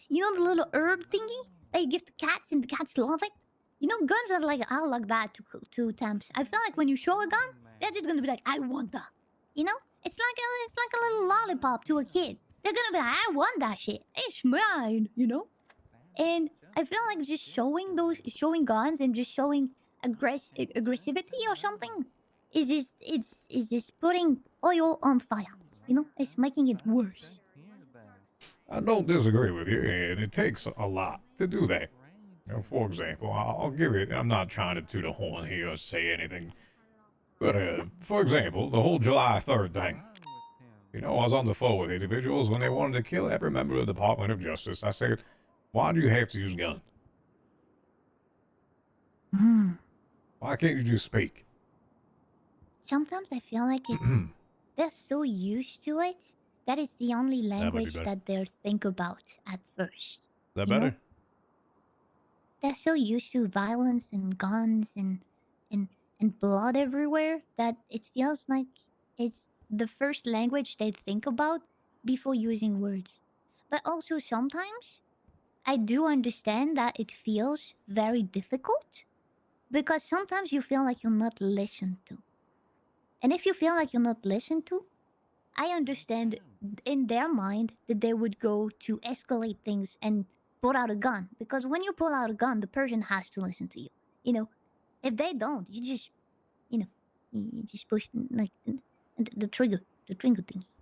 You know the little herb thingy that you give to cats and the cats love it? You know, guns are like, I like that to temps. I feel like when you show a gun, they're just gonna be like, I want that. You know? It's like a little lollipop to a kid. They're gonna be like, I want that shit. It's mine, you know? And I feel like just showing guns and just showing aggressivity or something is just putting oil on fire. You know, it's making it worse. I don't disagree with you, and it takes a lot to do that. You know, for example, I'll give it, I'm not trying to toot a horn here or say anything, but for example, the whole July 3rd thing. You know, I was on the phone with individuals when they wanted to kill every member of the Department of Justice. I said, why do you have to use guns? Hmm. Why can't you just speak? Sometimes I feel like they're so used to it that it's the only That might be language better. that they think about at first. Is that You know? better? They're so used to violence and guns and and blood everywhere that it feels like it's the first language they think about before using words. But also sometimes I do understand that it feels very difficult because sometimes you feel like you're not listened to. And if you feel like you're not listened to, I understand in their mind that they would go to escalate things and pull out a gun. Because when you pull out a gun, the person has to listen to you. You know, if they don't, you just, you know, you just push like the trigger thing,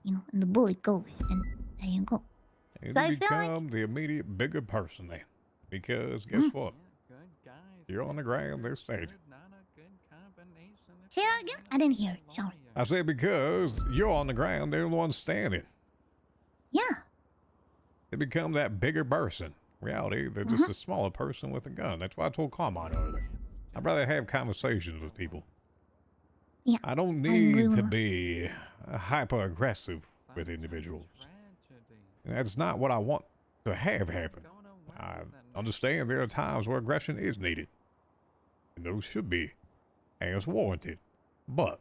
you know, and the bullet goes, and there you go. And So you I feel like, become the immediate bigger person then. Because guess what? You're on the ground, they're standing. say that again. I didn't hear it. Sorry. I said because you're on the ground, they're the ones standing. Yeah. They become that bigger person. Reality, they're just a smaller person with a gun. That's why I told Carmine earlier. I'd rather have conversations with people. Yeah. I don't I agree need with to her. be hyper aggressive with individuals. That's not what I want to have happen. I understand there are times where aggression is needed, and those should be as warranted. But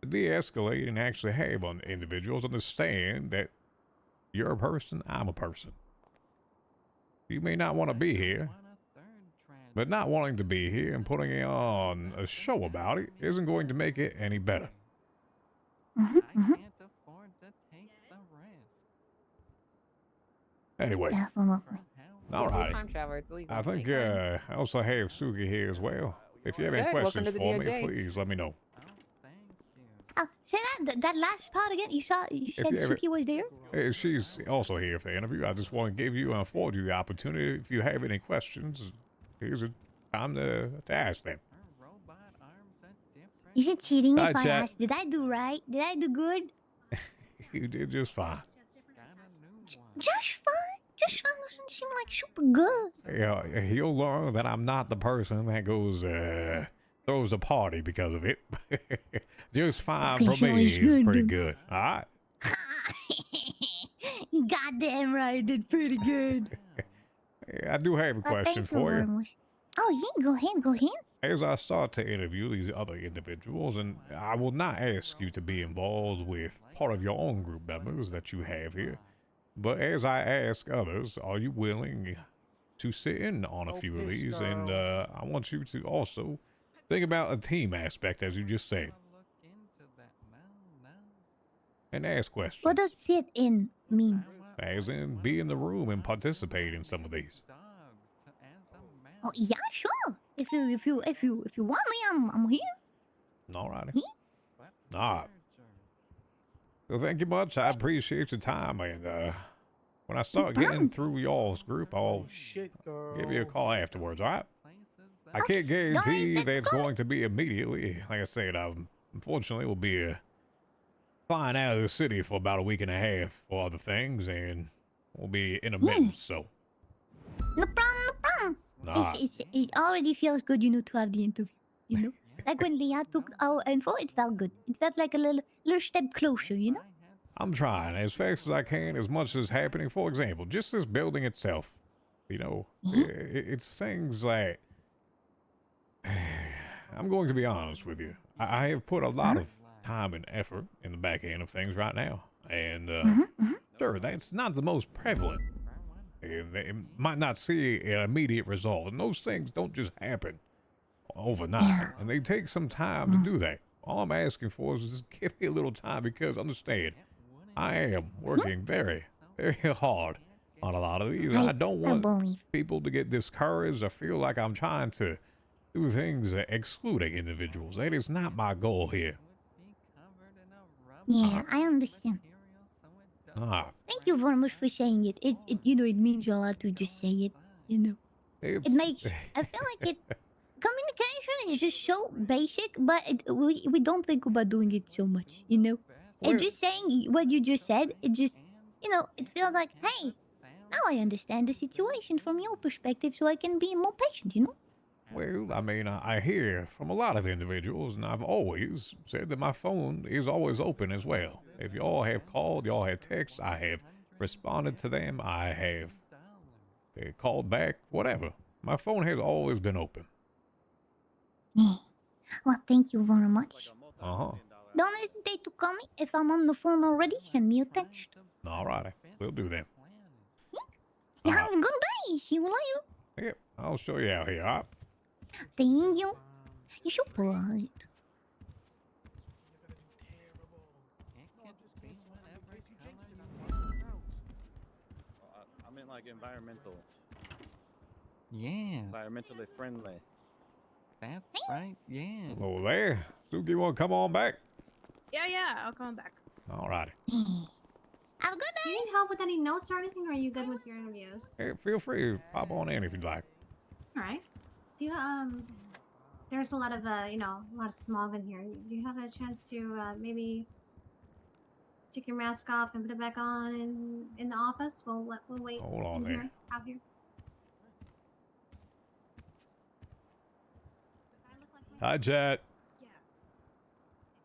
to de-escalate and actually have individuals understand that you're a person, I'm a person. You may not want to be here, but not wanting to be here and putting on a show about it isn't going to make it any better. Anyway, Definitely. alrighty. Time traveler, it's illegal. I think I also have Suki here as well. If you have any Good, welcome questions to the for me, DOJ. please let me know. Oh, say that last part again. You said you ever- Suki was there. Hey, she's also here for the interview. I just want to give you and afford you the opportunity. If you have any questions, here's a time to ask them. Is it cheating Hi, if I chat. ask? Did I do right? Did I do good? You did just fine. Just fine. Just fine doesn't seem like super good. Yeah, you'll learn that I'm not the person that goes throws a party because of it. Just fine Okay, for so me it's is good pretty then. good. All right. You goddamn right, I did pretty good. I do have a Well, question thank you for very you. much. Oh, yeah, go ahead, go ahead. As I start to interview these other individuals, and I will not ask you to be involved with part of your own group members that you have here, but as I ask others, are you willing to sit in on a few of these? And I want you to also think about a team aspect, as you just said, and ask questions. What does sit in mean? As in, be in the room and participate in some of these. Oh, yeah, sure. If you want me, I'm here. Alrighty. Alright. Well, thank you much. I appreciate your time, and when I start getting through y'all's group, I'll give you a call afterwards, alright? I can't guarantee that it's going to be immediately. Like I said, unfortunately will be flying out of the city for about a week and a half for other things, and we'll be intermittent, so. No problem, no problem. Alright. It already feels good, you know, to have the interview. You know, like when Leah took our info, it felt good. It felt like a little step closer, you know. I'm trying as fast as I can, as much as happening. For example, just this building itself. You know, it's things like. I'm going to be honest with you. I have put a lot of time and effort in the back end of things right now. And, sure, that's not the most prevalent. and they might not see an immediate result. And those things don't just happen overnight, Yeah. and they take some time to do that. All I'm asking for is just give me a little time, because understand, I am working very, very hard on a lot of these. I don't I want believe. people to get discouraged or feel like I'm trying to do things excluding individuals. That is not my goal here. Yeah, I understand. Ah, Thank you very much for saying it. It means a lot to just say it. It it's makes. I feel like it. Communication is just so basic, but we don't think about doing it so much. And well, just saying what you just said, it just it feels like, hey, now I understand the situation from your perspective, so I can be more patient. well, I mean, I hear from a lot of individuals, and I've always said that my phone is always open as well. If y'all have called, y'all have texted, I have responded to them, I have called back, whatever. My phone has always been open. Yeah. Well, thank you very much. Uh huh. Don't hesitate to call me if I'm on the phone already. Send me a text. All righty, we'll do that. You All right. have a good day. See you later. Yep, I'll show you out here. All right. Thank you. You're so polite. I mean, like environmental. Yeah, Environmentally friendly. that's right. Yeah. Hello there. Suki, want to come on back? Yeah, I'll come back. All righty. Have a good Do you need help with any notes or anything, or are you good with your interviews? Hey, feel free to pop on in if you'd like. All right. Do you there's a lot of a lot of smog in here. Do you have a chance to maybe take your mask off and put it back on in the office? We'll wait Hold on in there. here, out here. Do I look like myself? Hi, chat. Yeah.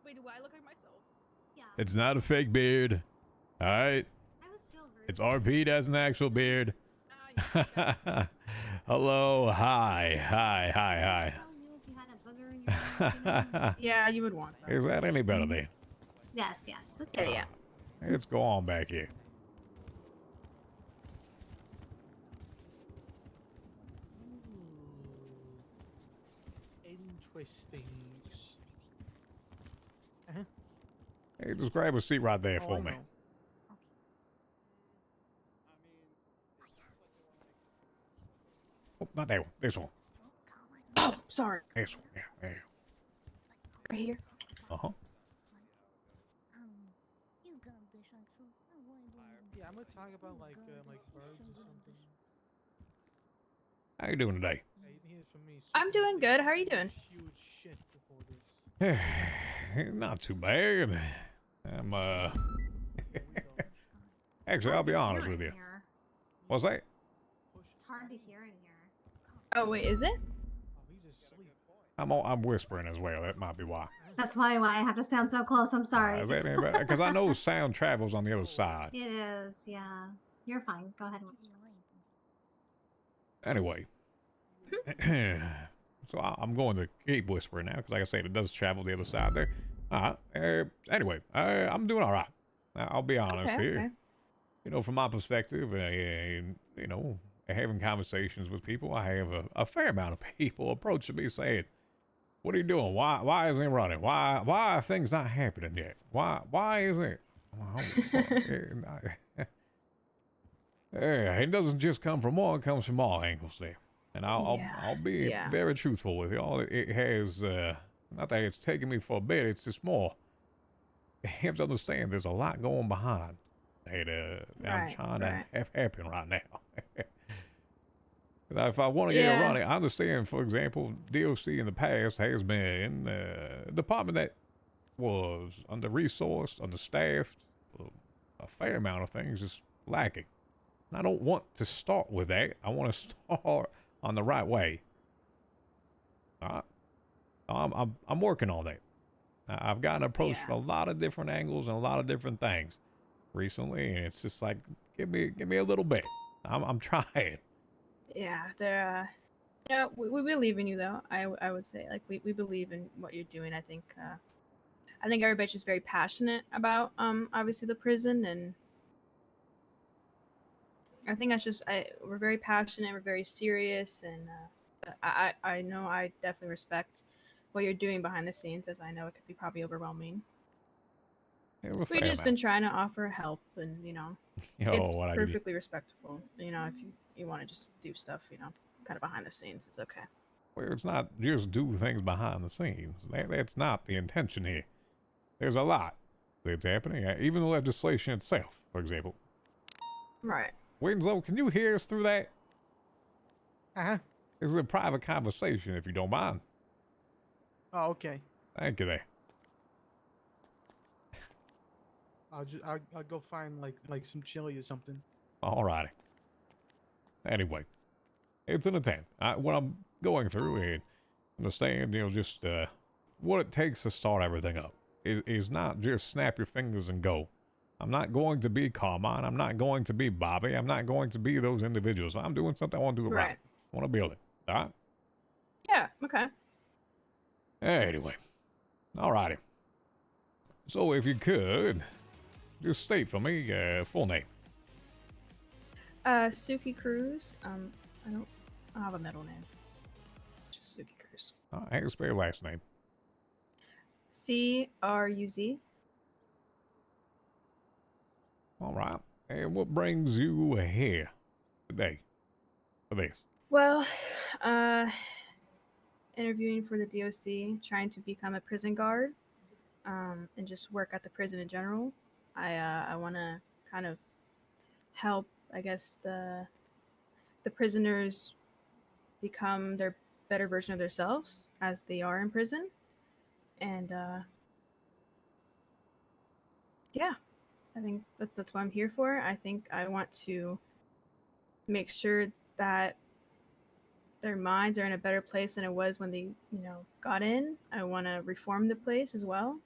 Wait, do I look like myself? Yeah. It's not a fake beard. All right. I was still rude. It's RP as an actual beard. Yeah. Hello. Hi. Tell you if you had a booger in your mouth, Yeah, you would want that. Is that any better then? Yes, that's Yeah, good. yeah. Let's go on back here. Interesting. Hey, just grab a seat right there for me. Oh, not that one. This one. Oh, sorry. This one. Yeah. There you Right here. go. Uh-huh. You got this, actually. Yeah, I'm gonna talk about like birds or something. How you doing today? I'm doing good. How are you doing? Huge shit before this. Not too bad. I'm Actually, I'll be honest with you. Here. What's that? It's hard to hear in here. Oh, wait, is it? Oh, he's asleep. I'm whispering as well. That might be why. That's why I have to sound so close. I'm sorry. Is that any better? Because I know sound travels on the other side. It is, yeah. You're fine. Go ahead. Anyway. So I'm going to keep whispering now because, like I said, it does travel the other side there. All right. Anyway, I'm doing all right. I'll be honest Okay, here. okay. You know, from my perspective, having conversations with people, I have a fair amount of people approaching me saying, "What are you doing? Why isn't it running? Why are things not happening yet? Why isn't it?" It doesn't just come from one; it comes from all angles there. And I'll be very truthful with y'all. It has not that it's taken me for a bit. It's just more. You have to understand, there's a lot going behind that I'm trying to have happen right now. If I want to get it running, I understand. For example, DOC in the past has been a department that was under-resourced, understaffed, a fair amount of things just lacking. And I don't want to start with that. I want to start on the right way. I'm working on that. I've gotten approached from a lot of different angles and a lot of different things recently, and it's just like, give me a little bit. I'm trying. Yeah, they're. We believe in you, though. I would say, like, we believe in what you're doing. I think everybody's just very passionate about obviously the prison, and I think that's just we're very passionate, we're very serious, and I know I definitely respect what you're doing behind the scenes, as I know it could be probably overwhelming. Yeah, well, We've fair just enough. been trying to offer help, and Oh, it's what I give you. perfectly respectful. If you want to just do stuff, kind of behind the scenes, it's okay. Well, it's not just do things behind the scenes. That's not the intention here. There's a lot that's happening. Even the legislation itself, for example. Right. Winslow, can you hear us through that? Uh-huh. This is a private conversation, if you don't mind. Oh, okay. Thank you there. I'll go find like some chili or something. Alrighty. Anyway, it's an attempt. What I'm going through and understand, just what it takes to start everything up is not just snap your fingers and go. I'm not going to be Carmine. I'm not going to be Bobby. I'm not going to be those individuals. I'm doing something. I want to do it right. I want to build it. All right? Yeah. Okay. Anyway. Alrighty. So if you could, just state for me full name. Suki Cruz. I don't have a middle name. Just Suki Cruz. How do you spell your last name? Cruz. All right. And what brings you here today for this? Well, interviewing for the DOC, trying to become a prison guard, and just work at the prison in general. I want to kind of help, I guess, the prisoners become their better version of themselves as they are in prison, and yeah, I think that's what I'm here for. I think I want to make sure that their minds are in a better place than it was when they, got in. I want to reform the place as well.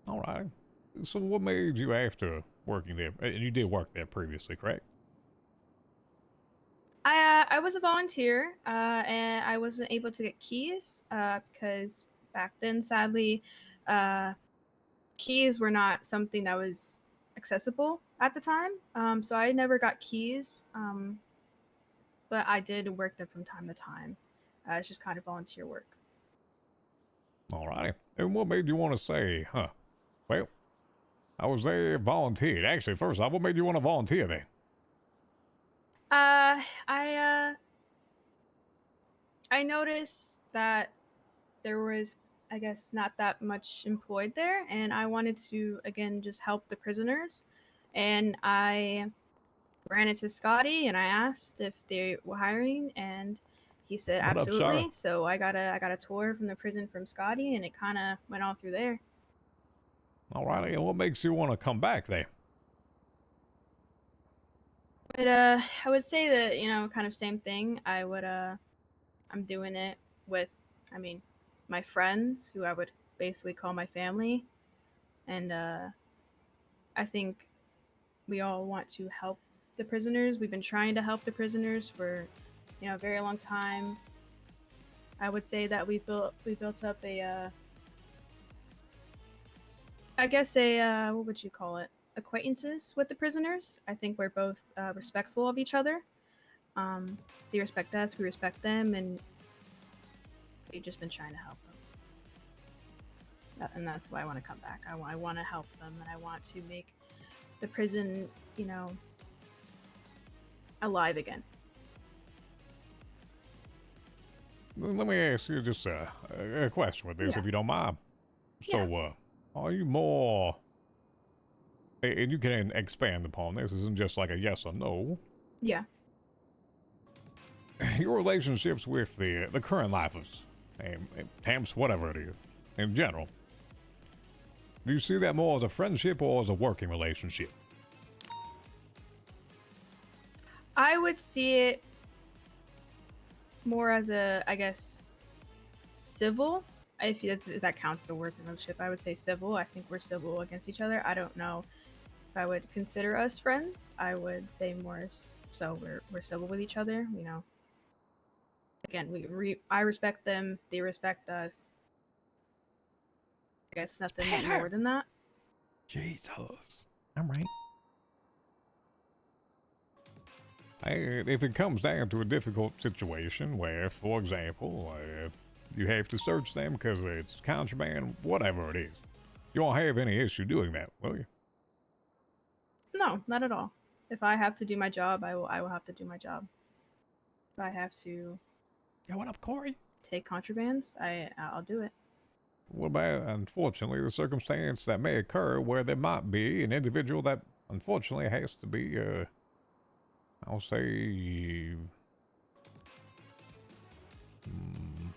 All right. So what made you after working there? And you did work there previously, correct? I was a volunteer, and I wasn't able to get keys because back then, sadly, keys were not something that was accessible at the time. So I never got keys, but I did work them from time to time. It's just kind of volunteer work. All righty. And what made you want to say, well, I was there, volunteered. Actually, first off, what made you want to volunteer there? I noticed that there was, I guess, not that much employed there, and I wanted to again just help the prisoners. And I ran into Scotty and I asked if they were hiring, and he said What up, Sarah? absolutely. So I got a tour from the prison from Scotty, and it kind of went all through there. All righty. And what makes you want to come back there? But I would say that kind of same thing. I'm doing it with, I mean, my friends who I would basically call my family, and I think we all want to help the prisoners. We've been trying to help the prisoners for a very long time. I would say that we built up a I guess a what would you call it, acquaintances with the prisoners. I think we're both respectful of each other. They respect us, we respect them, and we've just been trying to help them. And that's why I want to come back. I want to help them, and I want to make the prison alive again. Let me ask you just a question with this, Yeah. if you don't mind. So, are you more... And you can expand upon this. This isn't just like a yes or no. Yeah. Your relationships with the current lifers, temps, whatever it is, in general. Do you see that more as a friendship or as a working relationship? I would see it more as a, I guess, civil. If that counts as a working relationship, I would say civil. I think we're civil against each other. I don't know if I would consider us friends. I would say more so we're civil with each other. Again, I respect them. They respect us. I guess nothing more than that. Jesus. I'm right. And if it comes down to a difficult situation where, for example, you have to search them because it's contraband, whatever it is, you won't have any issue doing that, will you? No, not at all. If I have to do my job, I will have to do my job. If I have to Yeah, what up, Corey? take contrabands, I'll do it. What about, unfortunately, the circumstance that may occur where there might be an individual that, unfortunately, has to be, I'll say,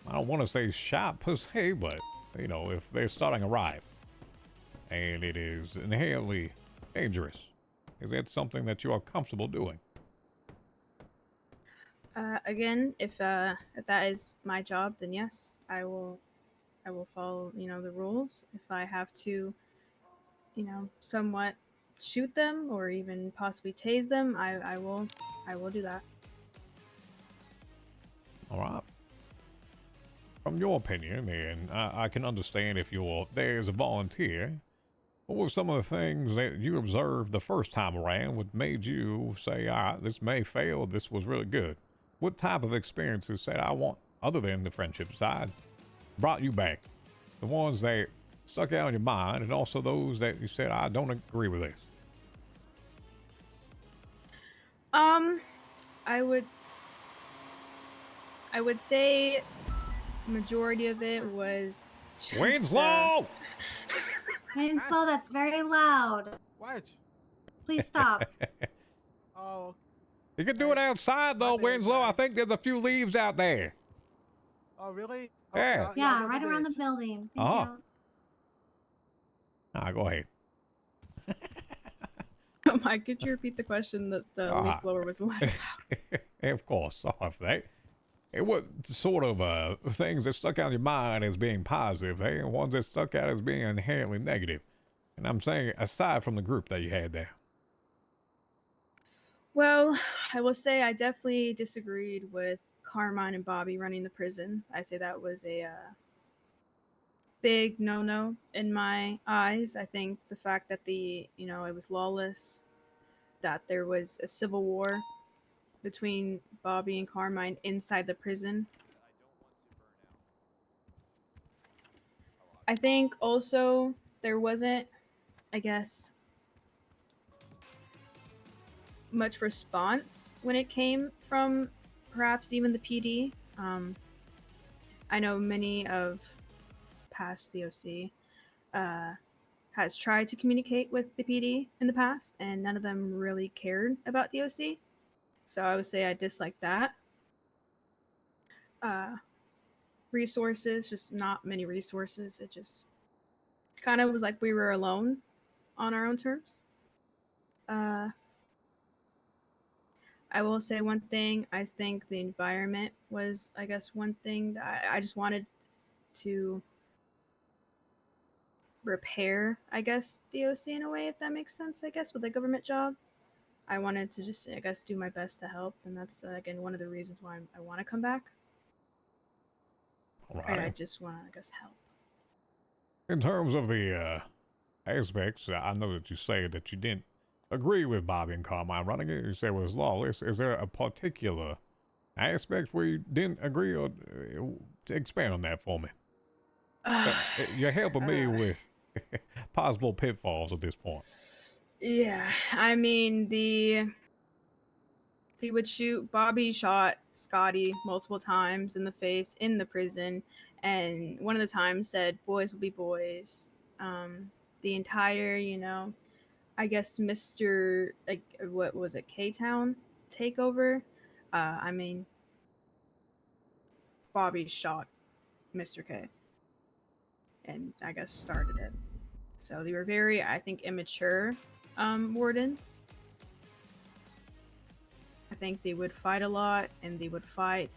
I don't want to say shot per se, but, you know, if they're starting a riot and it is inherently dangerous, is that something that you are comfortable doing? Again, if that is my job, then yes, I will follow, the rules. If I have to, somewhat shoot them or even possibly tase them, I will do that. All right. From your opinion, and I can understand if you're there as a volunteer, what were some of the things that you observed the first time around what made you say, all right, this may fail, this was really good? What type of experiences said, I want, other than the friendship side, brought you back? The ones that stuck out in your mind, and also those that you said, I don't agree with this. I would say majority of it was just, Winslow! Winslow, that's very loud. What? Please stop. Oh, You can do it outside, though, My bad, Winslow. I guys. think there's a few leaves out there. oh, really? Yeah. I'll Yeah, go right do around the this. building. Thank Uh-huh. you. Go ahead. Oh my, could you repeat the question? That the leaf blower was like. Of course, sorry for that. It was sort of things that stuck out in your mind as being positive, hey, and ones that stuck out as being inherently negative. And I'm saying, aside from the group that you had there. Well, I will say I definitely disagreed with Carmine and Bobby running the prison. I say that was a big no-no in my eyes. I think the fact that it was lawless, that there was a civil war between Bobby and Carmine inside the prison. I think also there wasn't, I guess, much response when it came from perhaps even the PD. I know many of past DOC has tried to communicate with the PD in the past, and none of them really cared about DOC. So I would say I dislike that. Resources, just not many resources. It just kind of was like we were alone on our own terms. I will say one thing. I think the environment was, I guess, one thing that I just wanted to repair, I guess, the OC in a way, if that makes sense, I guess, with a government job. I wanted to just, I guess, do my best to help. And that's, again, one of the reasons why I want to come back. All I right. just want to, I guess, help. In terms of the aspects, I know that you say that you didn't agree with Bobby and Carmine running it. You said it was lawless. Is there a particular aspect where you didn't agree, or expand on that for me? You're helping me with possible pitfalls at this point. Yeah, I mean, they would shoot. Bobby shot Scotty multiple times in the face in the prison, and one of the times said, "Boys will be boys." The entire, I guess, Mr. like what was it, K Town takeover. I mean, Bobby shot Mr. K, and I guess started it. So they were very, I think, immature wardens. I think they would fight a lot, and they would fight.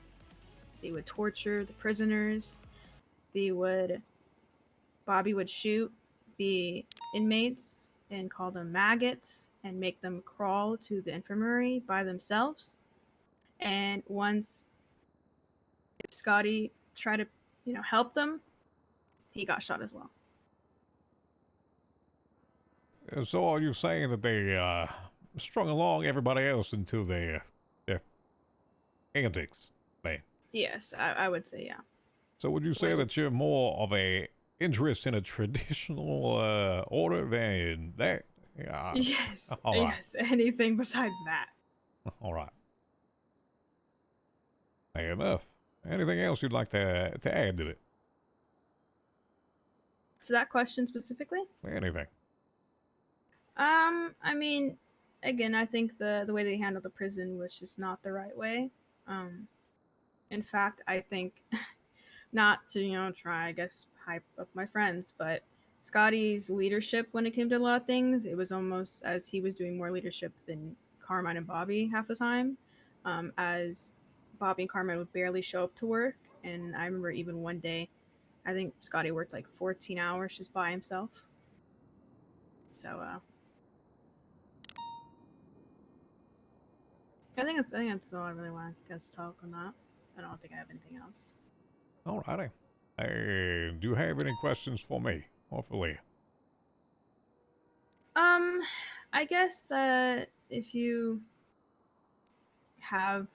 They would torture the prisoners. They would. Bobby would shoot the inmates and call them maggots and make them crawl to the infirmary by themselves. And once, if Scotty tried to, help them, he got shot as well. So are you saying that they strung along everybody else into their antics, man? Yes, I would say yeah. So would you say When- that you're more of a interest in a traditional order than that? Yeah. Yes, All right. yes. Anything besides that. All right. Fair enough. Anything else you'd like to add to it? To that question specifically, Anything? I mean, again, I think the way they handled the prison was just not the right way. Um, in fact, I think not to try, I guess, hype up my friends, but Scotty's leadership when it came to a lot of things, it was almost as he was doing more leadership than Carmine and Bobby half the time. As Bobby and Carmine would barely show up to work, and I remember even one day, I think Scotty worked like 14 hours just by himself. So I think that's all I really want to guess talk on that. I don't think I have anything else. All righty. Hey, do you have any questions for me or for Leah? I guess if you have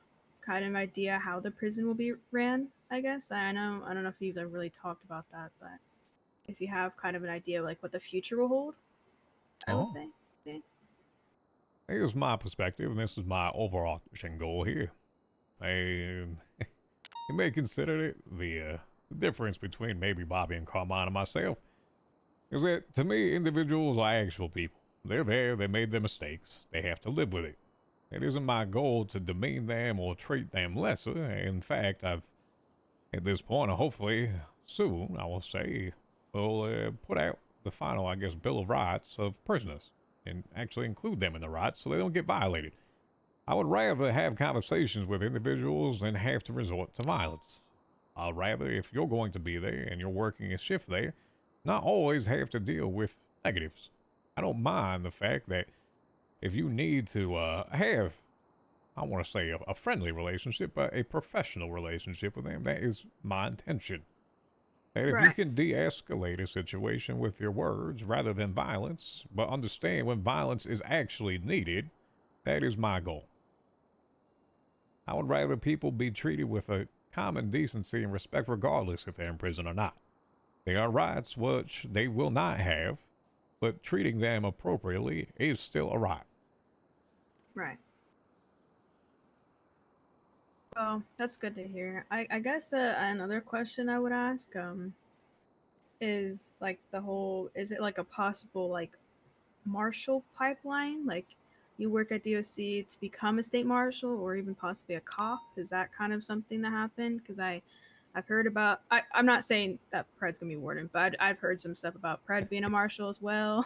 kind of an idea how the prison will be ran, I guess. I don't know if you've ever really talked about that, but if you have kind of an idea like what the future will hold, I would Oh. say. Yeah. Here's my perspective, and this is my overarching goal here. You may consider it the difference between maybe Bobby and Carmine and myself is that to me, individuals are actual people. They're there, they made their mistakes, they have to live with it. It isn't my goal to demean them or treat them lesser. In fact, I've, at this point, hopefully soon, I will say, will put out the final, I guess, Bill of Rights of prisoners and actually include them in the rights so they don't get violated. I would rather have conversations with individuals than have to resort to violence. I'd rather, if you're going to be there and you're working a shift there, not always have to deal with negatives. I don't mind the fact that if you need to have, I want to say a friendly relationship, but a professional relationship with them, that is my intention. That if you Right. can de-escalate a situation with your words rather than violence, but understand when violence is actually needed, that is my goal. I would rather people be treated with a common decency and respect regardless if they're in prison or not. They are rights which they will not have, but treating them appropriately is still a right. Right. Well, that's good to hear. I guess another question I would ask is like is it like a possible like marshal pipeline? Like you work at DOC to become a state marshal or even possibly a cop? Is that kind of something that happened? Because I've heard about I'm not saying that Pred's gonna be warden, but I've heard some stuff about Pred being a marshal as well.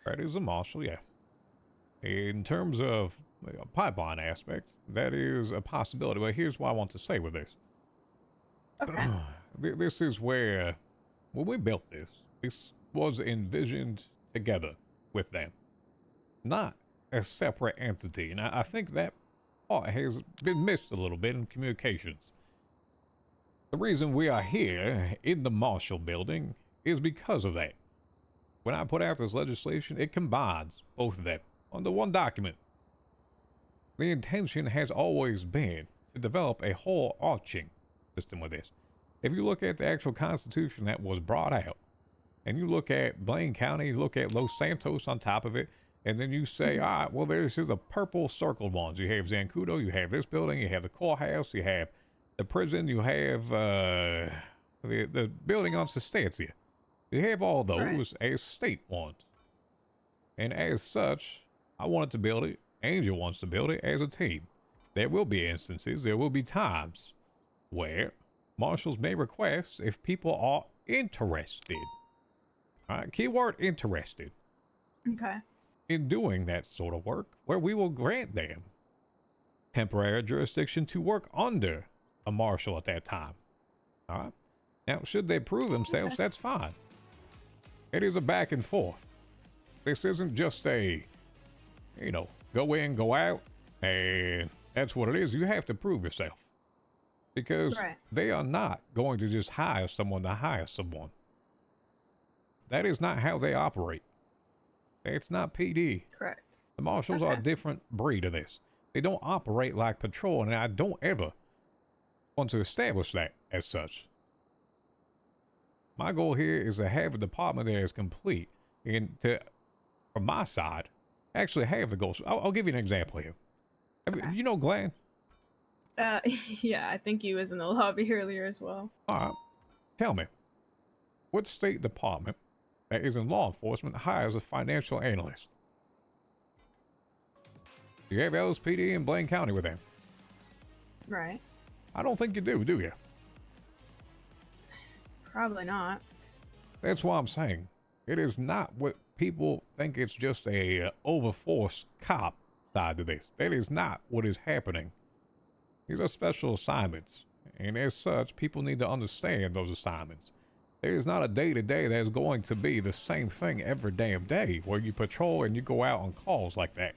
That is a marshal, yeah. In terms of a pipeline aspect, that is a possibility. But here's what I want to say with this. Okay. This is where, when we built this was envisioned together with them, not a separate entity. And I think that part has been missed a little bit in communications. The reason we are here in the Marshall building is because of that. When I put out this legislation, it combines both of them under one document. The intention has always been to develop a whole arching system with this. If you look at the actual constitution that was brought out, and you look at Blaine County, you look at Los Santos on top of it, and then you say, all right, well, there's the purple circled ones. You have Zancudo, you have this building, you have the courthouse, you have the prison, you have the building on Sustancia. You have all those as state ones. And as such, I wanted to build it, Angel wants to build it as a team. There will be instances, there will be times where marshals may request if people are interested. All right, keyword interested. Okay. In doing that sort of work, where we will grant them temporary jurisdiction to work under a marshal at that time. All right. Now, should they prove themselves, that's fine. It is a back and forth. This isn't just a, go in, go out, and that's what it is. You have to prove yourself. Because they are not going to just hire someone to hire someone. That is not how they operate. It's not PD. Correct. The marshals are a Okay. different breed of this. They don't operate like patrol, and I don't ever want to establish that as such. My goal here is to have a department that is complete, and to, from my side, actually have the goals. I'll give you an example here. Okay. You know Glenn? Yeah, I think he was in the lobby earlier as well. All right. Tell me, what state department that is in law enforcement hires a financial analyst? Do you have LSPD in Blaine County with them? Right. I don't think you do you? Probably not. That's why I'm saying it is not what people think. It's just a overforced cop side to this. That is not what is happening. These are special assignments, and as such, people need to understand those assignments. There is not a day-to-day that is going to be the same thing every damn day where you patrol and you go out on calls like that.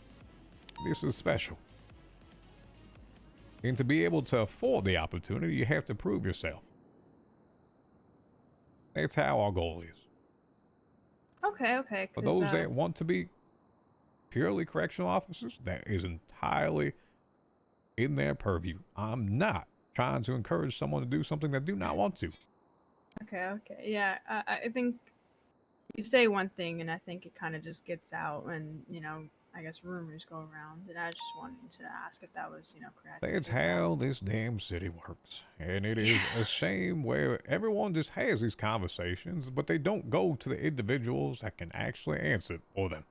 This is special. And to be able to afford the opportunity, you have to prove yourself. That's how our goal is. Okay. For 'Cause, those that want to be purely correctional officers, that is entirely in their purview. I'm not trying to encourage someone to do something they do not want to. Okay. Yeah, I think you say one thing, and I think it kind of just gets out, and I guess rumors go around. And I just wanted to ask if that was correct. That's because, how this damn city works. And it is a shame where everyone just has these conversations, but they don't go to the individuals that can actually answer for them.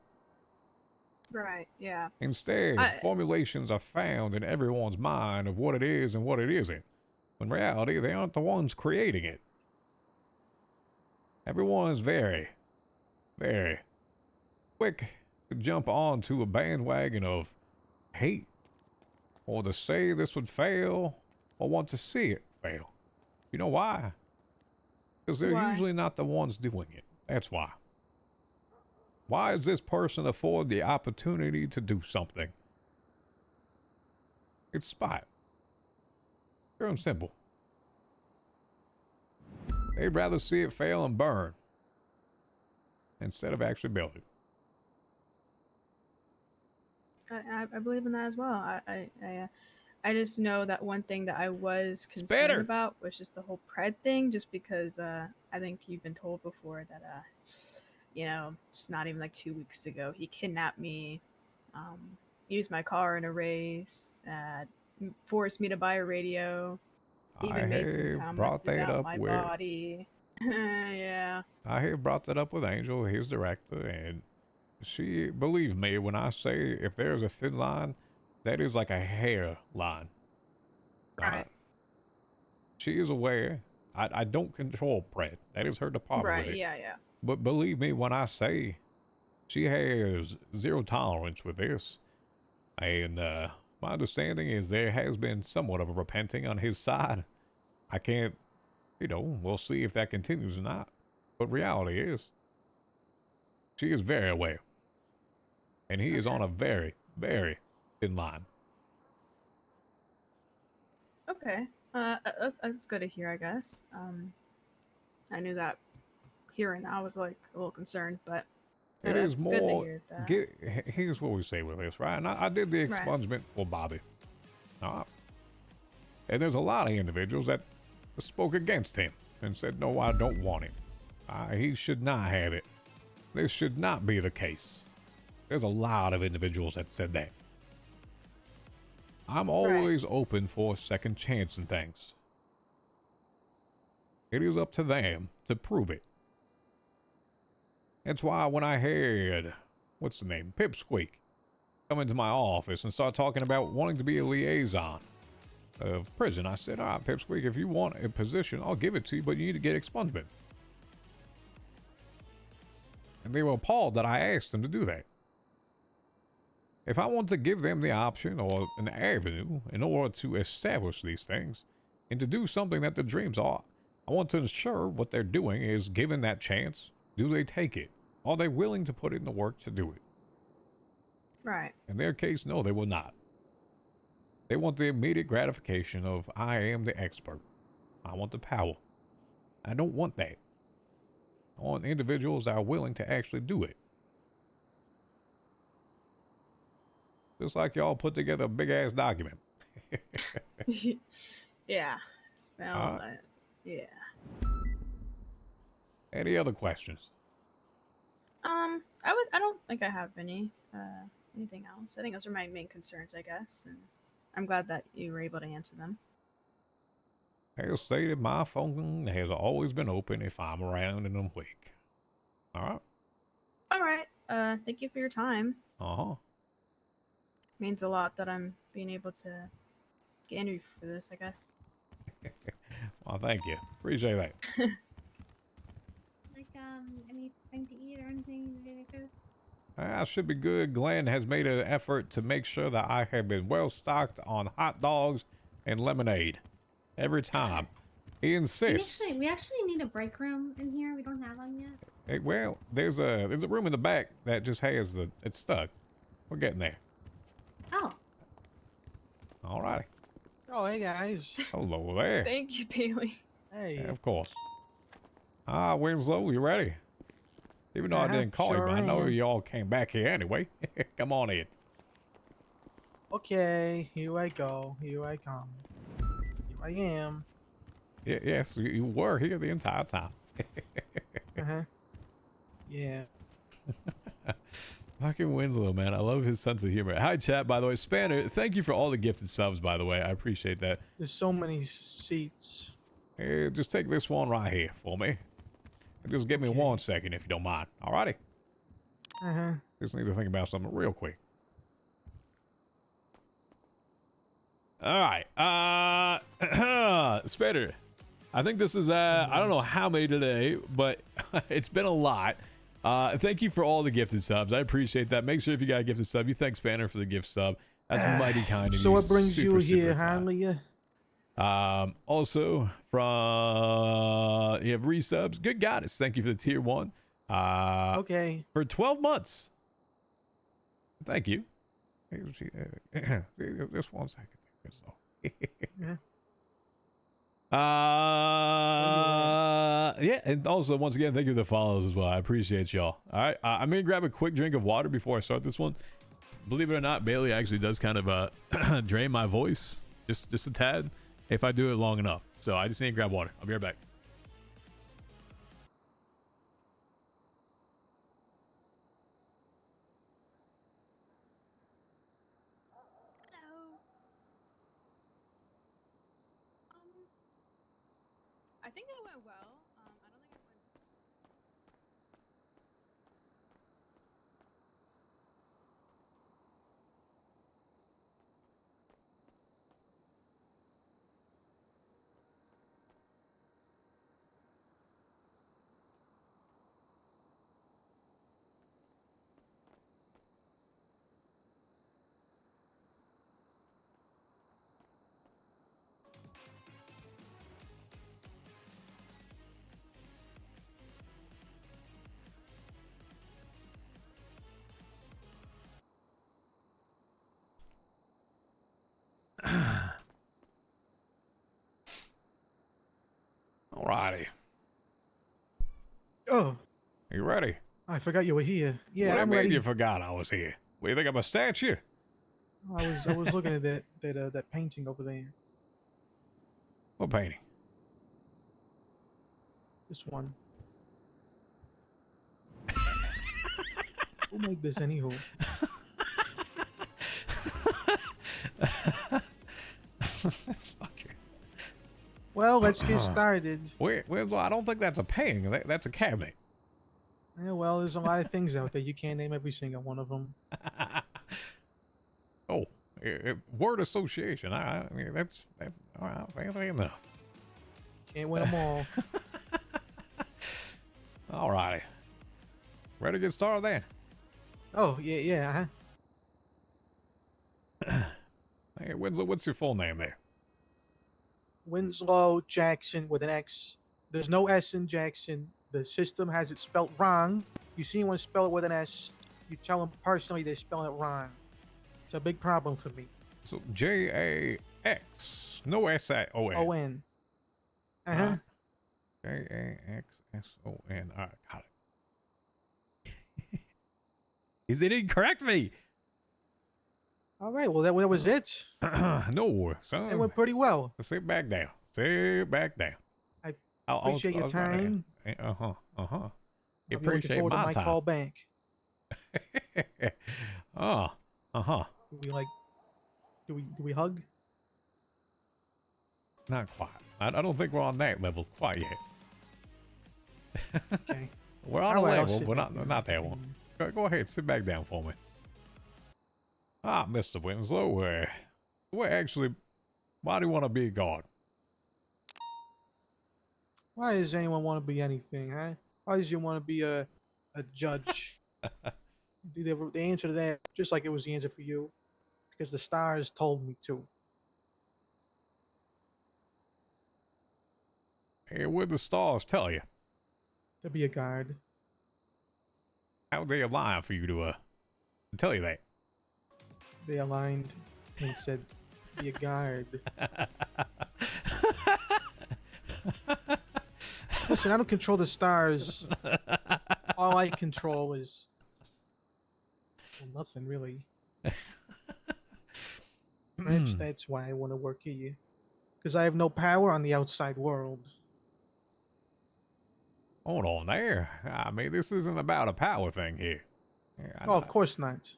Right. Yeah. Instead, formulations are found in everyone's mind of what it is and what it isn't. When in reality, they aren't the ones creating it. Everyone is very, very quick to jump onto a bandwagon of hate, or to say this would fail, or want to see it fail. You know why? Because they're Why? usually not the ones doing it. That's why. Why is this person afford the opportunity to do something? It's spite. Pure and simple. They'd rather see it fail and burn instead of actually build it. I believe in that as well. I just know that one thing that I was concerned better. about was just the whole Pred thing, just because I think you've been told before that just not even like 2 weeks ago, he kidnapped me, used my car in a race, forced me to buy a radio, even made some have comments brought that about up my with body. Yeah. I have brought that up with Angel, his director, and she believes me when I say if there's a thin line, that is like a hair line. Right. She is aware. I don't control Brett. That is her department with Right. it. Yeah. But believe me when I say she has zero tolerance with this. And my understanding is there has been somewhat of a repenting on his side. I can't, we'll see if that continues or not. But reality is, she is very aware. And he is on a very, very thin line. Okay. That's good to hear, I guess. I knew that hearing I was like a little concerned, but It is it's good to more. hear that. Here's what we say with this, right? And I did the expungement for Bobby. And there's a lot of individuals that spoke against him and said, no, I don't want him. He should not have it. This should not be the case. There's a lot of individuals that said that. I'm always open for a second chance in things. It is up to them to prove it. That's why when I had, what's the name, Pipsqueak, come into my office and start talking about wanting to be a liaison of prison, I said, all right, Pipsqueak, if you want a position, I'll give it to you, but you need to get expungement. And they were appalled that I asked them to do that. If I want to give them the option or an avenue in order to establish these things and to do something that their dreams are, I want to ensure what they're doing is given that chance. Do they take it? Are they willing to put in the work to do it? Right. In their case, no, they will not. They want the immediate gratification of, I am the expert. I want the power. I don't want that. I want individuals that are willing to actually do it. Just like y'all put together a big ass document. Yeah. Smell Alright. that. Yeah. Any other questions? I don't think I have anything else. I think those are my main concerns, I guess, and I'm glad that you were able to answer them. As stated, my phone has always been open if I'm around and awake. All right. All right. Thank you for your time. Uh-huh. Means a lot that I'm being able to get interviewed for this, I guess. Well, thank you. Appreciate that. Like anything to eat or anything? Any food? I should be good. Glenn has made an effort to make sure that I have been well stocked on hot dogs and lemonade every time. He insists. We actually need a break room in here. We don't have one yet. Hey, well, there's a room in the back that just has it's stuck. We're getting there. Oh, All righty. Oh, hey guys. Hello there. Thank you, Bailey. Hey. Yeah, of course. Winslow, you ready? Even though I Uh-huh, didn't call you, sure but I know am. you all came back here anyway. Come on in. Okay, here I go. Here I come. Here I am. Yes, you were here the entire time. Uh-huh. Yeah. Fucking Winslow, man. I love his sense of humor. Hi, chat, by the way. Spanner, thank you for all the gifted subs, by the way. I appreciate that. There's so many seats. Hey, just take this one right here for me. And just give me Okay. 1 second if you don't mind. Alrighty? Uh-huh. Just need to think about something real quick. Alright. Spanner. I think this is, I don't know how many today, but it's been a lot. Thank you for all the gifted subs. I appreciate that. Make sure if you got a gifted sub, you thank Spanner for the gift sub. That's mighty kind of you. So what brings Super, you super here, kind. Leah? Also from you have resubs. Good goddess. Thank you for the tier 1. Okay. For 12 months. Thank you. Just 1 second. Yeah. Yeah, and also once again, thank you for the follows as well. I appreciate y'all. All right, I'm gonna grab a quick drink of water before I start this one. Believe it or not, Bailey actually does kind of drain my voice just a tad if I do it long enough. So I just need to grab water. I'll be right back. Hello. I think it went well. I don't think it went. Alrighty, Oh, you ready? I forgot you were here. Yeah, What do you I'm mean ready. you forgot I was here? What do you think I'm a statue? I was looking at that painting over there. What painting? This one. Who made this anywho? Fuck you. Well, let's get started. Well, I don't think that's a painting. That's a cabinet. Yeah, well, there's a lot of things out there. You can't name every single one of them. Oh, word association. I mean, that's all right. Fair enough. Can't win them all. All righty. Ready to get started then? Oh, yeah. Hey, Winslow, what's your full name there? Winslow Jackson with an X. There's no S in Jackson. The system has it spelled wrong. You see anyone spell it with an S, you tell them personally they're spelling it wrong. It's a big problem for me. So J-A-X. No S-I-O-N. O-N. Uh-huh. J-A-X-S-O-N. All right, got it. He didn't correct me. All right. Well, that was it. No, It son. went pretty well. Sit back down. Sit back down. I I was, appreciate I your was about to time. ask. You I'll be looking appreciate forward to my my time. call back. Oh, uh-huh. Do we like? Do we hug? Not quite. I don't think we're on that level quite yet. Okay. We're on All a right, I'll level, sit but back down. not that one. Go ahead, sit back down for me. Ah, Mr. Winslow, why do you want to be a guard? Why does anyone want to be anything, huh? Why does you want to be a judge? The answer to that, just like it was the answer for you, because the stars told me to. Hey, what the stars tell you? To be a guard. How they align for you to tell you that? They aligned and said, be a guard. Listen, I don't control the stars. All I control is nothing really. Perhaps that's why I want to work here. Because I have no power on the outside world. Hold on there. I mean, this isn't about a power thing here. Yeah, Oh, of course not.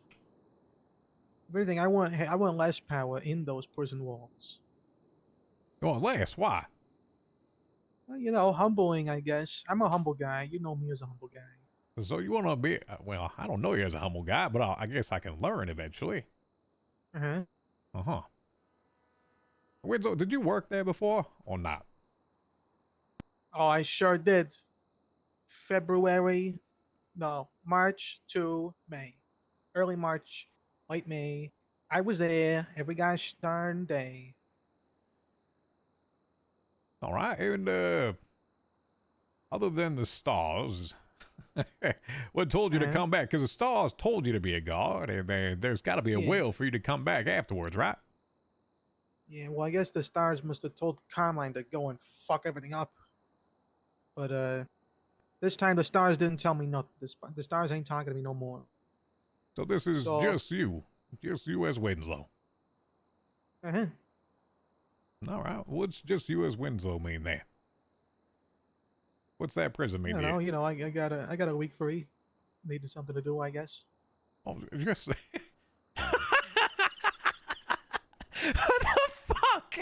If anything, I want less power in those prison walls. You want less? Why? Well, you know, humbling, I guess. I'm a humble guy. You know me as a humble guy. So you want to be? Well, I don't know you as a humble guy, but I guess I can learn eventually. Uh-huh. Uh-huh. Winslow, did you work there before or not? Oh, I sure did. March to May. Early March, late May. I was there every gosh darn day. All right, and other than the stars, what told you to Uh-huh. come back? Because the stars told you to be a guard, and there's got to be a Yeah. will for you to come back afterwards, right? Yeah, well, I guess the stars must have told Carmine to go and fuck everything up. But this time the stars didn't tell me nothing. The stars ain't talking to me no more. So this is So- just you as Winslow. Uh-huh. All right, what's just you as Winslow mean there? What's that prison I mean don't to know. you? You know, I got a week free. Needed something to do, I guess. Oh, just what the fuck,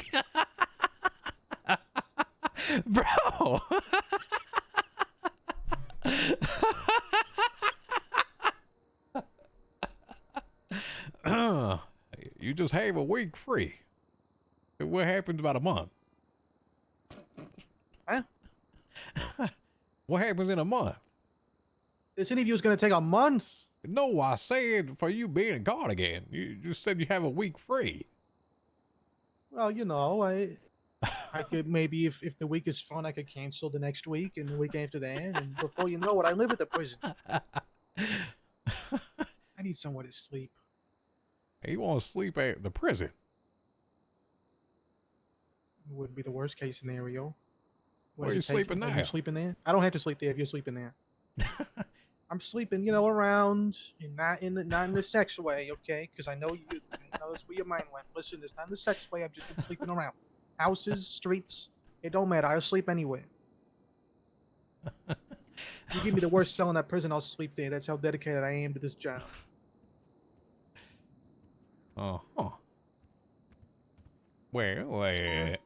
bro? You just have a week free. What happens about a month? Huh? What happens in a month? This interview is going to take a month. No, I said for you being a guard again. You just said you have a week free. Well, you know, I could maybe if the week is fun, I could cancel the next week and the week after that, and before you know it, I live at the prison. I need somewhere to sleep. You want to sleep at the prison? It wouldn't be the worst case scenario. Where does you it take? sleeping Are now? you sleeping there? I don't have to sleep there if you're sleeping there. I'm sleeping, you know, around and not in the sex way, okay? Because I know that's where your mind went. Listen, it's not in the sex way. I've just been sleeping around houses, streets. It don't matter. I'll sleep anywhere. You give me the worst cell in that prison, I'll sleep there. That's how dedicated I am to this job. Uh-huh. Well,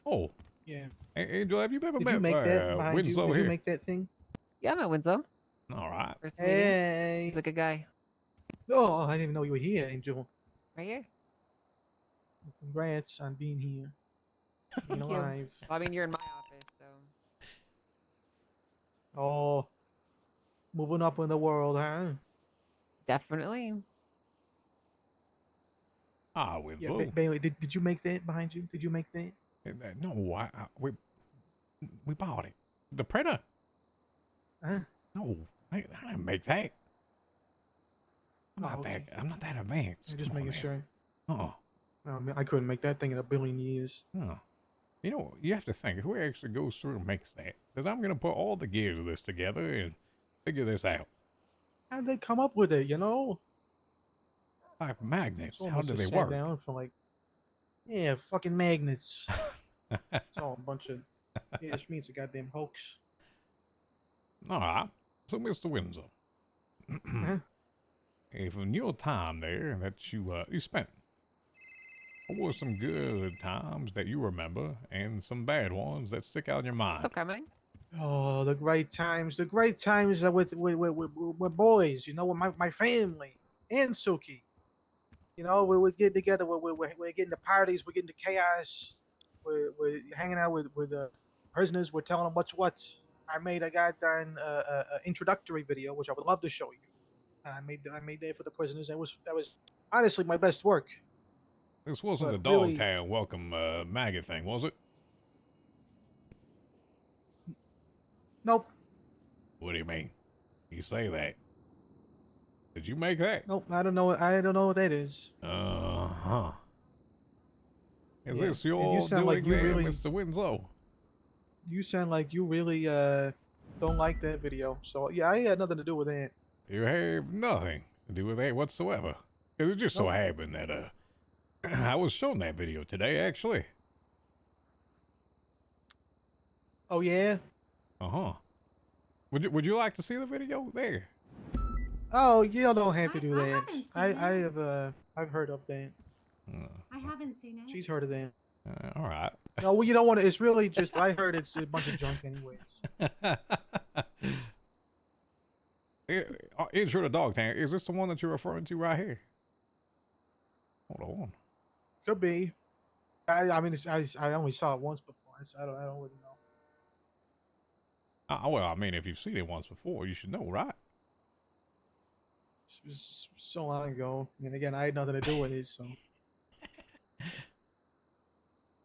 oh, Yeah. Angel, have you ever Did met you make that behind you? Winslow Did here? you make that thing? Yeah, I met Winslow. All right. First meeting. Hey. He's a good guy. Oh, I didn't even know you were here, Angel. Right here. Congrats on being here. Being Thank you. alive. Well, I mean, you're in my office, so. Oh. Moving up in the world, huh? Definitely. Ah, Yeah, Winslow. Bailey, did you make that behind you? Did you make that? No, we bought it. The printer? Huh? No, I didn't make that. I'm Oh, not okay. that. I'm not that advanced. I'm just Come on, making man. sure. Oh, Oh, man, I couldn't make that thing in a billion years. oh. You know, you have to think who actually goes through and makes that. Because I'm gonna put all the gears of this together and figure this out. How did they come up with it, you know? Like magnets. So I How must do have they sat work? down for like, yeah, fucking magnets. It's all a bunch of, yeah, this means a goddamn hoax. All right. So, Mr. Windsor, Huh? if in your time there that you spent, what were some good times that you remember and some bad ones that stick out in your What's mind? up, Carmine? Oh, the great times with boys, you know, with my family and Suki. You know, we would get together, we're getting to parties, we're getting to chaos, we're hanging out with prisoners, we're telling them what's what. I made a goddamn introductory video, which I would love to show you. I made that for the prisoners. That was honestly my best work. This wasn't But the really, Dogtown welcome maggot thing, was it? nope, What do you mean? You say that. Did you make that? nope. I don't know what that is. Uh-huh. Is Yeah, this and you your sound like doing you there, really, Mr. Winslow? don't like that video. So yeah, I had nothing to do with that. You have nothing to do with that whatsoever. It just so Nope. happened that, I was shown that video today, actually. Oh yeah. Uh-huh. Would you like to see the video there? Oh, you don't have to do I that. haven't seen I it. have I've heard of that. Uh, I haven't seen it. She's heard of that. all right. No, well, you don't want to. It's really just I heard it's a bunch of junk, anyways. Intro to Dogtown. Is this the one that you're referring to right here? Hold on. Could be. I mean, I only saw it once before. I don't really know. Well, I mean, if you've seen it once before, you should know, right? It was so long ago, and again, I had nothing to do with it. So,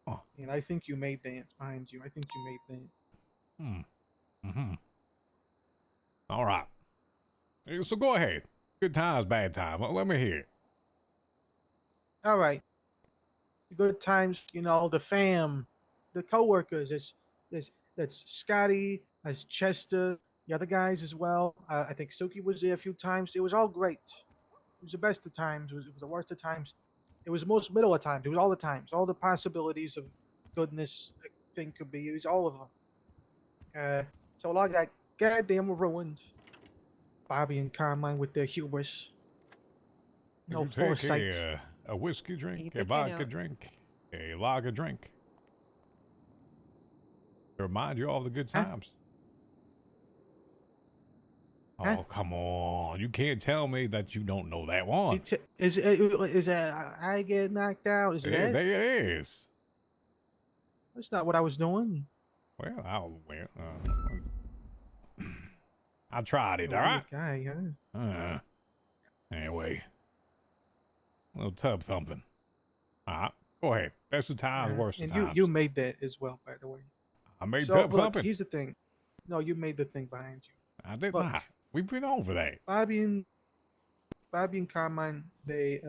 Oh. and I think you made that behind you. I think you made that. Mm-hmm. All right. So go ahead. Good times, bad time. Well, let me hear it. All right. The good times, you know, the fam, the coworkers. That's Scotty, that's Chester, the other guys as well. I think Suki was there a few times. It was all great. It was the best of times. It was the worst of times. It was the most middle of times. It was all the times. All the possibilities of goodness a thing could be. It was all of them. So a lot got goddamn ruined. Bobby and Carmine with their hubris. No Did you take foresight. a whiskey You drink, can a take your vodka note. drink, a lager drink? To remind you of the good Huh? times. Huh? Oh, come on. You can't tell me that you don't know that one. Is I get knocked out? Is it Yeah, that? there it is. That's not what I was doing. I tried it, You're all a right? weird guy, huh? Anyway, a little tub thumping. All right, go ahead. Best of times, worst of And times. you made that as well, by the way. I made So tub look, thumping. here's the thing. No, you made the thing behind you. I did look. not. We've been over that. Bobby and Carmine, they.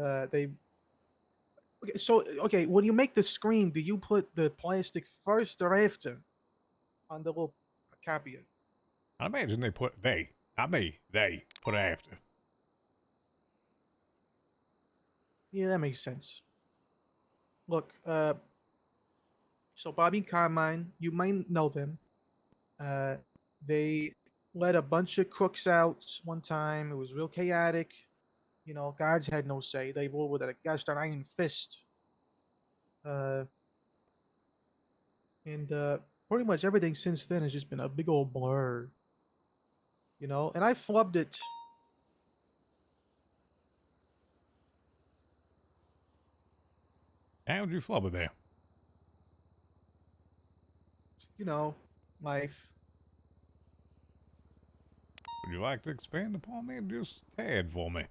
Okay, so okay, when you make the screen, do you put the plastic first or after on the little copier? I imagine they put not me, they put it after. Yeah, that makes sense. Look, so Bobby and Carmine, you might know them. They let a bunch of crooks out one time. It was real chaotic. You know, guards had no say. They ruled with a gosh darn iron fist. Uh, and pretty much everything since then has just been a big old blur. You know, and I flubbed it. How'd you flub it there? You know, life. Would you like to expand upon that just a tad for me?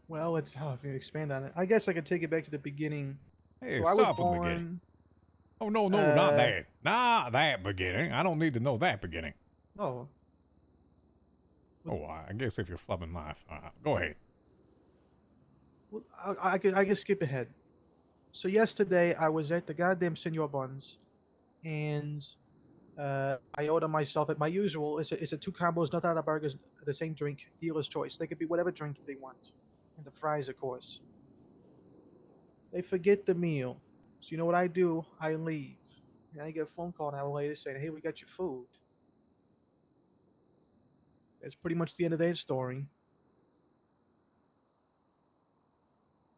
Well, let's if you expand on it. I guess I could take it back to the beginning. Hey, So I was start from the beginning. born. Oh, no, not that. Not that beginning. I don't need to know that beginning. Oh, Oh, I guess if you're flubbing life. Go ahead. well, I could skip ahead. So yesterday I was at the goddamn Senor Buns, and I order myself at my usual. It's a 2 combos, nothing out of burgers, the same drink, dealer's choice. They could be whatever drink they want, and the fries, of course. They forget the meal, so you know what I do? I leave, and I get a phone call an hour later saying, "Hey, we got your food." That's pretty much the end of their story.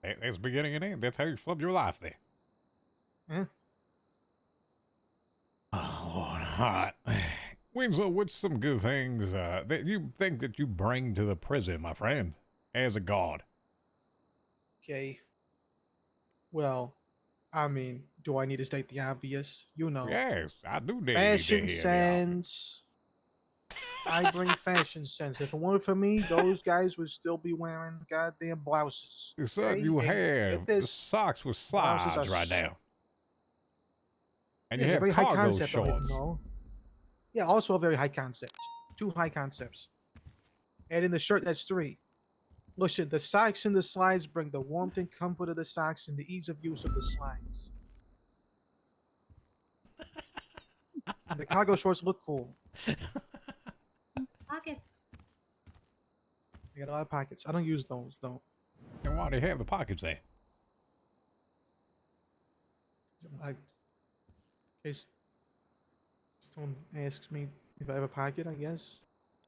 That's the beginning and end. That's how you flip your life there. Yeah. Oh, Lord. All right. Winslow, what's some good things that you think that you bring to the prison, my friend, as a guard? Okay. Well, I mean, do I need to state the obvious? You know, Yes, I do need to fashion hear the offer. sense. I bring fashion sense. If it weren't for me, those guys would still be wearing goddamn blouses. Son, Okay? you And have get this, socks with blouses slides right now. And yeah, you it's a have very high cargo concept, shorts. no? Yeah, also a very high concept. 2 high concepts. And in the shirt, that's 3. Listen, the socks and the slides bring the warmth and comfort of the socks and the ease of use of the slides. And the cargo shorts look cool. Pockets. I got a lot of pockets. I don't use those, though. And why do you have the pockets there? Like, in case someone asks me if I have a pocket, I guess.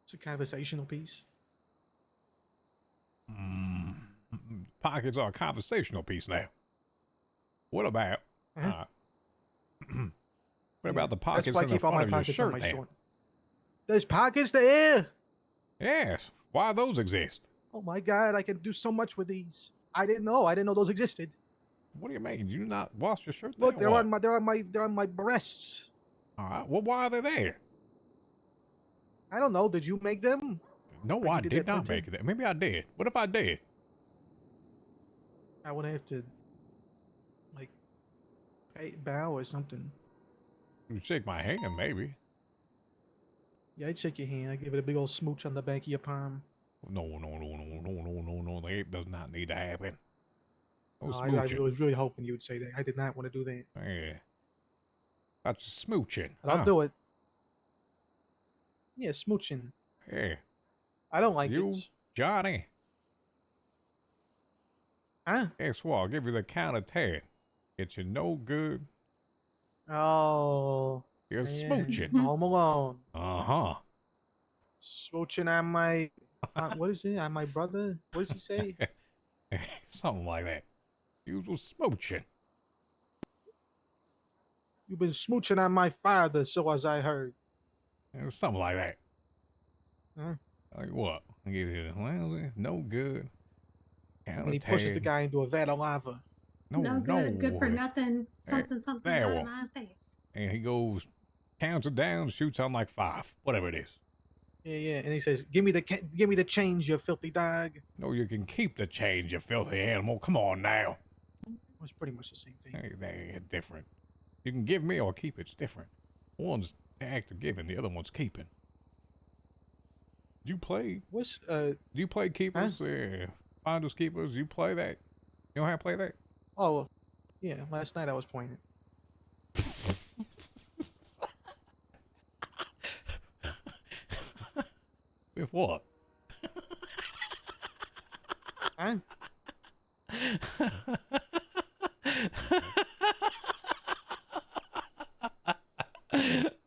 It's a conversational piece. Pockets are a conversational piece now. What about Uh-huh. what about the That's pockets why I in the keep all front my of your pockets on shirt my there? short. There's pockets there. Yes. Why those exist? Oh my god, I can do so much with these. I didn't know those existed. What do you mean? You not wash your shirt Look, there? What? they're on my breasts. All right. Well, why are they there? I don't know. Did you make them? No, Like you I did did that not printing? make it. Maybe I did. What if I did? I would have to like bow or something. You shake my hand, maybe. Yeah, I'd shake your hand. I'd give it a big old smooch on the back of your palm. No. That does not need to happen. No Oh, I smooching. was really hoping you would say that. I did not want to do that. Yeah. That's smooching. But I'll do it. Yeah, smooching. Yeah. I don't like You, it. Johnny. Huh? Guess what? I'll give you the count of 10. It's you no good. Oh. You're man. smooching. Home Alone. Uh-huh. Smooching on my... what is it? On my brother? What does he say? Something like that. You was smooching. You've been smooching on my father, so as I heard. Something like that. Huh? Like what? I give you, well, no good. Count And then he of pushes 10. the guy into a vat of lava. No good, good for nothing. Hey, Something there out one. of my face. And he goes, counts it down, shoots on like 5. Whatever it is. Yeah. And he says, "Give me the change, you filthy dog." No, you can keep the change, you filthy animal. Come on now. It's pretty much the same thing. Hey, they're different. You can give me or keep it. It's different. One's the act of giving, the other one's keeping. Do you play? What's Do you play keepers? Finders keepers. You play that? You know how to play that? Oh, yeah. Last night I was playing it. With what? Huh?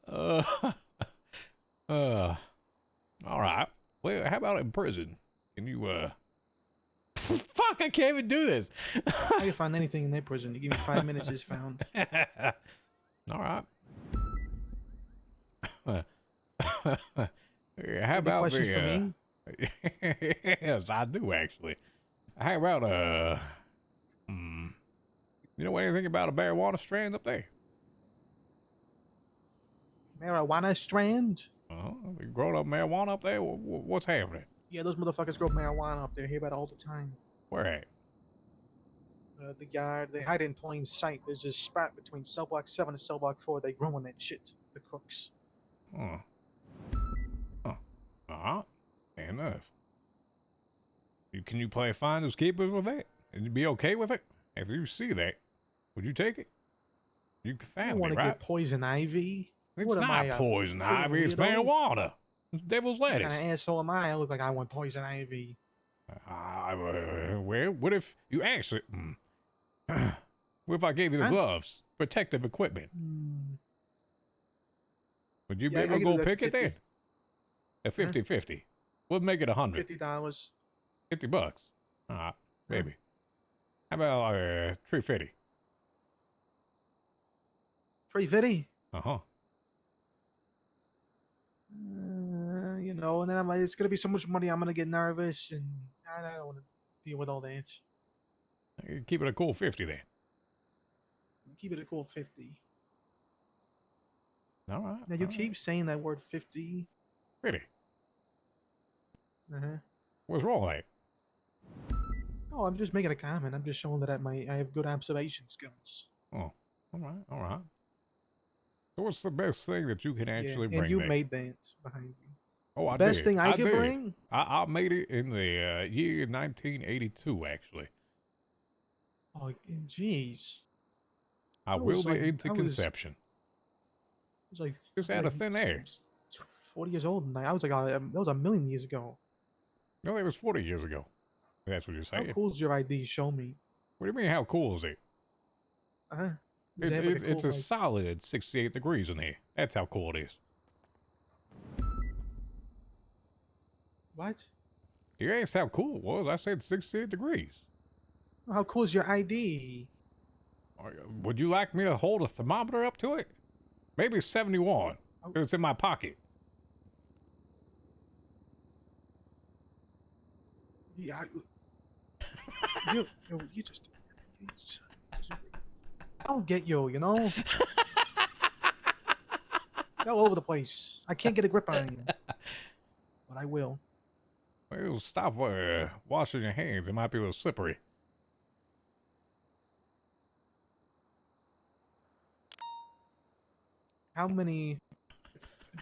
uh, all right. Well, how about in prison? Can you, fuck, I can't even do this. I can find anything in that prison. You give me 5 minutes, it's found. All right. How Any about questions for me? yes, I do actually. How about you know anything about a marijuana strand up there? Marijuana strand? They growing up marijuana up there? What's happening? Yeah, those motherfuckers grow marijuana up there. Hear about it all the time. Where at? The yard, they hide in plain sight. There's this spot between cell block 7 and cell block 4. They growing that shit. The crooks. Huh. Uh-huh. Fair enough. Can you play finders keepers with that? And you be okay with it? If you see that, would you take it? You I found want it, to right? get poison ivy. It's What am not I, a poison freaking ivy. It's weirdo? marijuana. It's devil's What lettuce. kind of asshole am I? I look like I want poison ivy. Well, what if you actually... what if I gave you the Huh? gloves? Protective equipment. Hmm. Would you be Yeah, I able to can do go that for pick it 50. then? At 50-50. We'll make it 100. $50. $50. All right, Huh? maybe. How about $350? $350. Uh-huh. You know, and then I'm like, it's gonna be so much money. I'm gonna get nervous, and I don't want to deal with all that. Keep it a cool 50 then. Keep it a cool 50. All right. Now you all right. keep saying that word 50. Really? Uh-huh. What's wrong with it? Oh, I'm just making a comment. I'm just showing that I have good observation skills. Oh, all right, all right. So what's the best thing that you can actually and bring you there? made that behind you. Oh, I Best did. thing I could did. bring? I made it in the year 1982, actually. Oh, jeez. I willed it into conception. I was like, Just out of thin air. 40 years old, and I was like, that was a million years ago. No, it was 40 years ago. That's what you're How saying. cool is your ID? Show me. What do you mean, how cool is it? Uh-huh. Does it have, like, It's cool, a like- solid 68 degrees in here. That's how cool it is. What? You asked how cool it was. I said 68 degrees. How cool is your ID? Would you like me to hold a thermometer up to it? Maybe 71. Oh. It's in my pocket. Yeah, you just I don't get you know? You're all over the place. I can't get a grip on you. But I will. Well, stop washing your hands. It might be a little slippery. How many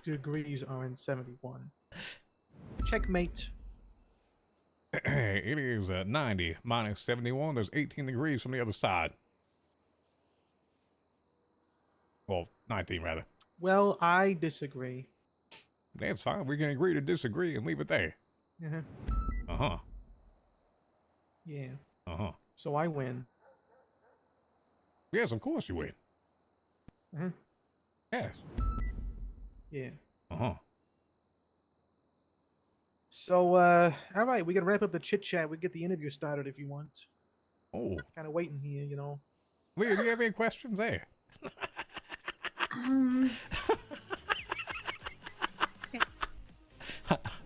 degrees are in 71? Checkmate. It is 90 minus 71. There's 18 degrees from the other side. Well, 19 rather. Well, I disagree. That's fine. We can agree to disagree and leave it there. Uh-huh. Uh-huh. Yeah. Uh-huh. So I win. Yes, of course you win. Uh-huh. Yes. Yeah. Uh-huh. So, all right, we can wrap up the chit chat. We get the interview started if you want. Oh. Kind of waiting here, you know. Leah, do you have any questions there?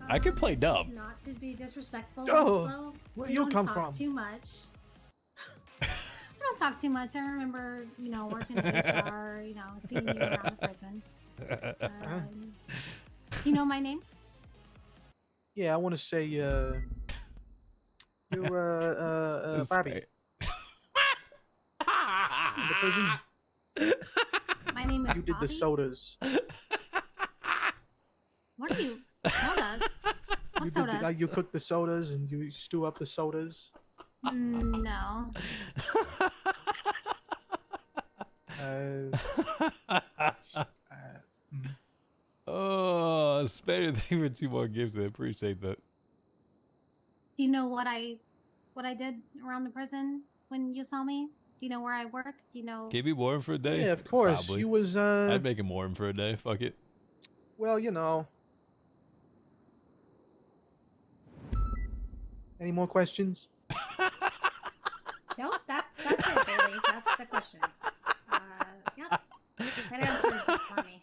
I can play dumb. Not to be disrespectful. Oh, also, where we you don't come talk from? Too much. I don't talk too much. I remember, working in HR, seeing you around the prison. Do you know my name? Yeah, I want to say, you're, Bobby. In the prison. My name is You did Bobby. the sodas. What are you? Sodas? What sodas? You cook the sodas and you stew up the sodas. No. Oh, spending thing for 2 more gifts. I appreciate that. Do you know what I did around the prison when you saw me? Do you know where I work? Do you know? Give me more for a day? Yeah, of course. Probably. You was, I'd make it more for a day. Fuck it. well, Any more questions? Nope, that's it, Bailey. That's the questions. Yep. That answers it for me.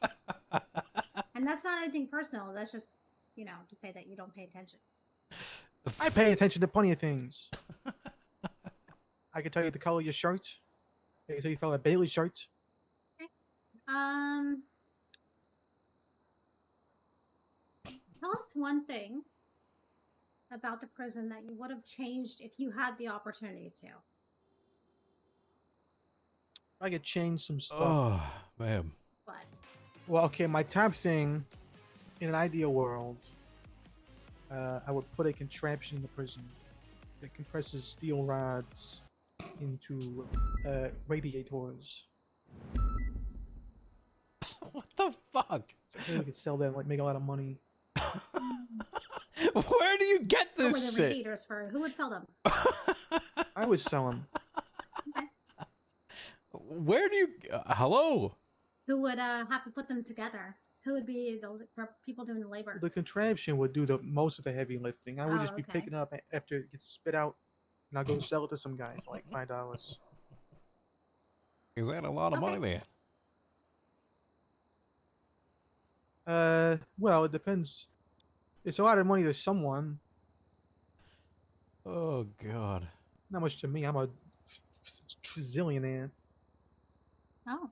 And that's not anything personal. That's just, to say that you don't pay attention. I pay attention to plenty of things. I can tell you the color of your shirt. I can tell you the color of Bailey's shirt. Tell us one thing about the prison that you would have changed if you had the opportunity to. I could change some stuff. Oh, man. But Well, okay, my top thing in an ideal world, I would put a contraption in the prison that compresses steel rods into radiators. What the fuck? So I think we could sell that and like make a lot of money. Where do you get Oh, wait, this they were shit? haters for who would sell them? I would sell them. Okay. Where do you? Hello? Who would have to put them together? Who would be the people doing the labor? The contraption would do the most of the heavy lifting. I would Oh, just be okay. picking up after it gets spit out, and I'll go sell it to some guy for like $5. Is that a lot of money Okay. then? Well, it depends. It's a lot of money to someone. Oh God. Not much to me. I'm a trizillionaire. Oh,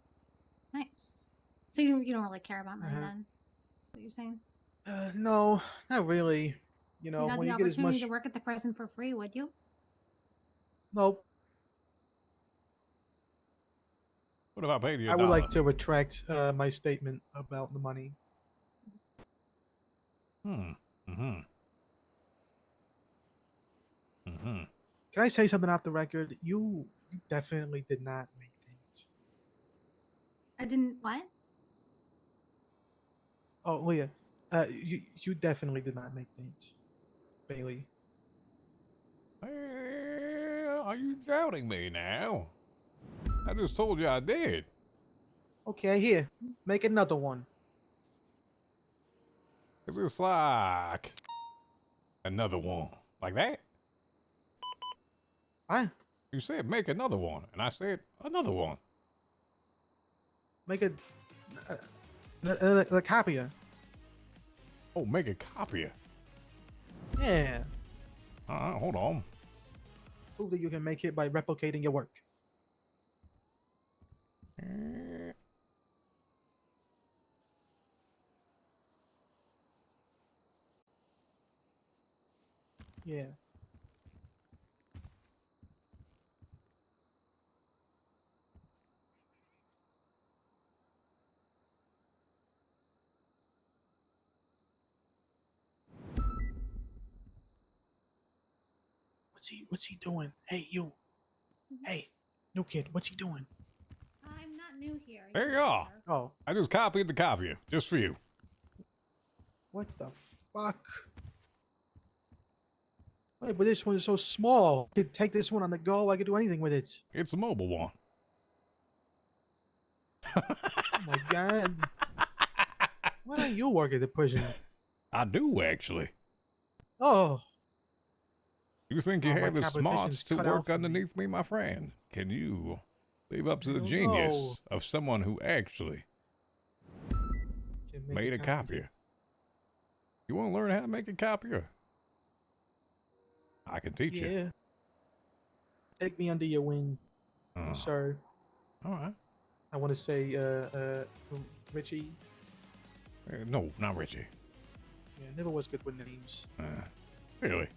nice. So you don't really care about money Uh-huh. then? That's what you're saying? No, not really. You If know, you had when the you get as opportunity much. to work at the prison for free, would you? Nope. What if I paid you I $1? would like to retract my statement about the money. Hmm. Mm-hmm. Mm-hmm. Can I say something off the record? You definitely did not make that. I didn't. What? Oh, Leah, you definitely did not make that, Bailey. Well, are you doubting me now? I just told you I did. Okay, here, make another one. Is this like another one? Like that? What? You said make another one, and I said another one. Make a copier. Oh, make a copier. Yeah. Hold on. Prove that you can make it by replicating your work. Yeah. What's he doing? Hey, you. Hey, new kid, what's he doing? I'm not new here. There you are. sir. Oh, I just copied the copier just for you. what the fuck? Wait, but this one is so small. I could take this one on the go. I could do anything with it. It's a mobile one. Oh my god. Why don't you work at the prison? I do actually. Oh, You think you Oh, my have the competition's smarts to cut out work for me. underneath me, my friend? Can you live up to I the don't genius know. of someone who actually can make made a copy. copier? You want to learn how to make a copier? I can teach you. Yeah. Take me under your wing, Oh, sir. all right. I want to say, Richie. No, not Richie. Yeah, never was good with names. Really?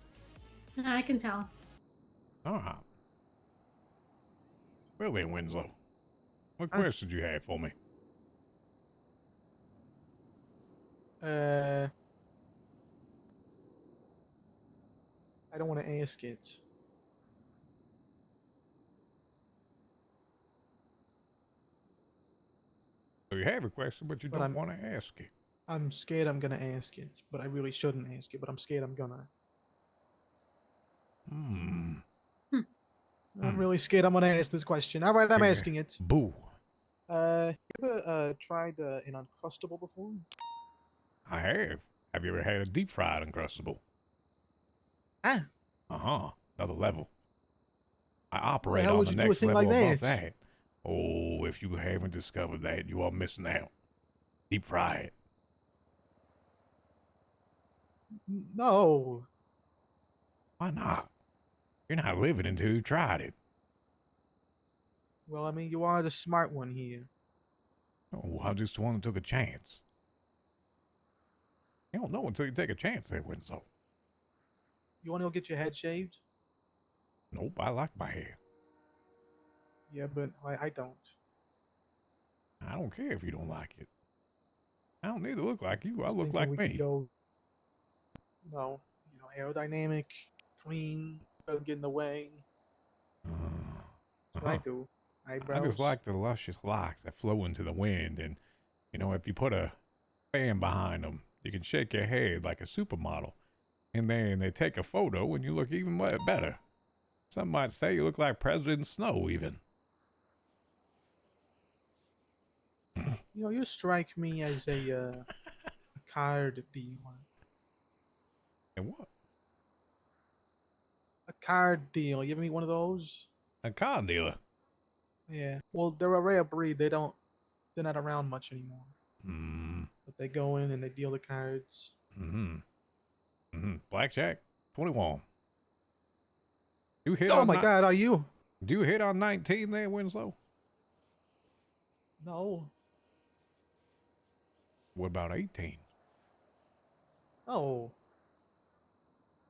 I can tell. All right. Well then, Winslow, what Huh? questions you have for me? I don't want to ask it. So you have a question, but you But don't I'm- want to ask it. I'm scared I'm gonna ask it, but I really shouldn't ask it. But I'm scared I'm gonna. Hmm. I'm really scared I'm gonna ask this question. All right, I'm Yeah. asking it. Boo. You ever tried an Uncrustable before? I have. Have you ever had a deep fried Uncrustable? Ah, Uh-huh. Another level. I operate hell on would the you do a next thing level like above that? that. Oh, if you haven't discovered that, you are missing out. Deep fry it. No. Why not? You're not living until you tried it. Well, I mean, you are the smart one here. Oh, I just one that took a chance. You don't know until you take a chance there, Winslow. You want to go get your head shaved? Nope, I like my hair. Yeah, but I don't. I don't care if you don't like it. I don't need to look like you. I Was look thinking like we could me. go, aerodynamic, clean, doesn't get in the way. That's what I Uh-huh. do. I Eyebrows. just like the luscious locks that flow into the wind and You know, if you put a fan behind them, you can shake your head like a supermodel. And then they take a photo and you look even better. Some might say you look like President Snow, even. You know, you strike me as a card dealer. And what? A card deal. You ever meet one of those? A car dealer. Yeah. Well, they're a rare breed. They're not around much anymore. Hmm. But they go in and they deal the cards. Mm-hmm. Mm-hmm. Blackjack. 21. You hit Oh on my God, are you? Do you hit on 19 there, Winslow? No. What about 18? Oh.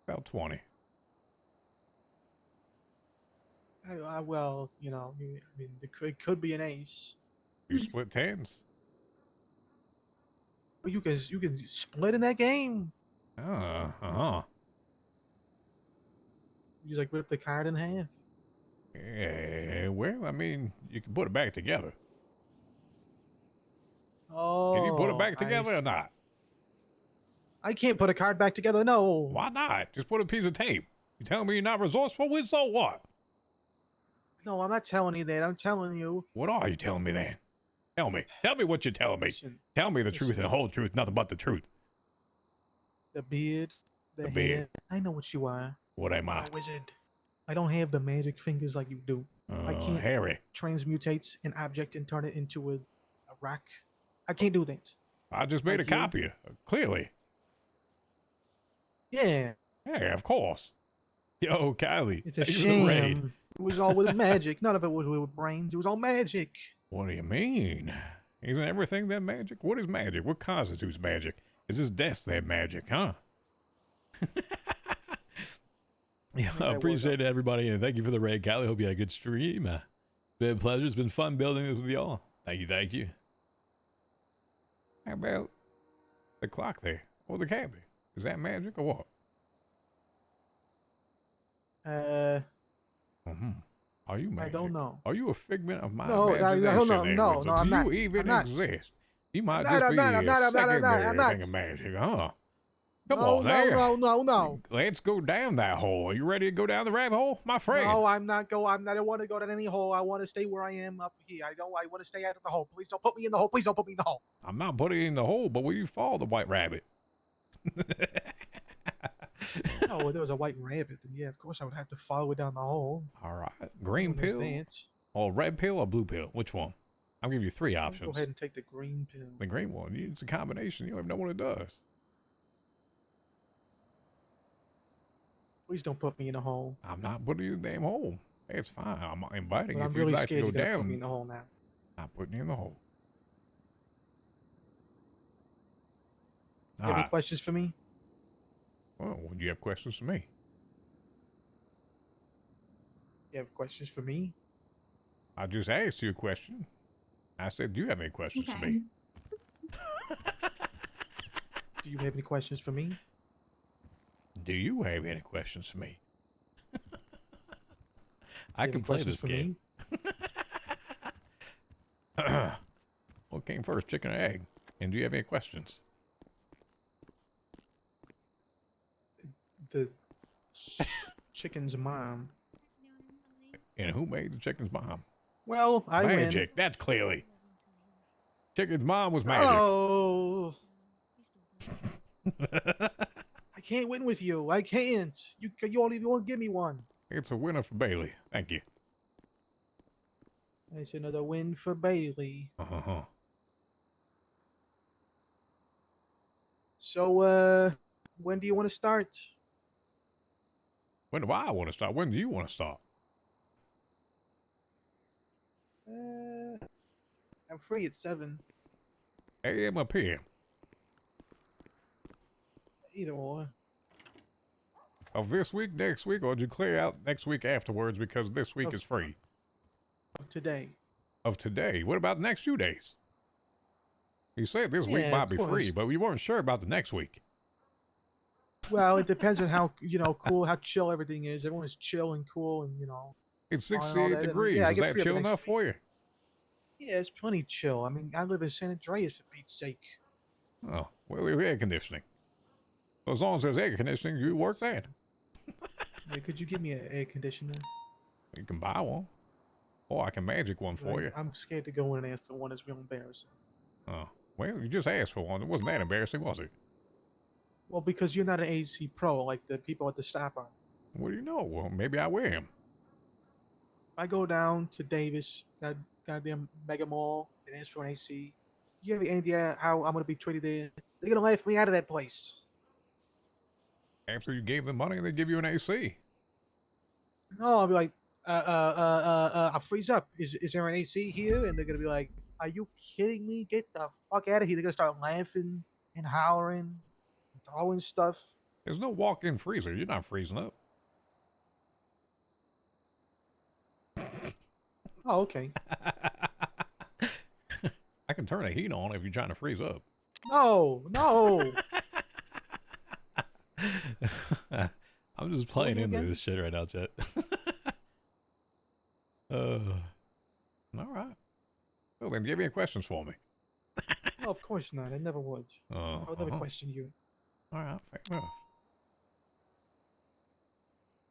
About 20. Well, you know, I mean, it could be an ace. You split tens? But you can split in that game. Uh-huh. You just like rip the card in half. Yeah, well, I mean, you can put it back together. Oh. Can you put it back together or not? I can't put a card back together, no. Why not? Just put a piece of tape. You telling me you're not resourceful, Winslow? What? No, I'm not telling you that. I'm telling you. What are you telling me then? Tell me. Tell me what you're telling me. Listen, Tell me the truth and the whole truth, nothing but the truth. the beard, the hair. beard. I know what you are. What am I? A wizard. I don't have the magic fingers like you do. I can't Harry. transmutate an object and turn it into a rock. I can't do that. I just made Like a you? copy, clearly. Yeah, Yeah, of course. Yo, Kylie. it's a thank you for the raid. sham. It was all with magic. None of it was with brains. It was all magic. What do you mean? Isn't everything that magic? What is magic? What constitutes magic? Is this death that magic, huh? Yeah, I appreciate it, everybody, and thank you for the raid, Kylie. Hope you had a good stream. It's been a pleasure. It's been fun building this with y'all. Thank you, thank you. How about the clock there? Or the cabin? Is that magic or what? Are you magic? I don't know. Are you a figment of my No, imagination? I don't know. there, No, Winston? no, I'm Do not. you even I'm not. exist? You might I'm just not, be I'm a not, secondary thing of magic, huh? Come on, there. No. Let's go down that hole. Are you ready to go down the rabbit hole, my friend? No, I'm not. I don't want to go down any hole. I want to stay where I am up here. I want to stay out of the hole. Please don't put me in the hole. Please don't put me in the hole. I'm not putting you in the hole, but will you follow the white rabbit? Oh, if there was a white rabbit, then yeah, of course I would have to follow it down the hole. All right. Green pill Dance. or red pill or blue pill? Which one? I'll give you three options. Go ahead and take the green pill. The green one. It's a combination. You don't even know what it does. Please don't put me in a hole. I'm not putting you in the damn hole. It's fine. I'm inviting But you I'm if really you'd like to scared go you're gonna down. put me in the hole now. Not putting you in the hole. You have any questions for me? Well, do you have questions for me? You have questions for me? I just asked you a question. I said, do you have any questions for me? Do you have any questions for me? Do you have any questions for me? I You have can any play questions this for game. me? What came first, chicken or egg? And do you have any questions? The chicken's mom. And who made the chicken's mom? Well, I win. Magic. That's clearly. Chicken's mom was magic. Oh. I can't win with you. I can't. You won't give me one. It's a winner for Bailey. Thank you. It's another win for Bailey. Uh-huh. So, when do you want to start? When do I want to start? When do you want to start? I'm free at 7. AM or PM? Either or. Of this week, next week, or did you clear out next week afterwards because this week Of- is free? Today. Of today. What about the next 2 days? You said this week Yeah, might of be free, course. but we weren't sure about the next week. Well, it depends on how cool, how chill everything is. Everyone's chill and cool, and It's all 68 that, and degrees. yeah, I Is get that free up chill the next enough for you? Yeah, it's plenty chill. I mean, I live in San Andreas for Pete's sake. Oh, well, we have air conditioning. So as long as there's air conditioning, you work that. Yeah, could you give me an air conditioner? You can buy one. Or I can magic one for you. I'm scared to go in and ask for one. It's real embarrassing. Oh, well, you just asked for one. It wasn't that embarrassing, was it? Well, because you're not an AC pro like the people at the stop are. What do you know? Well, maybe I wear him. I go down to Davis, goddamn Mega Mall, and ask for an AC. You have any idea how I'm gonna be treated there? They're gonna laugh me out of that place. After you gave them money, they give you an AC. No, I'll be like, I'll freeze up. Is there an AC here? And they're gonna be like, are you kidding me? Get the fuck out of here. They're gonna start laughing and hollering, throwing stuff. There's no walk-in freezer. You're not freezing up. Oh, okay. I can turn the heat on if you're trying to freeze up. No, no. I'm just playing you into again? this shit right now, Chet. All right. Well, then, do you have any questions for me? No, of course not. I never would. I would never Uh-huh. question you. All right, fair enough.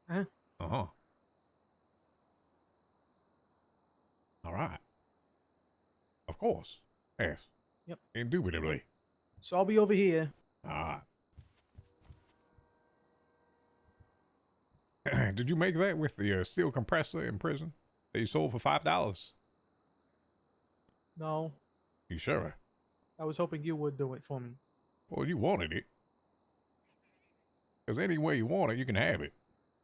Huh? Uh-huh. All right. Of course. Yes. Yep. Indubitably. So I'll be over here. All right. Did you make that with the steel compressor in prison that you sold for $5? No, You sure? I was hoping you would do it for me. Well, you wanted it. Because any way you want it, you can have it.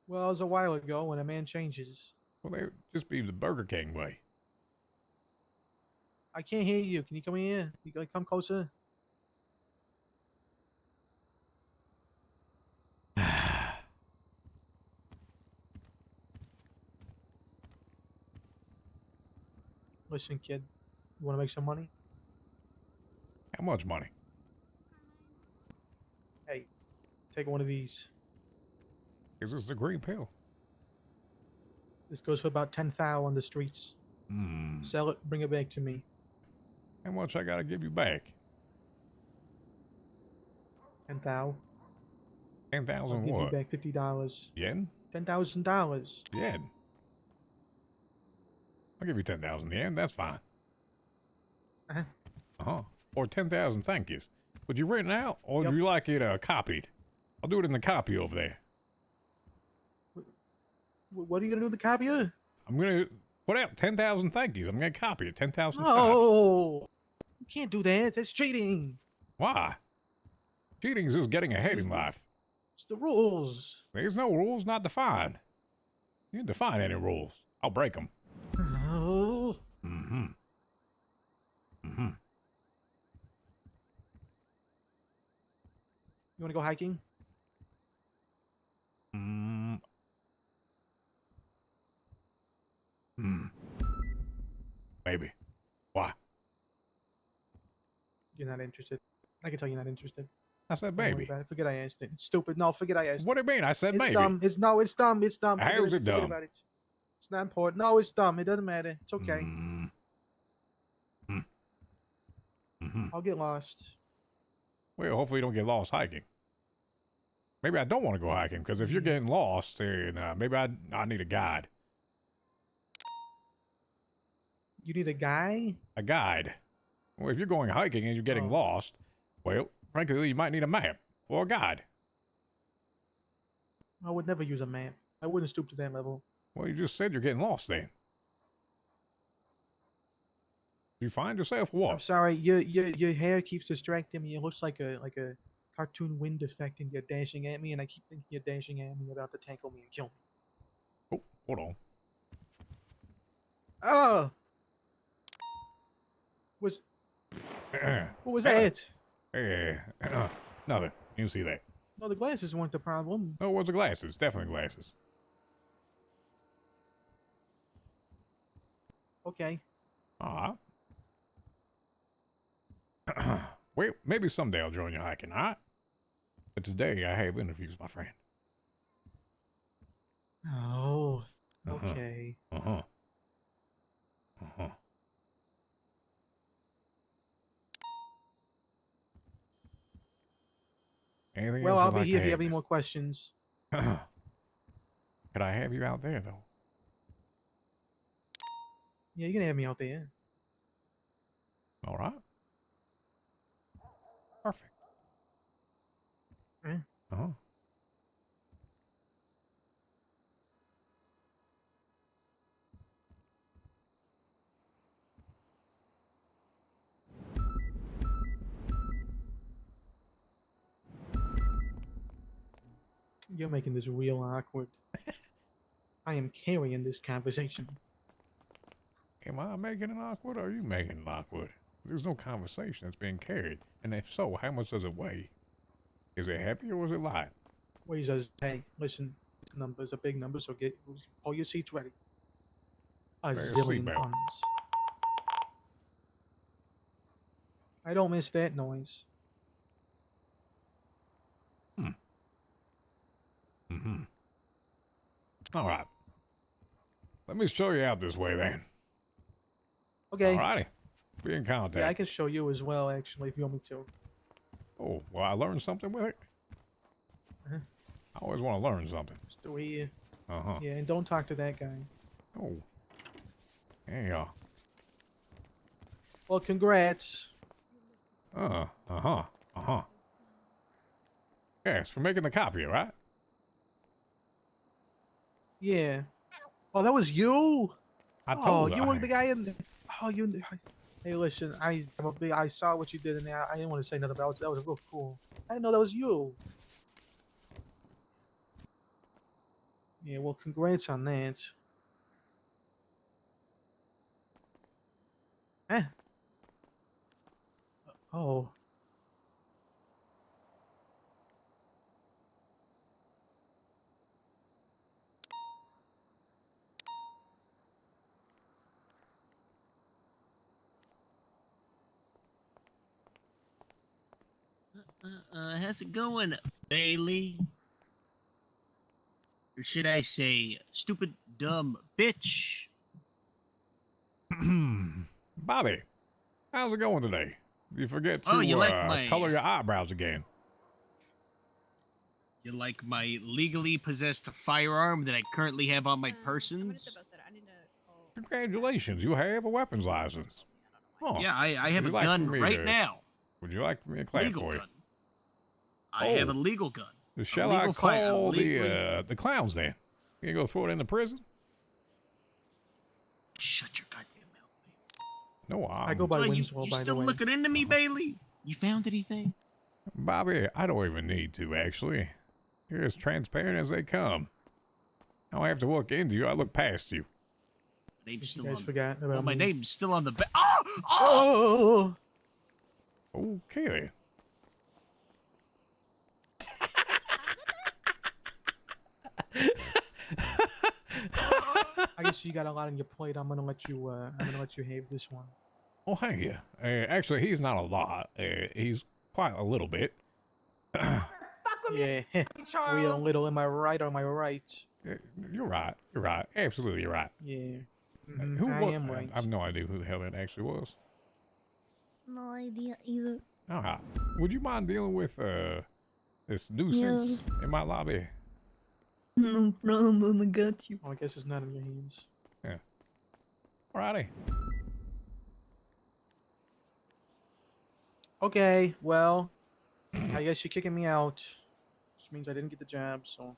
Well, it was a while ago when a man changes. Well, that would just be the Burger King way. I can't hear you. Can you come here? You gotta come closer. Listen, kid. You want to make some money? How much money? Hey, take one of these. Is this the green pill? This goes for about 10,000 on the streets. Hmm. Sell it, bring it back to me. How much I gotta give you back? 10,000. 10,000 I'll give you what? back $50. Yen? $10,000. Yen. I'll give you 10,000 yen. That's fine. Uh-huh. Uh-huh. Or 10,000 thank yous. Would you rent it out, or Yep. would you like it copied? I'll do it in the copy over there. What are you gonna do with the copier? I'm gonna put out 10,000 thank yous. I'm gonna copy it 10,000 times. No, you can't do that. That's cheating. Why? Cheating is just getting ahead in life. It's the rules. There's no rules not defined. You didn't define any rules. I'll break them. No. Mm-hmm. Mm-hmm. You want to go hiking? Mm. Hmm. Maybe. Why? You're not interested. I can tell you're not interested. I said Don't worry maybe. about it. Forget I asked it. It's stupid. No, forget I asked What do it. you mean? I said It's maybe. dumb. It's dumb. It's dumb. How is it Forget dumb? about it. It's not important. No, it's dumb. It doesn't matter. It's okay. Mm. Mm. Mm-hmm. I'll get lost. Well, hopefully you don't get lost hiking. Maybe I don't want to go hiking, because if you're getting lost, then maybe I need a guide. You need a guy? A guide. Well, if you're going hiking and you're getting Oh. lost, well, frankly, you might need a map or a guide. I would never use a map. I wouldn't stoop to that level. Well, you just said you're getting lost then. You find yourself I'm what? sorry. Your hair keeps distracting me. It looks like a cartoon wind effect, and you're dashing at me, and I keep thinking you're dashing at me, you're about to tackle me and kill me. Oh, hold on. Oh! What was that? Hey, nothing. You can see that. No, the glasses weren't the problem. Oh, it was the glasses. Definitely glasses. Okay. All right. Well, maybe someday I'll join you hiking, all right? But today I have interviews, my friend. Oh. Uh-huh. Okay. Uh-huh. Uh-huh. Anything Well, else I'll you'd be like here to if you have add, any miss? more questions. Could I have you out there, though? Yeah, you can have me out there. All right. Perfect. Eh. Uh-huh. You're making this real awkward. I am carrying this conversation. Am I making it awkward or are you making it awkward? There's no conversation that's being carried. And if so, how much does it weigh? Is it heavy or is it light? Where he says, "Hey, listen, this number is a big number, so pull your seats ready. A Wear a zillion seatbelt. tons." I don't miss that noise. Mm-hmm. All right. Let me show you out this way then. Okay. All righty. Be in Yeah, I contact. can show you as well, actually, if you want me to. Oh, well, I learned something with it. Uh-huh. I always want to learn something. Just the way you... Uh-huh. Yeah, and don't talk to that guy. Oh. There you are. Well, congrats. Uh-huh. Yes, for making the copy, right? Yeah. Oh, that was you? I Oh, told you were the guy in... Oh, you... Hey, listen, I saw what you did in there. I didn't want to say nothing about it. That was real cool. I didn't know that was you. Yeah, well, congrats on that. Eh. Oh. How's it going, Bailey? Or should I say, stupid, dumb bitch? Bobby, how's it going today? You forget to Oh, you like my... color your eyebrows again. You like my legally possessed firearm that I currently have on my persons? Congratulations, you have a weapons license. Oh, Yeah, I have a would you like gun for me right to- now. Would you like me to clap Legal for you? gun. I have a Oh. legal gun. Shall I legal call legally- the clowns then? You gonna go throw it in the prison? Shut your goddamn mouth, No, I go by So Winslow, you by the still way. looking into me, Bailey? You found anything? Bobby, I don't even need to, actually. You're as transparent as they come. I don't have to look into you, I look past you. Name's You still guys on. forgot about Oh, my me. name's still on the back. Oh! Oh! Okay then. I guess you got a lot on your plate. I'm gonna let you have this one. Oh, hey. Actually, he's not a lot. He's quite a little bit. Yeah, real little. Am I right or am I right? You're right. You're right. Absolutely, you're right. Yeah. Who I was? am right. I have no idea who the hell that actually was. No idea either. All right. Would you mind dealing with this nuisance in my lobby? No problem, I got you. Oh, I guess it's not in your hands. Alrighty. Okay, well, I guess you're kicking me out, which means I didn't get the job. So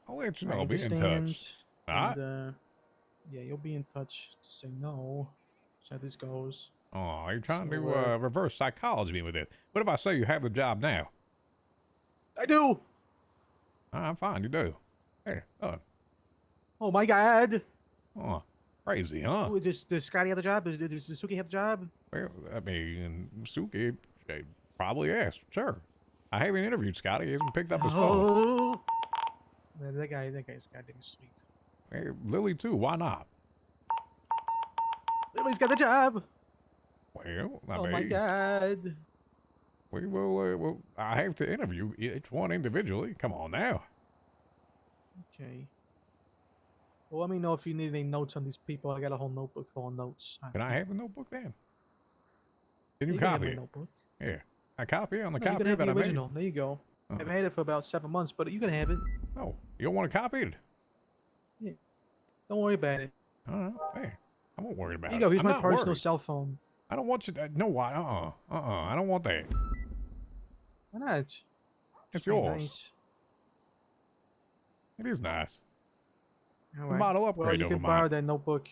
I'll let you I know. Be in understand. touch. Alright. And, yeah, you'll be in touch to say no. So this goes. Oh, you're trying So, to reverse psychology me with it. What if I say you have the job now? I do. I'm fine. You do. Hey, Oh my God! oh, crazy, huh? Ooh, does Scotty have the job? Does Suki have the job? Well, I mean, Suki probably yes, sure. I haven't interviewed Scotty. He hasn't picked up his phone. Oh, man, that guy's goddamn asleep. Hey, Lily too. Why not? Lily's got the job. Well, I Oh mean, my God! we will. Well, I have to interview each one individually. Come on now. Okay. Well, let me know if you need any notes on these people. I got a whole notebook full of notes. Can I have a notebook then? Can you can have copy my it? notebook. Yeah, I copy it on the No, you can copy have that the I made. original. There you go. I've had it for about 7 months, but you can have it. Oh, you don't want to copy it? Don't worry about it. All right, fair. I won't worry about Here it. you go. Here's I'm my not personal worried. cell phone. I don't want you to. No, why? I don't want that. Why not? It's Just being yours. nice. It is nice. All A right. model Well, upgrade you over can borrow mine. that notebook.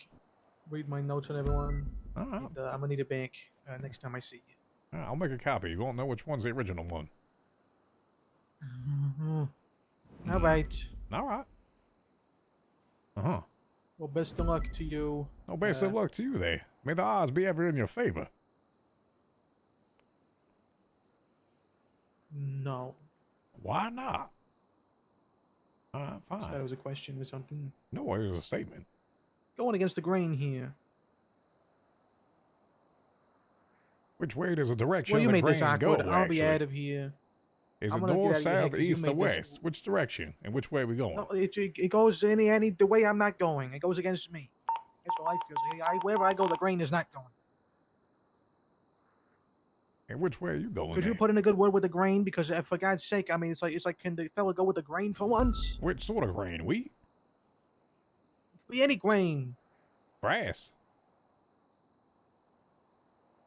Read my notes on everyone. All right. And, I'm gonna need a bank next time I see you. I'll make a copy. You won't know which one's the original one. All right. All right. Uh-huh. Well, best of luck to you. No best of luck to you there. May the odds be ever in your favor. No. Why not? All right, I thought it fine. was a question or something. No, it was a statement. Going against the grain here. Which way does the direction Well, you of the made this grain go, awkward. I'll be actually? out of here. Is I'm it gonna get north, out of your head south, 'cause you east, or made this- west? Which direction? And which way are we going? No, it goes any the way I'm not going. It goes against me. That's what I feel. Wherever I go, the grain is not going. And which way are you going? Could you there? put in a good word with the grain? Because for God's sake, I mean, it's like, can the fella go with the grain for once? Which sort of grain? Wheat? Be any grain. Grass?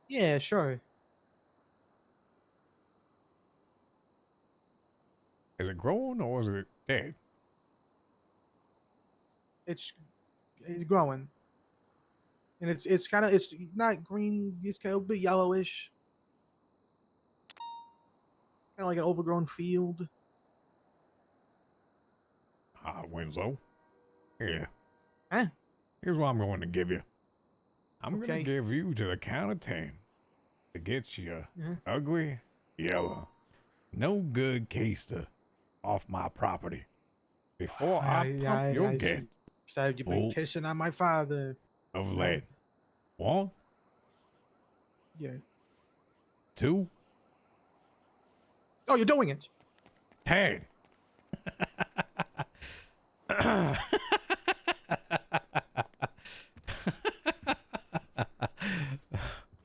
Yeah, sure. Is it growing or is it dead? It's growing, and it's kind of it's not green. It's kind of a bit yellowish, kind of like an overgrown field. Winslow. Here. Huh? Here's what I'm going to give you. I'm going Okay. to give you to the count of 10 to get you Yeah. ugly, yellow, no good keister off my property before I pump your see. gift So you've been Full kissing on my father. of lead. 1, Yeah. 2, Oh, you're doing it. 10.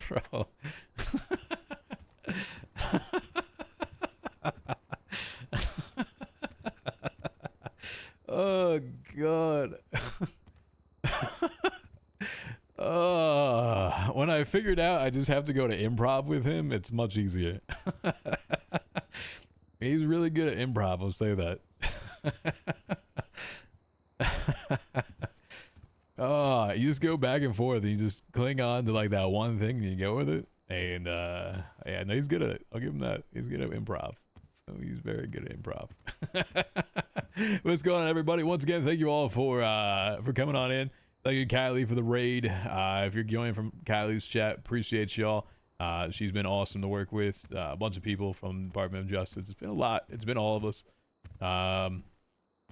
Bro. Oh, God. When I figured out I just have to go to improv with him, it's much easier. He's really good at improv, I'll say that. Oh, you just go back and forth and you just cling on to like that one thing and you go with it. And yeah, no, he's good at it. I'll give him that. He's good at improv. Oh, he's very good at improv. What's going on, everybody? Once again, thank you all for coming on in. Thank you, Kylie, for the raid. If you're joining from Kylie's chat, appreciate y'all. She's been awesome to work with. A bunch of people from the Department of Justice. It's been a lot. It's been all of us.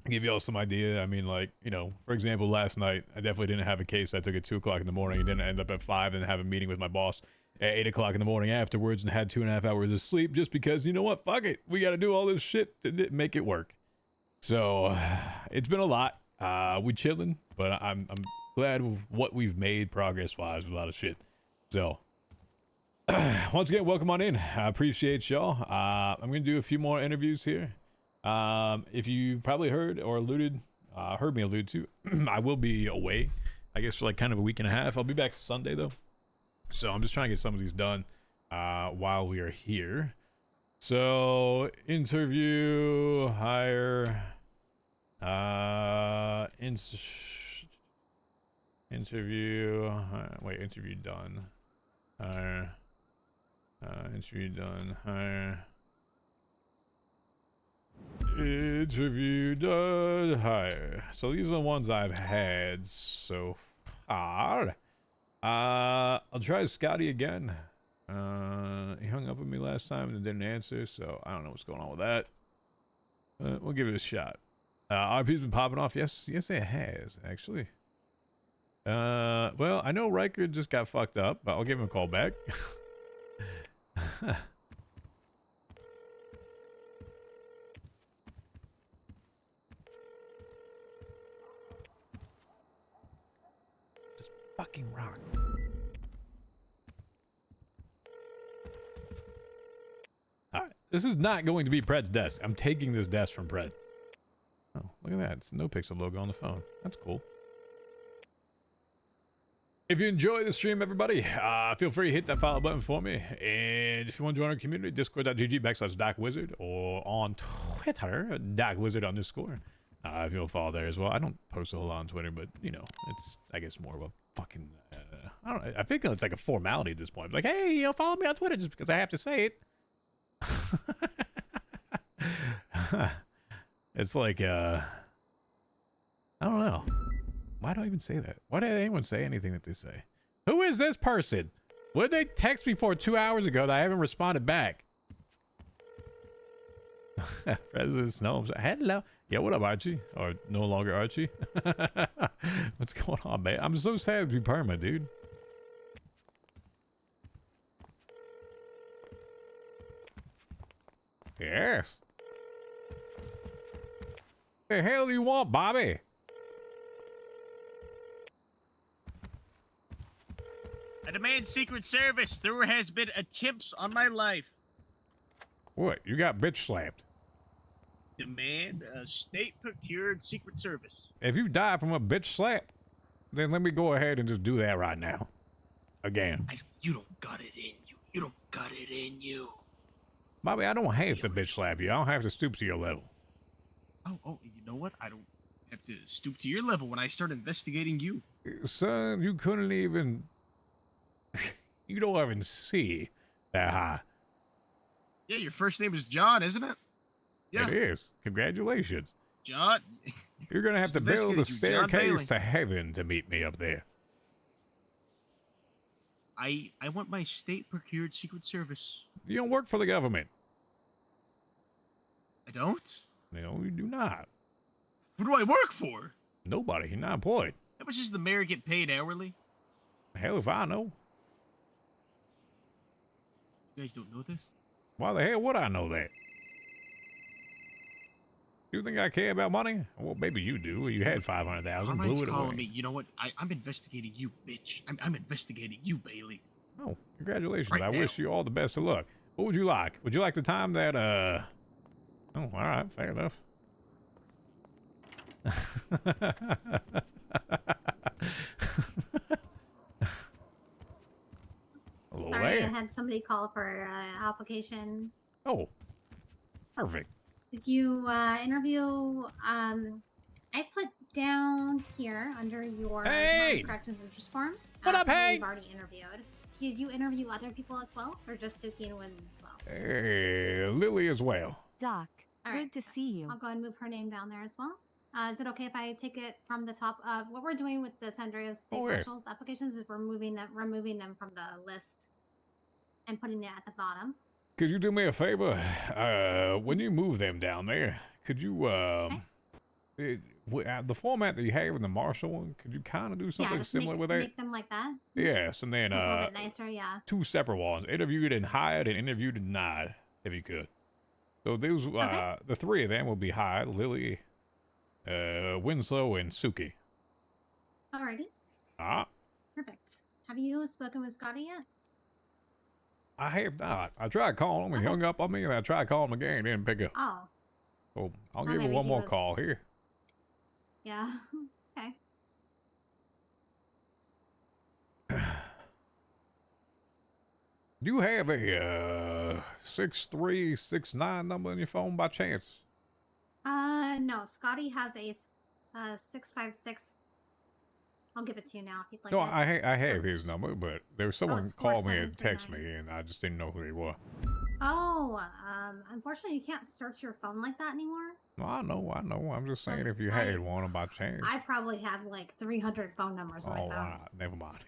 Give y'all some idea. I mean, like, you know, for example, last night, I definitely didn't have a case. I took at 2 o'clock in the morning and didn't end up at 5 and have a meeting with my boss at 8 o'clock in the morning afterwards and had 2.5 hours of sleep just because, you know what? Fuck it. We got to do all this shit to make it work. So it's been a lot. We chilling, but I'm glad with what we've made progress-wise with a lot of shit. So once again, welcome on in. I appreciate y'all. I'm going to do a few more interviews here. If you probably heard or heard me allude to, I will be away, I guess, for like kind of a week and a half. I'll be back Sunday though. So I'm just trying to get some of these done, while we are here. So interview, hire, interview, wait, interview done, hire, interview done, hire. Interview done. Hire. So these are the ones I've had so far. I'll try Scotty again. He hung up with me last time and didn't answer, so I don't know what's going on with that. We'll give it a shot. RP's been popping off. Yes, it has, actually. Well, I know Riker just got fucked up, but I'll give him a call back. Fucking rock. Alright, This is not going to be Pred's desk. I'm taking this desk from Pred. Oh, look at that. It's the No Pixel logo on the phone. That's cool. If you enjoy the stream, everybody, feel free to hit that follow button for me. And if you want to join our community, discord.gg/DocWizard or on Twitter, DocWizard_. If you want to follow there as well. I don't post a whole lot on Twitter, but, you know, it's, I guess, more of a fucking, I don't know. I think it's like a formality at this point. Like, hey, you know, follow me on Twitter just because I have to say it. It's like, I don't know. Why do I even say that? Why did anyone say anything that they say? Who is this person? What did they text me for 2 hours ago that I haven't responded back? President Snow. Hello. Yeah, what up, Archie? Or no longer Archie? What's going on, man? I'm so sad to be perma, dude. Yes. The hell do you want, Bobby? I demand Secret Service. There has been attempts on my life. What? You got bitch slapped. Demand a state-procured Secret Service. If you die from a bitch slap, then let me go ahead and just do that right now. Again. You don't got it in you. You don't got it in you. Bobby, I don't have to bitch slap you. I don't have to stoop to your level. Oh, you know what? I don't have to stoop to your level when I start investigating you. Son, you couldn't even... you don't even see that high. Yeah, your first name is John, isn't it? Yeah. It is. Congratulations. John. You're going to have to build a Just investigated you, John staircase to heaven to meet me up there. I want my state-procured Secret Service. You don't work for the government. I don't? No, you do not. Who do I work for? Nobody. You're not employed. How much does the mayor get paid hourly? Hell if I know. You guys don't know this? Why the hell would I know that? You think I care about money? Well, maybe you do. You had 500,000, blew it calling away. me. You know what? I'm investigating you, bitch. I'm investigating you, Bailey. Oh, congratulations. Right I now. wish you all the best of luck. What would you like? Would you like the time that, Oh, all right. Fair enough. Hello Sorry, I there. had somebody call for application. Oh, perfect. Did you interview? I put down here under your Hey! corrections interest form. What up, who hey? You've already interviewed. Did you interview other people as well, or just Suki and Winslow? Hey, Lily as well. Doc, All good right, to see you. I'll go ahead and move her name down there as well. Is it okay if I take it from the top? What we're doing with the San Andreas State Oh, yeah. Marshals applications is we're removing them from the list and putting it at the bottom. Could you do me a favor? When you move them down there, could you, the format that you have in the Marshall one, could you kind of do something just similar with that? make them like that. Yes, and then, Just a little bit nicer, yeah. 2 separate ones. Interviewed and hired and interviewed and denied, if you could. So those, Okay. the 3 of them will be hired. Lily, Winslow, and Suki. Alrighty, Ah, perfect. Have you spoken with Scotty yet? I have not. I tried calling him. He Okay. hung up on me, and I tried calling him again. He didn't pick up. Oh, So I'll Well, give him maybe one he more call was- here. yeah. Okay. Do you have a 6369 number in your phone by chance? No. Scotty has a 656. I'll give it to you now if you'd like. No, it. I have So his it's- number, but there was someone it's called me and text me, 4739. and I just didn't know who they were. Oh, unfortunately, you can't search your phone like that anymore. No, I know. I'm just So saying if you I- had one by chance. I probably have like 300 phone numbers Oh, like that. wow, never mind.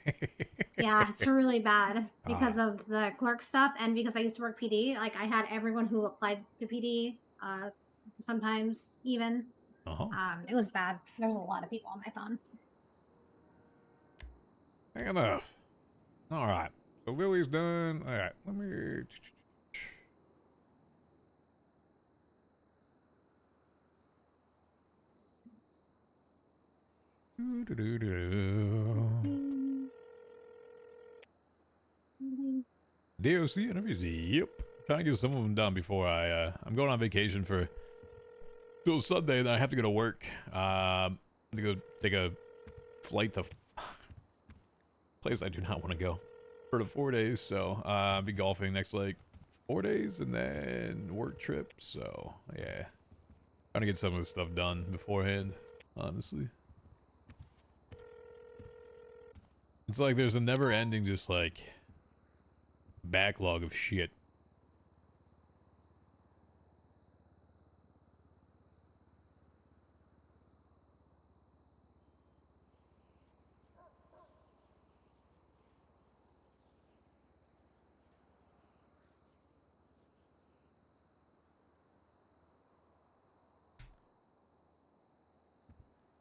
Yeah, it's really bad because Ah. of the clerk stuff and because I used to work PD. Like I had everyone who applied to PD, sometimes even. Uh-huh. It was bad. There was a lot of people on my phone. Fair enough. All right. So Lily's done. All right. Let me. DOC interviews. Yep. trying to get some of them done before I'm going on vacation for till Sunday, and I have to go to work. I have to go take a flight to place I do not want to go for the 4 days. So I'll be golfing next like 4 days, and then work trip. So yeah, trying to get some of this stuff done beforehand. Honestly, it's like there's a never-ending just like backlog of shit.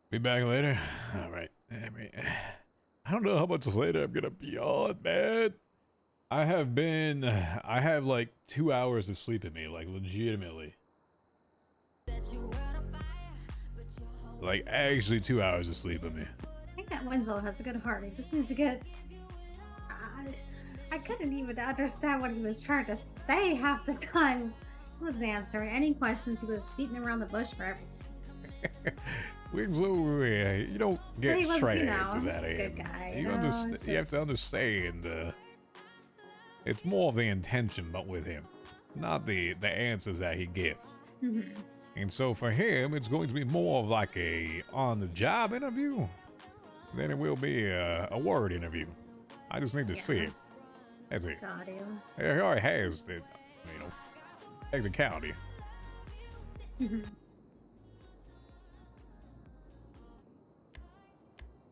Be back later. All right. I don't know how much later I'm gonna be on, man. I have like 2 hours of sleep in me, like legitimately. Like actually 2 hours of sleep in me. I think that Winslow has a good heart. He just needs to get. I couldn't even understand what he was trying to say half the time. He wasn't answering any questions. He was beating around the bush for everything. Winslow, you don't get He was, straight you know, answers he's out of a him. good guy, You you know, understand? it's You have to just- understand. It's more of the intention, but with him, not the answers that he gives. Mhm. And so for him, it's going to be more of like a on-the-job interview than it will be a word interview. I just need to see Yeah. it. That's it. Got you. He already has the, technicality. Mhm.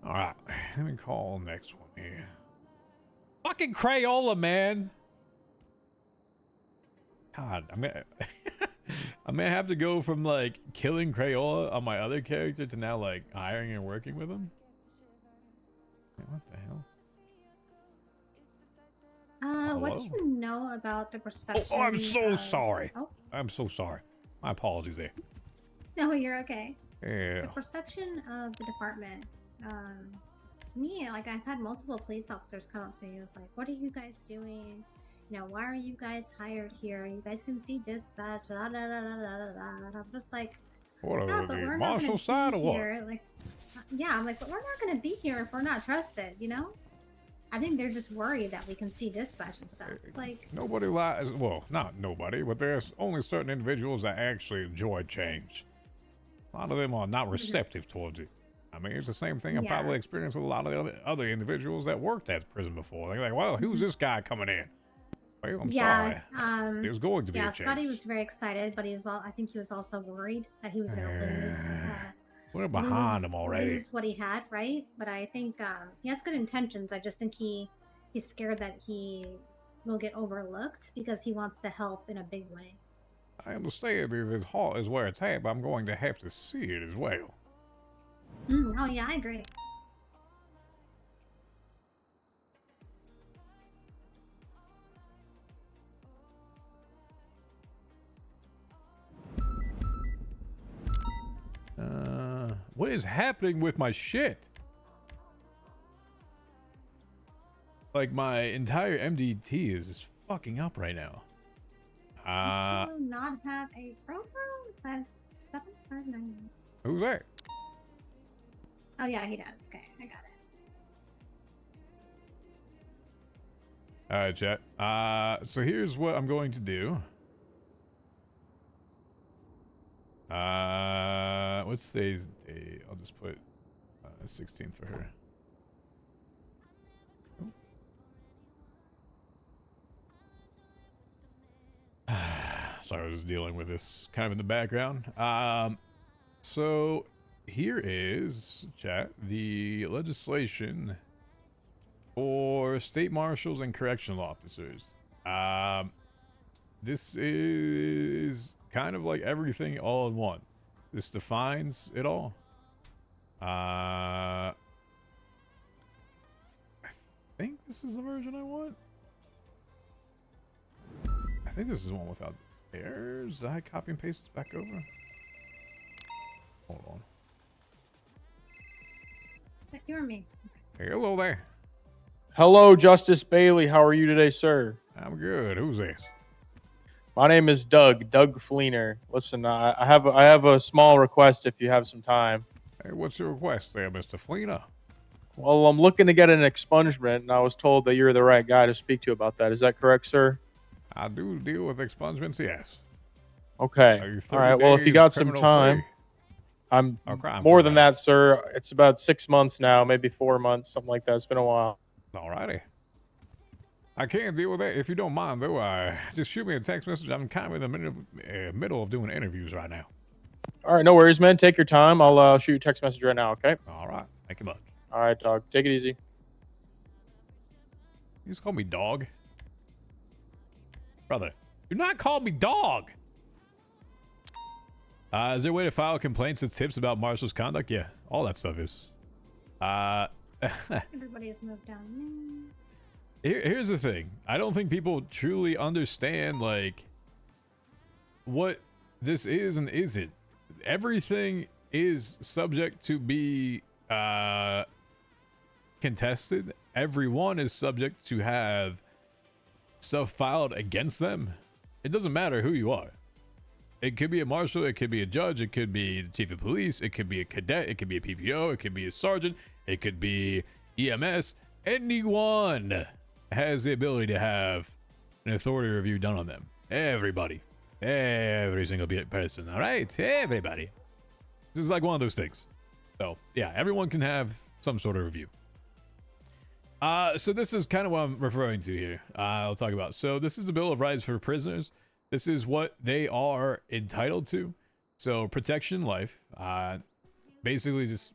All right, let me call next one here. Fucking Crayola, man. God, I mean, I may have to go from like killing Crayola on my other character to now like hiring and working with him. Wait, what the hell? What Hello? do you know about the perception? Oh, I'm so of- sorry. Oh, I'm so sorry. My apologies there. no, you're okay. Yeah. The perception of the department. To me, like I've had multiple police officers come up to me. It's like, "What are you guys doing? You know, why are you guys hired here? You guys can see dispatch." Da, da, da, da, da, da, da. And I'm just like, What are "Yeah, but the we're not marshal gonna side be or what? here." Like, yeah, I'm like, "But we're not gonna be here if we're not trusted." You know? I think they're just worried that we can see dispatch and stuff. It's like, Nobody lies. Well, not nobody, but there's only certain individuals that actually enjoy change. A lot of them are not receptive towards it. I mean, it's the same thing I Yeah. probably experienced with a lot of the other individuals that worked at prison before. They're like, well, who's this guy coming in? Well, I'm yeah, sorry. There's going to be yeah. a change. Scotty was very excited, but he was all. I think he was also worried that he was gonna lose. We're behind lose, him already. lose what he had, right? But I think he has good intentions. I just think he's scared that he will get overlooked because he wants to help in a big way. I understand if his heart is where it's at, but I'm going to have to see it as well. Oh yeah, I agree. What is happening with my shit? Like, my entire MDT is just fucking up right now. Do you not have a profile? 5759. Who's that? Oh yeah, he does. Okay, I got it. Alright, chat. So here's what I'm going to do. What's today's day? I'll just put 16 for her. Sorry, I was dealing with this kind of in the background. So here is, chat, the legislation for state marshals and correctional officers. This is kind of like everything all in one. This defines it all. I think this is the version I want. I think this is the one without errors. Did I copy and paste this back over? Hold on. You or me? Hey, hello there. Hello, Justice Bailey. How are you today, sir? I'm good. Who's this? My name is Doug Fleener. Listen, I have a small request if you have some time. Hey, what's your request there, Mr. Fleener? Well, I'm looking to get an expungement, and I was told that you're the right guy to speak to about that. Is that correct, sir? I do deal with expungements, yes. Okay. Are you All 30 right. Well, if you days got some criminal time, free? I'm Or crime more free, than rather. that, sir. It's about 6 months now, maybe 4 months, something like that. It's been a while. Alrighty. I can't deal with that. If you don't mind, though, just shoot me a text message. I'm kind of in the middle of doing interviews right now. All right, no worries, man. Take your time. I'll shoot you a text message right now, okay? All right. Thank you much. All right, dog. Take it easy. You just call me dog? Brother, do not call me dog! Is there a way to file complaints and tips about Marshall's conduct? Yeah, all that stuff is. Everybody has moved down. Here's the thing. I don't think people truly understand, like, what this is and isn't. Everything is subject to be contested. Everyone is subject to have stuff filed against them. It doesn't matter who you are. It could be a marshal, it could be a judge, it could be the chief of police, it could be a cadet, it could be a PPO, it could be a sergeant, it could be EMS. Anyone has the ability to have an authority review done on them. Everybody. Every single person. All right? Everybody. This is like one of those things. So, yeah, everyone can have some sort of review. So this is kind of what I'm referring to here. I'll talk about. So this is the Bill of Rights for prisoners. This is what they are entitled to. So protection, life. Basically just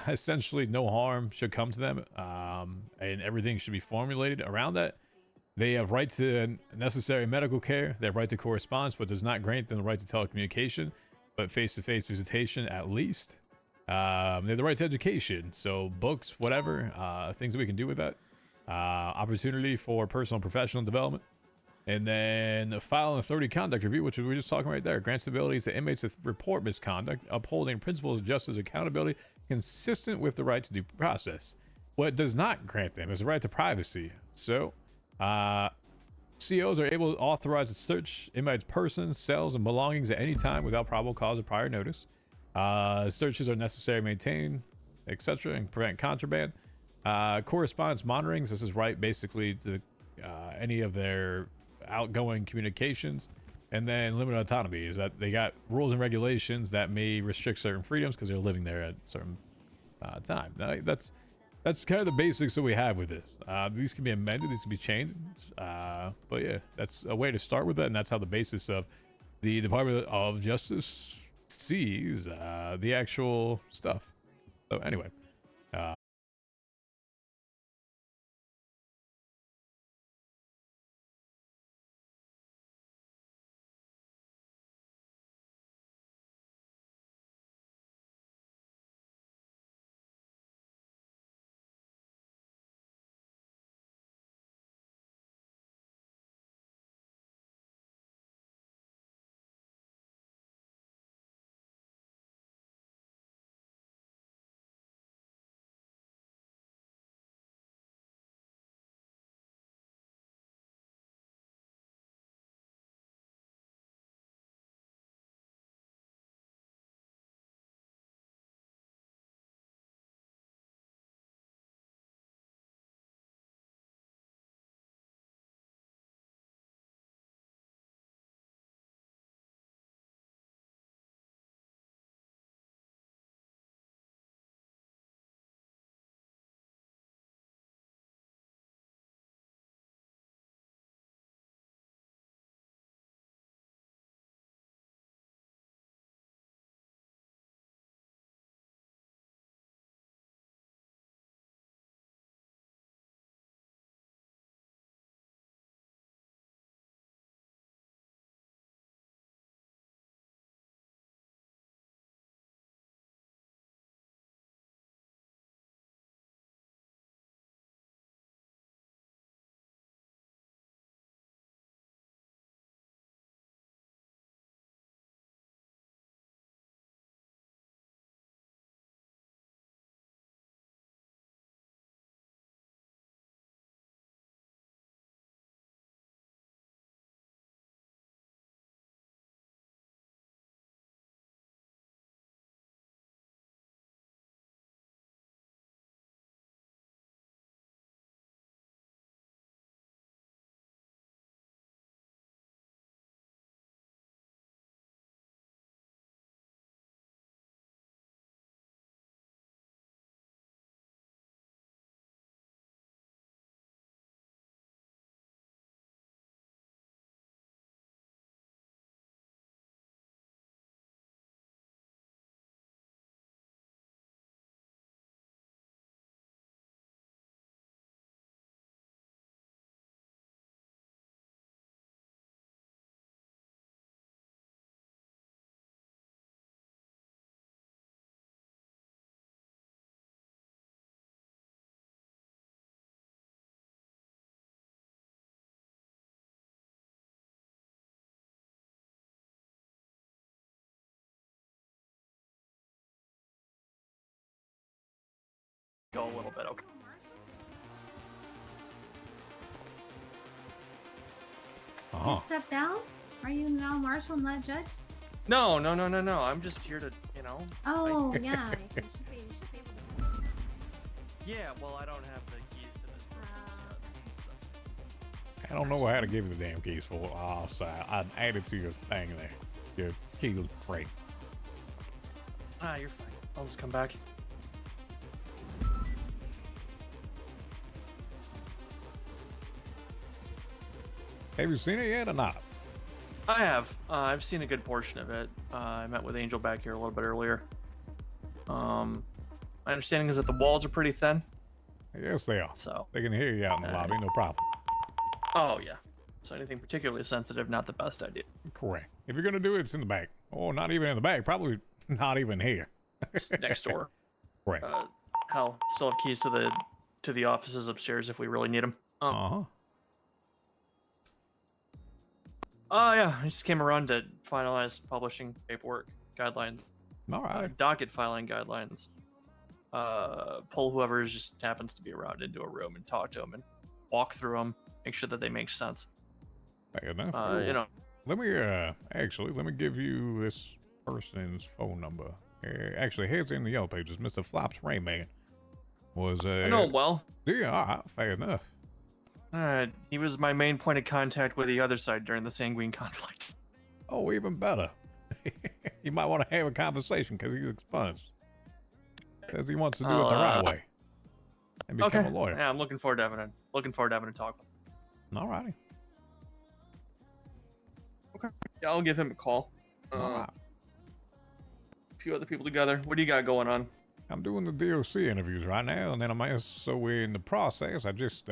essentially no harm should come to them. And everything should be formulated around that. They have right to necessary medical care. They have right to correspondence, but does not grant them the right to telecommunication, but face-to-face visitation at least. They have the right to education, so books, whatever, things that we can do with that. Opportunity for personal and professional development. And then file an authority conduct review, which we were just talking right there. Grants ability to inmates to report misconduct, upholding principles of justice, accountability, consistent with the right to due process. What it does not grant them is the right to privacy. So, COs are able to authorize a search inmates' persons, cells, and belongings at any time without probable cause or prior notice. Searches are necessary to maintain, etc., and prevent contraband. Correspondence monitorings. This is right, basically, to any of their outgoing communications. And then limited autonomy is that they got rules and regulations that may restrict certain freedoms because they're living there at a certain time. Now, that's kind of the basics that we have with this. These can be amended, these can be changed. But yeah, that's a way to start with it, and that's how the basis of the Department of Justice sees the actual stuff. So anyway, go a little bit, okay? You step down? Are you now Marshal, not Judge? No. I'm just here to, you know. Oh, yeah. You should be able to. Yeah, well, I don't have the keys to this. I don't know how to give you the damn keys for. Oh, sorry. I'd add it to your thing there. Your key break. You're fine. I'll just come back. Have you seen it yet or not? I have. I've seen a good portion of it. I met with Angel back here a little bit earlier. My understanding is that the walls are pretty thin. Yes, they are. So they can hear you out in the lobby, no problem. Oh yeah. So anything particularly sensitive, not the best idea. Correct. If you're gonna do it, it's in the back. Or not even in the back. Probably not even here. It's next door. Correct. Hell, still have keys to the offices upstairs if we really need them. Uh-huh. Oh yeah, I just came around to finalize publishing paperwork guidelines. All right. Docket filing guidelines. Pull whoever just happens to be around into a room and talk to them and walk through them, make sure that they make sense. Fair enough. You know. Let me actually let me give you this person's phone number. Actually, here's in the yellow pages. Mr. Flops Rayman was I know him well. Yeah, all right, fair enough. He was my main point of contact with the other side during the Sanguine conflict. Oh, even better. You might want to have a conversation because he's expunged. Says he wants to do it the right way and become a lawyer. Yeah, I'm looking forward to having a talk with him. All righty. Okay. Yeah, I'll give him a call. A few other people together. What do you got going on? I'm doing the DOC interviews right now, and then so in the process, I just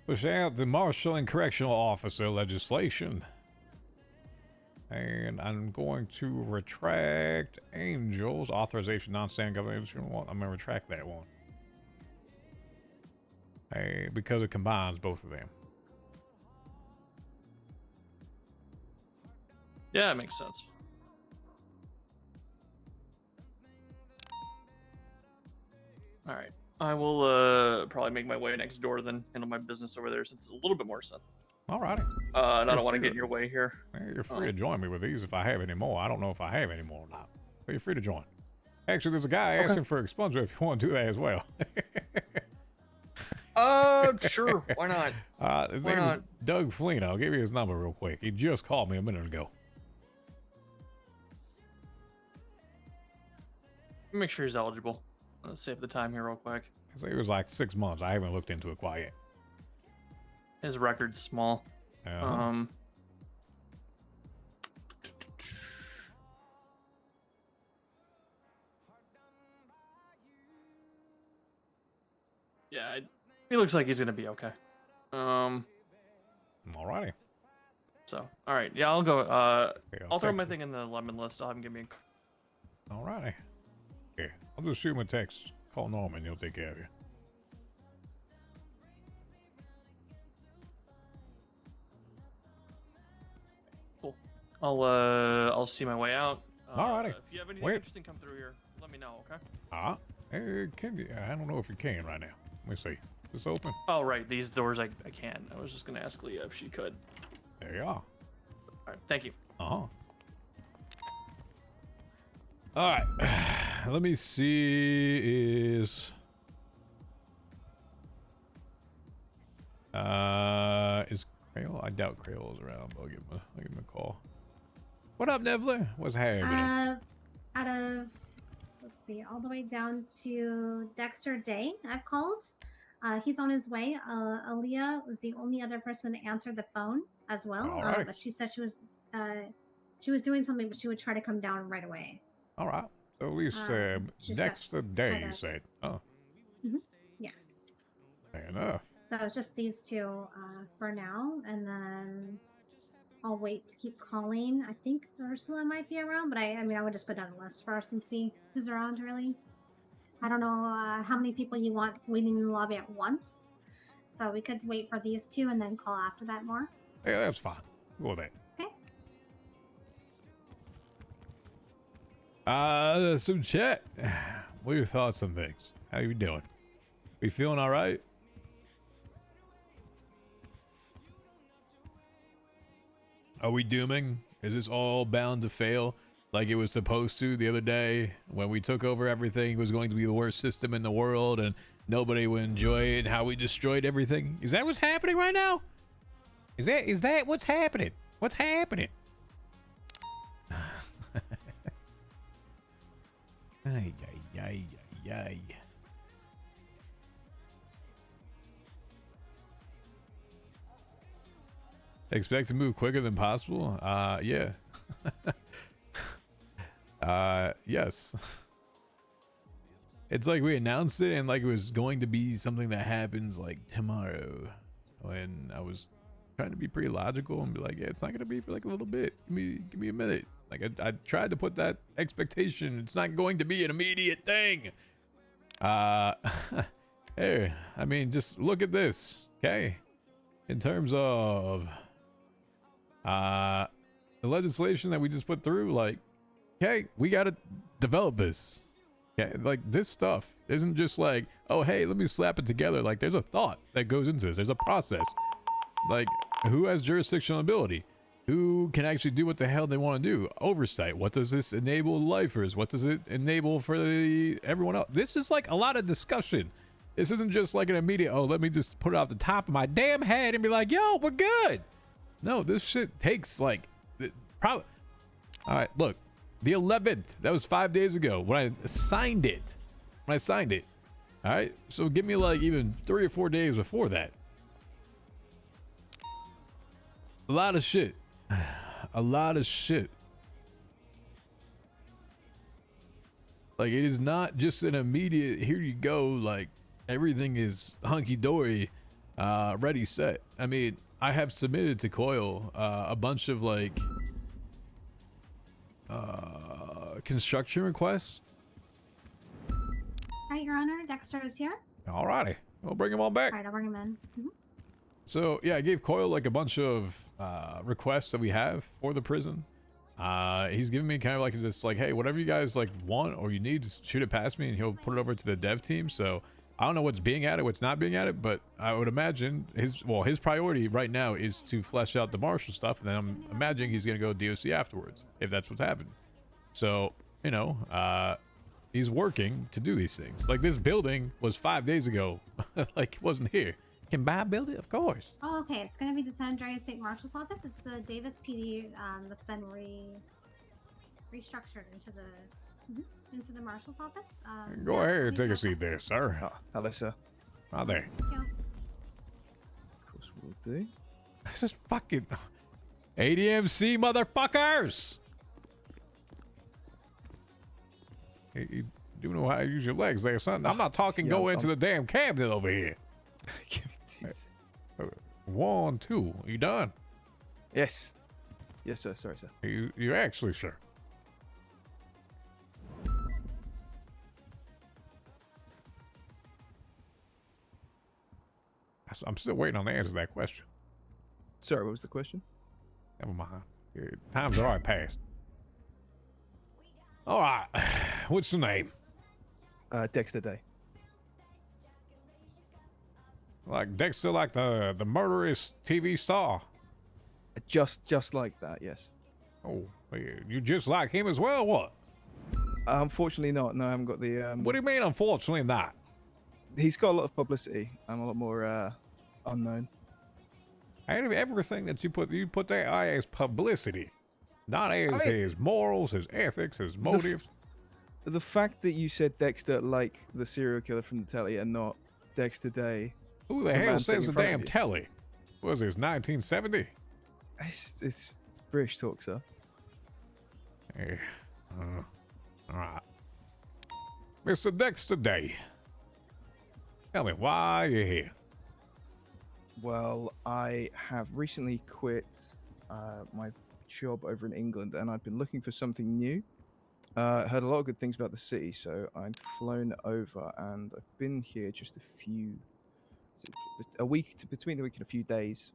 push out the Marshal and Correctional Officer legislation. And I'm going to retract Angel's authorization non-standard government. I'm going to retract that one. Because it combines both of them. Yeah, it makes sense. All right. I will probably make my way next door, then handle my business over there since it's a little bit more sun. All righty. And I don't want to get in your way here. You're free to join me with these if I have any more. I don't know if I have any more or not. But you're free to join. Actually, there's a guy asking for expunge if you want to do that as well. Sure. Why not? His name is Doug Flynn. I'll give you his number real quick. He just called me a minute ago. Make sure he's eligible. Let's save the time here real quick. It was like 6 months. I haven't looked into it quite yet. His record's small. Yeah, he looks like he's gonna be okay. Alrighty. So, all right, yeah, I'll go. Okay, I'll throw my thing in the lemon list. I'll have him give me a. Alrighty. Okay, I'll just shoot him a text. Call Norman. He'll take care of you. Cool. I'll see my way out. Alrighty. If you have anything interesting come through here, let me know. Okay. Can you? I don't know if you can right now. Let me see. Is this open? Oh right, these doors I can. I was just gonna ask Leah if she could. There you are. All right, thank you. All right. Let me see. Is Crayola? I doubt Crayola's around, but I'll give him a call. What up, Nevler? What's happening? Out of, let's see, all the way down to Dexter Day, I've called. He's on his way. Aaliyah was the only other person to answer the phone as well. But she said she was doing something, but she would try to come down right away. All right. So at least Dexter Day, you said. Oh. Yes. Fair enough. So just these two for now, and then I'll wait to keep calling. I think Ursula might be around, but I mean, I would just go down the list first and see who's around, really. I don't know how many people you want waiting in the lobby at once, so we could wait for these two and then call after that more. Yeah, that's fine. Go with that. Okay. So chat, what are your thoughts on things? How you doing? We feeling all right? Are we dooming? Is this all bound to fail like it was supposed to the other day when we took over everything? It was going to be the worst system in the world and nobody would enjoy it, and how we destroyed everything? Is that what's happening right now? Is that what's happening? What's happening? Ay, ay, ay, ay, ay. Expect to move quicker than possible? Yeah. Yes. It's like we announced it and like it was going to be something that happens like tomorrow. When I was trying to be pretty logical and be like, yeah, it's not gonna be for like a little bit. Give me a minute. Like I tried to put that expectation. It's not going to be an immediate thing. Hey, I mean, just look at this, okay? In terms of the legislation that we just put through, like, okay, we gotta develop this. Okay, like this stuff isn't just like, oh hey, let me slap it together. Like there's a thought that goes into this. There's a process. Like, who has jurisdictional ability? Who can actually do what the hell they want to do? Oversight. What does this enable lifers? What does it enable for everyone else? This is like a lot of discussion. This isn't just like an immediate, oh, let me just put it off the top of my damn head and be like, yo, we're good. No, this shit takes like, probably. All right, look, the 11th, that was 5 days ago when I signed it. All right, so give me like even 3 or 4 days before that. A lot of shit. A lot of shit. Like, it is not just an immediate, here you go, like, everything is hunky-dory, ready, set. I mean, I have submitted to Coil a bunch of, like, construction requests. Alright, Your Honor, Dexter is here. Alrighty, we'll bring him on back. Alright, I'll bring him in. So yeah, I gave Coil like a bunch of requests that we have for the prison. He's giving me kind of like this, like, hey, whatever you guys like want or you need, just shoot it past me, and he'll put it over to the dev team. So I don't know what's being added, what's not being added, but I would imagine his priority right now is to flesh out the Marshall stuff, and then I'm imagining he's gonna go DOC afterwards if that's what's happened. So you know, he's working to do these things. Like this building was 5 days ago, like it wasn't here. Can buy a building, of course. Oh, okay. It's going to be the San Andreas State Marshal's Office. It's the Davis PD that's been restructured into the Marshal's Office. Go ahead and take a seat there, sir. Oh, hello, sir. Hi there. Yeah. Of course we'll do. This is fucking ADMC, motherfuckers. Hey, you do know how to use your legs there, son. I'm not talking go into the damn cabinet over here. Give me 2 seconds. 1, 2. Are you done? Yes. Yes, sir. Sorry, sir. You actually, sir. I'm still waiting on the answer to that question. Sorry, what was the question? Never mind. Time's already passed. All right. What's your name? Dexter Day. Like Dexter, like the murderous TV star. Just like that, yes. Oh, you just like him as well? What? Unfortunately not. No, I haven't got the. What do you mean, unfortunately not? He's got a lot of publicity. I'm a lot more unknown. Everything that you put there as publicity, not as his morals, his ethics, his motives. The fact that you said Dexter like the serial killer from the telly and not Dexter Day. Who the hell says the damn telly? What was this, 1970? It's British talk, sir. Hey, all right. Mr. Dexter Day, tell me, why are you here? Well, I have recently quit my job over in England, and I've been looking for something new. Heard a lot of good things about the city, so I've flown over, and I've been here just between a week and a few days.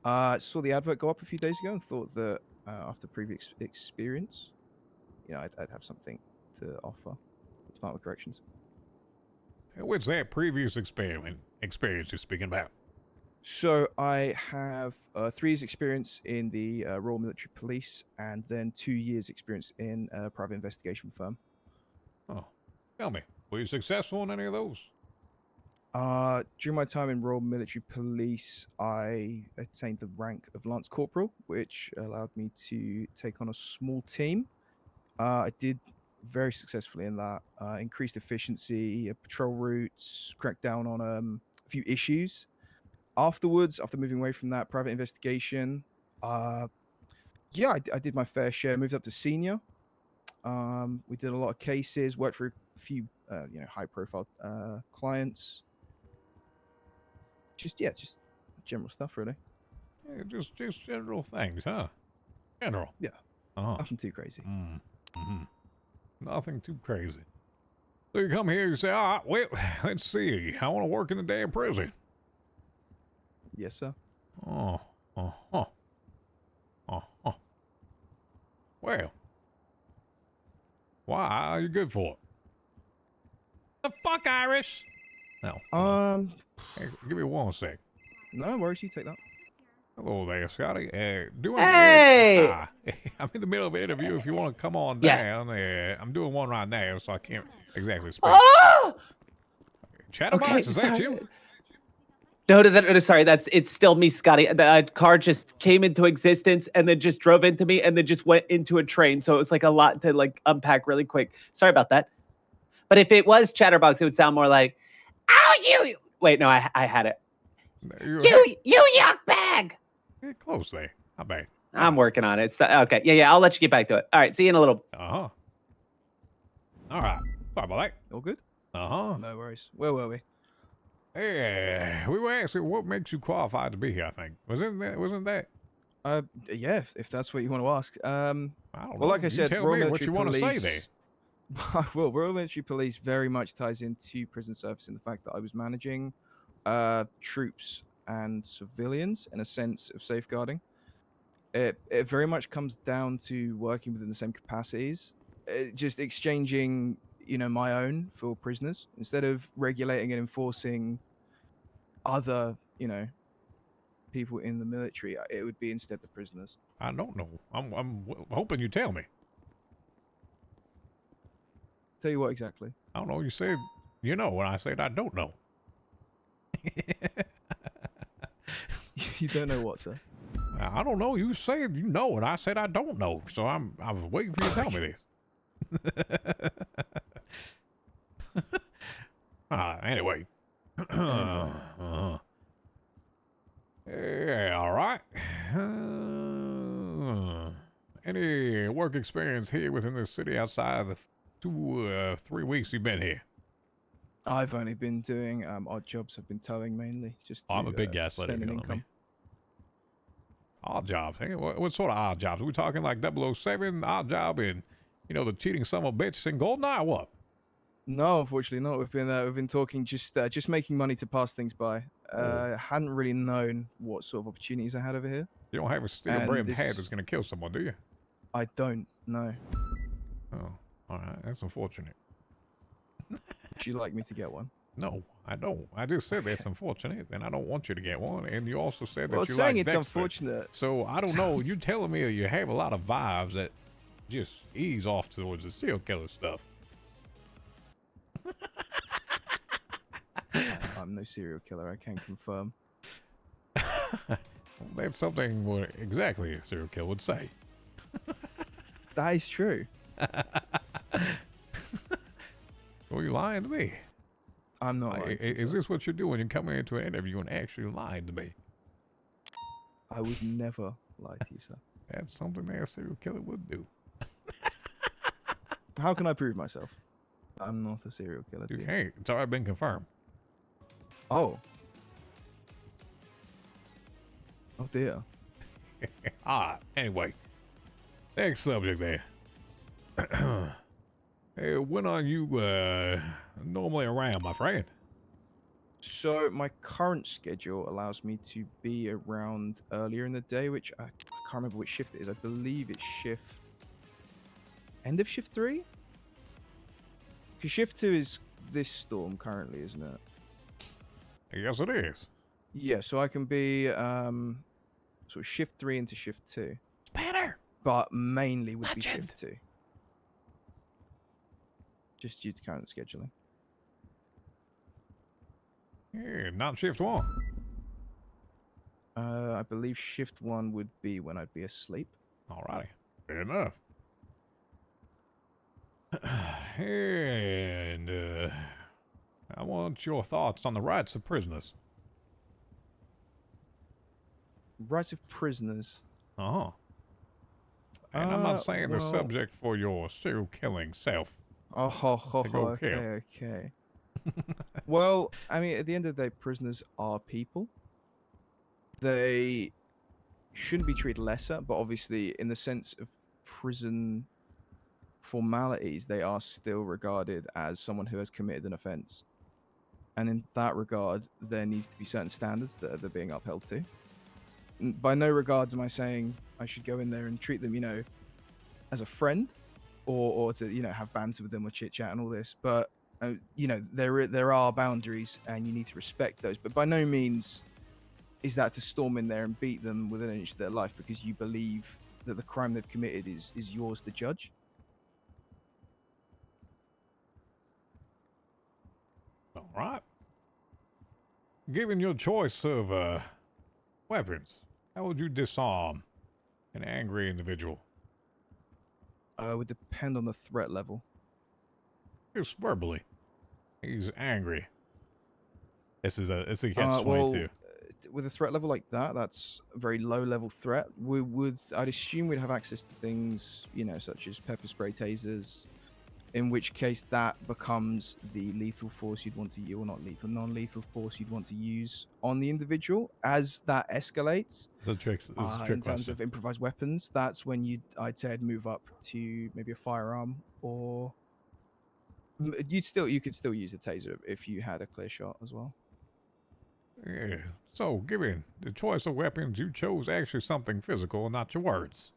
Saw the advert go up a few days ago and thought that after previous experience, you know, I'd have something to offer. Department of Corrections. What's that previous experience you're speaking about? So I have 3 years experience in the Royal Military Police, and then 2 years experience in a private investigation firm. Oh, tell me, were you successful in any of those? During my time in Royal Military Police, I attained the rank of Lance Corporal, which allowed me to take on a small team. I did very successfully in that. Increased efficiency, patrol routes, cracked down on a few issues. Afterwards, after moving away from that private investigation, yeah, I did my fair share. Moved up to senior. We did a lot of cases. Worked for a few, high-profile clients. Just general stuff, really. Yeah, just general things, huh? General. Yeah. Uh-huh. Nothing too crazy. Mm-hmm. Nothing too crazy. So you come here, you say, all right, well, let's see. I want to work in the damn prison. Yes, sir. Oh. Uh-huh. Uh-huh. Well. Why are you good for it? The fuck, Irish? No. Hey, give me 1 sec. No worries, you take that. Hello there, Scotty. Hey! I'm in the middle of an interview. If you want to come on Yeah. down, I'm doing one right now, so I can't exactly speak. Oh! Chatterbox, Okay, is that sorry. you? No, sorry. It's still me, Scotty. The car just came into existence and then just drove into me and then just went into a train. So it was like a lot to like unpack really quick. Sorry about that. But if it was Chatterbox, it would sound more like, "Oh, you!" Wait, no, I had it. You yuck bag. You're close there. Not bad. I'm working on it. Okay. Yeah. I'll let you get back to it. All right. See you in a little. Uh-huh. All right. Sorry about that. All good? Uh-huh. No worries. Where were we? Hey, we were asking what makes you qualified to be here, I think. Wasn't that? Yeah, if that's what you want to ask. I don't well, know. like I You said, tell Royal me what Military you want to say Police. there. Well, Royal Military Police very much ties into prison service in the fact that I was managing troops and civilians in a sense of safeguarding. It very much comes down to working within the same capacities, just exchanging, my own for prisoners instead of regulating and enforcing other, people in the military. It would be instead the prisoners. I don't know. I'm hoping you tell me. Tell you what exactly. I don't know. You said you know, and I said I don't know. You don't know what, sir? I don't know. You said you know, and I said I don't know. So I was waiting for you to tell me this. Anyway. Yeah, all right. Any work experience here within the city outside of the 3 weeks you've been here? I've only been doing odd jobs. I've been towing mainly, just to I'm a big gaslighter. extend an You know what I income. mean? Odd jobs. Hey, what sort of odd jobs? Are we talking like 007 odd job and the cheating son of a bitch in Goldeneye or what? No, unfortunately not. We've been talking just making money to pass things by. Hadn't really known what sort of opportunities I had over here. You don't have a steel-brimmed head that's gonna kill someone, do you? I don't know. Oh, all right. That's unfortunate. Would you like me to get one? No, I don't. I just said that's unfortunate, and I don't want you to get one. And you also said that Well, you saying like it's Dexter. unfortunate. So I don't know. You telling me you have a lot of vibes that just ease off towards the serial killer stuff. I'm no serial killer. I can confirm. That's something what exactly a serial killer would say. That is true. Well, you lying to me. I'm not lying to you, Is sir. this what you're doing? You're coming into an interview and actually lying to me. I would never lie to you, sir. That's something that a serial killer would do. How can I prove myself? I'm not a serial killer. You to you. can't. It's already been confirmed. Oh. Oh dear. Anyway. Next subject there. Hey, when are you normally around, my friend? So my current schedule allows me to be around earlier in the day, which I can't remember which shift it is. I believe it's end of shift 3. Because shift 2 is this storm currently, isn't it? Yes, it is. Yeah, so I can be sort of shift 3 into shift 2. Spanner! But mainly would be Legend. shift 2. Just due to current scheduling. Yeah, not shift 1. I believe shift 1 would be when I'd be asleep. Alrighty. Fair enough. And I want your thoughts on the rights of prisoners. Rights of prisoners. Uh-huh. And I'm not saying they're well- subject for your serial killing self. Oh, ho, ho, To ho, go kill. okay. Well, I mean, at the end of the day, prisoners are people. They shouldn't be treated lesser, but obviously, in the sense of prison formalities, they are still regarded as someone who has committed an offense. And in that regard, there needs to be certain standards that they're being upheld to. By no regards am I saying I should go in there and treat them, as a friend, or to, have banter with them or chit chat and all this. But there are boundaries, and you need to respect those. But by no means is that to storm in there and beat them within an inch of their life because you believe that the crime they've committed is yours to judge. All right. Given your choice of weapons, how would you disarm an angry individual? It would depend on the threat level. Just verbally. He's angry. It's a catch-22. Well, with a threat level like that, that's a very low level threat. I'd assume we'd have access to things, such as pepper spray, tasers, in which case that becomes the lethal force you'd want to use, or not lethal, non-lethal force you'd want to use on the individual. As that escalates, It's a trick in terms question. of improvised weapons, that's when I'd say I'd move up to maybe a firearm, or you could still use a taser if you had a clear shot as well. Yeah. So, given the choice of weapons, you chose actually something physical and not your words.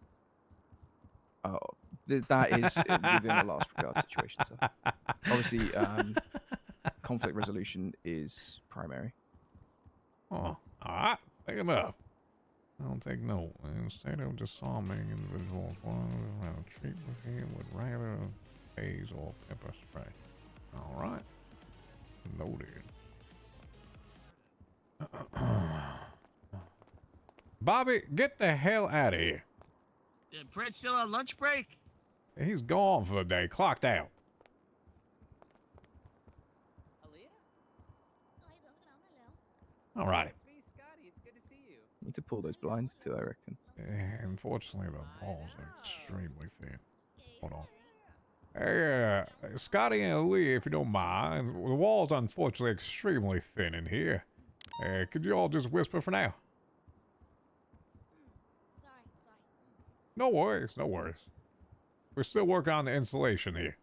Oh, that is within a last regard situation. So, obviously, conflict resolution is primary. Oh, alright. Fair enough. I'll take note. Instead of disarming individuals, one treat with him with rather haze or pepper spray. Alright. Noted. Bobby, get the hell out of here. Fred's still on lunch break? He's gone for the day. Clocked out. All right. You need to pull those blinds too, I reckon. Unfortunately, the walls are extremely thin. Hold on. Hey, Scotty and Lee, if you don't mind, the walls are unfortunately extremely thin in here. Could you all just whisper for now? No worries, no worries. We're still working on the insulation here.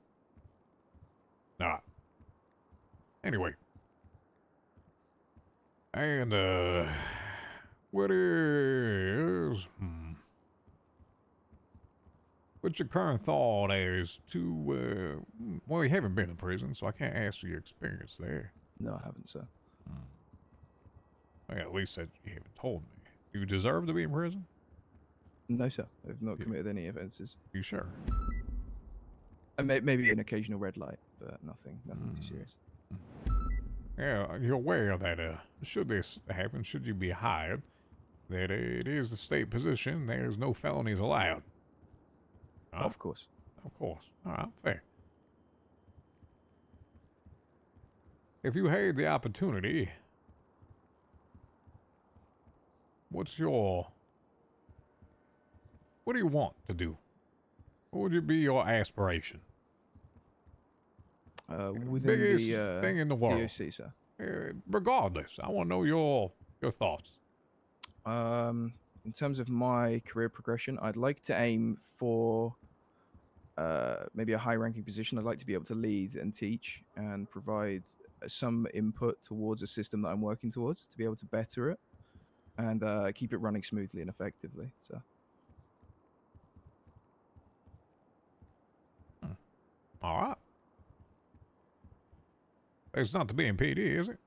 Nah. Anyway. And, what is... What's your current thought as to, well, you haven't been in prison, so I can't ask you your experience there. No, I haven't, sir. Well, at least that you haven't told me. Do you deserve to be in prison? No, sir. I've not committed any offences. You sure? Maybe an occasional red light, but nothing too serious. Yeah, you're aware that, should this happen, should you be hired, that it is a state position, there's no felonies allowed. Of course. Of course. All right, fair. If you had the opportunity, what do you want to do? What would be your aspiration? Within Biggest the thing in the world. DOC, sir. Regardless, I want to know your thoughts. In terms of my career progression, I'd like to aim for maybe a high-ranking position. I'd like to be able to lead and teach and provide some input towards a system that I'm working towards to be able to better it and keep it running smoothly and effectively. So. All right. It's not to be in PD, is it?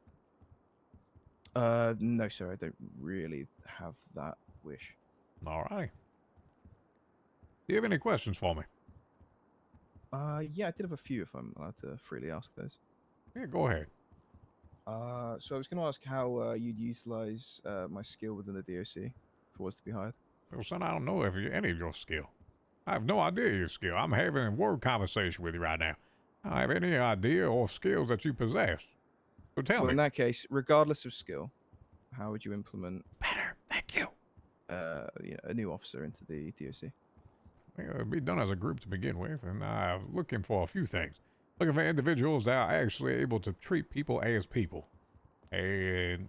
No, sir. I don't really have that wish. All righty. Do you have any questions for me? Yeah, I did have a few, if I'm allowed to freely ask those. Yeah, go ahead. So I was going to ask how you'd utilize my skill within the DOC if it was to be hired. Well, son, I don't know if you any of your skill. I have no idea your skill. I'm having a word conversation with you right now. I don't have any idea or skills that you possess. So tell Well, me. in that case, regardless of skill, how would you implement Better, thank you. a new officer into the DOC? Well, it'd be done as a group to begin with, and I'm looking for a few things. Looking for individuals that are actually able to treat people as people, and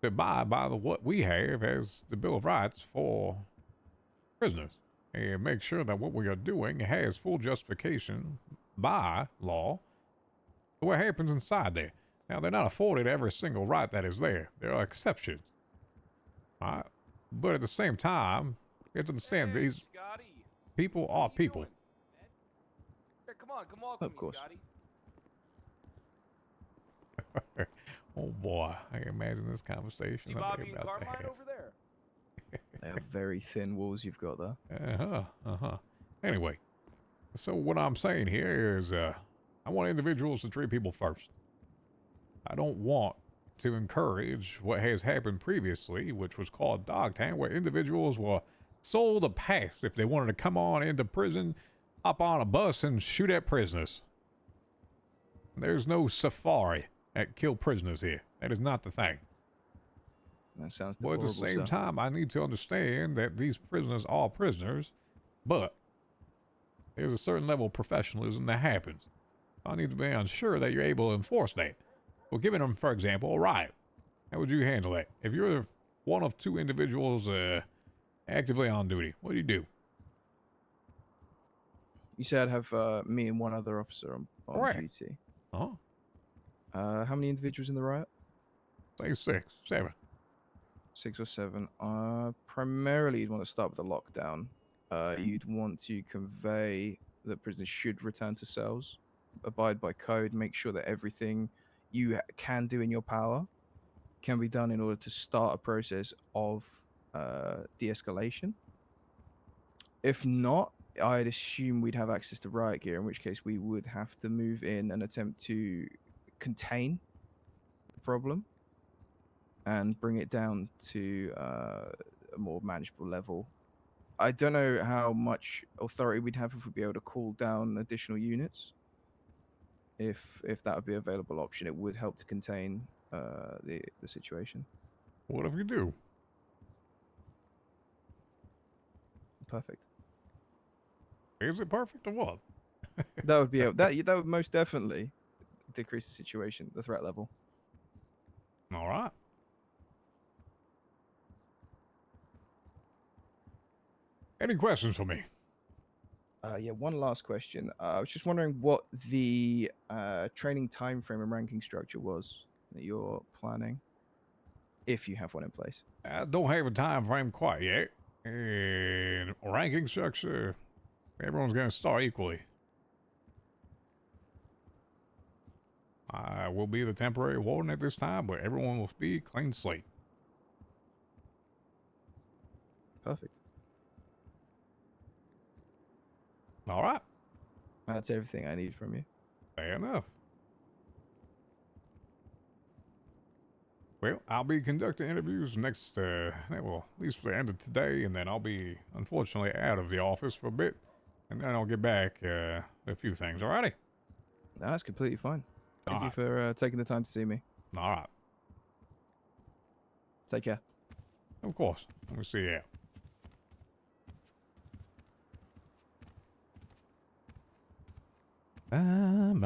to abide by what we have as the Bill of Rights for prisoners, and make sure that what we are doing has full justification by law for what happens inside there. Now, they're not afforded every single right that is there. There are exceptions. All right? But at the same time, you have to understand these people are people. Come on, come on, Of course. Scotty. Oh boy, I can imagine this conversation See that Bobby they're and about to Carmine have. over there. They are very thin walls you've got there. Anyway, so what I'm saying here is, I want individuals to treat people first. I don't want to encourage what has happened previously, which was called Dogtown, where individuals were sold a pass if they wanted to come on into prison, hop on a bus, and shoot at prisoners. There's no safari at kill prisoners here. That is not the thing. That sounds But at deplorable, the same sir. time, I need to understand that these prisoners are prisoners, but there's a certain level of professionalism that happens. I need to be unsure that you're able to enforce that. Well, giving them, for example, a riot. How would you handle that? If you're one of two individuals actively on duty, what do you do? You said I'd have me and one other officer on Correct. duty. Huh? How many individuals in the riot? Say 6, 7. 6 or 7. Primarily, you'd want to start with a lockdown. You'd want to convey that prisoners should return to cells, abide by code, make sure that everything you can do in your power can be done in order to start a process of de-escalation. If not, I'd assume we'd have access to riot gear, in which case we would have to move in and attempt to contain the problem and bring it down to a more manageable level. I don't know how much authority we'd have if we'd be able to call down additional units. If that would be an available option, it would help to contain the situation. What if you do? Perfect. Is it perfect or what? That would be that would most definitely decrease the situation, the threat level. All right. Any questions for me? Yeah, one last question. I was just wondering what the training time frame and ranking structure was that you're planning, if you have one in place. I don't have a time frame quite yet. And ranking structure, everyone's going to start equally. I will be the temporary warden at this time, but everyone will be clean slate. Perfect. All right. That's everything I need from you. Fair enough. Well, I'll be conducting interviews next, well, at least for the end of today, and then I'll be, unfortunately, out of the office for a bit, and then I'll get back a few things. Alrighty? No, that's completely fine. Thank you Alright. for taking the time to see me. All right. Take care. Of course. Let me see you. I'm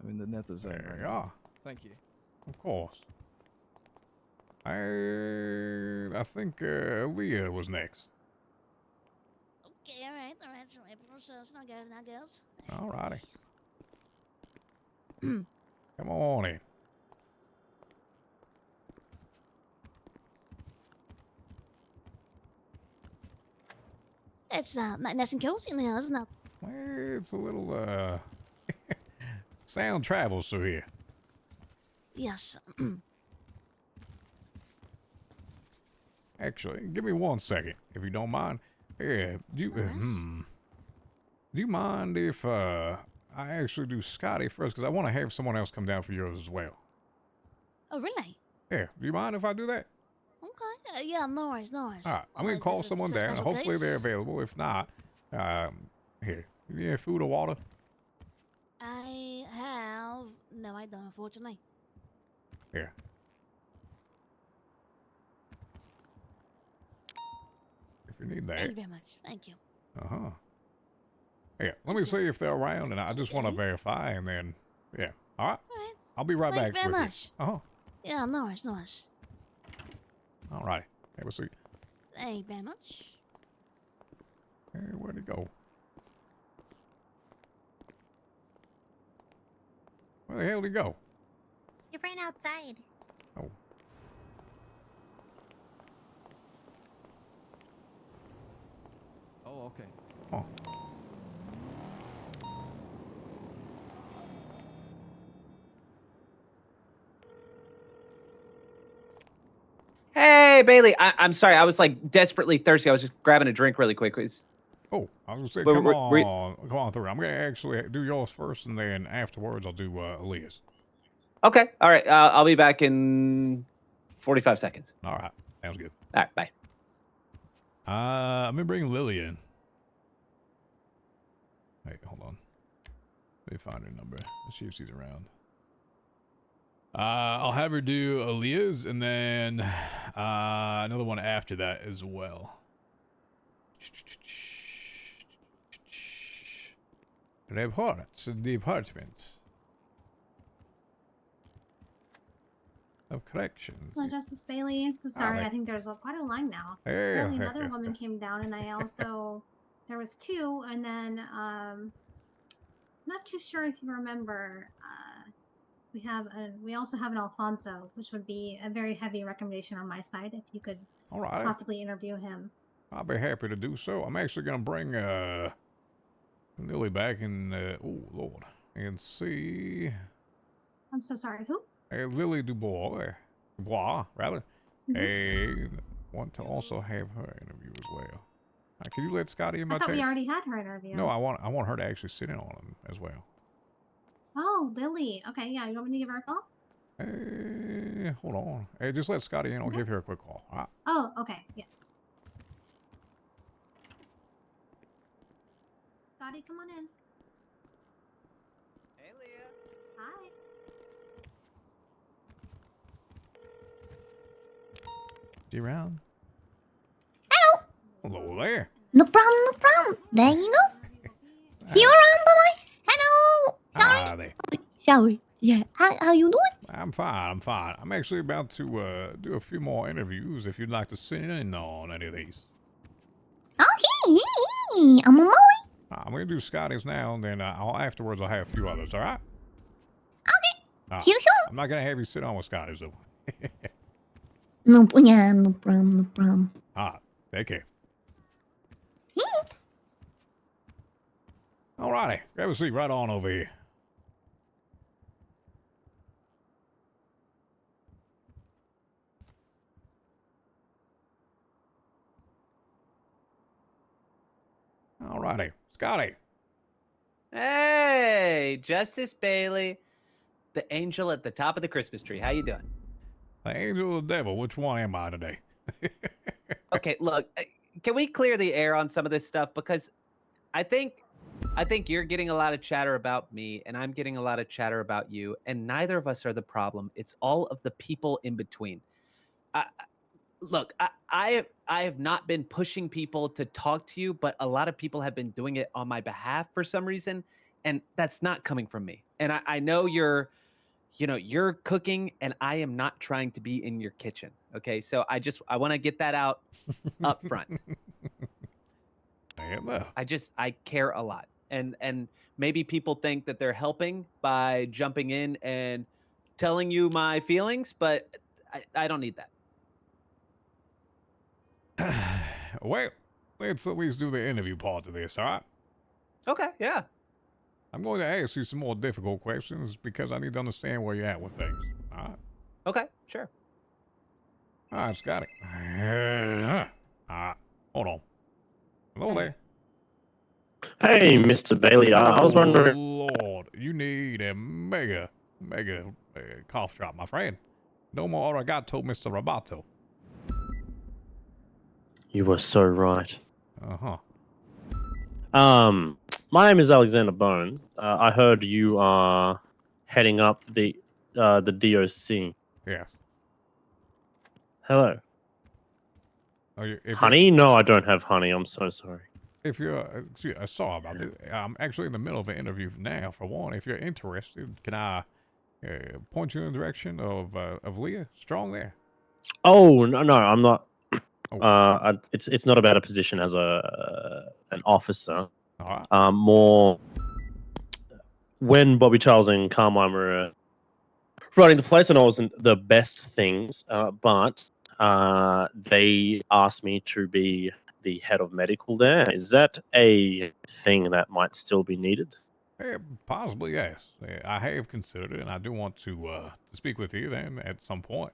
in the nether zone There right you now. are. Thank you. Of course. I think Leah was next. Okay, alright, so April, so it's not girls, not girls. Alrighty. Come on in. It's nice and cozy in there, isn't it? Well, it's a little, sound travels through here. Yes. Actually, give me 1 second, if you don't mind. Yeah, do you mind if, I actually do Scotty first? Because I want to have someone else come down for yours as well. Oh, really? Yeah, do you mind if I do that? Okay. Yeah, no worries, no worries. All right, I'm going to call someone down. Hopefully they're available. If not, here, you need food or water? I have... No, I don't, unfortunately. Here. If you need that. Thank you very much. Thank you. Uh-huh. Yeah, let me see if they're around, and I just want to verify, and then, yeah. All right. All right. I'll be right Thank back you very with much. you. Uh-huh. Yeah, no worries, no worries. All right. Have a seat. Thank you very much. Hey, where'd he go? Where the hell did he go? You ran outside. Oh. Oh, okay. Oh. Hey, Bailey. I'm sorry. I was like desperately thirsty. I was just grabbing a drink really quick. Oh, I was gonna say, Wait, come wait, wait. come on through. I'm gonna actually do yours first, and then afterwards I'll do Aaliyah's. Okay. All right. I'll be back in 45 seconds. All right. Sounds good. All right. Bye. I'm gonna bring Lily in. Wait, hold on. Let me find her number. Let's see if she's around. I'll have her do Aaliyah's, and then another one after that as well. Department of Corrections. Well, Justice Bailey, so sorry. I think there's quite a line now. Apparently another woman came down, and I also there was two, and then not too sure if you remember. We also have an Alfonso, which would be a very heavy recommendation on my side if you could All right. possibly interview him. I'll be happy to do so. I'm actually gonna bring Lily back and oh Lord, and see. I'm so sorry. Who? Lily Dubois, rather. Want to also have her interview as well. Can you let Scotty in my I thought text? we already had her interview. No, I want her to actually sit in on him as well. Oh, Lily. Okay, yeah. You want me to give her a call? Hold on. Hey, just let Scotty in. I'll give her a quick call. All right. Oh, okay. Yes. Scotty, come on in. Hey, Leah. Hi. You around? Hello. Hello there. No problem, no problem. There you go. See you around, bye-bye. Hello. Ah, there. Sorry. Yeah. How you doing? I'm fine. I'm fine. I'm actually about to do a few more interviews. If you'd like to sit in on any of these. Okay. I'm on my way. I'm gonna do Scotty's now, and then afterwards I'll have a few others. All right? Okay. See you soon. I'm not gonna have you sit on with Scotty's though. No, yeah, no problem, no problem. Take care. Alrighty, grab a seat right on over here. Alrighty, Scotty. Hey, Justice Bailey, the angel at the top of the Christmas tree. How you doing? The angel or the devil? Which one am I today? Okay, look, can we clear the air on some of this stuff? Because I think you're getting a lot of chatter about me, and I'm getting a lot of chatter about you, and neither of us are the problem. It's all of the people in between. Look, I have not been pushing people to talk to you, but a lot of people have been doing it on my behalf for some reason, and that's not coming from me. And I know you're cooking, and I am not trying to be in your kitchen. Okay, so I want to get that out up front. I care a lot, and maybe people think that they're helping by jumping in and telling you my feelings, but I don't need that. Well, let's at least do the interview part of this, all right? Okay, yeah. I'm going to ask you some more difficult questions because I need to understand where you're at with things. All right. Okay, sure. All right, Scotty. Hold on. Hello there. Hey, Mr. Bailey. I was wondering. Lord, you need a mega cough drop, my friend. No more arigato, Mr. Roboto. You were so right. Uh-huh. My name is Alexander Bones. I heard you are heading up the DOC. Yes. Hello. If Honey? No, I don't have honey. I'm so sorry. If you're, sorry about this. I'm actually in the middle of an interview now. For one, if you're interested, can I point you in the direction of Leah Strong there? Oh no, I'm not. It's not about a position as an officer. All right. More when Bobby Charles and Carmine were running the place, I know it wasn't the best things, but they asked me to be the head of medical there. Is that a thing that might still be needed? Possibly, yes. I have considered it, and I do want to speak with you then at some point.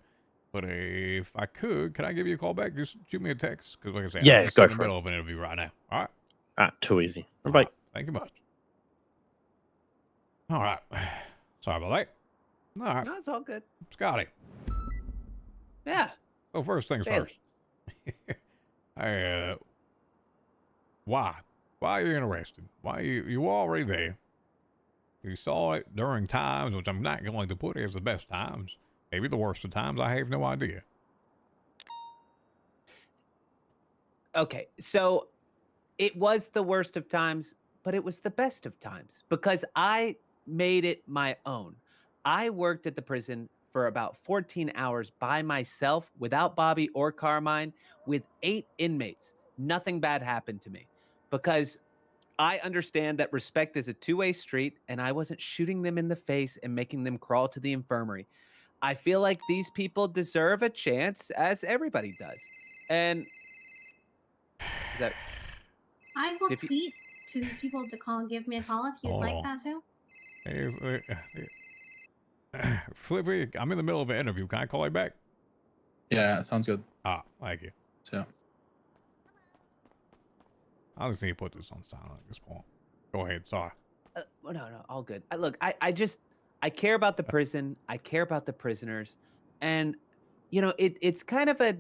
But if I could I give you a call back? Just shoot me a text, because like I said, Yeah, I'm just go in the for it. middle of an interview right now. All right? Too easy. All Bye. right. Thank you much. All right. Sorry about that. All right. No, it's all good. Scotty. Yeah. Well, first things Bailey. first. Why? Why are you interested? Why you were already there? You saw it during times, which I'm not going to put as the best times. Maybe the worst of times. I have no idea. Okay, so it was the worst of times, but it was the best of times because I made it my own. I worked at the prison for about 14 hours by myself without Bobby or Carmine with 8 inmates. Nothing bad happened to me because I understand that respect is a two-way street and I wasn't shooting them in the face and making them crawl to the infirmary. I feel like these people deserve a chance as everybody does. And is that I will If you- tweet to people to call and give me a call if you'd Hold like on. that too. Flippy, I'm in the middle of an interview. Can I call you back? Yeah, sounds good. Thank you. So, I just need to put this on silent at this point. Go ahead. Sorry. no, all good. Look, I care about the prison. I care about the prisoners, and it's kind of a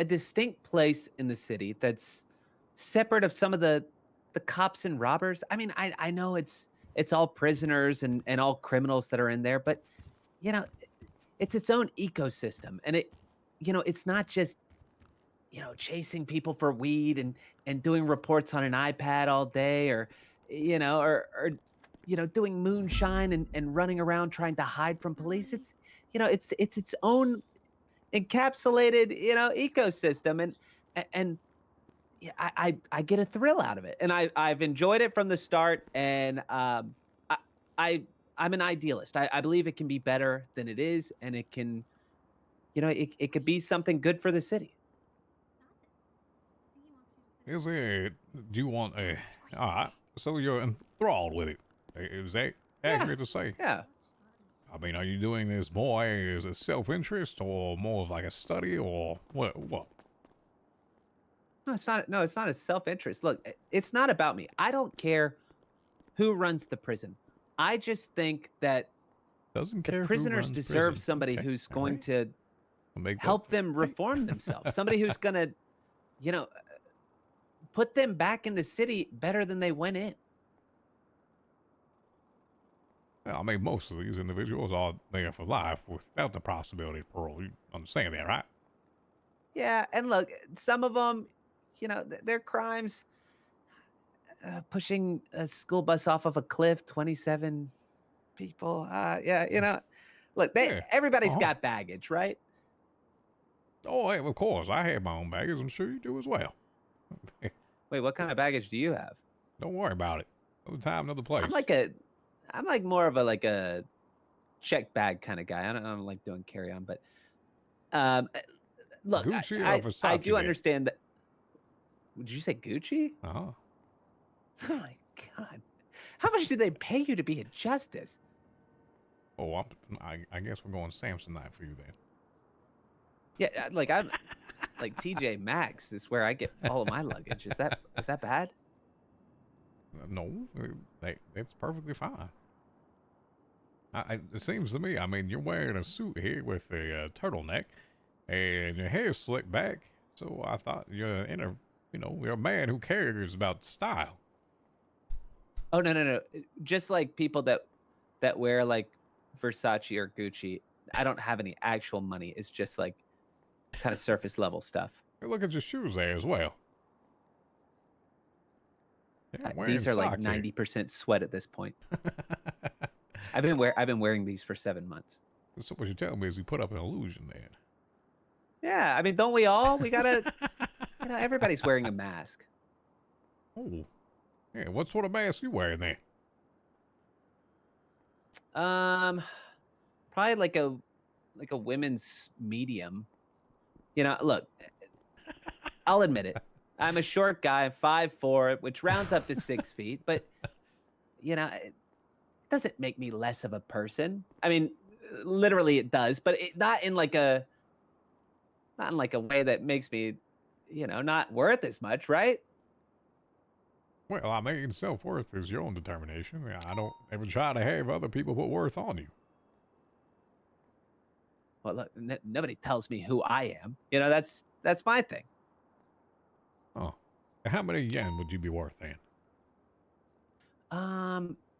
distinct place in the city that's separate of some of the cops and robbers. I mean, I know it's all prisoners and all criminals that are in there, but it's its own ecosystem, and it's not just chasing people for weed and doing reports on an iPad all day, or doing moonshine and running around trying to hide from police. It's it's its own encapsulated ecosystem, and yeah, I get a thrill out of it, and I've enjoyed it from the start, and I'm an idealist. I believe it can be better than it is, and it can it could be something good for the city. Is it? Do you want a? All right. So you're enthralled with it. Is that accurate to say? Yeah. I mean, are you doing this more as a self-interest or more of like a study or what? What? No, it's not. No, it's not a self-interest. Look, it's not about me. I don't care who runs the prison. I just think that Doesn't the care who prisoners runs deserve prison. somebody Okay, who's all going right. to I'll make that help them reform themselves. Somebody who's going to, put them back in the city better than they went in. Well, I mean, most of these individuals are there for life without the possibility of parole. You understand that, right? Yeah, and look, some of them, their crimes, pushing a school bus off of a cliff, 27 people. Yeah, look, everybody's got baggage, right? Oh, hey, of course. I have my own baggage. I'm sure you do as well. Wait, what kind of baggage do you have? Don't worry about it. Another time, another place. I'm like more of a check bag kind of guy. I don't like doing carry on, but look, Gucci or I Versace do then? understand that. Did you say Gucci? Uh-huh. Oh my God. How much do they pay you to be a justice? Oh, I guess we're going Samsonite for you then. Yeah, like I'm like TJ Maxx is where I get all of my luggage. Is that bad? No, it's perfectly fine. It seems to me, I mean, you're wearing a suit here with a turtleneck, and your hair's slicked back. So I thought you're you're a man who cares about style. Oh no. Just like people that wear like Versace or Gucci. I don't have any actual money. It's just like kind of surface level stuff. Hey, look at your shoes there as well. Yeah, These are like socks here. 90% sweat at this point. I've been wearing these for 7 months. So what you're telling me is you put up an illusion then. Yeah, I mean, don't we all? We gotta, everybody's wearing a mask. Oh, yeah. What sort of mask you wearing there? Probably like a women's medium. Look, I'll admit it. I'm a short guy, 5'4", which rounds up to 6 feet, but it doesn't make me less of a person. I mean, literally it does, but not in like a way that makes me, not worth as much, right? Well, I mean, self-worth is your own determination. I don't ever try to have other people put worth on you. Well, look, nobody tells me who I am. That's my thing. Oh, how many yen would you be worth then?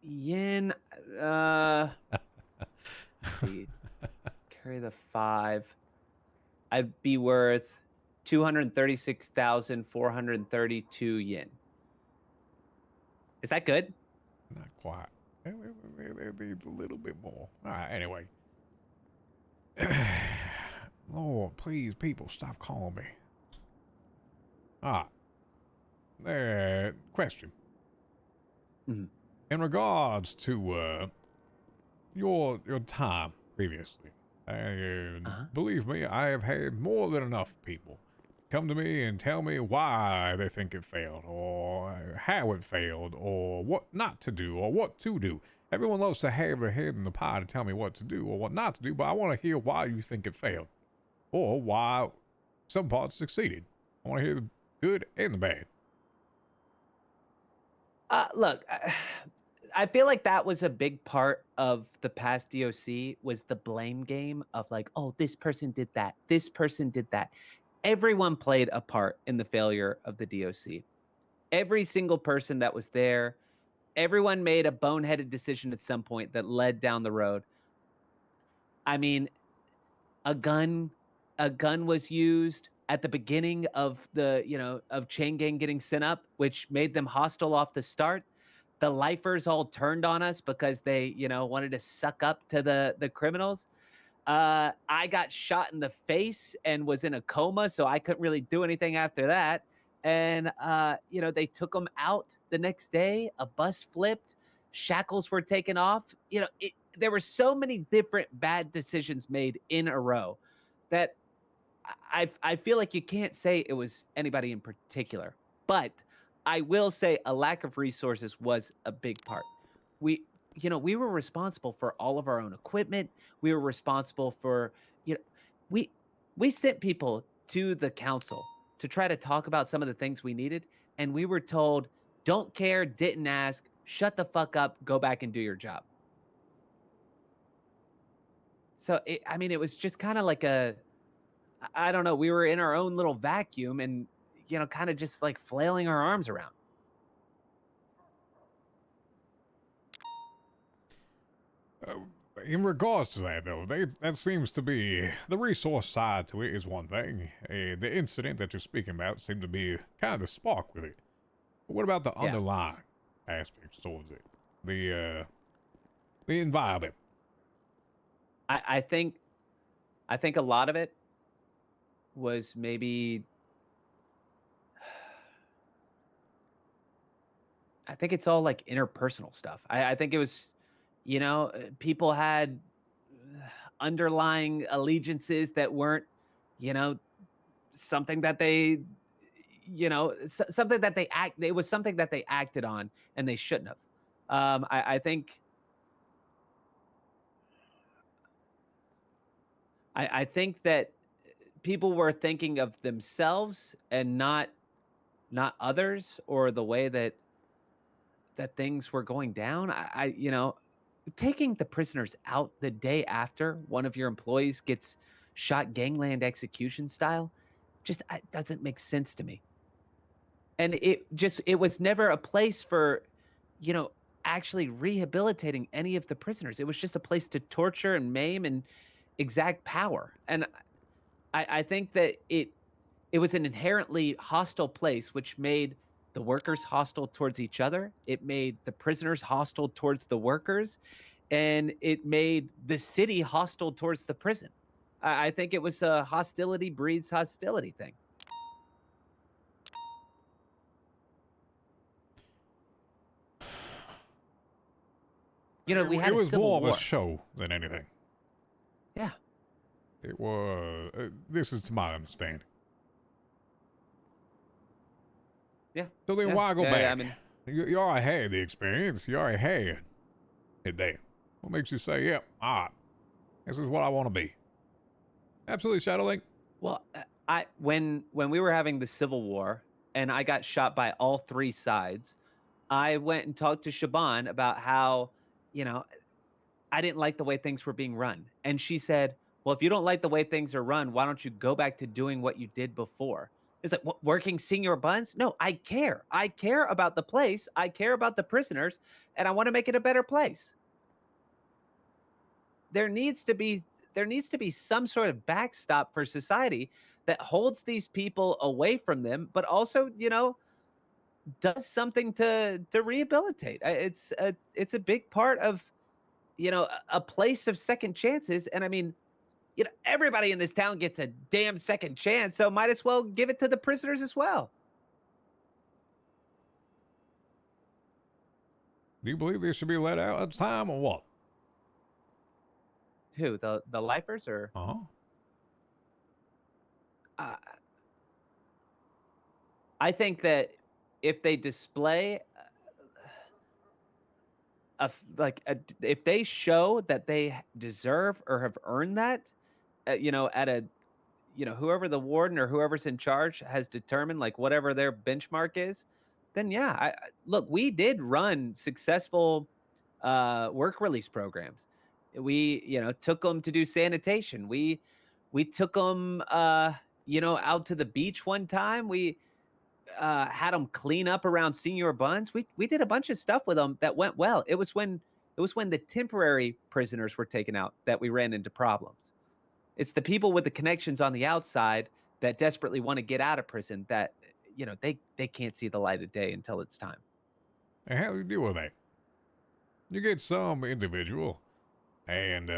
Yen. See, carry the 5. I'd be worth 236,432 yen. Is that good? Not quite. It needs a little bit more. All right, anyway. Lord, please, people, stop calling me. Question. Mm-hmm. In regards to your time previously, and believe me, I have had more than enough people come to me and tell me why they think it failed, or how it failed, or what not to do, or what to do. Everyone loves to have their head in the pie to tell me what to do or what not to do, but I want to hear why you think it failed, or why some parts succeeded. I want to hear the good and the bad. Look, I feel like that was a big part of the past DOC was the blame game of like, oh, this person did that. This person did that. Everyone played a part in the failure of the DOC. Every single person that was there, everyone made a boneheaded decision at some point that led down the road. I mean, a gun was used at the beginning of of Chain Gang getting sent up, which made them hostile off the start. The lifers all turned on us because they, wanted to suck up to the criminals. I got shot in the face and was in a coma, so I couldn't really do anything after that. And, they took them out the next day. A bus flipped. Shackles were taken off. There were so many different bad decisions made in a row that I feel like you can't say it was anybody in particular. But I will say a lack of resources was a big part. We were responsible for all of our own equipment. We were responsible for, we sent people to the council to try to talk about some of the things we needed. And we were told, don't care, didn't ask, shut the fuck up, go back and do your job. So, it was just kind of like I don't know, we were in our own little vacuum and, kind of just like flailing our arms around. In regards to that, though, that seems to be the resource side to it is one thing. The incident that you're speaking about seemed to be kind of the spark with it. But what about the underlying aspects towards it? The environment. I think a lot of it was maybe. I think it's all like interpersonal stuff. I think it was, people had underlying allegiances that weren't, something that they, something that they it was something that they acted on and they shouldn't have. I think I think that people were thinking of themselves and not others or the way that things were going down. Taking the prisoners out the day after one of your employees gets shot gangland execution style just doesn't make sense to me. And it was never a place for, you know, actually rehabilitating any of the prisoners. It was just a place to torture and maim and exact power. And I think that it was an inherently hostile place, which made the workers hostile towards each other. It made the prisoners hostile towards the workers, and it made the city hostile towards the prison. I think it was a hostility breeds hostility thing. You know, we had it a was civil more war. of a show than anything. Yeah. It was. This is to my understanding. Yeah. So then Yeah. why go Yeah, back? yeah, I mean, You already had the experience. You already had it there. What makes you say, yep, all right, this is what I want to be? Absolutely, Shadowlink. well, when we were having the civil war and I got shot by all three sides, I went and talked to Shaban about how, you know, I didn't like the way things were being run. And she said, well, if you don't like the way things are run, why don't you go back to doing what you did before? It's like, what, working senior buns? No, I care. I care about the place. I care about the prisoners, and I want to make it a better place. There needs to be some sort of backstop for society that holds these people away from them, but also, you know, does something to rehabilitate. It's a big part of, you know, a place of second chances. And I mean, you know, everybody in this town gets a damn second chance, so might as well give it to the prisoners as well. Do you believe they should be let out at the time or what? Who, the lifers or? Uh-huh. I think that if they display if they show that they deserve or have earned that, you know, at a, you know, whoever the warden or whoever's in charge has determined, like whatever their benchmark is, then yeah, look, we did run successful work release programs. We, you know, took them to do sanitation. We took them, you know, out to the beach one time. We had them clean up around Senior Buns. We did a bunch of stuff with them that went well. It was when the temporary prisoners were taken out that we ran into problems. It's the people with the connections on the outside that desperately want to get out of prison that, you know, they can't see the light of day until it's time. And how do you deal with that? You get some individual, and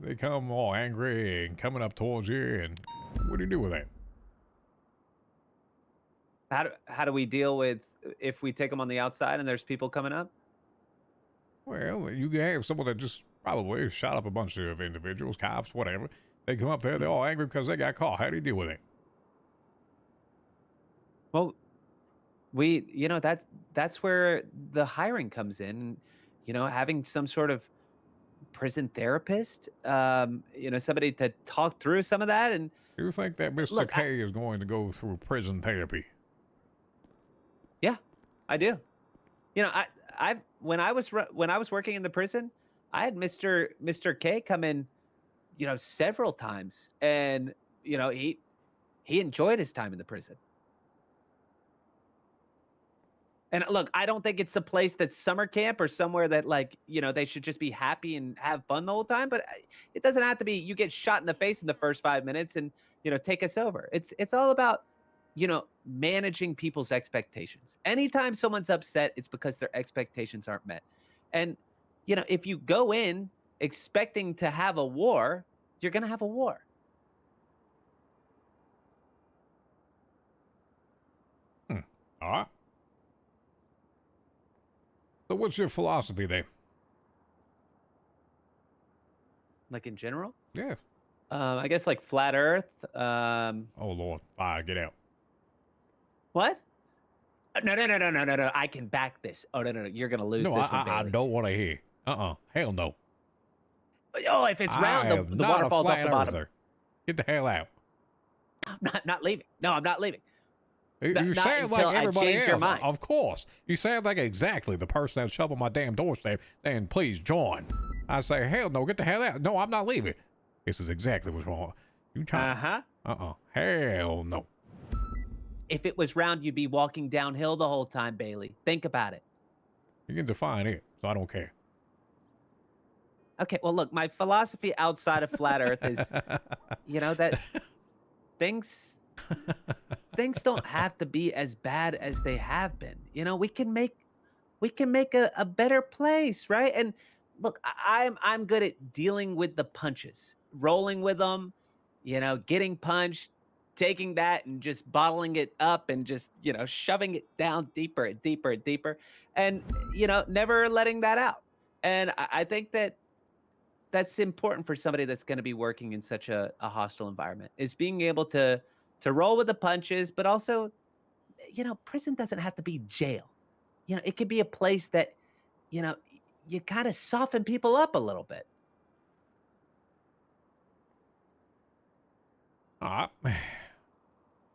they come all angry and coming up towards you, and what do you do with that? How do we deal with if we take them on the outside and there's people coming up? Well, you can have someone that just probably shot up a bunch of individuals, cops, whatever. They come up there, they're all angry because they got caught. How do you deal with it? Well, you know, that's where the hiring comes in. You know, having some sort of prison therapist, you know, somebody to talk through some of that. And you think that Mr. K is going to go through prison therapy? Yeah, I do. You know, when I was working in the prison, I had Mr. K come in, you know, several times, and you know, he enjoyed his time in the prison. And look, I don't think it's a place that's summer camp or somewhere that, like, you know, they should just be happy and have fun the whole time. But it doesn't have to be you get shot in the face in the first 5 minutes and, you know, take us over. It's all about, you know, managing people's expectations. Anytime someone's upset, it's because their expectations aren't met. And, you know, if you go in expecting to have a war, you're going to have a war. All right. So what's your philosophy there? Like in general? Yeah. I guess like flat Earth. Oh Lord, fire, get out. What? No. I can back this. Oh, no. You're going to lose No, this one, I Bailey. don't want to hear. Hell no. Oh, if it's round, I the am the not water a falls off flat the bottom. earther. Get the hell out. I'm not leaving. No, I'm not leaving. You Not sound until like I everybody change your else. mind. Of course. You sound like exactly the person that's shoveling my damn doorstep saying, please join. I say, hell no, get the hell out. No, I'm not leaving. This is exactly what's wrong. You trying? Hell no. If it was round, you'd be walking downhill the whole time, Bailey. Think about it. You can define it, so I don't care. Okay, well, look, my philosophy outside of flat Earth is, that things don't have to be as bad as they have been. We can make a better place, right? And look, I'm good at dealing with the punches, rolling with them, getting punched, taking that and just bottling it up and just, shoving it down deeper and deeper and deeper and, never letting that out. And I think that's important for somebody that's going to be working in such a hostile environment, is being able to roll with the punches, but also, prison doesn't have to be jail. It could be a place that, you kind of soften people up a little bit.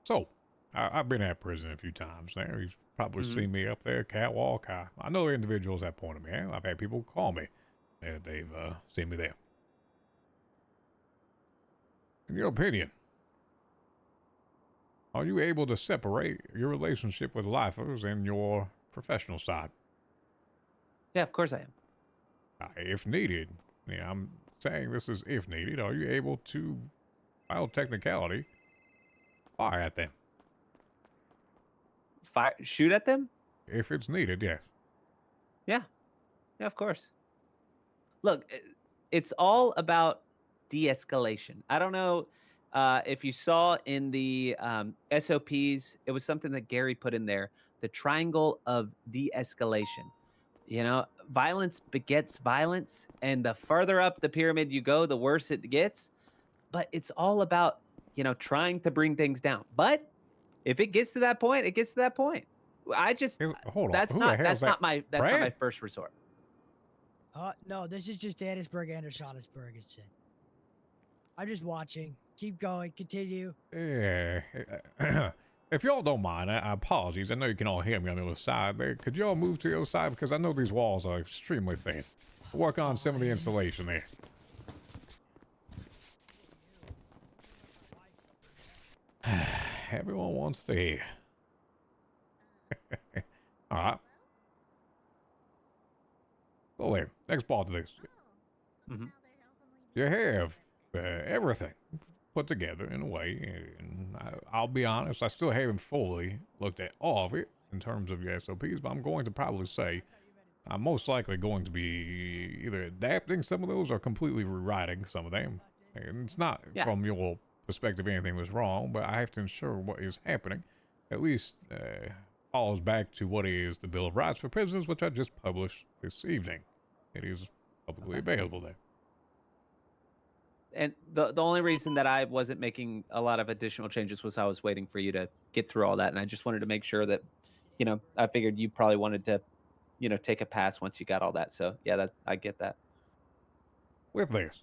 So, I've been at prison a few times there. You've probably seen me up there, catwalk. I know individuals that point at me. I've had people call me. They've seen me there. In your opinion, are you able to separate your relationship with lifers and your professional side? Yeah, of course I am. If needed, I'm saying this is if needed, are you able to, by technicality, fire at them? Shoot at them? If it's needed, yes. Yeah, of course. Look, it's all about de-escalation. I don't know if you saw in the SOPs, it was something that Gary put in there, the triangle of de-escalation. Violence begets violence, and the further up the pyramid you go, the worse it gets. But it's all about, trying to bring things down. But if it gets to that point, it gets to that point. I just hold on. That's Who the not hell is that? not my Brad? first resort. No, this is just Annisburg and Shaughnessburg. I'm just watching. Keep going. Continue. Yeah. If y'all don't mind, I apologies. I know you can all hear me on the other side there. Could y'all move to the other side? Because I know these walls are extremely thin. Work on some of the insulation there. Everyone wants to hear. All right. So there, next part of this. You have everything put together in a way, and I'll be honest, I still haven't fully looked at all of it in terms of your SOPs, but I'm going to probably say I'm most likely going to be either adapting some of those or completely rewriting some of them. And it's not from your perspective anything was wrong, but I have to ensure what is happening at least falls back to what is the Bill of Rights for prisoners, which I just published this evening. It is publicly available there. And the only reason that I wasn't making a lot of additional changes was I was waiting for you to get through all that, and I just wanted to make sure that, I figured you probably wanted to, take a pass once you got all that. So yeah, I get that. With this,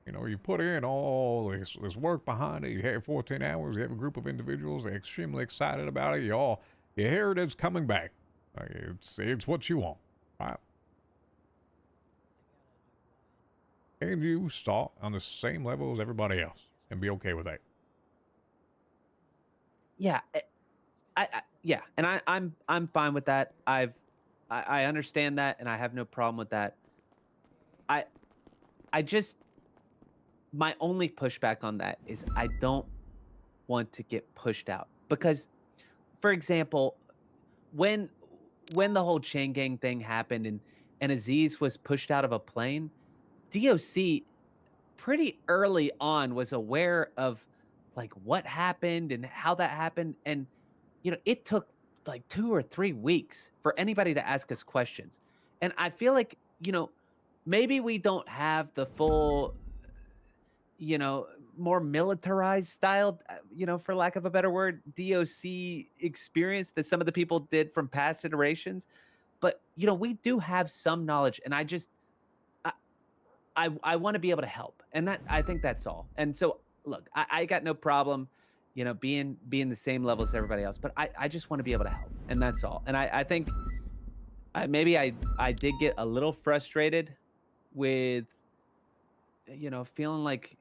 you put in all this work behind it. You have 14 hours. You have a group of individuals. They're extremely excited about it. You hear it is coming back. It's what you want, right? And you start on the same level as everybody else and be okay with that. Yeah, and I'm fine with that. I understand that, and I have no problem with that. I just, my only pushback on that is I don't want to get pushed out because, for example, when the whole chain gang thing happened and Aziz was pushed out of a plane, DOC pretty early on was aware of like what happened and how that happened, and it took like 2 or 3 weeks for anybody to ask us questions. And I feel like, maybe we don't have the full, more militarized style, for lack of a better word, DOC experience that some of the people did from past iterations. But we do have some knowledge, and I want to be able to help, and that I think that's all. And so, look, I got no problem, being the same level as everybody else, but I just want to be able to help, and that's all. And I think maybe I did get a little frustrated with, feeling like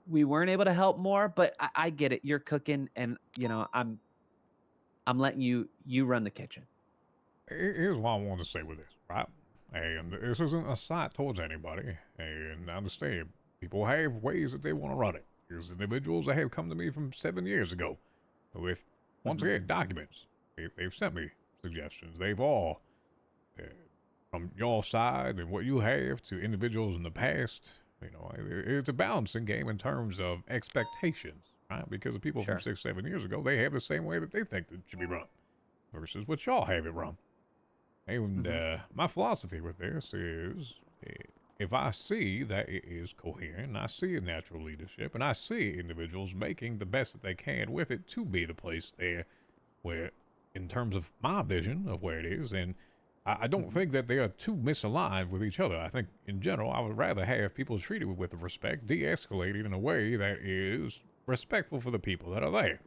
we weren't able to help more, but I get it. You're cooking, and I'm letting you run the kitchen. Here's what I want to say with this, right? And this isn't a slight towards anybody. And I understand people have ways that they want to run it. There's individuals that have come to me from 7 years ago with, once again, documents. They've sent me suggestions. They've all, from your side and what you have to individuals in the past, it's a balancing game in terms of expectations, right? Because the people from 6, 7 years ago, they have the same way that they think it should be run versus what y'all have it run. And my philosophy with this is, if I see that it is coherent, and I see a natural leadership, and I see individuals making the best that they can with it to be the place there where, in terms of my vision of where it is, and I don't think that they are too misaligned with each other. I think, in general, I would rather have people treated with respect, de-escalated in a way that is respectful for the people that are there.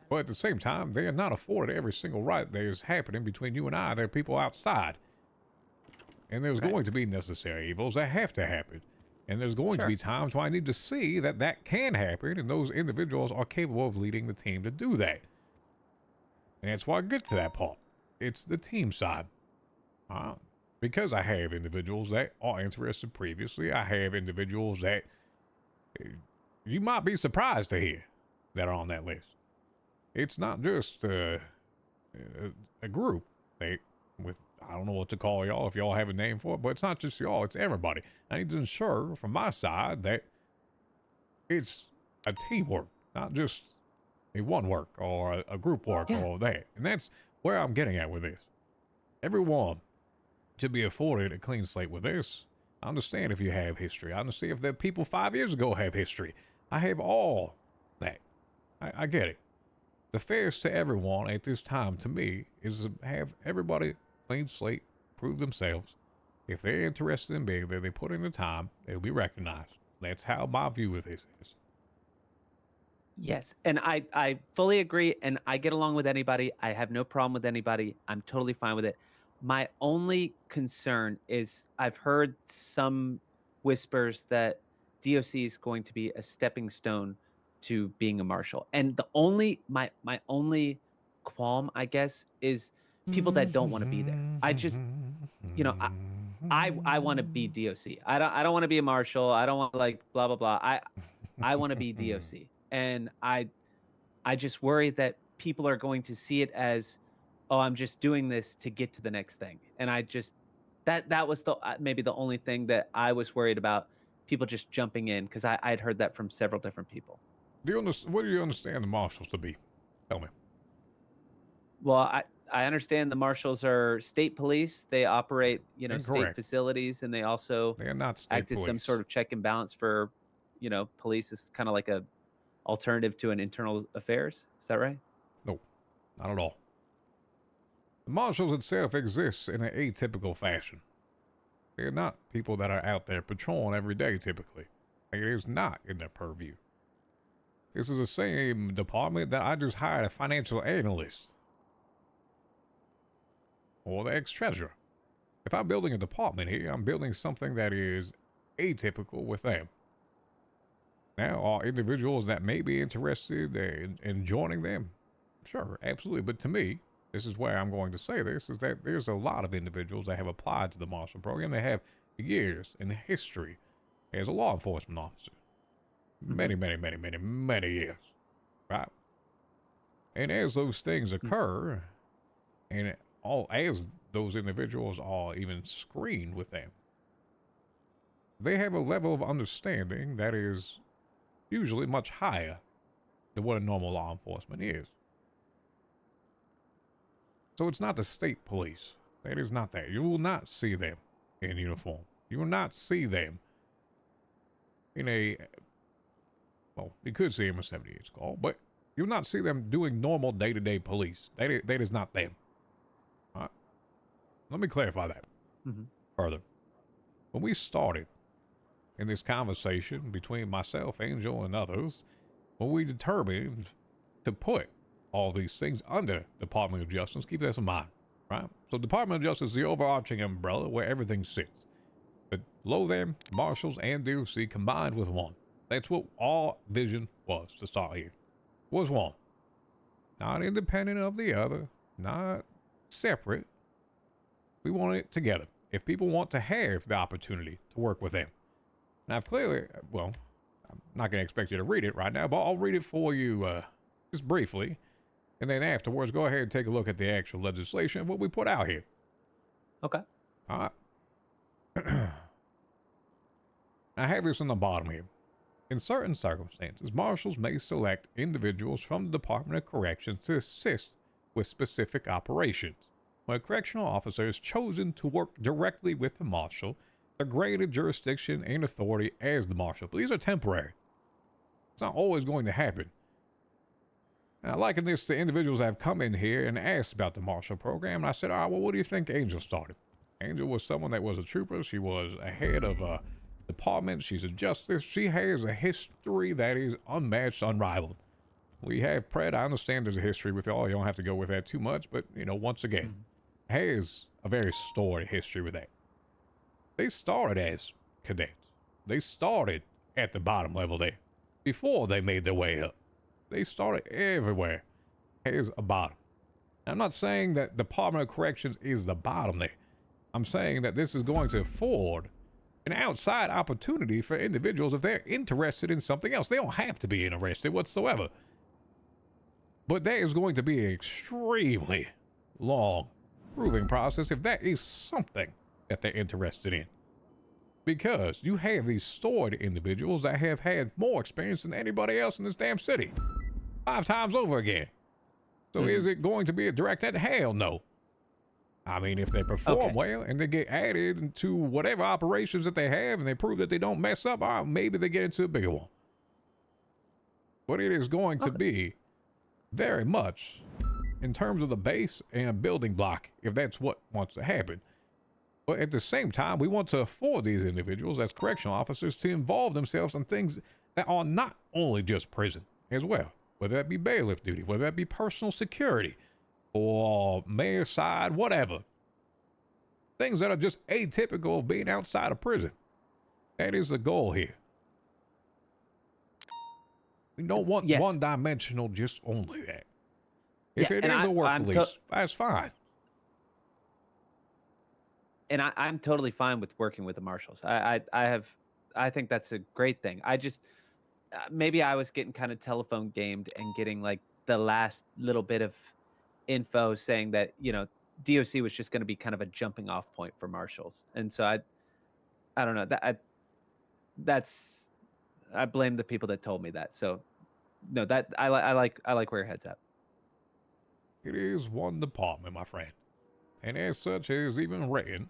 But at the same time, they are not afforded every single right that is happening between you and I. There are people outside. And there's going to be necessary evils that have to happen. And there's going to be times where I need to see that that can happen, and those individuals are capable of leading the team to do that. And that's why I get to that part. It's the team side. Because I have individuals that are interested previously, I have individuals that you might be surprised to hear that are on that list. It's not just a group with, I don't know what to call y'all if y'all have a name for it, but it's not just y'all, it's everybody. I need to ensure from my side that it's a teamwork, not just a one work or a group work or that. And that's where I'm getting at with this. Everyone should be afforded a clean slate with this. I understand if you have history. I understand if the people 5 years ago have history. I have all that. I get it. The fairest to everyone at this time, to me, is to have everybody clean slate, prove themselves. If they're interested in being there, they put in the time, they'll be recognized. That's how my view of this is. Yes, and I fully agree, and I get along with anybody. I have no problem with anybody. I'm totally fine with it. My only concern is I've heard some whispers that DOC is going to be a stepping stone to being a marshal. And my only qualm, I guess, is people that don't want to be there. I just, I want to be DOC. I don't want to be a marshal. I don't want like blah blah blah. I want to be DOC. And I just worry that people are going to see it as, oh, I'm just doing this to get to the next thing. And I just that was the maybe the only thing that I was worried about, people just jumping in, because I'd heard that from several different people. What do you understand the marshals to be? Tell me. Well, I understand the marshals are state police. They operate, state facilities, and they also are not state act as some sort of check and balance for, police is kind of like a alternative to an internal affairs. Is that right? No, not at all. The marshals itself exists in an atypical fashion. They're not people that are out there patrolling every day, typically. It is not in their purview. This is the same department that I just hired a financial analyst. Or the ex-treasurer. If I'm building a department here, I'm building something that is atypical with them. Now, are individuals that may be interested in joining them? Sure, absolutely. But to me, this is where I'm going to say this, is that there's a lot of individuals that have applied to the marshal program. They have years in history as a law enforcement officer. Many years. Right? And as those things occur, and as those individuals are even screened with them, they have a level of understanding that is usually much higher than what a normal law enforcement is. So it's not the state police. That is not that. You will not see them in uniform. You will not see them in a well, you could see them in 78's call, but you'll not see them doing normal day-to-day police. That is not them. All right? Let me clarify that further. When we started in this conversation between myself, Angel, and others, when we determined to put all these things under Department of Justice, keep this in mind, right? So Department of Justice is the overarching umbrella where everything sits. But below them, Marshals and DOC combined with one. That's what our vision was to start here. Was one. Not independent of the other, not separate. We want it together. If people want to have the opportunity to work with them. Now, I've clearly, well, I'm not going to expect you to read it right now, but I'll read it for you just briefly. And then afterwards, go ahead and take a look at the actual legislation and what we put out here. Okay. All right. I have this on the bottom here. In certain circumstances, marshals may select individuals from the Department of Corrections to assist with specific operations. When a correctional officer is chosen to work directly with the marshal, they're granted jurisdiction and authority as the marshal. But these are temporary. It's not always going to happen. And I liken this to individuals that have come in here and asked about the marshal program. And I said, all right, well, what do you think Angel started? Angel was someone that was a trooper. She was a head of a department. She's a justice. She has a history that is unmatched, unrivaled. We have Pred. I understand there's a history with y'all. You don't have to go with that too much. But, you know, once again, has a very storied history with that. They started as cadets. They started at the bottom level there before they made their way up. They started everywhere as a bottom. I'm not saying that Department of Corrections is the bottom there. I'm saying that this is going to afford an outside opportunity for individuals if they're interested in something else. They don't have to be interested whatsoever. But that is going to be an extremely long proving process if that is something that they're interested in. Because you have these stored individuals that have had more experience than anybody else in this damn city. 5 times over again. So is it going to be a direct hit? Hell no. I mean, if they perform well and they get added into whatever operations that they have and they prove that they don't mess up, maybe they get into a bigger one. But it is going to be very much in terms of the base and building block, if that's what wants to happen. But at the same time, we want to afford these individuals as correctional officers to involve themselves in things that are not only just prison as well. Whether that be bailiff duty, whether that be personal security, or mayor's side, whatever. Things that are just atypical of being outside of prison. That is the goal here. We don't want one-dimensional, just only that. If it is a work release, that's fine. And I'm totally fine with working with the marshals. I think that's a great thing. I just maybe I was getting kind of telephone gamed and getting like the last little bit of info saying that, you know, DOC was just going to be kind of a jumping off point for marshals. And so I don't know, I blame the people that told me that. So no, that I like where your head's at. It is one department, my friend. And as such, it is even written.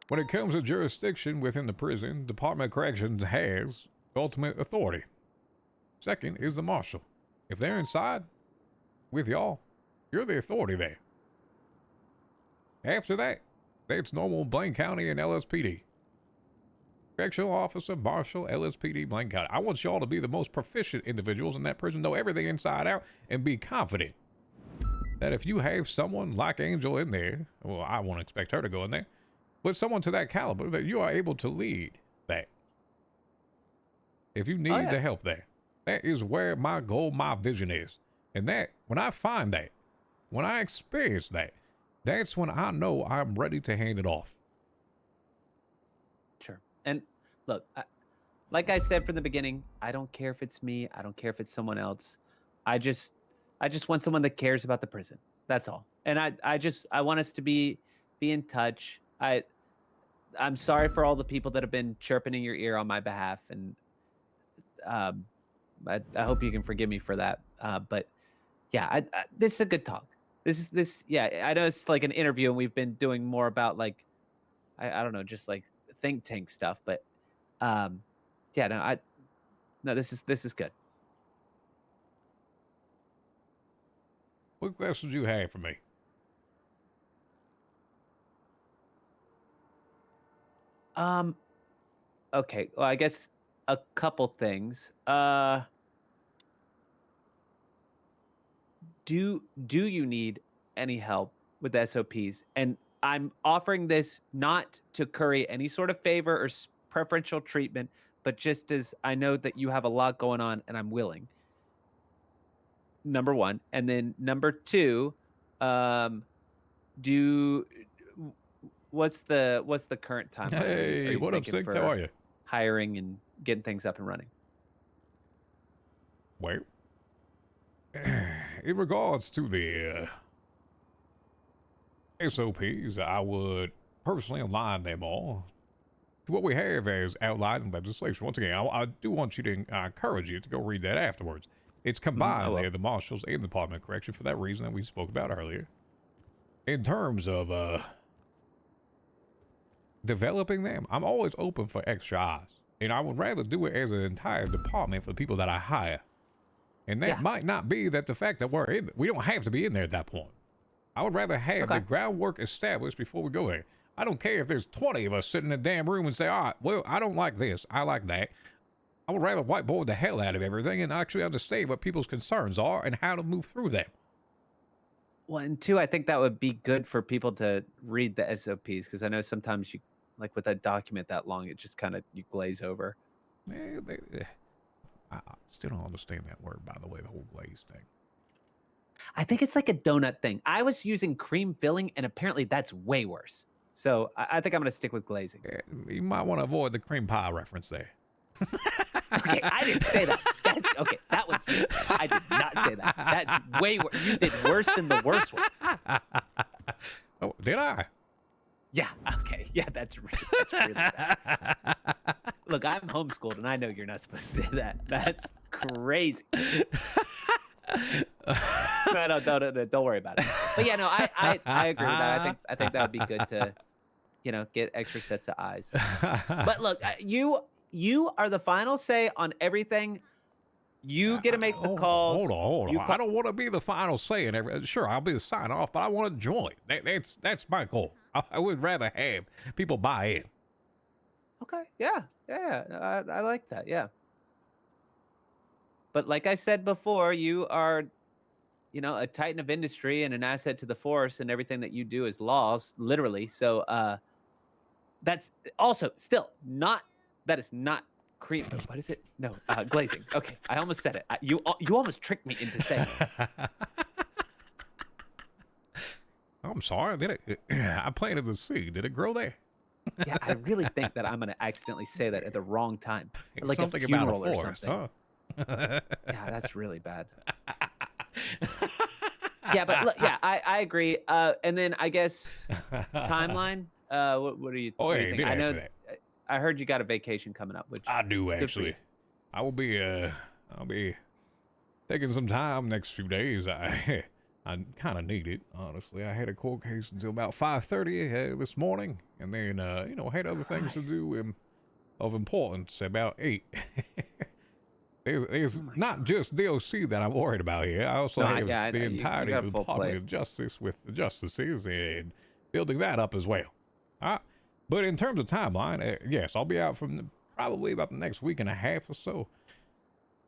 When it comes to jurisdiction within the prison, Department of Corrections has ultimate authority. Second is the marshal. If they're inside with y'all, you're the authority there. After that, that's normal Blaine County and LSPD. Correctional officer, marshal, LSPD, Blaine County. I want y'all to be the most proficient individuals in that prison, know everything inside out, and be confident that if you have someone like Angel in there, well, I won't expect her to go in there, but someone to that caliber, that you are able to lead that. If you need the help there, that is where my goal, my vision is. And that, when I find that, when I experience that, that's when I know I'm ready to hand it off. Sure. And look, like I said from the beginning, I don't care if it's me. I don't care if it's someone else. I just want someone that cares about the prison. That's all. And I want us to be in touch. I'm sorry for all the people that have been chirping in your ear on my behalf, and I hope you can forgive me for that. But yeah, this is a good talk. Yeah, I know it's like an interview, and we've been doing more about like, I don't know, just like think tank stuff. But yeah, no, No, this is good. What questions you have for me? Okay. Well, I guess a couple things. Do you need any help with the SOPs? And I'm offering this not to curry any sort of favor or preferential treatment, but just as I know that you have a lot going on and I'm willing. Number one. And then number two, do what's the current timeline? Hey, what up, thinking Six? How are you? hiring and getting things up and running? Well, in regards to the SOPs, I would personally align them all to what we have as outlined in legislation. Once again, I do want you to encourage you to go read that afterwards. It's combined there, the marshals and the Department of Correction, for that reason that we spoke about earlier. In terms of developing them, I'm always open for extra eyes. And I would rather do it as an entire department for the people that I hire. And that might not be that the fact that we don't have to be in there at that point. I would rather have the groundwork established before we go there. I don't care if there's 20 of us sitting in a damn room and say, all right, well, I don't like this, I like that. I would rather whiteboard the hell out of everything and actually understand what people's concerns are and how to move through them. Well, and two, I think that would be good for people to read the SOPs, because I know sometimes you, like with a document that long, it just kind of, you glaze over. I still don't understand that word, by the way, the whole glaze thing. I think it's like a donut thing. I was using cream filling, and apparently that's way worse. So I think I'm going to stick with glazing. You might want to avoid the cream pie reference there. Okay, I didn't say that. Okay, that was you. I did not say that. That's way worse. You did worse than the worst one. Oh, did I? Yeah, okay. Yeah, that's really bad. Look, I'm homeschooled, and I know you're not supposed to say that. That's crazy. No, don't worry about it. But yeah, no, I agree with that. I think that would be good to, get extra sets of eyes. But look, you are the final say on everything. You get to make the calls. Hold on. I don't want to be the final say in every. Sure, I'll be the sign off, but I want to join. That's my goal. I would rather have people buy in. Okay. Yeah. I like that. Yeah. But like I said before, you are, a titan of industry and an asset to the force, and everything that you do is laws, literally. So that's also still not. That is not cream. What is it? No, glazing. Okay, I almost said it. You almost tricked me into saying it. I'm sorry. Did it? I planted the seed. Did it grow there? Yeah, I really think that I'm going to accidentally say that at the wrong time, like something a funeral about a forest, or something. Huh? Yeah, that's really bad. Yeah, but look, yeah, I agree. And then I guess timeline. What do you? Oh, what do yeah, you you think? did I ask know. me that. I heard you got a vacation coming up, which I do good for actually. you. I will be. I'll be taking some time next few days. I kind of need it, honestly. I had a court case until about 5:30 this morning, and then had other things to do of importance about 8. There's not just DLC that I'm worried about here. I also have the entirety of the Department of Justice with the justices and building that up as well. But in terms of timeline, yes, I'll be out from probably about the next week and a half or so.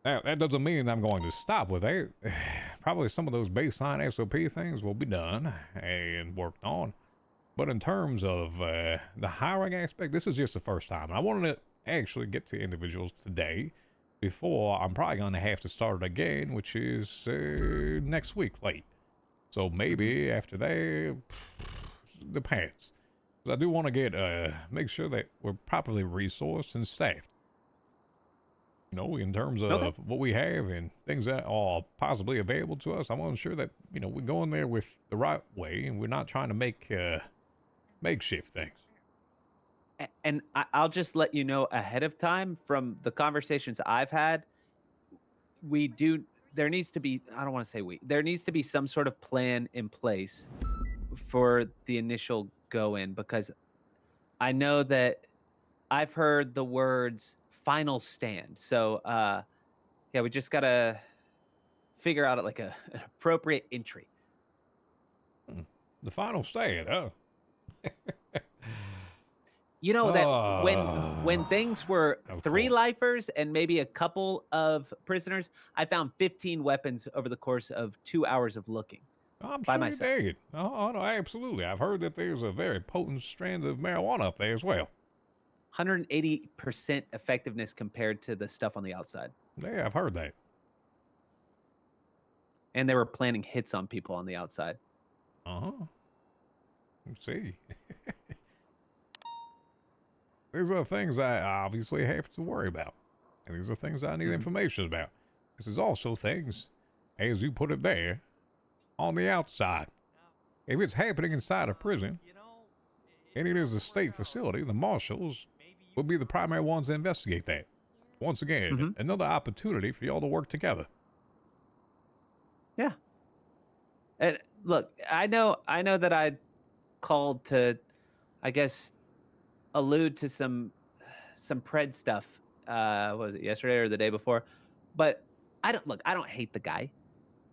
Now, that doesn't mean I'm going to stop with that. Probably some of those baseline SOP things will be done and worked on. But in terms of the hiring aspect, this is just the first time. I wanted to actually get to individuals today before I'm probably going to have to start it again, which is next week late. So maybe after that, depends. Because I do want to get make sure that we're properly resourced and staffed. In terms of what we have and things that are possibly available to us, I want to ensure that, we're going there with the right way and we're not trying to make makeshift things. And I'll just let you know ahead of time from the conversations I've had, there needs to be, I don't want to say there needs to be some sort of plan in place for the initial go in, because I know that I've heard the words final stand. So yeah, we just gotta figure out like an appropriate entry. The final stand, huh? You know that when things were Of 3 course. lifers and maybe a couple of prisoners, I found 15 weapons over the course of 2 hours of looking. I'm by sure myself. you did. Oh, no, absolutely. I've heard that there's a very potent strand of marijuana up there as well. 180% effectiveness compared to the stuff on the outside. Yeah, I've heard that. And they were planning hits on people on the outside. Uh-huh. Let's see. These are things I obviously have to worry about. And these are things I need information about. This is also things, as you put it there, on the outside. If it's happening inside a prison, and it is a state facility, the marshals will be the primary ones to investigate that. Once again, another opportunity for y'all to work together. Yeah. And look, I know that I called to, I guess, allude to some pred stuff. What was it, yesterday or the day before? But I don't hate the guy.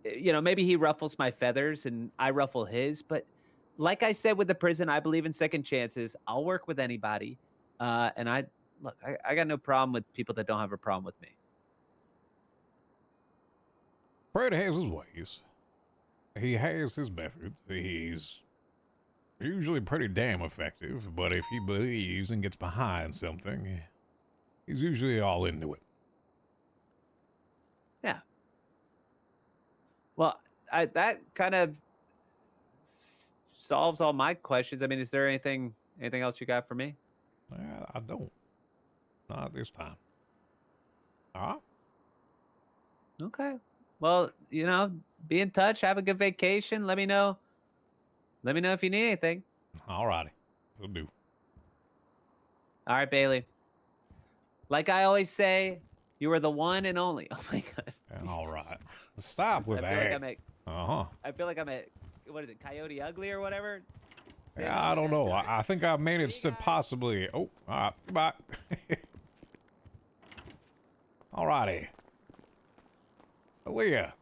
You know, maybe he ruffles my feathers and I ruffle his, but like I said with the prison, I believe in second chances. I'll work with anybody. And I got no problem with people that don't have a problem with me. Fred has his ways. He has his methods. He's usually pretty damn effective, but if he believes and gets behind something, he's usually all into it. Yeah. Well, that kind of solves all my questions. I mean, is there anything else you got for me? I don't. Not this time. Ah. Okay. Well, you know, be in touch. Have a good vacation. Let me know. Let me know if you need anything. All righty. Will do. All right, Bailey. Like I always say, you are the one and only. Oh my god. All right. Stop with I feel like that. I'm at. Uh-huh. I feel like I'm at. What is it? Coyote Ugly or whatever? Yeah, I don't know. I think I managed to possibly. Oh, all right. Goodbye. All righty. Aaliyah.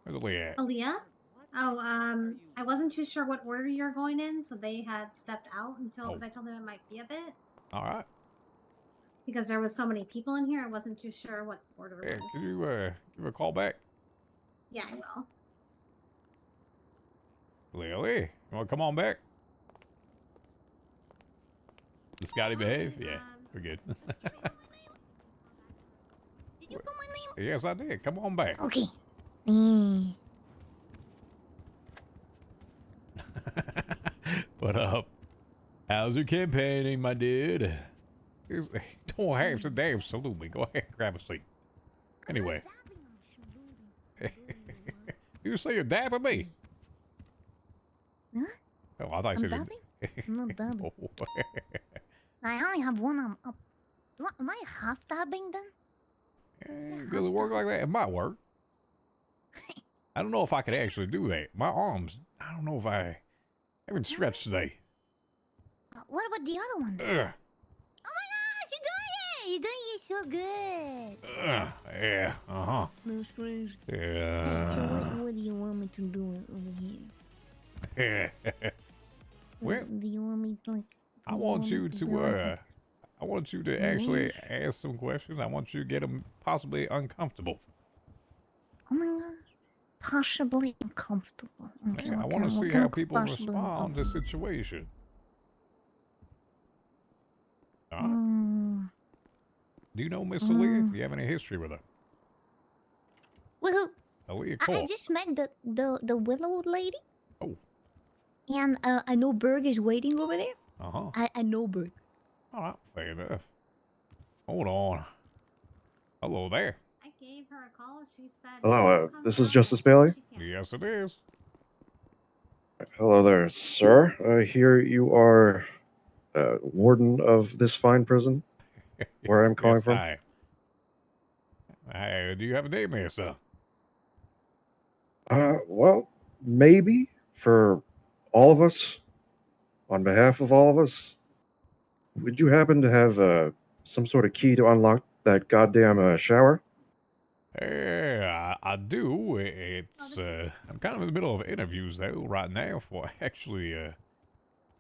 Where's Aaliyah at? Aaliyah? Oh, I wasn't too sure what order you're going in, so they had stepped out until because I told them it might be a bit. All right. Because there was so many people in here, I wasn't too sure what the order Yeah, was. can you give her a call back? Yeah, I will. Lily, you want to come on back? Does Scotty behave? Yeah, we're good. Did you come on, Liam? Yes, I did. Come on back. Okay. What up? How's your campaigning, my dude? Don't have to damn salute me. Go ahead, grab a seat. Anyway. You say you're dabbing me? Huh? Oh, I thought I'm you said dabbing? I'm not dabbing. Oh. I only have one arm up. Am I half dabbing then? Does it work like that? It might work. I don't know if I could actually do that. My arms, I don't know if I haven't stretched today. What about the other one? Ugh. Oh my gosh, you're doing it! You're doing it so good! Yeah, uh-huh. That's crazy. Yeah. So what do you want me to do over here? Well, Do you want me to, like... I want you be to, like I want you to actually ask some questions. I want you to get them possibly uncomfortable. Oh my god. Possibly uncomfortable. Okay, Yeah, I want to see how people respond to the situation. All right. Do you know Miss Aaliyah? Do you have any history with her? Woohoo! Aaliyah I Court. just met the Willow lady. Oh. And I know Berg is waiting over there. Uh-huh. I know Berg. All right, fair enough. Hold on. Hello there. I gave her a call. She said. Hello, this is Justice Bailey. Yes, it is. Hello there, sir. I hear you are warden of this fine prison where I'm calling from. Hi. Do you have a name there, sir? Well, maybe for all of us, on behalf of all of us, would you happen to have some sort of key to unlock that goddamn shower? Yeah, I do. It's I'm kind of in the middle of interviews though right now for actually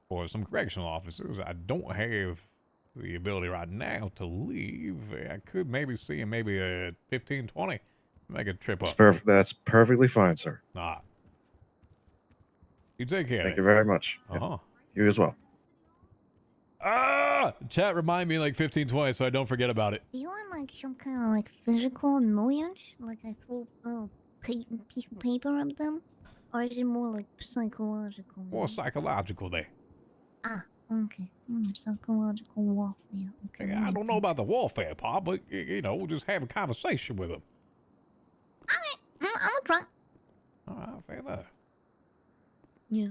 for some correctional officers. I don't have the ability right now to leave. I could maybe see in maybe a 15, 20, make a trip up. That's perfectly fine, sir. Ah. You take care. Thank you very much. Uh-huh. You as well. Ah! Chat, remind me like 15, 20 so I don't forget about it. Do you want like some kind of like physical annoyance? Like I throw a piece of paper at them? Or is it more like psychological? More psychological there. Ah, okay. Psychological warfare. Okay. I don't know about the warfare part, but you know, we'll just have a conversation with them. I'm gonna try. Alright, fair enough. Yeah.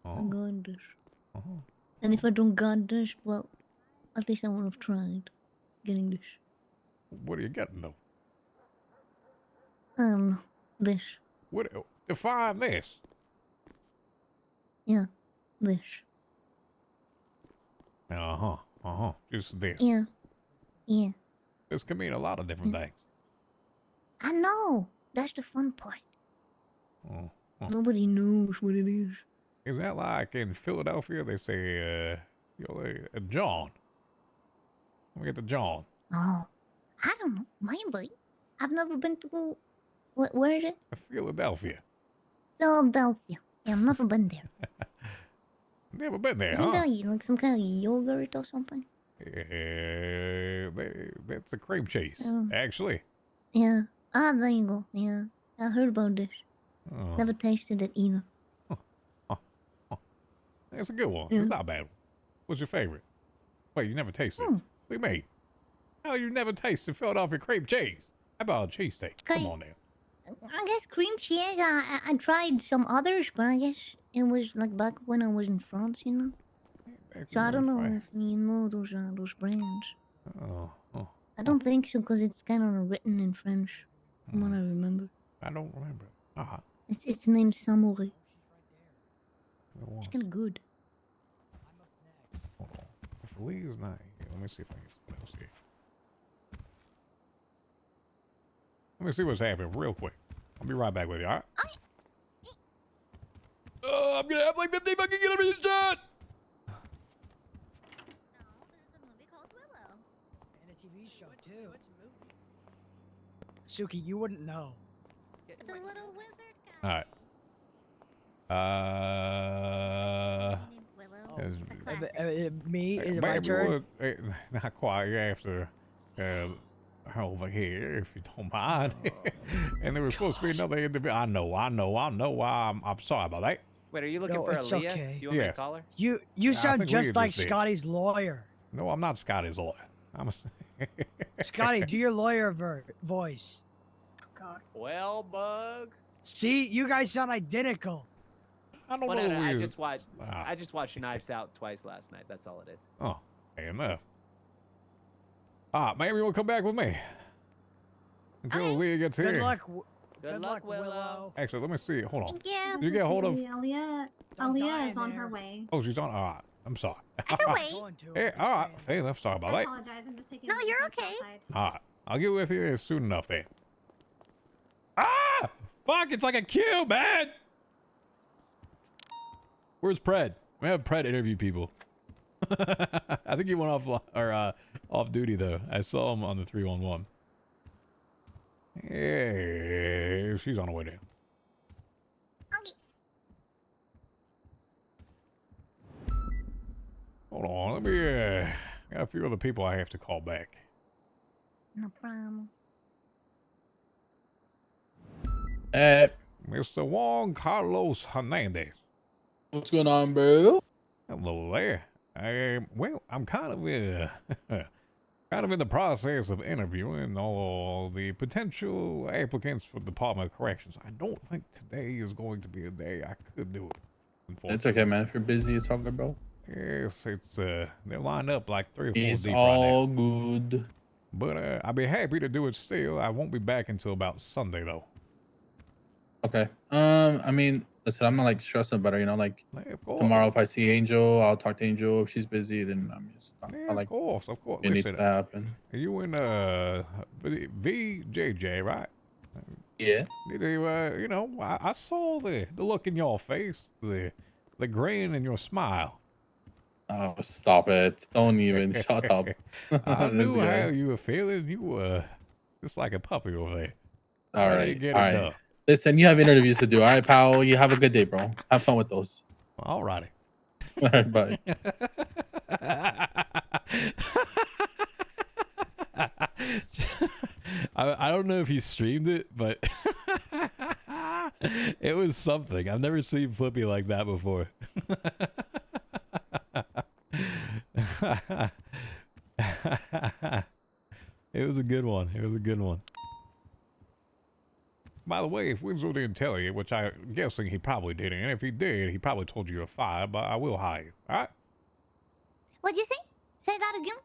Oh. I got this. Uh-huh. And if I don't got this, well, at least I would have tried getting this. What are you getting though? This. What? Define this. Yeah, this. Just this. Yeah. Yeah. This can mean a lot of different things. I know. That's the fun part. Oh. Nobody knows what it is. Is that like in Philadelphia? They say, John. Let me get the John. Oh, I don't know. Maybe. I've never been to. Where is it? Philadelphia. Philadelphia. Yeah, I've never been there. Never been there, Isn't huh? that like some kind of yogurt or something? That's a cream cheese, Oh. actually. Yeah. Ah, there you go. Yeah. I heard about this. Oh. Never tasted it either. It's a good one. Yeah. It's not a bad one. What's your favorite? Wait, you never tasted it? What do you mean? How you never tasted Philadelphia cream cheese? How about a cheesesteak? Come on now. I guess cream cheese. I tried some others, but I guess it was like back when I was in France, you know. So I don't know if you know those brands. Oh. I don't think so because it's kind of written in French, from what I remember. I don't remember. It's named Samouraï. It's kind of good. Hold on. If Lee's not here, let me see if I can get someone else here. Let me see what's happening real quick. I'll be right back with you, alright? I'm gonna have like 15 bucks to get a shot! And a TV show too. Suki, you wouldn't know. The little wizard Alright. Me? Is it my turn? Not quite. You have to over here, if you don't mind. And there was supposed to be another individual. I know. I'm sorry about that. Wait, are you looking No, for it's Aaliyah? okay. You want me to Yes. call her? You I sound think just Leah like just did. Scotty's lawyer. No, I'm not Scotty's lawyer. I'm Scotty, do your lawyer voice. Oh God. Well, Bug. See, you guys sound identical. I don't Well, know. no, I who just watched. Ah. I just watched Knives Out twice last night. That's all it is. Oh, fair enough. Maybe we'll come back with me. Until Leah gets here. Good luck. Good luck, Willow. Actually, let me see. Hold on. Yeah. Did you get a hold of... Aaliyah is on her way. Oh, she's on... Alright. I'm sorry. Either way. Hey, alright. Fair enough. Sorry about I that. apologize. I'm just taking. No, a you're look okay. outside. Alright. I'll get with you soon enough then. Ah! Fuck, it's like a cube, man! Where's Pred? We have Pred interview people. I think he went off duty though. I saw him on the 311. Hey, she's on her way down. Hold on, let me got a few other people I have to call back. No problem. Mr. Juan Carlos Hernandez. What's going on, bro? Hello there. Well, I'm kind of in the process of interviewing all the potential applicants for the Department of Corrections. I don't think today is going to be a day I could do it. It's okay, man. If you're busy, it's all good, bro. Yes, it's they're lined up like 3 or 4 It's deep all right now. good. But I'll be happy to do it still. I won't be back until about Sunday though. Okay. I mean, Listen, I'm not like stressing about it. Like Yeah, of course. tomorrow, if I see Angel, I'll talk to Angel. If she's busy, then I'm just not, Yeah, like of course. it needs Listen, to happen. you in VJJ, right? Yeah. I saw the look in your face, the grin in your smile. Oh, stop it! Don't even shut up. I This knew guy. how you were feeling. You were just like a puppy over there. All Ready to right, get all it right. done. Listen, you have interviews to do. All right, pal. You have a good day, bro. Have fun with those. All righty. All right, bye. I don't know if you streamed it, but it was something. I've never seen Flippy like that before. It was a good one. It was a good one. By the way, if Winslow didn't tell you, which I'm guessing he probably didn't, and if he did, he probably told you you're fired, but I will hire you. All right? What'd you say? Say that again.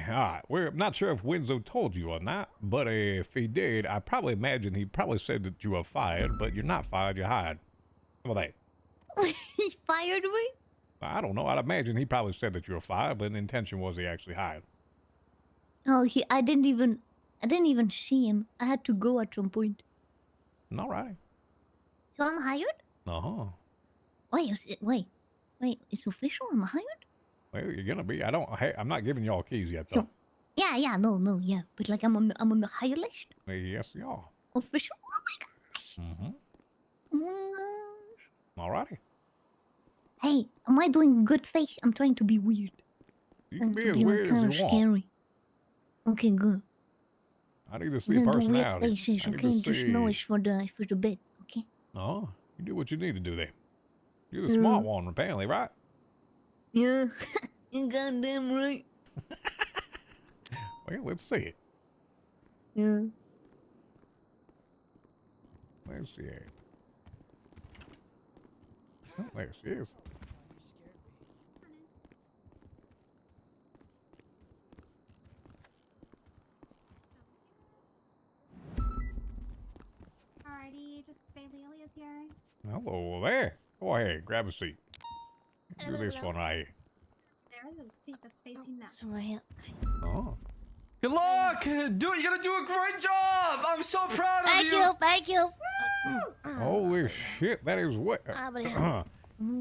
All right. We're not sure if Winslow told you or not, but if he did, I probably imagine he probably said that you were fired, but you're not fired, you're hired. How about that? He fired me? I don't know. I'd imagine he probably said that you were fired, but the intention was he actually hired. Oh, I didn't even see him. I had to go at some point. All right. So I'm hired? Uh-huh. Wait. It's official? I'm hired? Well, you're gonna be. I'm not giving y'all keys yet, though. Yeah, no, yeah. But like I'm on the hire list? Yes, you are. Official? Oh my gosh. Mm-hmm. Oh my gosh. Alrighty. Hey, am I doing good face? I'm trying to be weird. You can be as like, weird as kinda you want. scary. Okay, good. I need to see I'm gonna do weird personality. faces, I need okay? to Just see. know it's for the bit, okay? Oh, you do what you need to do there. You're the smart one, apparently, right? Yeah, you goddamn right. Well, let's see it. Yeah. Let's see it. Oh, there she is. Alrighty, just Spalelia's here. Hello there. Go ahead, grab a seat. Do this one right here. There's a seat that's facing that. Sorry. Oh. Good luck, dude. You're gonna do a great job. I'm so proud of you. Thank you. Holy shit, that is what. So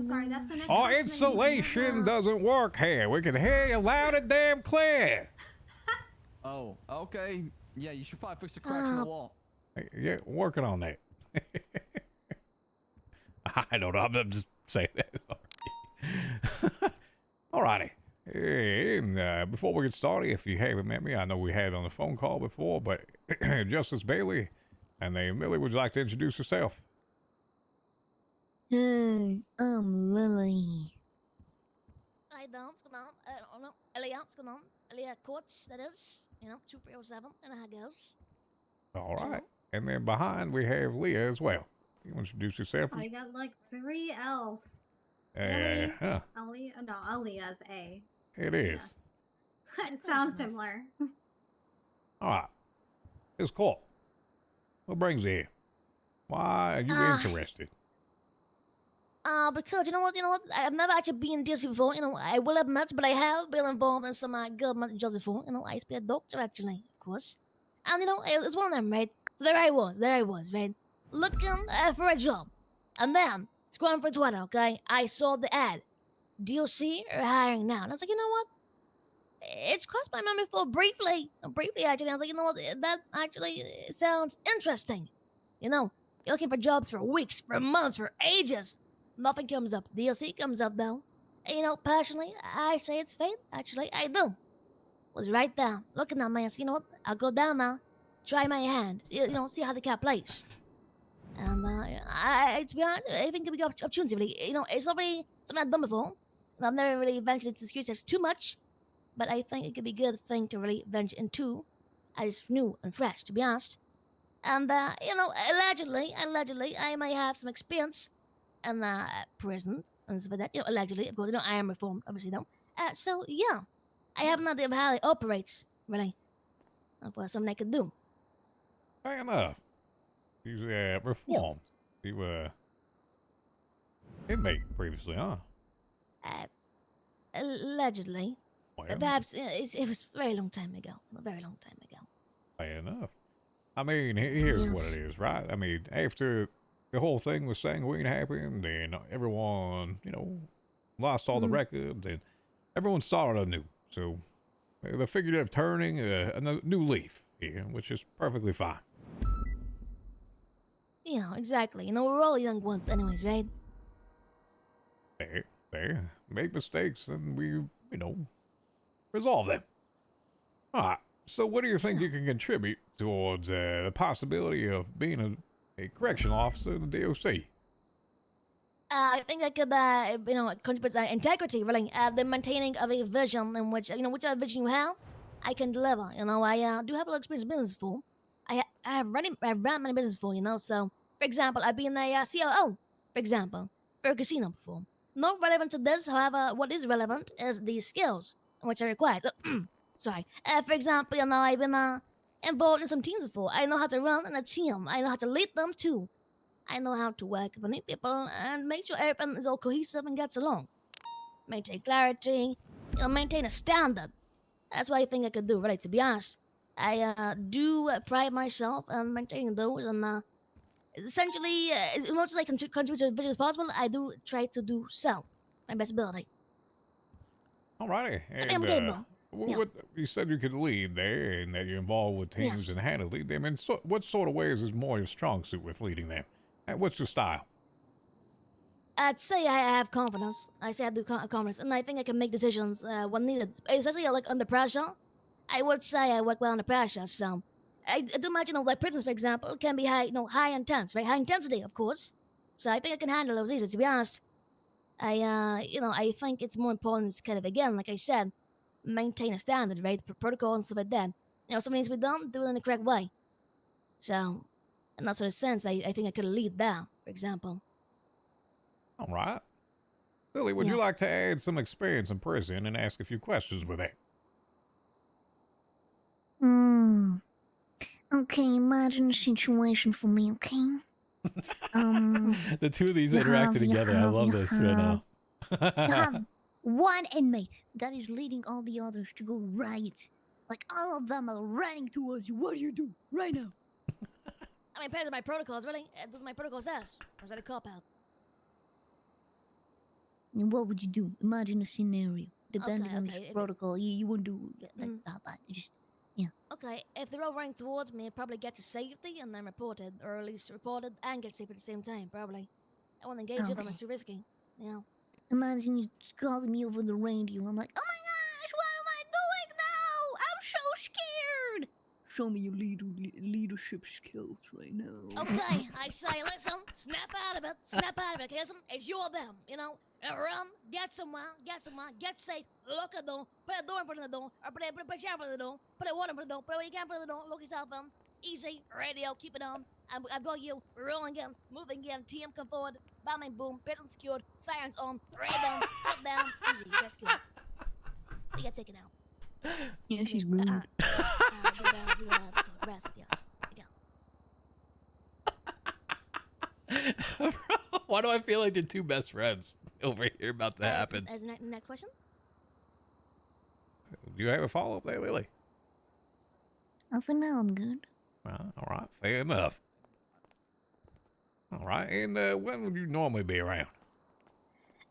sorry, that's the next Our person that insulation doesn't work here. We can hear you loud and damn clear. Oh, okay. Yeah, you should probably fix the cracks in the wall. Yeah, working on that. I don't know. I'm just saying that. Sorry. Alrighty. And before we get started, if you haven't met me, I know we had on the phone call before, but Justice Bailey, and then Millie, would you like to introduce yourself? Hey, I'm Lily. I don't know. What's going on? Elia Courts, that is. 247, and how it goes. All right. And then behind we have Leah as well. You want to introduce yourself? I got like 3 L's. Huh. Alia's A. It is. It sounds similar. All right. It's cool. What brings you here? Why are you interested? Because you know what, I've never actually been in DC before. I will admit, but I have been involved in some government jobs before. I used to be a doctor actually, of course. And it's one of them, right? So there I was, right? Looking for a job. And then, scrolling for Twitter, okay? I saw the ad. DLC are hiring now. And I was like, you know what? It's crossed my mind before briefly actually. I was like, you know what? That actually sounds interesting. You're looking for jobs for weeks, for months, for ages. Nothing comes up. DLC comes up though. And, personally, I say it's fate. Actually, I do. Was right down, looking at me. I said, you know what? I'll go down now, try my hand. See how the cat plays. And to be honest, I think it could be opportunity. Really, it's not really something I've done before. And I've never really ventured into security sectors too much. But I think it could be a good thing to really venture into, as new and fresh, to be honest. And allegedly, I may have some experience in prison and stuff like that. Allegedly, of course, I am reformed, obviously, though. So yeah, I have an idea of how it operates, really, of something I could do. Fair enough. You reformed. You were inmate previously, huh? Uh, allegedly. Well, But perhaps it was a very long time ago. A very long time ago. fair enough. I mean, here's what Yes. it is, right? I mean, after the whole thing with Sanguine happened, and everyone, lost all the records, and everyone started anew. So they figured of turning a new leaf here, which is perfectly fine. Yeah, exactly. We're all young ones anyways, right? Fair. Make mistakes, and we, resolve them. All right. So what do you think you can contribute towards the possibility of being a correctional officer in the DOC? I think I could, contribute integrity, really. The maintaining of a vision in which, whichever vision you have, I can deliver. I do have a lot of experience in business before. I have ran many business before, So, for example, I've been a COO, for example, for a casino before. Not relevant to this, however, what is relevant is the skills in which I require. So, sorry. For example, I've been involved in some teams before. I know how to run in a team. I know how to lead them too. I know how to work with new people and make sure everyone is all cohesive and gets along. Maintain clarity, maintain a standard. That's what I think I could do, really, to be honest. I do pride myself on maintaining those, and essentially, as much as I can contribute to the vision as possible, I do try to do so, my best ability. Alrighty. I'm And capable. what you said you could lead there, and that you're involved with teams Yes. and how to lead them. And what sort of ways is more your strong suit with leading them? And what's your style? I'd say I have confidence. I say I do confidence, and I think I can make decisions when needed, especially like under pressure. I would say I work well under pressure. So I do imagine, like prisons, for example, can be high intense, right? High intensity, of course. So I think I can handle those easily. To be honest, I think it's more important to kind of, again, like I said, maintain a standard, right? Protocol and stuff like that. Something needs to be done, do it in the correct way. So, in that sort of sense, I think I could lead that, for example. All right. Lily, would you like to add some experience in prison and ask a few questions with that? Okay, imagine a situation for me, okay? The two of these you interacting have- you together. I have- love you this right now. You have one inmate that is leading all the others to go right. Like all of them are running towards you. What do you do right now? I mean, part of my protocols, really. Does my protocol says? Or is that a cop out? And what would you do? Imagine a scenario. Depending on okay, the if- protocol, you wouldn't do like that, but just Okay, if they're all running towards me, I'd probably get to safety and then reported, or at least reported and get safe at the same time, probably. I won't engage with them, it's too risky. Imagine you calling me over the radio. I'm like, oh my gosh, what am I doing now? I'm so scared. Show me your leadership skills right now. Okay, I say, listen, snap out of it, okay? Listen, it's your them, run, get somewhere, get safe, lock a door, put a door in front of the door, or put a chair in front of the door, put a water in front of the door, put what you can in front of the door, lock yourself in, easy, radio, keep it on, I've got you, rolling again, moving again, team come forward, bombing boom, prison secured, sirens on, radio down, shut down, easy, that's good. You get taken out. Yeah, she's good. Rest, yes. Why do I feel like they're two best friends over here about to happen? As next question? Do you have a follow-up there, Lily? For now, I'm good. All right, fair enough. All right, and when would you normally be around?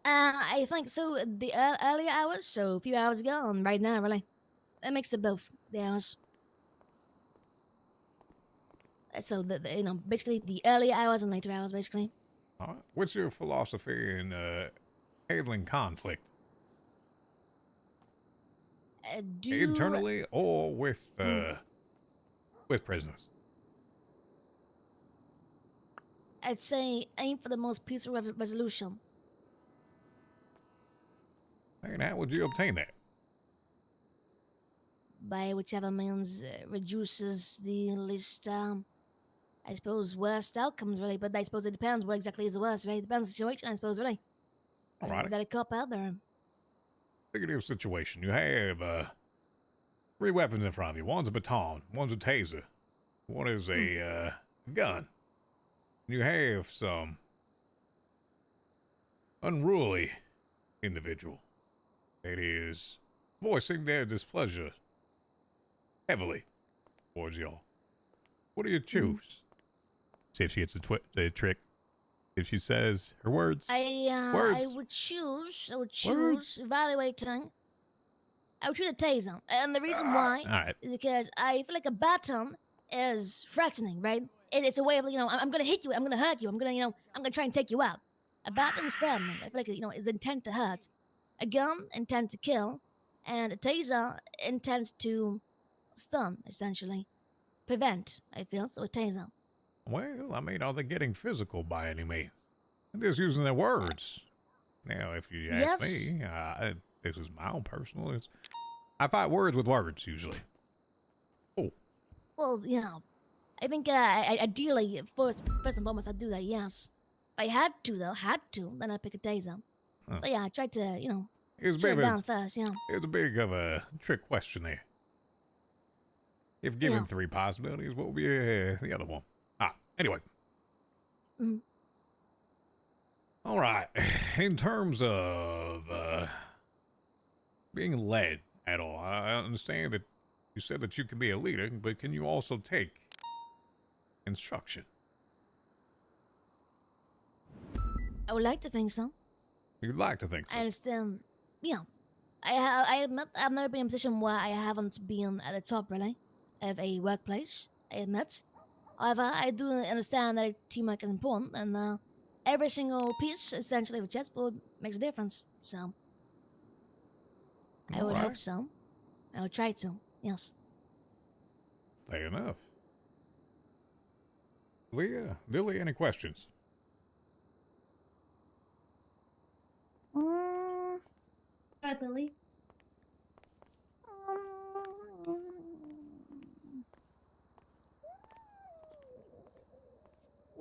I think so. The earlier hours, so a few hours ago, and right now, really. A mix of both the hours. So basically the earlier hours and later hours, basically. All right. What's your philosophy in handling conflict? Internally or with prisoners? I'd say aim for the most peaceful resolution. And how would you obtain that? By whichever means reduces the least, I suppose, worst outcomes, really. But I suppose it depends what exactly is the worst, right? Depends on the situation, I suppose, really. All right. Is that a cop out there? Figurative situation. You have 3 weapons in front of you. One's a baton, one's a taser, one is a gun. you have some unruly individual that is voicing their displeasure heavily towards y'all, what do you choose? See if she gets the trick. If she says her words. I Words. would choose evaluating. I would choose a taser, and the reason why Alright. is because I feel like a baton is threatening, right? It's a way of I'm gonna hit you, I'm gonna hurt you, I'm gonna try and take you out. A baton is threatening. I feel like it's intent to hurt. A gun intends to kill, and a taser intends to stun, essentially, prevent. I feel so. A taser. Well, I mean, are they getting physical by any means? They're just using their words. Now, if you ask Yes. me, this is my own personal. I fight words with words usually. Well, I think ideally, first and foremost, I'd do that. Yes, if I had to, then I'd pick a taser. Huh. But yeah, I tried to, It's shut it big. down first. Yeah. It's a big of a trick question there. If given 3 possibilities, what would be the other one? Anyway. Mhm. All right. In terms of being led at all, I understand that you said that you can be a leader, but can you also take instruction? I would like to think so. You'd like to think so. I understand. I admit I've never been in a position where I haven't been at the top, really, of a workplace. I admit. However, I do understand that teamwork is important, and every single piece, essentially, of a chessboard makes a difference. So, I would hope so. I would try to. Yes. Fair enough. Leah, Lily, any questions? Go ahead, Lily.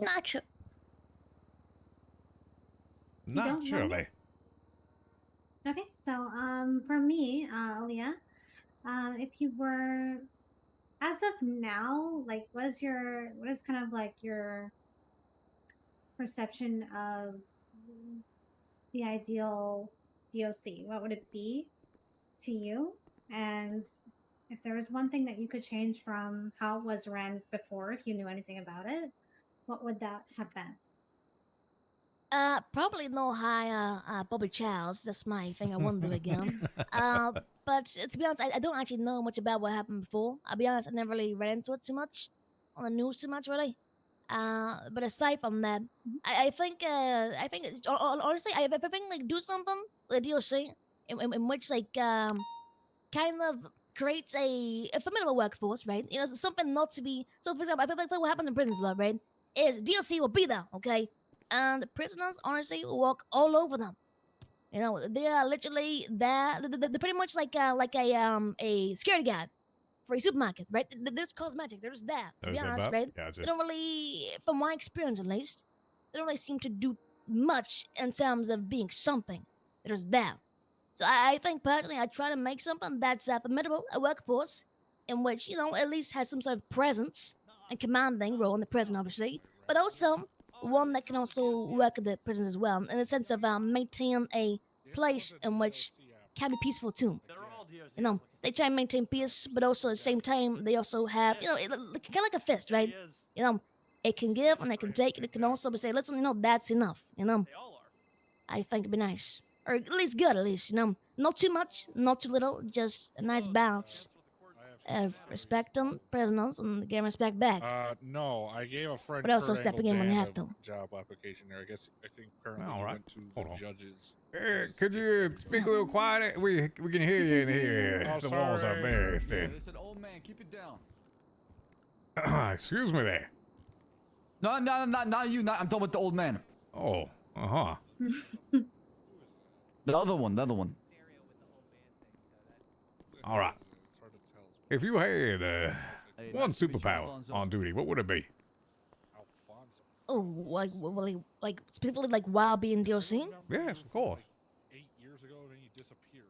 Not sure. Not don't sure, mind they. Okay, so for me, Leah, if you were, as of now, like, what is kind of like your perception of the ideal DOC? What would it be to you? And if there was one thing that you could change from how it was ran before, if you knew anything about it, what would that have been? Probably no higher Bobby Charles. That's my thing. I wonder again. But to be honest, I don't actually know much about what happened before. I'll be honest, I never really read into it too much, on the news too much, really. But aside from that, I think honestly, I think like do something with the DLC in which kind of creates a formidable workforce, right? Something not to be. So for example, I think like what happens in prisons a lot, right? Is DLC will be there, okay? And the prisoners honestly walk all over them. They are literally there. They're pretty much like a security guard for a supermarket, right? There's cosmetic. There's that. To be There's that honest, about? right? Gotcha. They don't really, from my experience at least, they don't really seem to do much in terms of being something. There's that. So I think personally, I try to make something that's formidable, a workforce in which at least has some sort of presence and commanding role in the prison, obviously, but also one that can also work at the prisons as well, in the sense of maintain a place in which can be peaceful too. They try and maintain peace, but also at the same time they also have, kind of like a fist, right? It can give and it can take, and it can also say, listen, that's enough. I think it'd be nice, or at least good, at least. Not too much, not too little, just a nice balance of respecting prisoners and getting respect back. No, I gave a friend. But also Kurt stepping Angle in when you Dan have to. a job application there. I think apparently All he right. went to Hold the on. judges. Could you speak a little quieter? We can hear you in here. Oh, The walls are sorry. very Yeah, thin. listen, old man, keep it down. Excuse me there. No, not you. I'm talking about the old man. Oh, uh-huh. The other one. All right. If you had one superpower on duty, what would it be? Oh, like specifically like while being DLC? Yes, of course. 8 years ago, then he disappeared.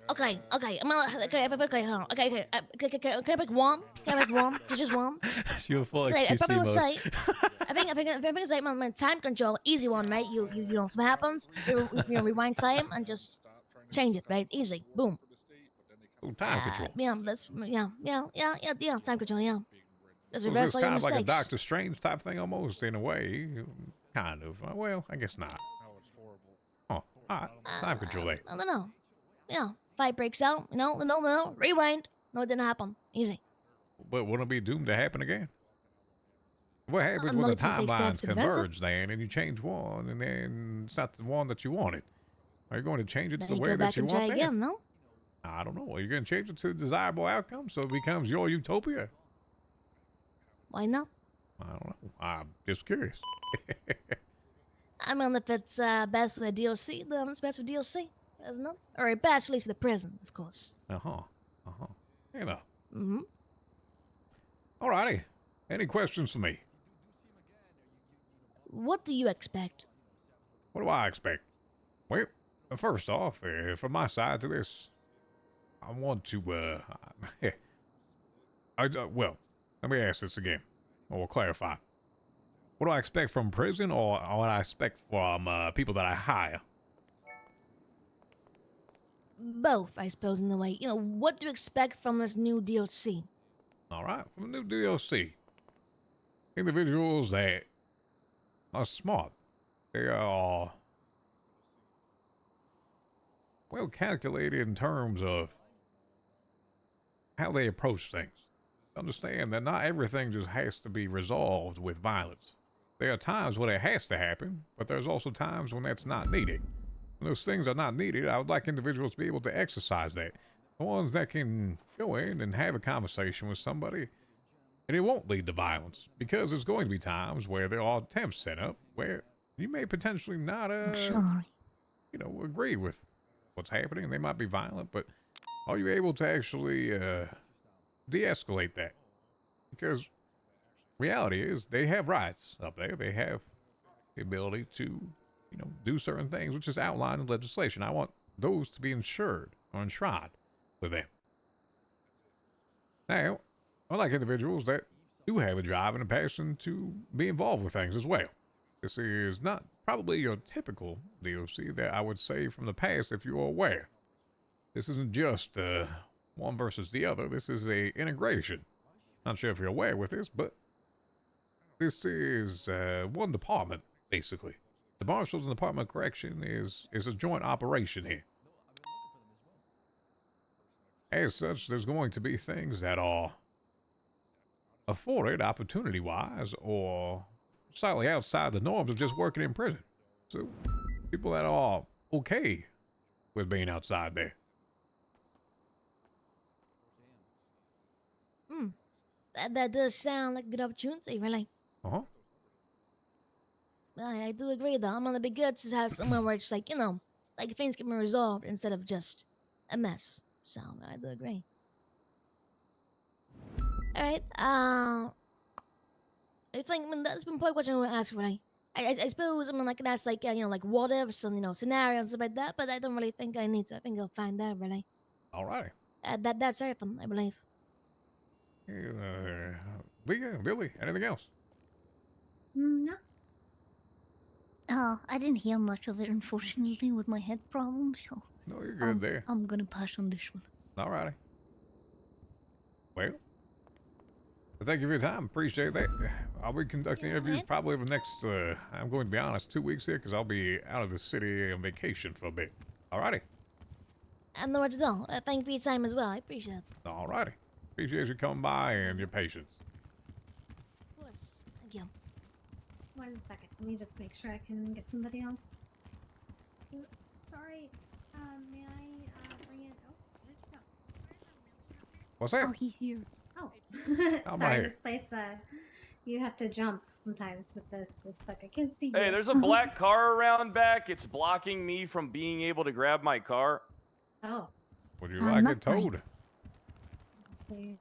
Okay. Okay, hold on. Okay. Can I pick one? Can I pick one? Just one. You're full Okay, I probably XQC will mode. say, I think it's like my time control, easy one, right? You know, something happens, rewind time and just change it, right? Easy, boom. Ooh, time control. Yeah, time control, yeah. Just So reverse this all your kind of like a mistakes. Doctor Strange type thing almost in a way. Kind of. Well, I guess not. Oh, alright. Time control there. I don't know. Yeah, fight breaks out, no, rewind. No, it didn't happen. Easy. But wouldn't it be doomed to happen again? What happens when Another the can take steps timelines to prevent it. converge then and you change one and then it's not the one that you wanted? Are you going to change it to Then the you way go that back you and want try there? again, no? I don't know. Are you going to change it to a desirable outcome so it becomes your utopia? Why not? I don't know. I'm just curious. I mean, if it's best for the DLC, then it's best for DLC, isn't it? Or best at least for the prison, of course. You know. Mm-hmm. Alrighty. Any questions for me? What do you expect? What do I expect? Well, first off, from my side to this, I want to, well, let me ask this again, or clarify. What do I expect from prison, or what I expect from people that I hire? Both, I suppose, in a way. You know, what do you expect from this new DLC? All right, from the new DLC, individuals that are smart. They are well calculated in terms of how they approach things. Understand that not everything just has to be resolved with violence. There are times when it has to happen, but there's also times when that's not needed. When those things are not needed, I would like individuals to be able to exercise that. The ones that can go in and have a conversation with somebody, and it won't lead to violence, because there's going to be times where there are attempts set up where you may potentially not, agree with what's happening. They might be violent, but are you able to actually de-escalate that? Because reality is they have rights up there. They have the ability to, do certain things, which is outlined in legislation. I want those to be ensured or enshrined with them. Now, I like individuals that do have a drive and a passion to be involved with things as well. This is not probably your typical DLC that I would say from the past, if you're aware. This isn't just one versus the other. This is a integration. Not sure if you're aware with this, but this is one department, basically. The Marshals and Department of Correction is a joint operation here. As such, there's going to be things that are afforded opportunity-wise or slightly outside the norms of just working in prison. So, people that are okay with being outside there. That does sound like a good opportunity, really. Uh-huh. I do agree, though. I'm gonna be good to have somewhere where it's like, like things can be resolved instead of just a mess. So, I do agree. Alright, I think, that's been probably what I want to ask, really. I suppose, I can ask, like, like what ifs and, scenarios and stuff like that, but I don't really think I need to. I think I'll find that, really. Alrighty. That's everything, I believe. Leah, Billy, anything else? No. I didn't hear much of it, unfortunately, with my head problem, so... No, you're good there. I'm gonna pass on this one. Alrighty. Well, thank you for your time. Appreciate that. I'll be conducting interviews probably over the next, I'm going to be honest, 2 weeks here because I'll be out of the city on vacation for a bit. Alrighty. And no words though. Thank you for your time as well. I appreciate it. Alrighty. Appreciate you coming by and your patience. Of course. Thank you. 1 second. Let me just make sure I can get somebody else. Sorry. May I bring in? Oh, where'd you go? What's that? Oh, he's here. Oh. I'm Sorry, right this place, you have to jump sometimes with this. It's like I can't see Hey, you. there's a black car around back. It's blocking me from being able to grab my car. Oh. Would you like it towed? Let's see.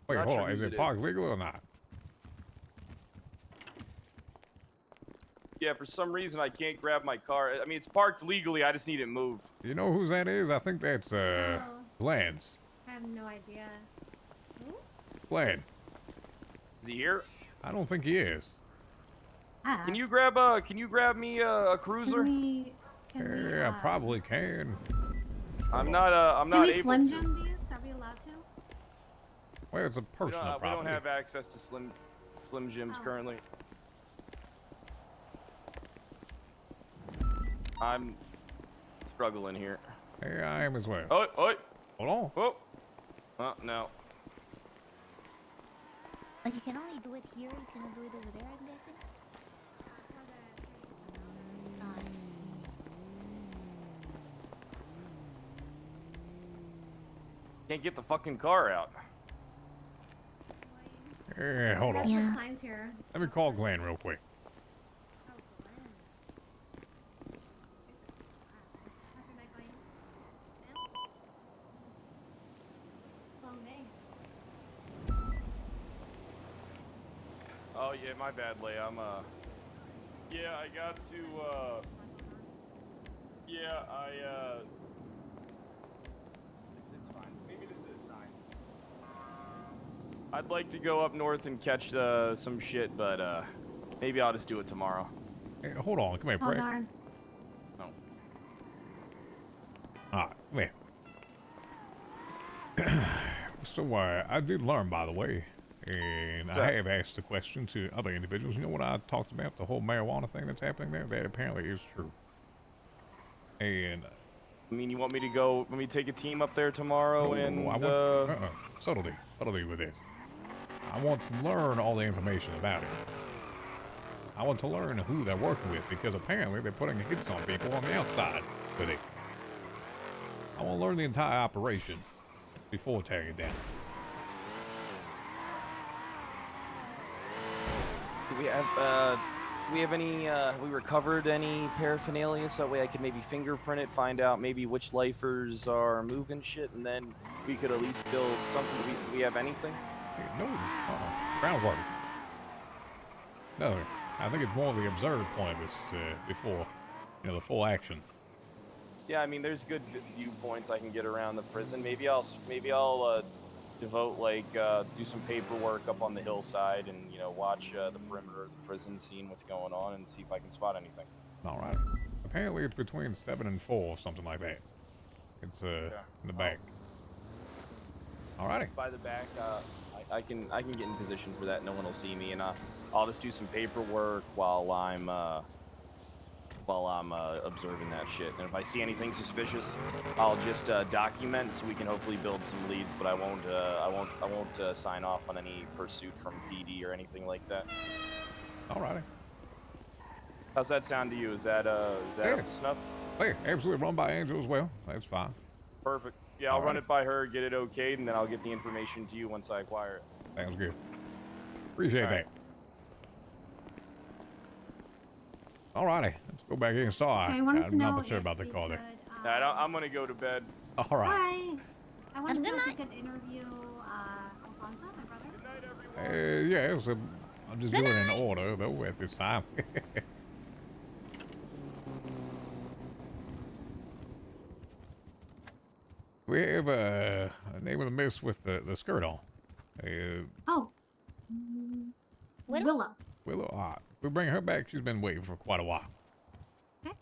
Wait, Not hold sure on. Is whose it it park legal or not? Yeah, for some reason I can't grab my car. I mean, it's parked legally. I just need it moved. You know whose that is? I think that's No. Glenn's. I have no idea. Who? Glenn. Is he here? I don't think he is. Can you grab me a cruiser? Yeah, I probably can. I'm not Can we able slim to. jim these? Are we allowed to? Well, it's a We personal don't, we property. don't have access to Slim Jims currently. I'm struggling here. Hey, I am as well. Oh, hold on. Oh, no. But you can only do it here. You cannot do it over there, I'm guessing. I see. Can't get the fucking car out. Hey, hold on. Yeah. Signs here. Let me call Glenn real quick. Long day. Oh yeah, my bad, Leigh. Yeah, I got to. Yeah, It's fine. Maybe this is a sign. I'd like to go up north and catch some shit, but maybe I'll just do it tomorrow. Hey, hold on. Come here, Oh Brett. darn. No. Ah, come here. So, I did learn, by the way, and What's I that? have asked the question to other individuals. You know what I talked about, the whole marijuana thing that's happening there? That apparently is true. And I mean, you want me to go? Want me to take a team up there tomorrow and? I want subtlety with this. I want to learn all the information about it. I want to learn who they're working with because apparently they're putting hits on people on the outside with it. I want to learn the entire operation before tearing it down. Do we have any? Have we recovered any paraphernalia so that way I could maybe fingerprint it, find out maybe which lifers are moving shit, and then we could at least build something. Do we have anything? No, groundwork. No, I think it's more of the observed point of this before, the full action. Yeah, I mean, there's good viewpoints I can get around the prison. Maybe I'll devote do some paperwork up on the hillside and watch the perimeter of the prison, seeing what's going on, and see if I can spot anything. All right. Apparently it's between 7 and 4, something like that. It's in the back. Alrighty. By the back, I can get in position for that. No one will see me, and I'll just do some paperwork while I'm observing that shit. And if I see anything suspicious, I'll just document so we can hopefully build some leads. But I won't sign off on any pursuit from PD or anything like that. Alrighty. How's that sound to you? Is that up to snuff? Hey, absolutely run by Angel as well. That's fine. Perfect. Yeah, I'll run it by her, get it okayed, and then I'll get the information to you once I acquire it. Sounds good. Appreciate that. Alrighty, let's go back inside. Okay, I wanted to I'm know not sure if about the we call there. could, I'm gonna go to bed. All right. Hi. I wanted to know if we could interview Alfonso, my brother. Good night, everyone. Yeah, so I'm just doing an order though at this time. We have a name of the miss with the skirt on. Oh. Willow. Willow. We bring her back. She's been waiting for quite a while. Okay.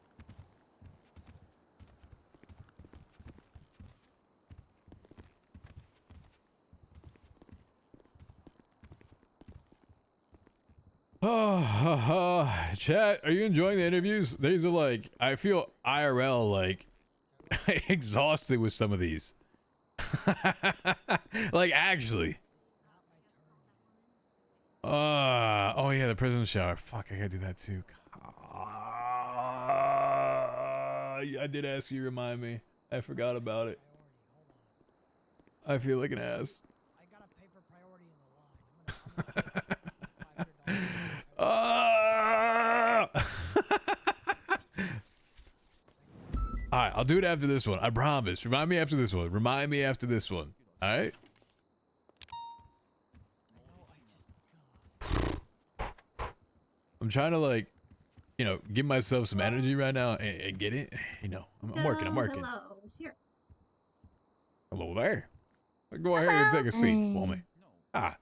Chat, are you enjoying the interviews? These are I feel IRL exhausted with some of these. Actually. Oh yeah, the prison shower. Fuck, I gotta do that too. I did ask you to remind me. I forgot about it. I feel like an ass. Alright, I'll do it after this one. I promise. Remind me after this one. Remind me after this one. Alright? I'm trying to you know, give myself some energy right now and get it. You know, I'm working. I'm working. Hello, it's here. Hello there. Go ahead and take a seat for me. Ah.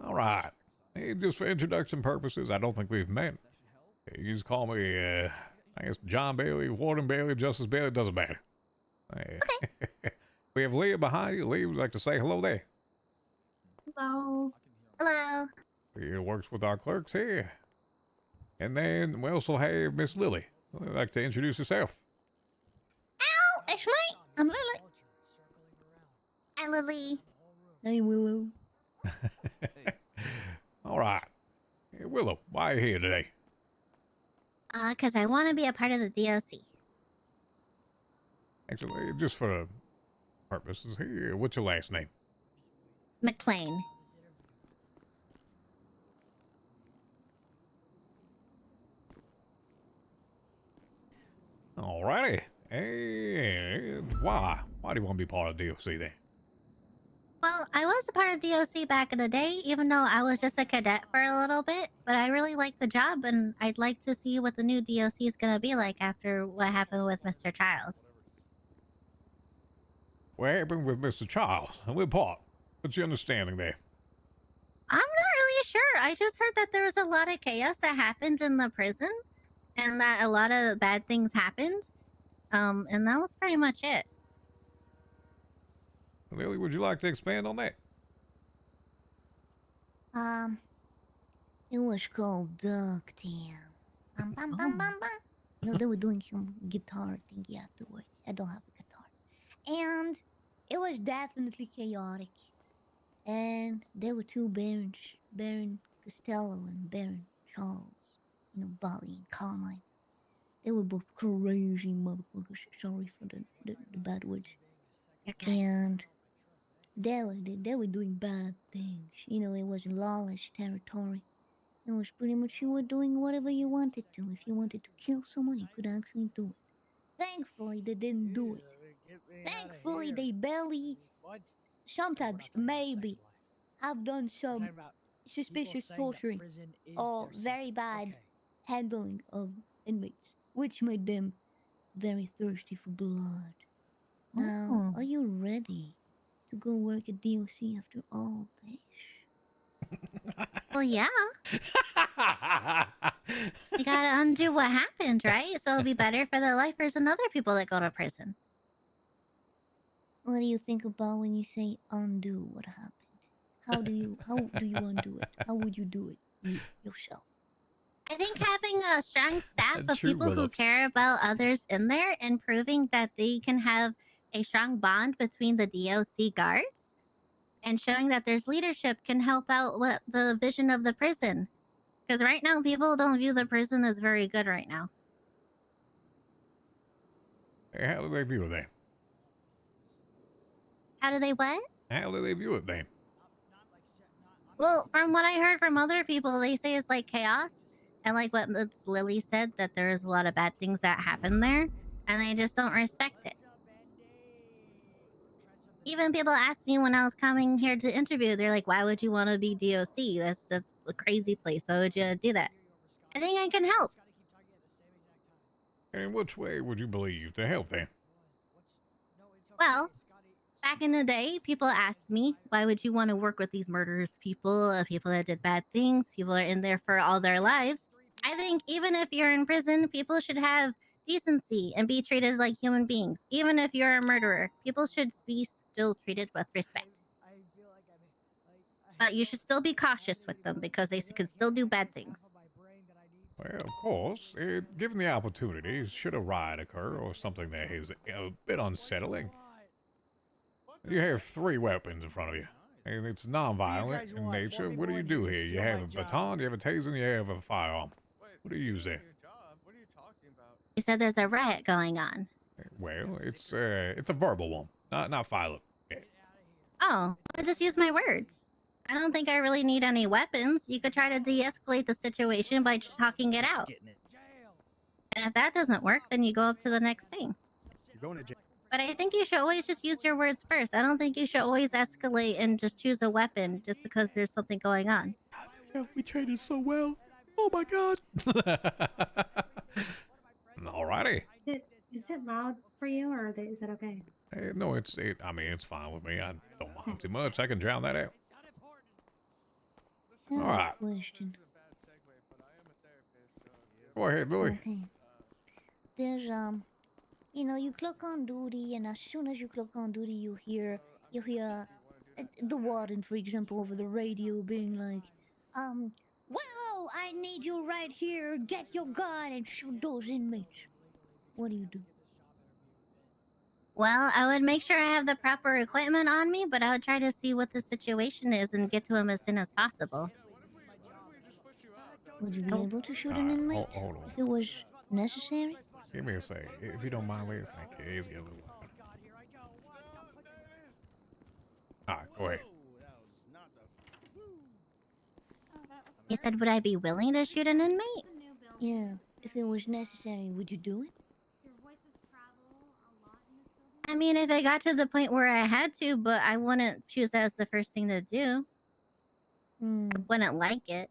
All right. Hey, just for introduction purposes, I don't think we've met. You just call me, I guess, John Bailey, Warden Bailey, Justice Bailey. It doesn't matter. We have Leah behind you. Leah would like to say hello there. Hello. Hello. Leah works with our clerks here. And then we also have Miss Lily. Would you like to introduce yourself? Ow! It's me. I'm Lily. Hi, Lily. Hey, Willow. All right. Hey, Willow, why are you here today? Because I want to be a part of the DOC. Actually, just for purposes here, what's your last name? McLean. Alrighty. Hey, why? Why do you want to be part of DOC then? Well, I was a part of DOC back in the day, even though I was just a cadet for a little bit. But I really like the job, and I'd like to see what the new DOC is going to be like after what happened with Mr. Charles. What happened with Mr. Charles? And we're part. What's your understanding there? I'm not really sure. I just heard that there was a lot of chaos that happened in the prison, and that a lot of bad things happened. And that was pretty much it. Lily, would you like to expand on that? It was called Duck Town. Bum, bum, bum, bum, bum. You know, they were doing some guitar thingy afterwards. I don't have a guitar. And it was definitely chaotic. And there were two barons, Baron Costello and Baron Charles. You know, Bali and Carmine. They were both crazy motherfuckers. Sorry for the bad words. And they were doing bad things. You know, it was lawless territory. It was pretty much you were doing whatever you wanted to. If you wanted to kill someone, you could actually do it. Thankfully, they didn't do it. Thankfully, they barely, sometimes, maybe, have done some suspicious torturing or very bad handling of inmates, which made them very thirsty for blood. Now, are you ready to go work at DOC after all this? Well, yeah. You gotta undo what happened, right? So it'll be better for the lifers and other people that go to prison. What do you think about when you say undo what happened? How do you undo it? How would you do it yourself? I think having a strong staff That's of true, people who Willow. care about others in there and proving that they can have a strong bond between the DOC guards and showing that there's leadership can help out with the vision of the prison. Because right now, people don't view the prison as very good right now. Hey, how do they view it then? How do they what? How do they view it then? Well, from what I heard from other people, they say it's like chaos. And like what Miss Lily said, that there's a lot of bad things that happen there. And they just don't respect it. Even people asked me when I was coming here to interview, they're like, why would you want to be DOC? That's just a crazy place. Why would you do that? I think I can help. In which way would you believe to help then? Well, back in the day, people asked me, why would you want to work with these murderous people, people that did bad things, people are in there for all their lives? I think even if you're in prison, people should have decency and be treated like human beings. Even if you're a murderer, people should be still treated with respect. But you should still be cautious with them because they can still do bad things. Well, of course, given the opportunity, should a riot occur or something that is a bit unsettling, you have 3 weapons in front of you, and it's non-violent in nature. What do you do here? You have a baton, you have a taser, and you have a firearm. What do you use there? You said there's a riot going on. Well, it's a verbal one, not violent. Yeah. Oh, I just use my words. I don't think I really need any weapons. You could try to de-escalate the situation by talking it out. And if that doesn't work, then you go up to the next thing. You're going to jail. But I think you should always just use your words first. I don't think you should always escalate and just choose a weapon just because there's something going on. We traded so well. Oh my god. Alrighty. Is it loud for you, or is it okay? Hey, no, I mean, it's fine with me. I don't mind too much. I can drown that out. All right. Question. Go ahead, Louis. Okay. There's you know, you click on duty, and as soon as you click on duty, you hear the warden, for example, over the radio being like, "Well, I need you right here. Get your gun and shoot those inmates." What do you do? Well, I would make sure I have the proper equipment on me, but I would try to see what the situation is and get to him as soon as possible. Would you be able to shoot an inmate hold on. if it was necessary? Give me a second. If you don't mind, Liz. Thank you. It's getting a little loud. All right, go ahead. He said, would I be willing to shoot an inmate? Yeah, if it was necessary, would you do it? I mean, if it got to the point where I had to, but I wouldn't choose that as the first thing to do. Wouldn't like it.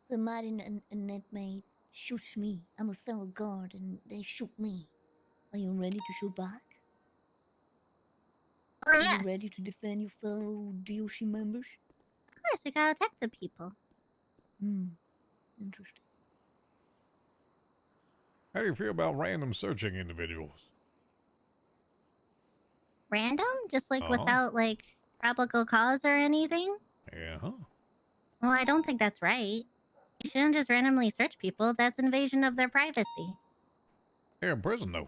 So imagine an inmate shoots me. I'm a fellow guard, and they shoot me. Are you ready to shoot back? Oh, Are yes. you ready to defend your fellow DOC members? Of course, we gotta attack the people. Interesting. How do you feel about random searching individuals? Random? Just like Uh-huh. without like probable cause or anything? Yeah. Well, I don't think that's right. You shouldn't just randomly search people. That's invasion of their privacy. They're in prison, though.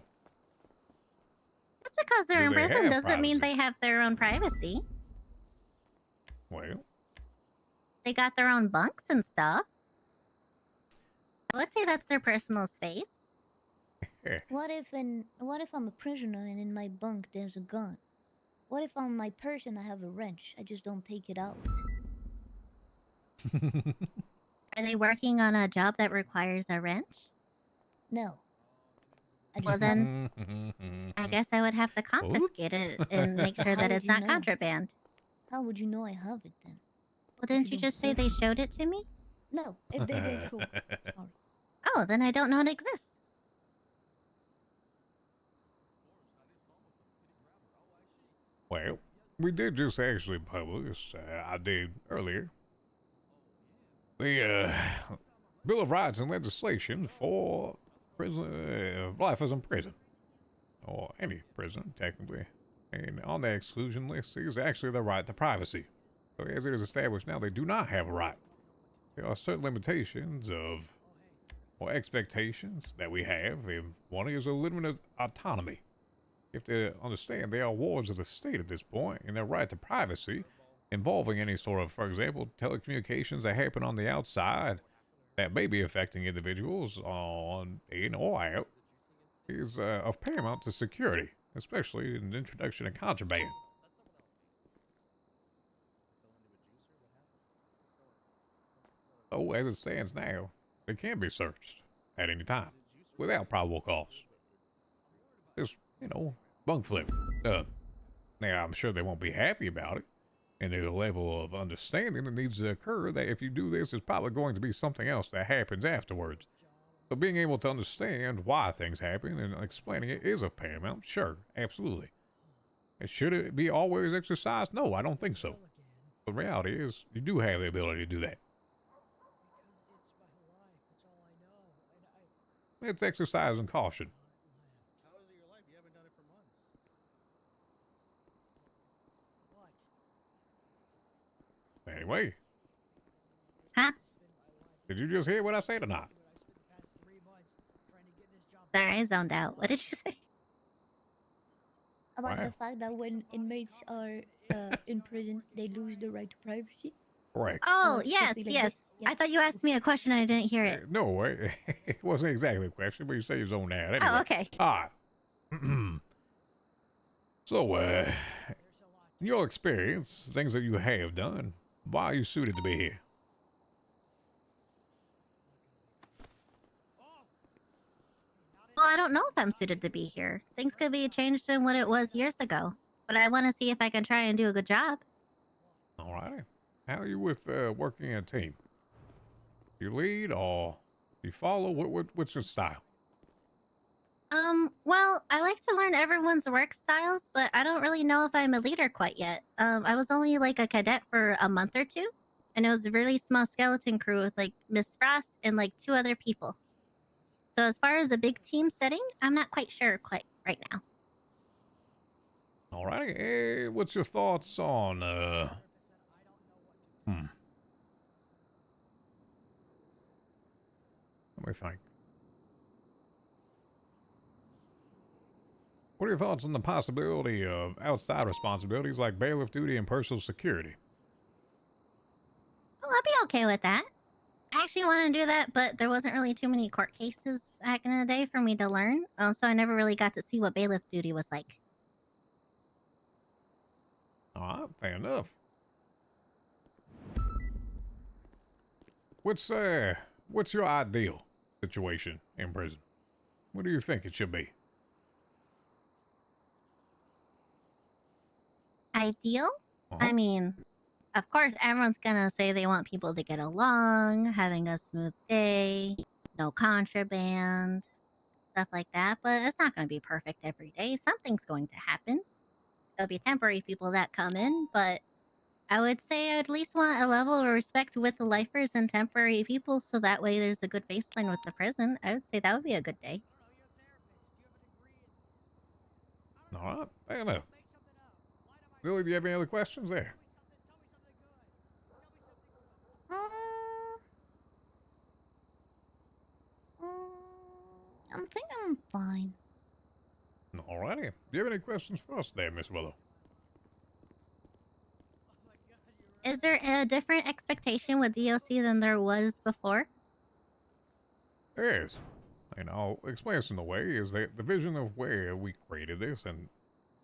Just because they're Do in they prison have doesn't mean privacy? they have their own privacy. Well, They got their own bunks and stuff. I would say that's their personal space. What if I'm a prisoner and in my bunk there's a gun? What if on my person I have a wrench? I just don't take it out. Are they working on a job that requires a wrench? No. Well then, I guess I would have to confiscate it and make sure How that would it's you not know? contraband. How would you know I have it then? Well, didn't you just say they showed it to me? No, if they don't show. Oh, then I don't know it exists. Well, we did just actually publish, I did earlier, the Bill of Rights and legislation for prison, life as in prison, or any prison, technically. And on the exclusion list is actually the right to privacy. So as it is established now, they do not have a right. There are certain limitations or expectations that we have, and one is a limited autonomy. You have to understand they are wards of the state at this point, and their right to privacy, involving any sort of, for example, telecommunications that happen on the outside that may be affecting individuals on in or out, is of paramount to security, especially in the introduction of contraband. So, as it stands now, they can be searched at any time without probable cause. Just, bunk flip. Now, I'm sure they won't be happy about it, and there's a level of understanding that needs to occur that if you do this, there's probably going to be something else that happens afterwards. So being able to understand why things happen and explaining it is of paramount. Sure, absolutely. And should it be always exercised? No, I don't think so. The reality is, you do have the ability to do that. It's exercise and caution. Anyway. Huh? Did you just hear what I said or not? Sorry, I zoned out. What did you say? About Wow. the fact that when inmates are in prison, they lose the right to privacy. Correct. Oh, Or yes, something like yes. that. I thought you asked me a question and I didn't hear it. No, it wasn't exactly a question, but you say you zoned out. Anyway. Oh, okay. All right. So, in your experience, things that you have done, why are you suited to be here? Well, I don't know if I'm suited to be here. Things could be changed than what it was years ago. But I want to see if I can try and do a good job. All right. How are you with working in a team? You lead or you follow? What's your style? Well, I like to learn everyone's work styles, but I don't really know if I'm a leader quite yet. I was only like a cadet for a month or two, and it was a really small skeleton crew with like Miss Frost and like 2 other people. So as far as a big team setting, I'm not quite sure quite right now. All righty. Hey, what's your thoughts on Let me think. What are your thoughts on the possibility of outside responsibilities like bailiff duty and personal security? Oh, I'd be okay with that. I actually want to do that, but there wasn't really too many court cases back in the day for me to learn, so I never really got to see what bailiff duty was like. All right, fair enough. What's your ideal situation in prison? What do you think it should be? Ideal? I mean, of course, everyone's gonna say they want people to get along, having a smooth day, no contraband, stuff like that, but it's not gonna be perfect every day. Something's going to happen. There'll be temporary people that come in, but I would say I at least want a level of respect with the lifers and temporary people so that way there's a good baseline with the prison. I would say that would be a good day. All right, fair enough. Billy, do you have any other questions there? I think I'm fine. All righty. Do you have any questions for us there, Miss Willow? Is there a different expectation with DOC than there was before? There is. And I'll explain this in a way, is that the vision of where we created this, and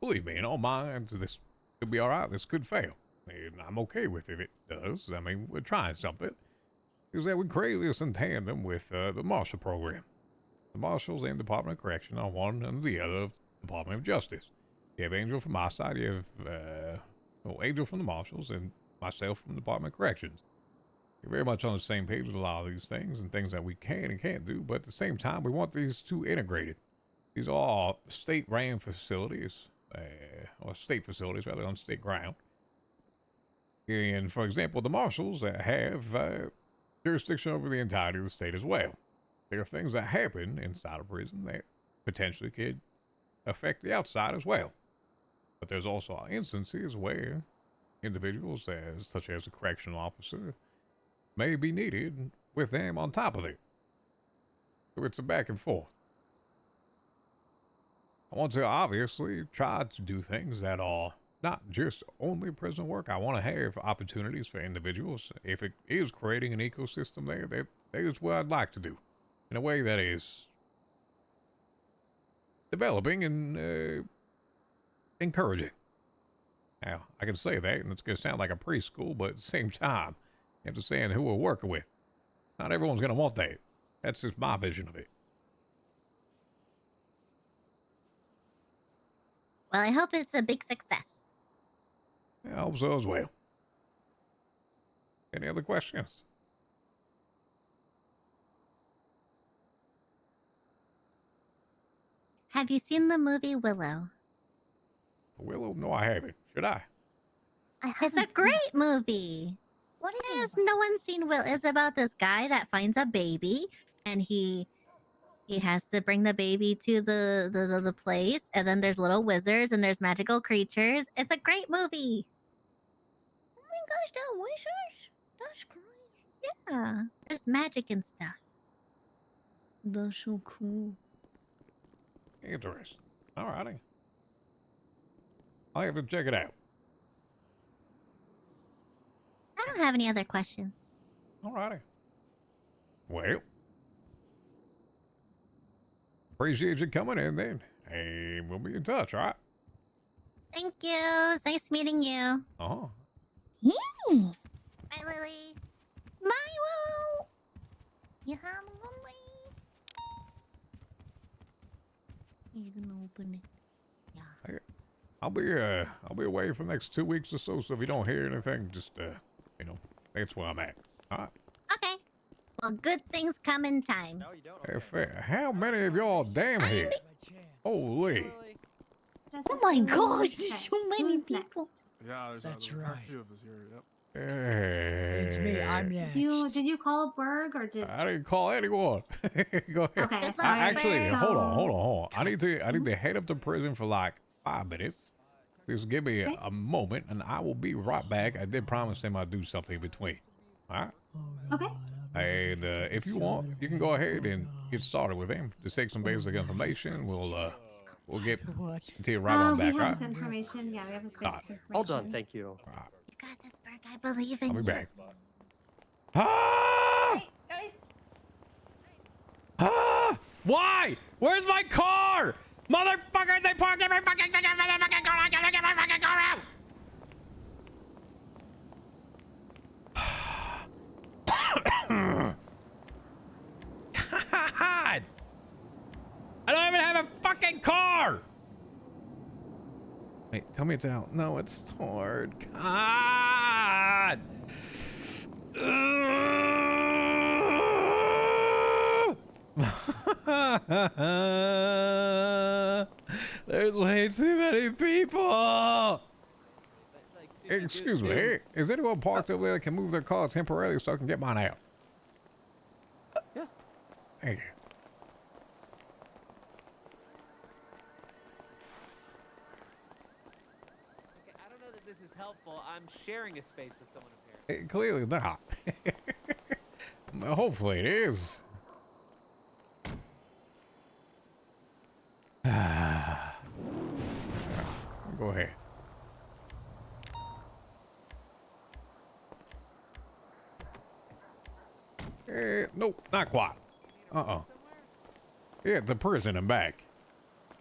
believe me, in all minds, this could be alright, this could fail. And I'm okay with if it does. I mean, we're trying something. Is that we created this in tandem with the Marshal program. The Marshals and Department of Correction are one and the other of the Department of Justice. You have Angel from my side, you have Angel from the Marshals, and myself from the Department of Corrections. You're very much on the same page with a lot of these things and things that we can and can't do, but at the same time, we want these two integrated. These are all state-ran facilities, or state facilities rather, on state ground. And for example, the Marshals have jurisdiction over the entirety of the state as well. There are things that happen inside a prison that potentially could affect the outside as well. But there's also instances where individuals, such as a correctional officer, may be needed with them on top of it. So it's a back and forth. I want to obviously try to do things that are not just only prison work. I want to have opportunities for individuals. If it is creating an ecosystem there, that is what I'd like to do. In a way that is developing and encouraging. Now, I can say that, and it's going to sound like a preschool, but at the same time, you have to say who we're working with. Not everyone's going to want that. That's just my vision of it. Well, I hope it's a big success. I hope so as well. Any other questions? Have you seen the movie Willow? Willow? No, I haven't. Should I? It's a great movie. What is Has no one seen Will? It's about this guy that finds a baby, and he has to bring the baby to the place, and then there's little wizards and there's magical creatures. It's a great movie. Oh my gosh, that wizards? That's great. Yeah, there's magic and stuff. That's so cool. Interesting. Alrighty. I'll have to check it out. I don't have any other questions. Alrighty. Well, appreciate you coming in then. And we'll be in touch, alright? Thank you. It's nice meeting you. Uh-huh. Bye, Lily. Bye, Willow. You have a good day. he's gonna open it. Yeah. I'll be away for the next 2 weeks or so. So if you don't hear anything, just you know, that's where I'm at. All right. Okay. Well, good things come in time. How many of y'all damn here? Holy. Oh my gosh, there's so many people. Yeah, there's That's a fair right. few of us here. Yep. It's me. I'm next. Did you call Berg or did? I didn't call anyone. Go ahead. Okay, sorry. Actually, So- hold on. I need to head up to prison for like 5 minutes. Just give me a moment, and I will be right back. I did promise him I'd do something in between. All right. Okay. And if you want, you can go ahead and get started with him. Just take some basic information. We'll get to you right on We back. have Right. this information. Yeah, we have this basic information. Hold on, thank you. You got this, Berg. I believe in I'll be you. back. Ah! Guys. Ah! Why? Where's my car? Motherfuckers, they parked every fucking thing in my fucking car. I gotta get my fucking car out. God! I don't even have a fucking car! Wait, tell me it's out. No, it's stored. God! There's way too many people! Excuse me, is anyone parked over there that can move their car temporarily so I can get mine out? Yeah. Thank you. Okay, I don't know that this is helpful. I'm sharing a space with someone apparently. Clearly not. Hopefully it is. Go ahead. Nope, not quite. Yeah, the prison and back.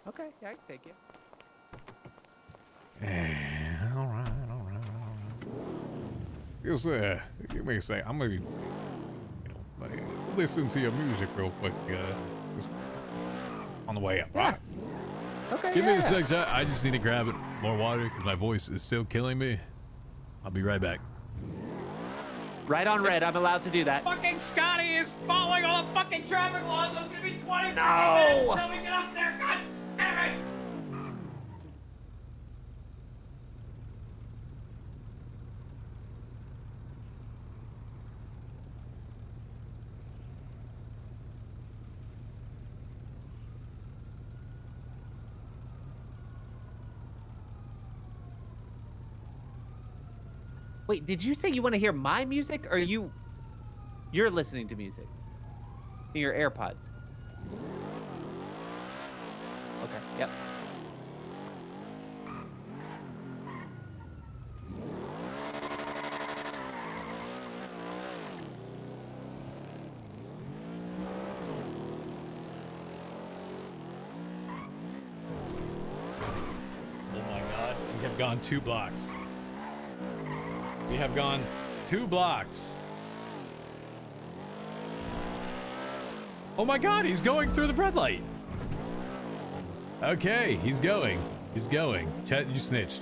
Okay, yeah, I can take you. All right. Just give me a sec. I'm gonna, listen to your music real quick. Just on the way up, right? Okay. Give me a sec. I just need to grab more water because my voice is still killing me. I'll be right back. Right on red. I'm allowed to do that. Fucking Scotty is following all the fucking traffic laws. It's gonna be 20 No! minutes until we get up there. God damn it! Wait, did you say you want to hear my music, or you're listening to music in your AirPods? Okay. Yep. Oh my god, we have gone 2 blocks. We have gone 2 blocks. Oh my god, he's going through the red light. Okay, he's going. He's going. Chet, you snitched.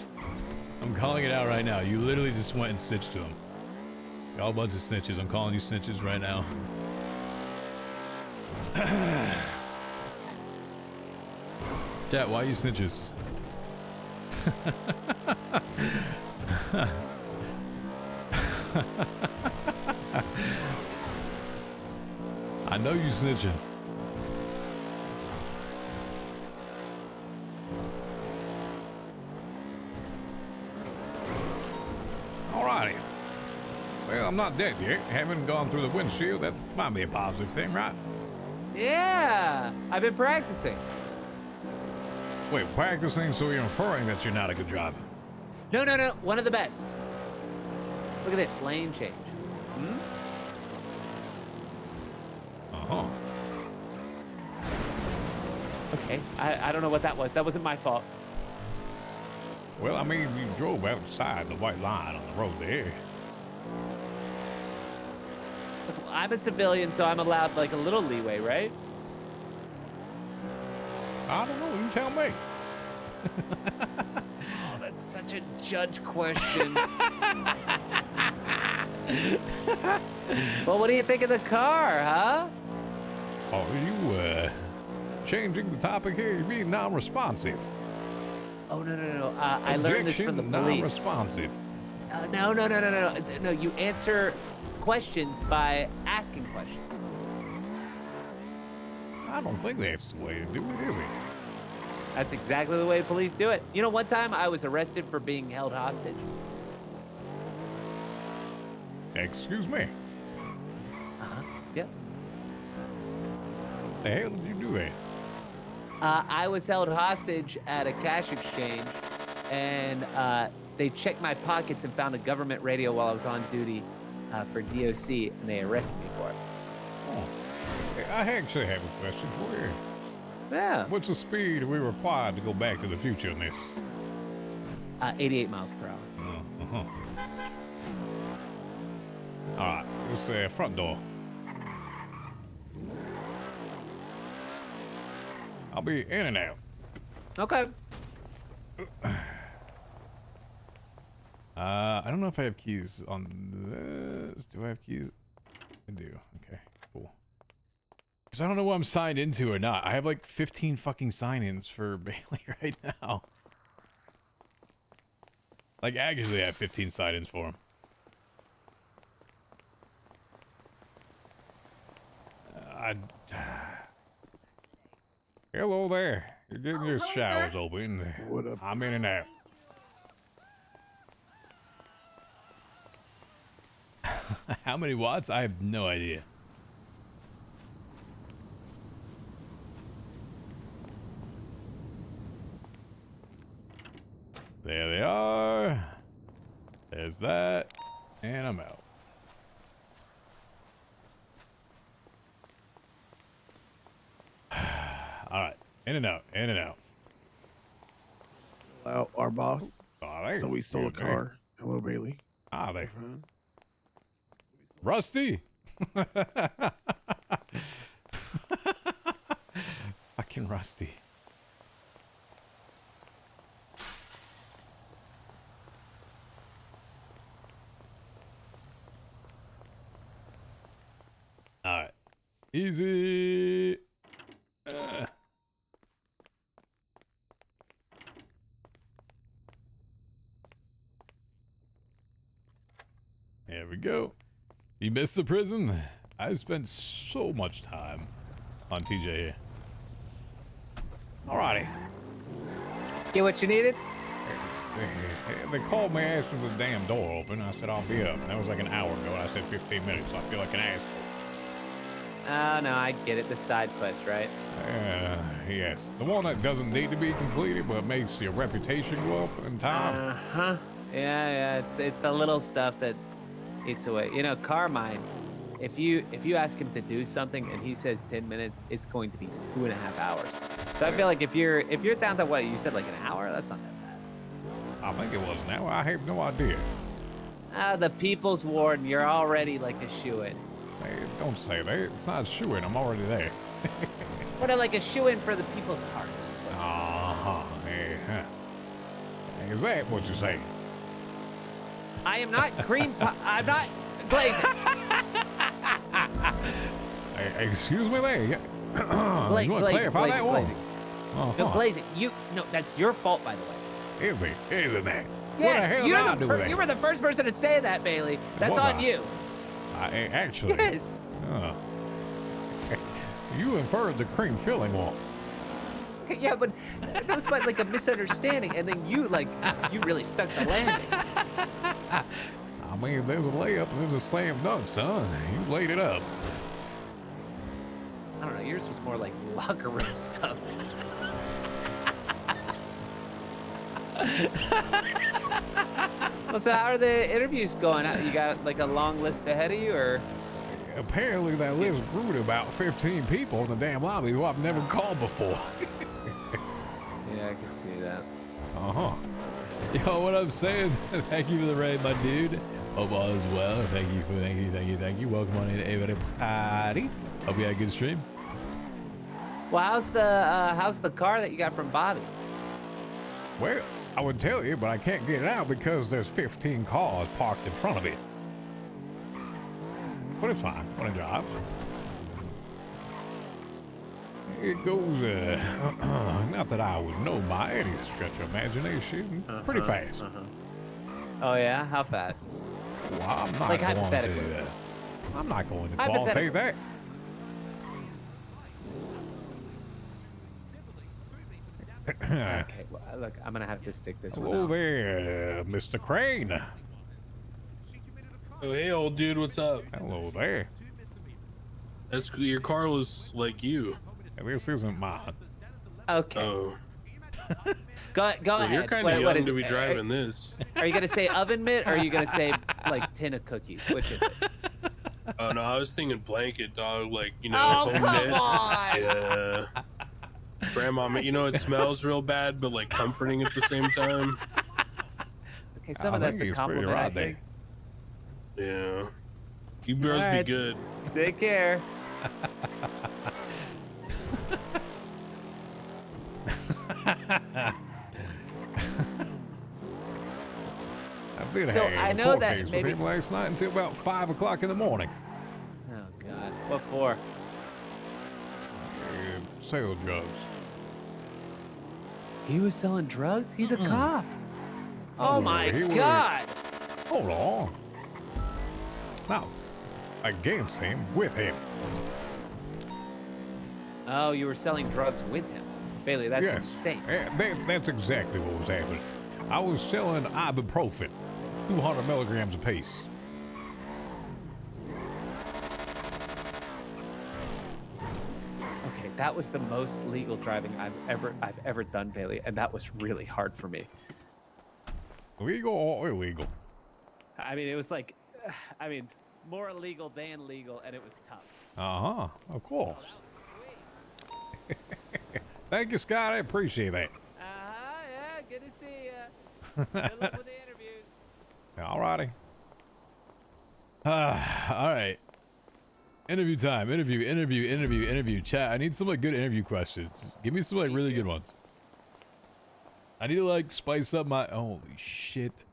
I'm calling it out right now. You literally just went and snitched to him. Y'all a bunch of snitches. I'm calling you snitches right now. Chat, why you snitches? I know you snitching. Alrighty. Well, I'm not dead yet. Haven't gone through the windshield. That might be a positive thing, right? Yeah, I've been practicing. Wait, practicing so you're inferring that you're not a good driver. No, one of the best. Look at this lane change. Uh-huh. Okay, I don't know what that was. That wasn't my fault. Well, I mean, you drove outside the white line on the road there. I'm a civilian, so I'm allowed like a little leeway, right? I don't know. You tell me. Oh, that's such a judge question. Well, what do you think of the car, huh? Oh, you changing the topic here? You're being non-responsive. Oh, no. I learned this from the Objection, police. non-responsive. No. You answer questions by asking questions. I don't think that's the way to do it, is it? That's exactly the way police do it. You know, one time I was arrested for being held hostage. Excuse me. Yep. The hell did you do that? I was held hostage at a cash exchange, and they checked my pockets and found a government radio while I was on duty for DOC, and they arrested me for it. Oh. I actually have a question for you. Yeah. What's the speed we required to go back to the future in this? 88 miles per hour. All right, this is the front door. I'll be in and out. Okay. I don't know if I have keys on this. Do I have keys? I do. Okay, cool. Because I don't know what I'm signed into or not. I have like 15 fucking sign-ins for Bailey right now. Like, actually, I have 15 sign-ins for him. Hello there. You're getting your hello, showers sir. open. What up? I'm in and out. How many watts? I have no idea. There they are. There's that. And I'm out. All right. In and out. In and out. Well, our boss. Oh, So we stole a good, man. car. Hello, Bailey. Ah, they. Rusty. Fucking Rusty. All right. Easy. There we go. You missed the prison? I've spent so much time on TJ here. Alrighty. Get what you needed? They called me asking for the damn door open. I said I'll be up. That was like an hour ago, and I said 15 minutes, so I feel like an asshole. Oh, no, I get it. The side quest, right? Yes. The one that doesn't need to be completed, but makes your reputation go up in time. Uh-huh. Yeah. It's the little stuff that eats away. You know, Carmine, if you ask him to do something and he says 10 minutes, it's going to be 2.5 hours. So I feel like if you're down to what you said, like an hour, that's not that bad. I think it was an hour. I have no idea. The People's Warden, you're already like a shoo-in. Hey, don't say that. It's not shooing. I'm already there. What are like a shoo-in for the People's Party? Yeah. Is that what you say? I am not I'm not glazing. Hey, excuse me there. You want to clarify that one? No, glazing. No, that's your fault, by the way. Is it? Isn't that? Yes, What the hell did I do with that? you were the first person to say that, Bailey. That's Was on I? you. Actually. Yes. You inferred the cream filling one. Yeah, but that was like a misunderstanding, and then you really stuck the landing. I mean, there's a layup and there's a slam dunk, son. You laid it up. I don't know. Yours was more like locker room stuff. Well, so how are the interviews going? You got like a long list ahead of you, or? Apparently that list grew to about 15 people in the damn lobby who I've never called before. Yeah, I can see that. Uh-huh. Yo, what I'm saying? Thank you for the raid, my dude. Hope all is well. Thank you. Welcome on in, everybody. Hope you had a good stream. Well, how's the car that you got from Bobby? Well, I would tell you, but I can't get it out because there's 15 cars parked in front of it. But it's fine. When it drives. It goes, not that I would know by any stretch of imagination, pretty fast. Oh yeah, how fast? Well, I'm not Like, going hypothetically. to. I'm not going to Hypothetically. qualitate that. Okay, well, look, I'm gonna have to stick this one Hello out. there, Mr. Crane. Oh, hey, old dude, what's up? Hello there. That's your car was like you. This isn't mine. Okay. Oh. Go Well, ahead. you're kind What of is young to it? be driving this. Are you gonna say oven mitt or are you gonna say like tin of cookies? Which is it? Oh no, I was thinking blanket, dog. Like, you know, Oh, home come knit. on! Yeah. Grandma, you know, it smells real bad, but like comforting at the same time. Okay, some of that's a compliment, I think. Yeah. You bros be Alright. good. Take care. I did So, have I a know court that case maybe- with him last night until about 5 o'clock in the morning. Oh God, what for? Sale drugs. He was selling drugs? He's a cop. Oh, Oh my he was- God. Hold on. Not against him, with him. Oh, you were selling drugs with him. Bailey, that's Yes. insane. That's exactly what was happening. I was selling ibuprofen, 200 milligrams apiece. Okay, that was the most legal driving I've ever done, Bailey, and that was really hard for me. Legal or illegal? I mean, it was like, I mean, more illegal than legal, and it was tough. Uh-huh, of course. Thank you, Scott. I appreciate that. Yeah, good to see you. Good luck with the interviews. All righty. All right. Interview time. Interview. Chat, I need some like good interview questions. Give me some like really good ones. I need to like spice up my. Holy shit.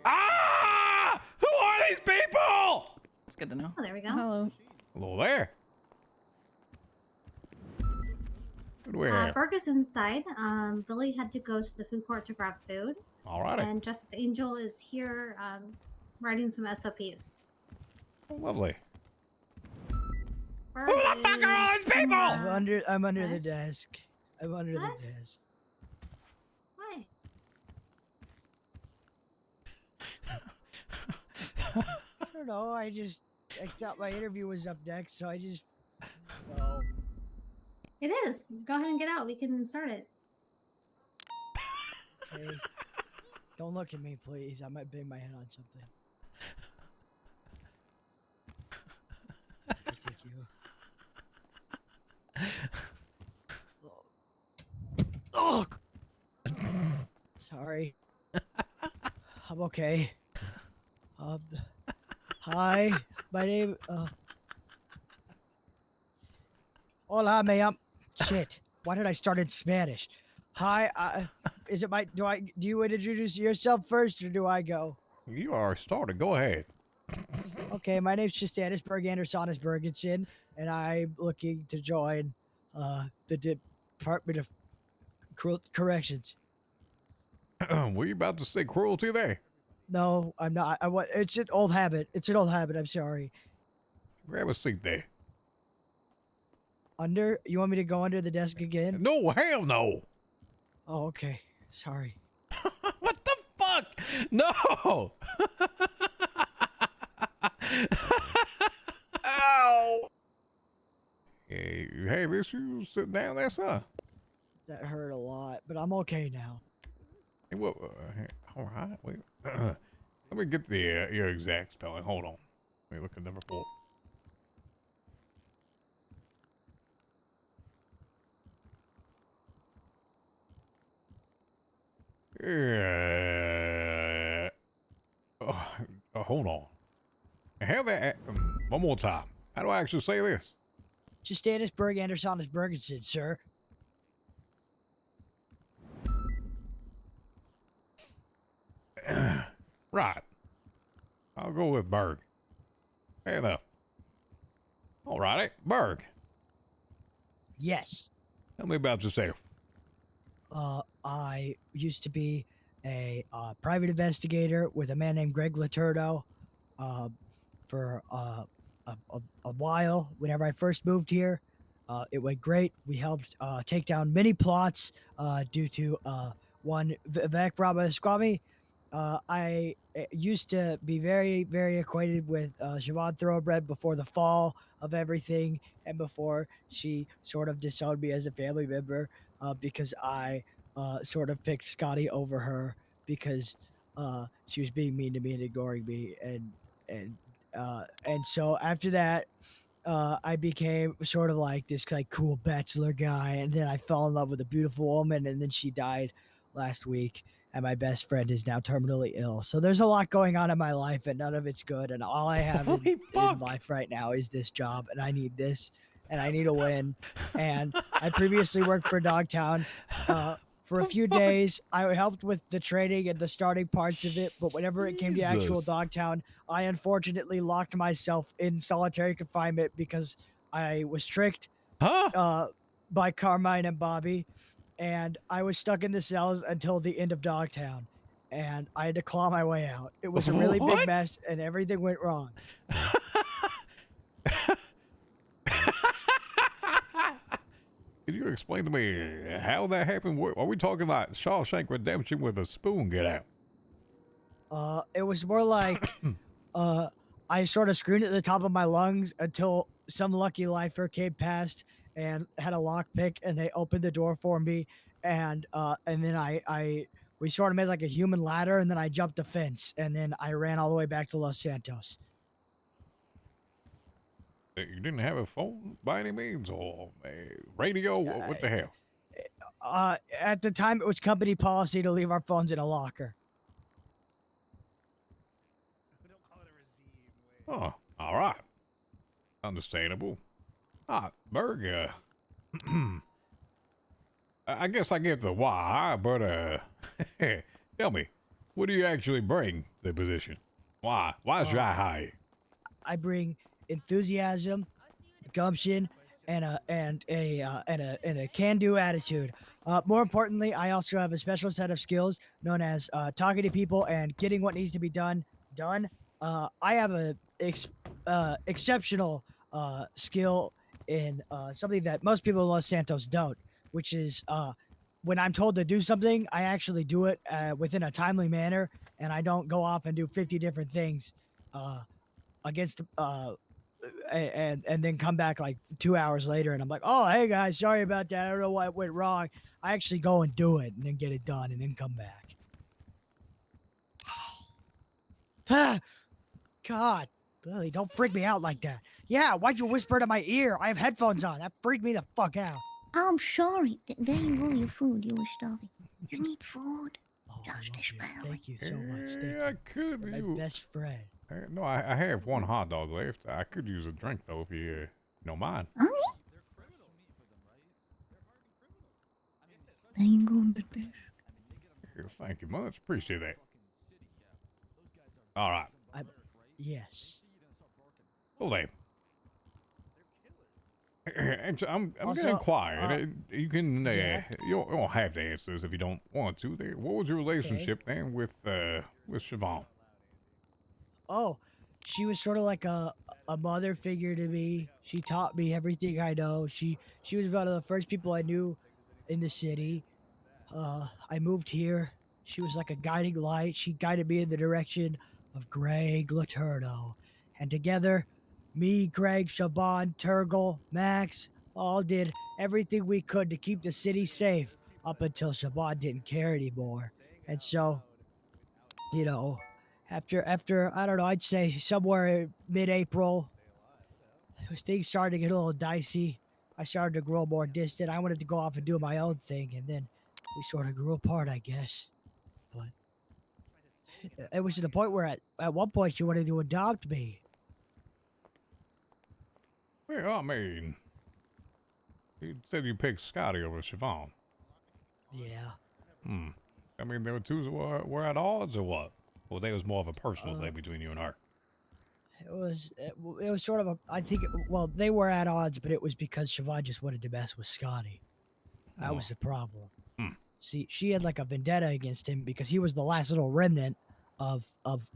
Ah! Who are these people? It's good to know. Oh, there we go. Hello. Hello there. Where? Burger's inside. Billy had to go to the food court to grab food. Alrighty. And Justice Angel is here writing some SOPs. Oh, lovely. Who the fuck are all these people? I'm under the desk. I'm under What? the desk. Why? I don't know. I thought my interview was up next, so I just. Well, It is. Go ahead and get out. We can start it. okay. Don't look at me, please. I might bang my head on something. Okay, thank you. Oh. Sorry. I'm okay. Hi, my name. Hola, ma'am. Shit. Why did I start in Spanish? Hi. Is it my? Do you introduce yourself first, or do I go? You are started. Go ahead. Okay, my name's Stanisberg Andersonus Bergensen, and I'm looking to join the Department of Corrections. Were you about to say cruelty there? No, I'm not. It's an old habit. It's an old habit. I'm sorry. Grab a seat there. Under? You want me to go under the desk again? No, hell no. Oh, okay. Sorry. What the fuck? No. Ow. Hey, miss, you sit down there, son. That hurt a lot, but I'm okay now. Hey, what? All right. Wait. Let me get the your exact spelling. Hold on. Let me look at the report. Hold on. How that? One more time. How do I actually say this? Justanisberg Andersonus Bergensen, sir. Right. I'll go with Berg. Fair enough. Alrighty, Berg. Yes. Tell me about yourself. I used to be a private investigator with a man named Greg Laturdo for a while. Whenever I first moved here, it went great. We helped take down many plots due to one Vivek Ramaswamy. I used to be very, very acquainted with Siobhan Thoroughbred before the fall of everything and before she sort of disowned me as a family member because I sort of picked Scotty over her because she was being mean to me and ignoring me. And so after that, I became sort of like this like cool bachelor guy, and then I fell in love with a beautiful woman, and then she died last week, and my best friend is now terminally ill. So there's a lot going on in my life, and none of it's good. And all I have in life right now is this job, and I need this, and I need a win. And I previously worked for Dogtown. For a few days, I helped with the training and the starting parts of it, but whenever it came to actual Jesus. Dogtown, I unfortunately locked myself in solitary confinement because I was tricked by Carmine and Bobby, and I was stuck in the cells until the end of Dogtown, and I had to claw my way out. It was a really big What? mess, and everything went wrong. Can you explain to me how that happened? Are we talking like Shawshank Redemption with a spoon get out? It was more like I sort of screamed at the top of my lungs until some lucky lifer came past and had a lockpick, and they opened the door for me, and then we sort of made like a human ladder, and then I jumped the fence, and then I ran all the way back to Los Santos. You didn't have a phone by any means, or a radio? What the hell? At the time, it was company policy to leave our phones in a locker. Oh, all right. Understandable. Berg, I guess I get the why, but tell me, what do you actually bring to the position? Why should I hire you? I bring enthusiasm, gumption, and a can-do attitude. More importantly, I also have a special set of skills known as talking to people and getting what needs to be done. I have a exceptional skill in something that most people in Los Santos don't, which is when I'm told to do something, I actually do it within a timely manner, and I don't go off and do 50 different things against and then come back like 2 hours later, and I'm like, oh, hey guys, sorry about that. I don't know what went wrong. I actually go and do it, and then get it done, and then come back. God, Billy, don't freak me out like that. Yeah, why'd you whisper to my ear? I have headphones on. That freaked me the fuck out. I'm sorry. There you go, your food. You were starving. You need food. Thank you so much. Thank Yeah, I could. You're my best friend. No, I have one hot dog left. I could use a drink though, if you don't mind. There you go, the fish. Yeah, thank you much. Appreciate that. All right. Yes. Well then. I'm Also, gonna inquire. You can yeah. you don't have to answer this if you don't want to. What was your relationship then with Siobhan? Oh, she was sort of like a mother figure to me. She taught me everything I know. She was one of the first people I knew in the city. I moved here. She was like a guiding light. She guided me in the direction of Greg Laturdo. And together, me, Greg, Shaban, Turgle, Max, all did everything we could to keep the city safe up until Shaban didn't care anymore. And so, you know, after I don't know, I'd say somewhere mid-April, things started to get a little dicey. I started to grow more distant. I wanted to go off and do my own thing, and then we sort of grew apart, I guess. But it was to the point where at one point she wanted to adopt me. Well, I mean, You said you picked Scotty over Siobhan. Yeah. I mean, there were two that were at odds or what? Well, there was more of a personal thing between you and her. It was sort of a. I think. Well, they were at odds, but it was because Siobhan just wanted to mess with Scotty. That was the problem. See, she had like a vendetta against him because he was the last little remnant of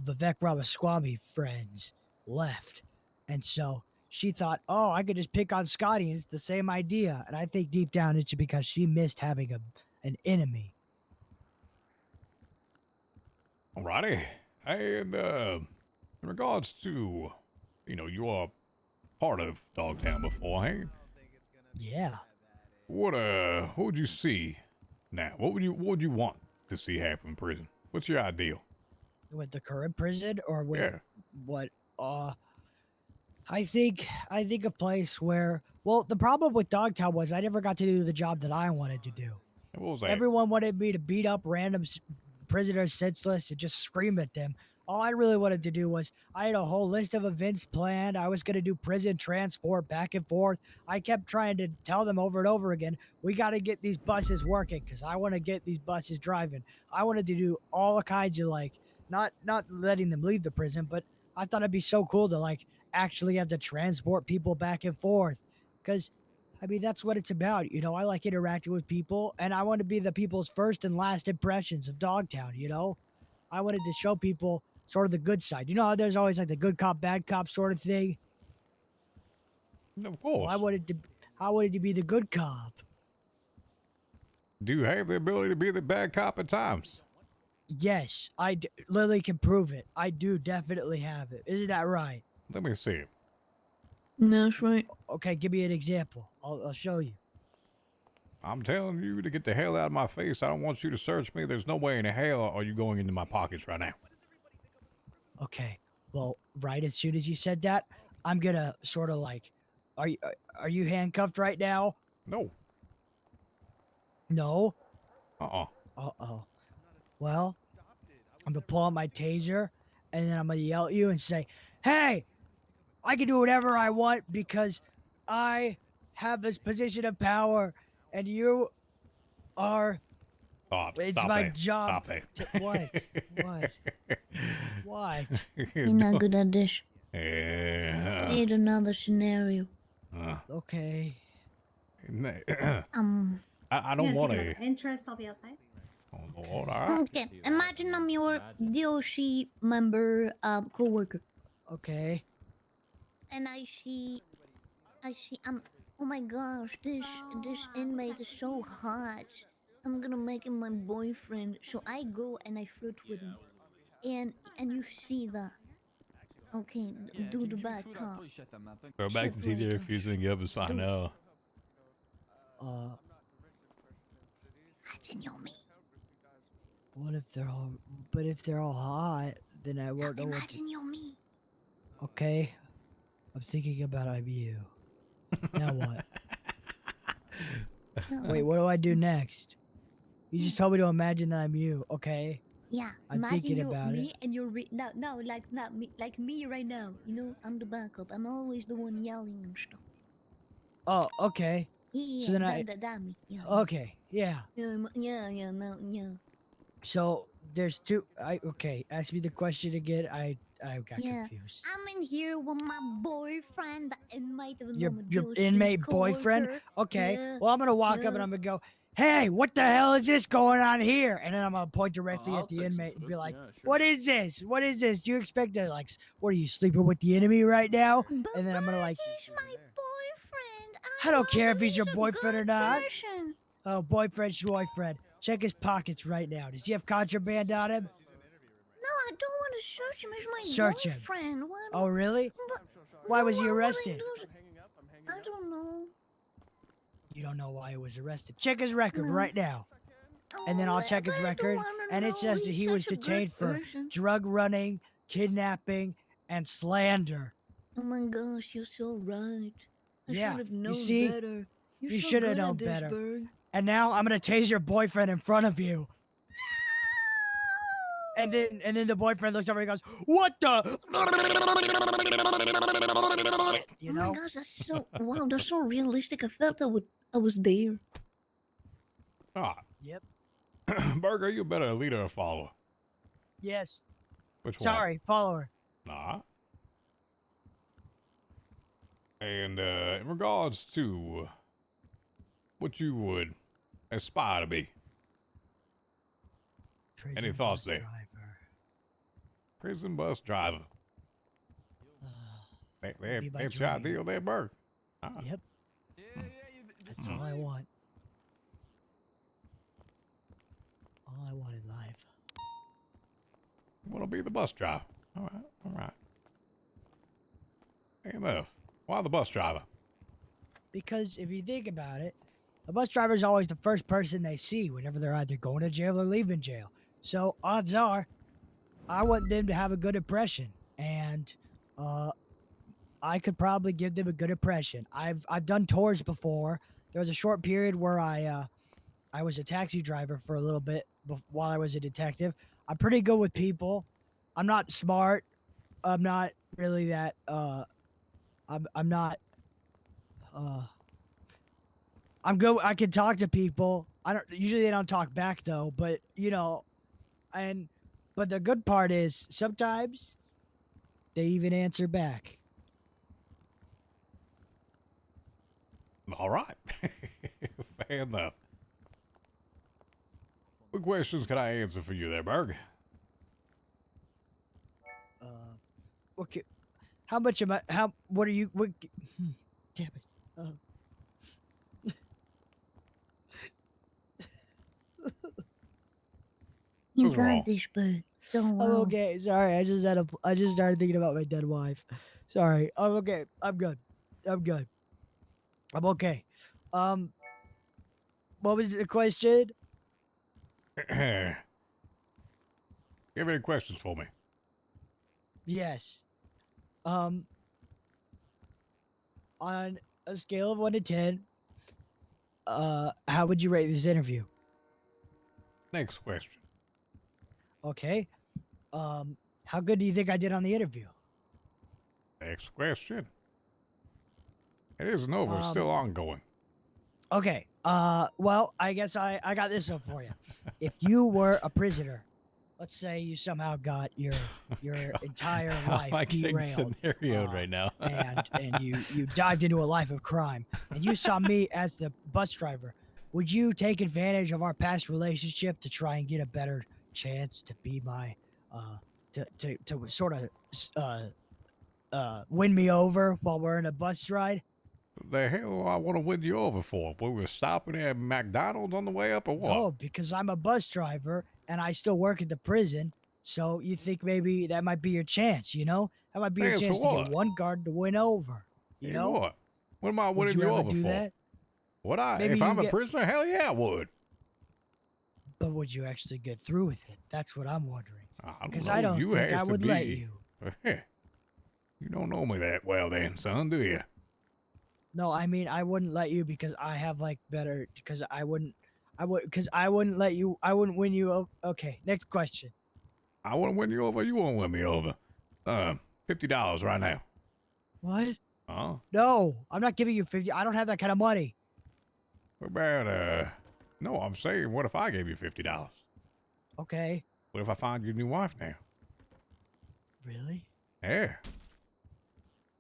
Vivek Ramaswamy friends left, and so she thought, oh, I could just pick on Scotty, and it's the same idea. And I think deep down it's because she missed having an enemy. Alrighty. And in regards to, you are part of Dogtown beforehand. Yeah. What would you see now? What would you want to see happen in prison? What's your ideal? With the current prison or with Yeah. what? I think a place where. Well, the problem with Dogtown was I never got to do the job that I wanted to do. What was that? Everyone wanted me to beat up random prisoners senseless and just scream at them. All I really wanted to do was I had a whole list of events planned. I was going to do prison transport back and forth. I kept trying to tell them over and over again, we got to get these buses working because I want to get these buses driving. I wanted to do all kinds of not letting them leave the prison, but I thought it'd be so cool to actually have to transport people back and forth because I mean, that's what it's about. I like interacting with people and I want to be the people's first and last impressions of Dogtown, I wanted to show people sort of the good side. How there's always the good cop, bad cop sort of thing? Of course. Well, I wanted to be the good cop. Do you have the ability to be the bad cop at times? Yes, Lily can prove it. I do definitely have it. Isn't that right? Let me see it. That's right. Okay, give me an example. I'll show you. I'm telling you to get the hell out of my face. I don't want you to search me. There's no way in hell are you going into my pockets right now. Okay. Well, right as soon as you said that, I'm gonna sort of are you handcuffed right now? No. No? Uh-uh. Uh-oh. Well, I'm gonna pull out my taser and then I'm gonna yell at you and say, hey, I can do whatever I want because I have this position of power and you are. It's Stop my it. job. Stop it. What? What? You're not good at this. Yeah. Need another scenario. Okay. I don't want to. Interest, I'll be outside. Okay, imagine I'm your DOC member, co-worker. Okay. And I see, oh my gosh, this inmate is so hot. I'm gonna make him my boyfriend. So I go and I flirt with him, and you see that. Okay, do the bad cop. Go back to TJ refusing to give up is fine now. Imagine you're me. What if they're all? But if they're all hot, then I won't know what. Imagine you're me. Okay. I'm thinking about you. Now what? Wait, what do I do next? You just told me to imagine that I'm you, okay? Yeah, I'm imagine thinking you about me it. and you're no, like not me, like me right now. I'm the backup. I'm always the one yelling and stuff. Oh, okay. Yeah, So then that me. Yeah. Okay, yeah. Yeah. So there's two. Okay. Ask me the question again. I got confused. I'm in here with my boyfriend, the inmate of Your inmate boyfriend. Okay. Yeah, Well, I'm gonna walk up and I'm gonna go, "Hey, what the hell is this going on here?" And then I'm gonna point directly at the inmate and be like, "What is this? What is this? Do you expect to what are you sleeping with the enemy right now?" And then I'm gonna he's my boyfriend. I don't care if he's your boyfriend or not. Person. Oh, boyfriend's boyfriend. Check his pockets right now. Does he have contraband on him? No, I don't want to search him. He's my Search him. boyfriend. What? Oh, really? Why was he arrested? I don't know. You don't know why he was arrested. Check his record No. right now. And then I'll check his record. And it says that he was detained for drug running, kidnapping, and slander. Oh my gosh, you're so right. I Yeah, should have you known see? better. You're You so should have good at known this, better. Bird. And now I'm gonna tase your boyfriend in front of you. And then the boyfriend looks over and goes, "What the?" You know? Oh my gosh, that's so wow. That's so realistic. I felt I was there. Ah, Yep. Burger, you better a leader or follower. Yes. Which one? Sorry, follower. Nah. And in regards to what you would aspire to be, any thoughts there? Prison bus driver. That's your ideal there, Burger. Ah. Yep. That's all I want. All I want in life. You want to be the bus driver. All right. AMF, why the bus driver? Because if you think about it, the bus driver is always the first person they see whenever they're either going to jail or leaving jail. So odds are, I want them to have a good impression, and I could probably give them a good impression. I've done tours before. There was a short period where I was a taxi driver for a little bit while I was a detective. I'm pretty good with people. I'm not smart. I'm not really that. I'm not. I'm good. I can talk to people. I don't usually they don't talk back though, but but the good part is sometimes they even answer back. All right. Fair enough. What questions can I answer for you there, Berg? Okay. How much am I? What are you? Damn it. You What's wrong? got this, Bird. Don't I'm worry. okay. Sorry, I just started thinking about my dead wife. Sorry. I'm okay. I'm good. I'm okay. What was the question? You have any questions for me? Yes. On a scale of 1 to 10, how would you rate this interview? Next question. Okay. How good do you think I did on the interview? Next question. It isn't over. It's still ongoing. Okay. Well, I guess I got this one for you. If you were a prisoner, let's say you somehow got your entire How am I life getting derailed, scenarioed right now? and you dived into a life of crime, and you saw me as the bus driver, would you take advantage of our past relationship to try and get a better chance to be my to sort of win me over while we're in a bus ride? The hell I want to win you over for? We were stopping at McDonald's on the way up or what? Oh, because I'm a bus driver and I still work at the prison. So you think maybe that might be your chance, you know? That might be your Chance for chance to what? get one guard to win over. You Hey, know? what? What am I Would winning you you ever over do for? that? Would I? Maybe If you I'm a get- prisoner, hell yeah, I would. But would you actually get through with it? That's what I'm wondering. Because know. I don't You think has I to would let be. you. You don't know me that well then, son, do you? No, I mean I wouldn't let you because I have like better because I wouldn't let you I wouldn't win you over. Okay, next question. I want to win you over. You won't win me over. $50 right now. What? Huh? No, I'm not giving you 50. I don't have that kind of money. What about, no, I'm saying, what if I gave you $50? Okay. What if I find you a new wife now? Really? Yeah.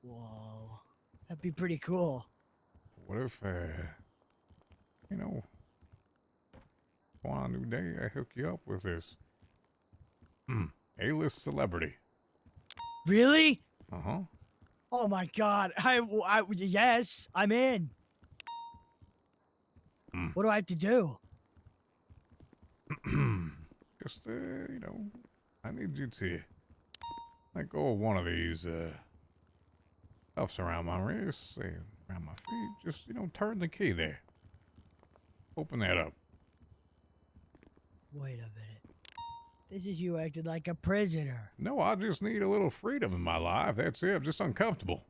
Whoa. That'd be pretty cool. What if, you know, on a new day, I hook you up with this A-list celebrity. Really? Uh-huh. Oh my god. Yes, I'm in. What do I have to do? Just, you know, I need you to let go of one of these, cuffs around my wrists, around my feet. Just, you know, turn the key there. Open that up. Wait a minute. This is you acting like a prisoner. No, I just need a little freedom in my life. That's it. I'm just uncomfortable.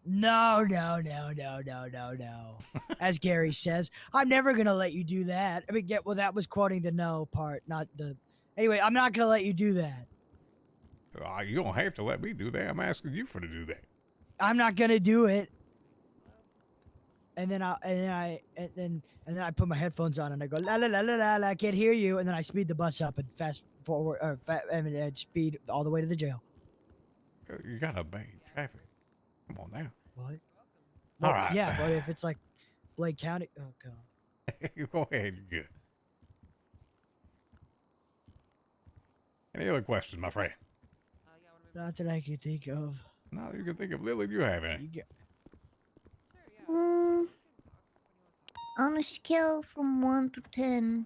No. As Gary says, I'm never gonna let you do that. I mean, well, that was quoting the no part, not the. Anyway, I'm not gonna let you do that. You don't have to let me do that. I'm asking you for to do that. I'm not gonna do it. And then I put my headphones on and I go la la la la la la. I can't hear you. And then I speed the bus up and fast forward and speed all the way to the jail. You got to obey traffic. Come on now. What? All right. Yeah, but if it's like Blake County, oh god. You go ahead. You're good. Any other questions, my friend? Not that I can think of. No, you can think of. Lily, do you have any? On a scale from 1 to 10,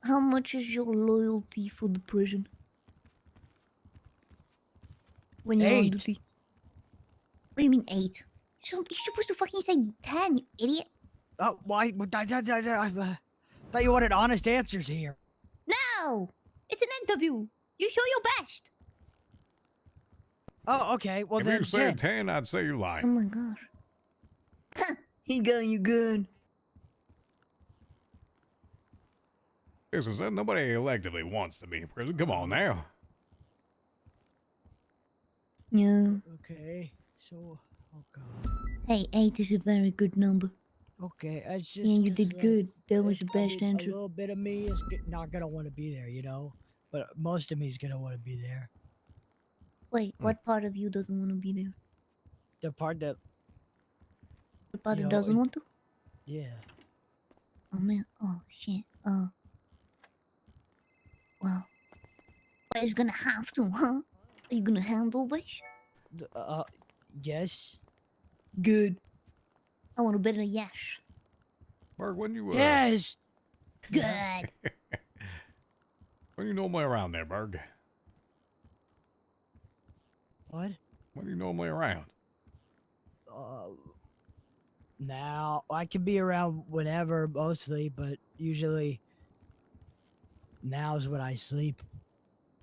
how much is your loyalty for the prison? When you're on 8. duty? What do you mean 8? You're supposed to fucking say 10, you idiot. Oh, why? I thought you wanted honest answers here. No! It's an interview. You show your best. Oh, okay. Well, if then you said 10, I'd say you Oh lie. my gosh. He got you good. Listen, nobody electively wants to be in prison. Come on now. Yeah. Okay. So, oh god. Hey, 8 is a very good number. Okay, it's just. Yeah, you did good. That was the best A answer. little bit of me is not gonna want to be there, you know. But most of me is gonna want to be there. Wait, what part of you doesn't want to be there? The part that. The part You that know, doesn't want to? Yeah. Oh man. Oh shit. Oh. Well. But it's gonna have to, huh? Are you gonna handle this? Yes. Good. I want a better yes. Berg, when you Yes. Good. when you normally around there, Berg? What? When you normally around? Now I can be around whenever, mostly, but usually now's when I sleep.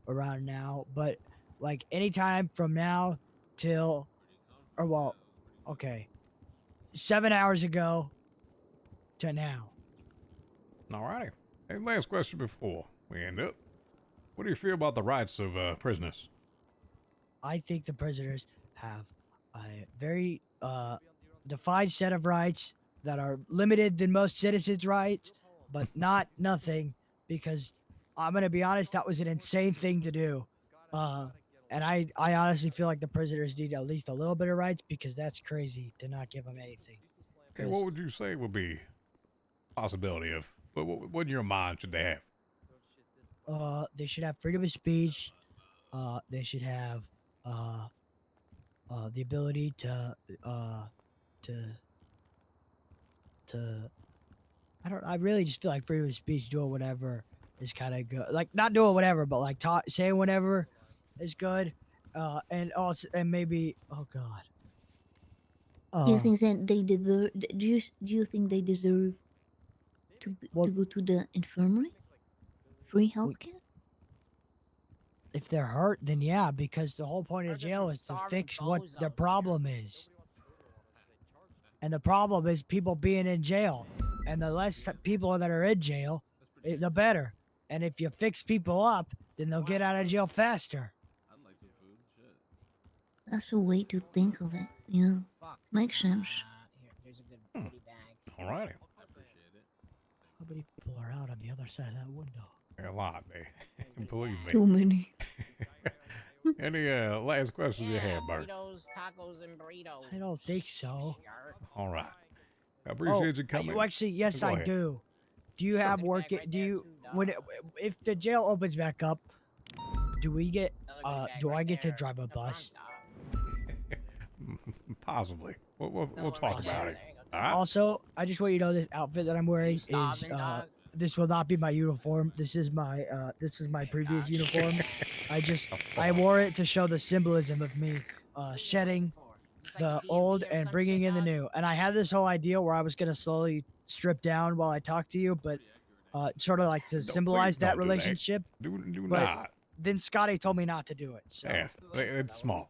Around now, but like anytime from now till, or well, okay, 7 hours ago to now. Alrighty. Hey, last question before we end up. What do you feel about the rights of prisoners? I think the prisoners have a very defined set of rights that are limited than most citizens' rights, but not nothing, because I'm gonna be honest, that was an insane thing to do. And I honestly feel like the prisoners need at least a little bit of rights, because that's crazy to not give them anything. Okay, what would you say would be possibility of what in your mind should they have? They should have freedom of speech. They should have the ability to I really just feel like freedom of speech, doing whatever is kind of good. Like not doing whatever, but like saying whatever is good. And also, and maybe, oh god. Do you think that they deserve? Do you think they deserve to go to the infirmary? Free healthcare? If they're hurt, then yeah, because the whole point of jail is to fix what their problem is. And the problem is people being in jail. And the less people that are in jail, the better. And if you fix people up, then they'll get out of jail faster. That's a way to think of it. Yeah, makes sense. Alrighty. How many people are out on the other side of that window? A lot, man. Believe me. Too many. Any last questions you have, Bert? Burritos, tacos, and burritos. I don't think so. All right. I appreciate you coming. Actually, yes, Go I ahead. do. Do you have work? Do you if the jail opens back up? Do we get? Do I get to drive a bus? Possibly. We'll talk about it. All right. Also, I just want you to know this outfit that I'm wearing is this will not be my uniform. This is my previous uniform. I wore it to show the symbolism of me shedding the old and bringing in the new. And I had this whole idea where I was gonna slowly strip down while I talk to you, but sort of like to symbolize that relationship. Do but not. Then Scotty told me not to do it. So Yeah, it's small.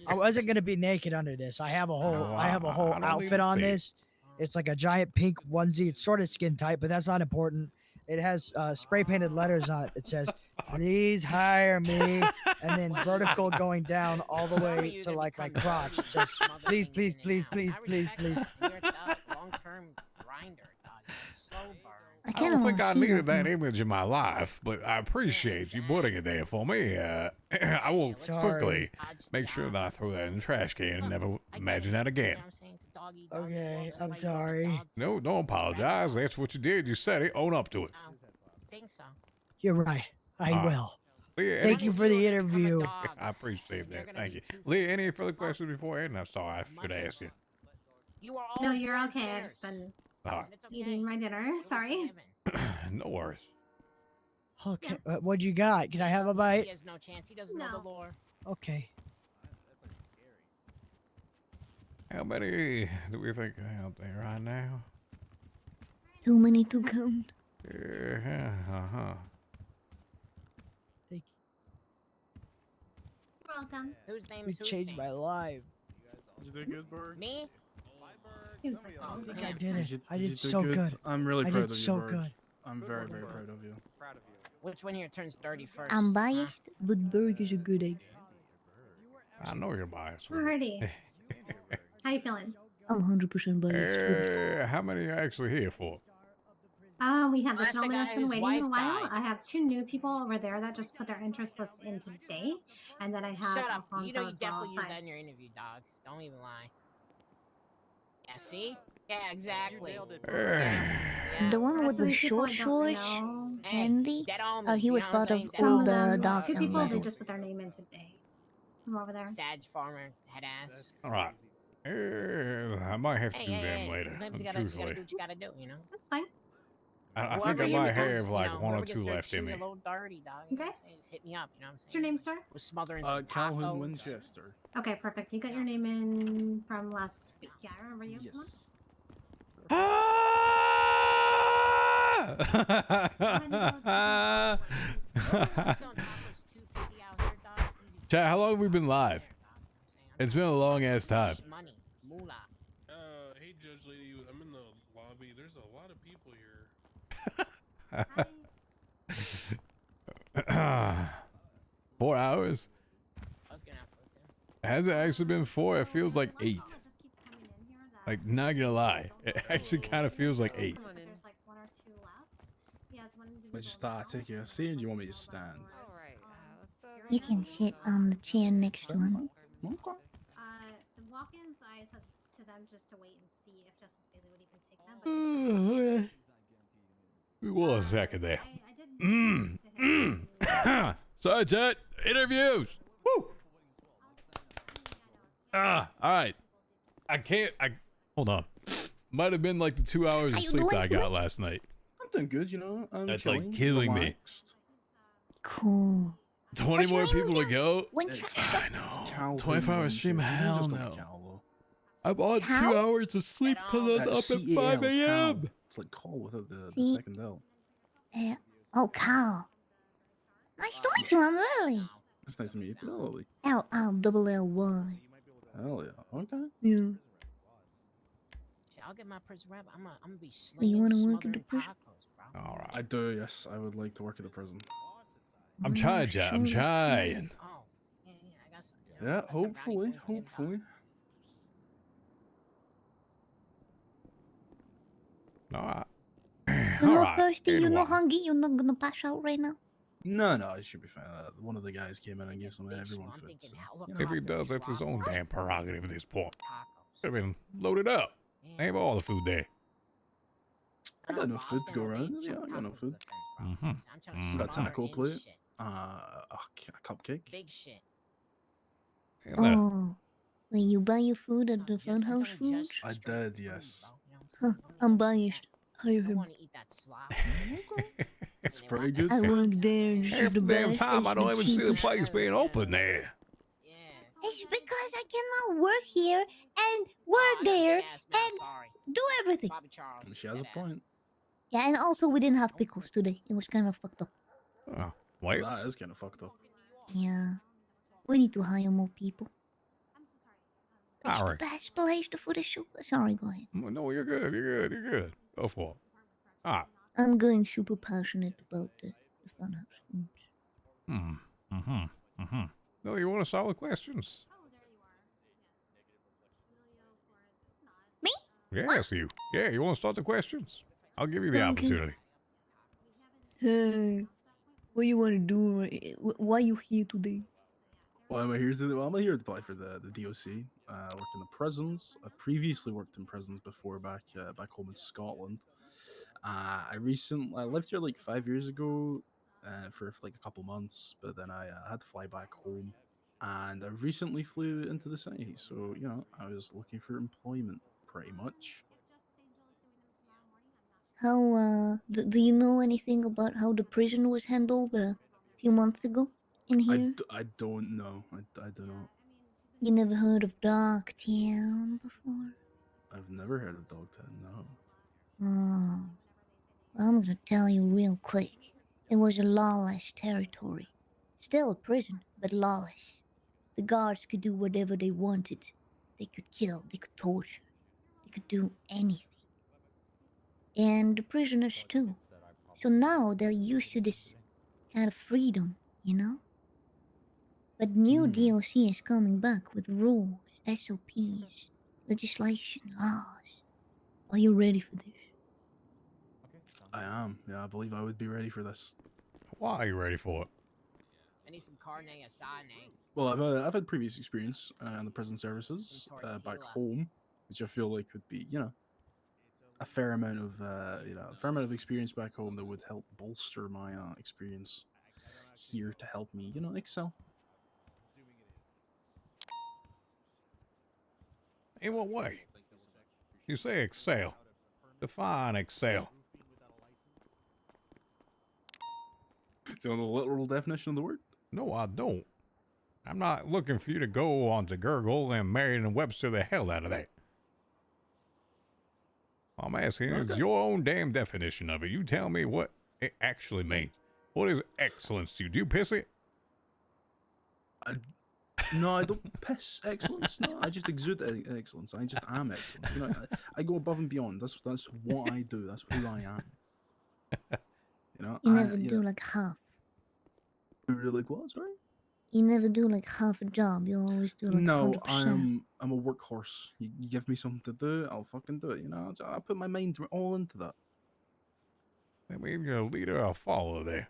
I wasn't gonna be naked under this. I have a whole No, I have a whole I don't need outfit to on see it. this. It's like a giant pink onesie. It's sort of skin tight, but that's not important. It has spray painted letters on it that says, "Please hire me," and then vertical going down all the way to like my crotch. It says, "Please, please, please, please, please, please." Long-term grinder, dog. Slow burn. I I kind don't of think want I to see needed that. that image in my life, but I appreciate you putting it there for me. I will quickly make sure that I throw that in the trash can and never imagine that again. Okay, I'm sorry. No, don't apologize. That's what you did. You said it. Own up to it. Think so. You're right. I All right. will. Leah, Thank you for the interview. I appreciate that. Thank you. Leah, any further questions before I end? I'm sorry. I should have asked you. You are No, you're okay. I've just been All right. eating my dinner. Sorry. No worries. Okay, what you got? Can I have a bite? He has no chance. He doesn't know the lore. Okay. How many do we think are out there right now? Too many to count. Yeah, uh-huh. You're welcome. Whose name You is whose changed name? my life. You did good, Berg. Me? Seems like I think man. I did it. I You did so good. I'm really I proud did of you, so Berg. good. I'm very, very proud of you. Which one here turns 30 first? I'm biased, but Berg is a good egg. I know you're biased. Alrighty. How you feeling? I'm 100% biased. with it. How many are you actually here for? We have this That's the gentleman guy that's been whose waiting wife a while. died. I have 2 new people over there that just put their interest list in today, and then I have Shut up. You know Alfonso you as well definitely used outside. that in your interview, dog. Don't even lie. Yeah, see? Yeah, exactly. The one Rest with of the these people I short, don't shortish know. Andy. Dead homies, He you was know what I'm part of saying? Dead Some all of the them, dogs 2 down people, there. they just put their name in today. From over there. Sag farmer, head ass. All right. I might have to Hey, do hey, them hey. later. Sometimes you gotta do Truthfully, what you gotta do, you know? That's fine. I think Whoever I you might gets, have you like know, one or whoever gets two their left in shoes me. a little dirty, dog. You know what I'm saying? Just hit me up, you know what I'm saying? What's your name, sir? We'll smother in some Calhoun tacos. Winchester. Okay, perfect. You got your name in from last week. Yeah, I remember you. Come on. Chat, how long have we been live? It's been a long ass time. Money, moolah. Hey, Judge Lady, I'm in the lobby. There's a lot of people here. 4 hours? I was gonna have food too. Has it actually been 4? It feels like 8. Like, not gonna lie. It actually kind of feels like 8. There's like 1 or 2 left. He has one I just thought I'd take your seat. Do you want me to stand? You can sit on the chair next to him. The walk-ins, I said to them just to wait and see if Justice Bailey would even take them. But Wait 1 second there. I did Sorry, chat. Interviews. Woo. Alright. Hold on. Might have been like the 2 hours of sleep that I got last night. I'm doing good, you know. I'm That's chilling, like killing me. relaxed. Cool. 20 more people to go? When I know. Calhoun 24-hour stream? Winchester. You Hell just call me no. Cal, though. I'm on 2 hours of sleep because I was up at 5 a.m. It's like call without the See? second L. Oh, Kyle. Nice to meet you. I'm Lily. It's nice to meet you too, Lily. L-L-Y. Hell yeah. Okay. Yeah. Shit, I'll get my prison rep. I'm gonna be You slinging, wanna work at the smothering prison? tacos, bro. All right. I do, yes. I would like to work at the prison. I'm trying, chat. I'm trying. Oh, yeah, I got some. You know, Yeah, I got some brownie hopefully. points with him, dog. Hopefully. Alright. You're not Alright. thirsty. You're not Anyone. hungry. You're not gonna pass out right now. No, I should be fine. One of the guys came in and gave some to everyone food. So, you know. If he does, that's his own damn prerogative at this point. Could have been loaded up. They have all the food there. I got no food to go around. Yeah, I got no food. Got a taco plate. A cupcake. Big shit. Oh. Will you buy your food at the funhouse foods? I did, yes. Huh, I'm biased. Hire him. It's pretty good. I work there. This is Half the the damn best. time I It's don't the even see the cheapest. place being open there. It's because I cannot work here and work there and do everything. She has a point. Yeah, and also we didn't have pickles today. It was kind of fucked up. Oh, wait. That is kind of fucked up. Yeah. We need to hire more people. It's Alright. the best place. The food is so good. Sorry, go ahead. No, you're good. You're good. You're good. Go for it. Alright. I'm going super passionate about the funhouse foods. No, you want to solve the questions? Me? Yes, you. Yeah, you want to start the questions? I'll give you the Okay. opportunity. What you want to do? Why you here today? Why am I here to? Well, I'm here to apply for the DOC. I work in the prisons. I previously worked in prisons before back home in Scotland. I lived here like 5 years ago for like a couple months, but then I had to fly back home, and I recently flew into the city. So I was looking for employment pretty much. How do you know anything about how the prison was handled a few months ago in here? I don't know. I don't know. You never heard of Dogtown before? I've never heard of Dogtown. No. Oh, well, I'm gonna tell you real quick. It was a lawless territory. Still a prison, but lawless. The guards could do whatever they wanted. They could kill, they could torture, they could do anything. And the prisoners too. So now they're used to this kind of freedom, you know? But new DOC is coming back with rules, SOPs, legislation, laws. Are you ready for this? I am. Yeah, I believe I would be ready for this. Why are you ready for it? I need some carne asada. Well, I've had previous experience in the prison services back home, which I feel like would be a fair amount of a fair amount of experience back home that would help bolster my experience here to help me excel. In what way? You say excel. Define excel. Do you want the literal definition of the word? No, I don't. I'm not looking for you to go on to Gurgle and Merriam-Webster the hell out of that. I'm asking is your own damn definition of it. You tell me what it actually means. What is excellence to you? Do you piss it? No, I don't piss excellence. No, I just exude excellence. I just am excellence. I go above and beyond. That's what I do. That's who I am. You never do like half. Like what? Sorry. You never do like half a job. You always do like No, 100%. I'm a workhorse. You give me something to do, I'll fucking do it. I put my mind all into that. I mean, you're a leader or a follower there.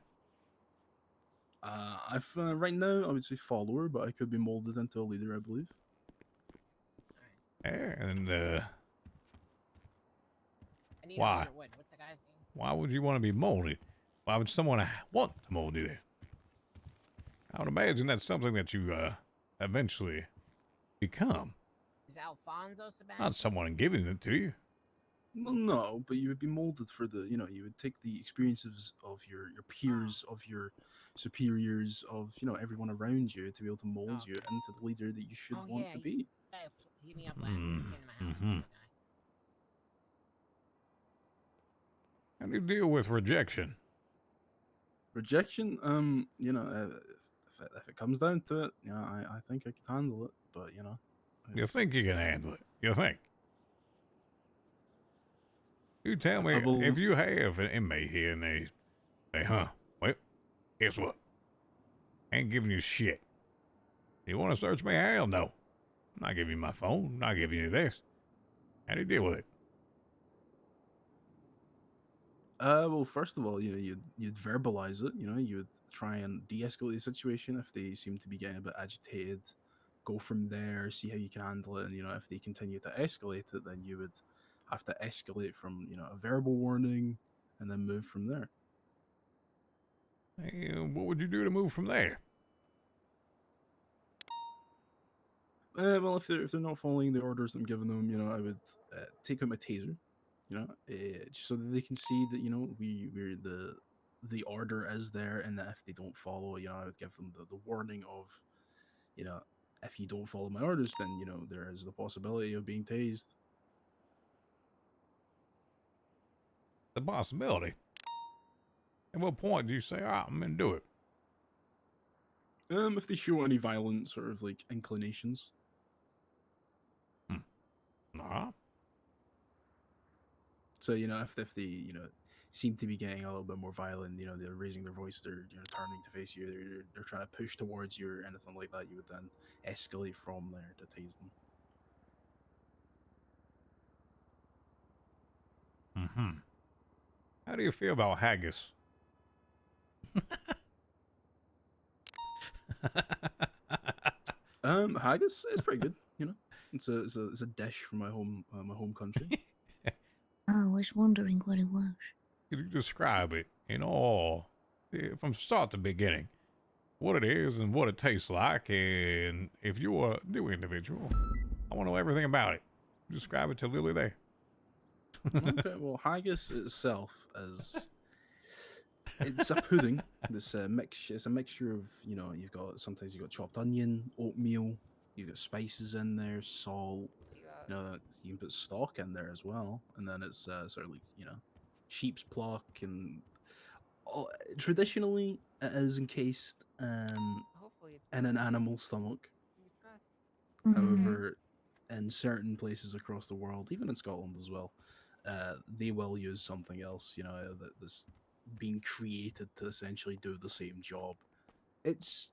I've right now I would say follower, but I could be molded into a leader, I believe. And I need why? 100 wood. What's the guy's name? Why would you want to be molded? Why would someone want to mold you there? I would imagine that's something that you eventually become. Is Alfonso Sebastian? Not someone giving it to you. Well, no, but you would be molded for you would take the experiences of your peers, of your superiors, of everyone around you to be able to mold you into the leader that you should want to be. He hit me up last week. He came to my house. Mm-hmm. How do you deal with rejection? Rejection, if it comes down to it, I think I can handle it. But You think you can handle it? You think? You tell me if you have an inmate here and they say, huh, well, guess what? I ain't giving you shit. You want to search me? Hell no. I'm not giving you my phone. I'm not giving you this. How do you deal with it? Well, first of all, you'd verbalize it. You would try and de-escalate the situation if they seem to be getting a bit agitated. Go from there, see how you can handle it, and if they continue to escalate it, then you would have to escalate from a verbal warning, and then move from there. Hey, what would you do to move from there? Well, if they're not following the orders I'm giving them, I would take out my taser, just so that they can see that we're the order is there, and that if they don't follow, I would give them the warning of, if you don't follow my orders, then there is the possibility of being tased. The possibility. At what point do you say, I'm gonna do it? If they show any violent sort of like inclinations. Nah. So if they seem to be getting a little bit more violent. You know, they're raising their voice, they're turning to face you, they're trying to push towards you or anything like that. You would then escalate from there to tase them. Mm-hmm. How do you feel about haggis? Haggis is pretty good. You know, it's a dish from my home country. I was wondering what it was. Could you describe it in all, from start to beginning, what it is and what it tastes like, and if you're a new individual, I want to know everything about it. Describe it to Lily there. Okay, well, haggis itself is it's a pudding. It's a mixture of, you know, sometimes you've got chopped onion, oatmeal, you've got spices in there, salt. You know, you can put stock in there as well, and then it's sort of like, you know, sheep's pluck and traditionally it is encased in an animal stomach. However, in certain places across the world, even in Scotland as well, they will use something else. You know, that's being created to essentially do the same job. It's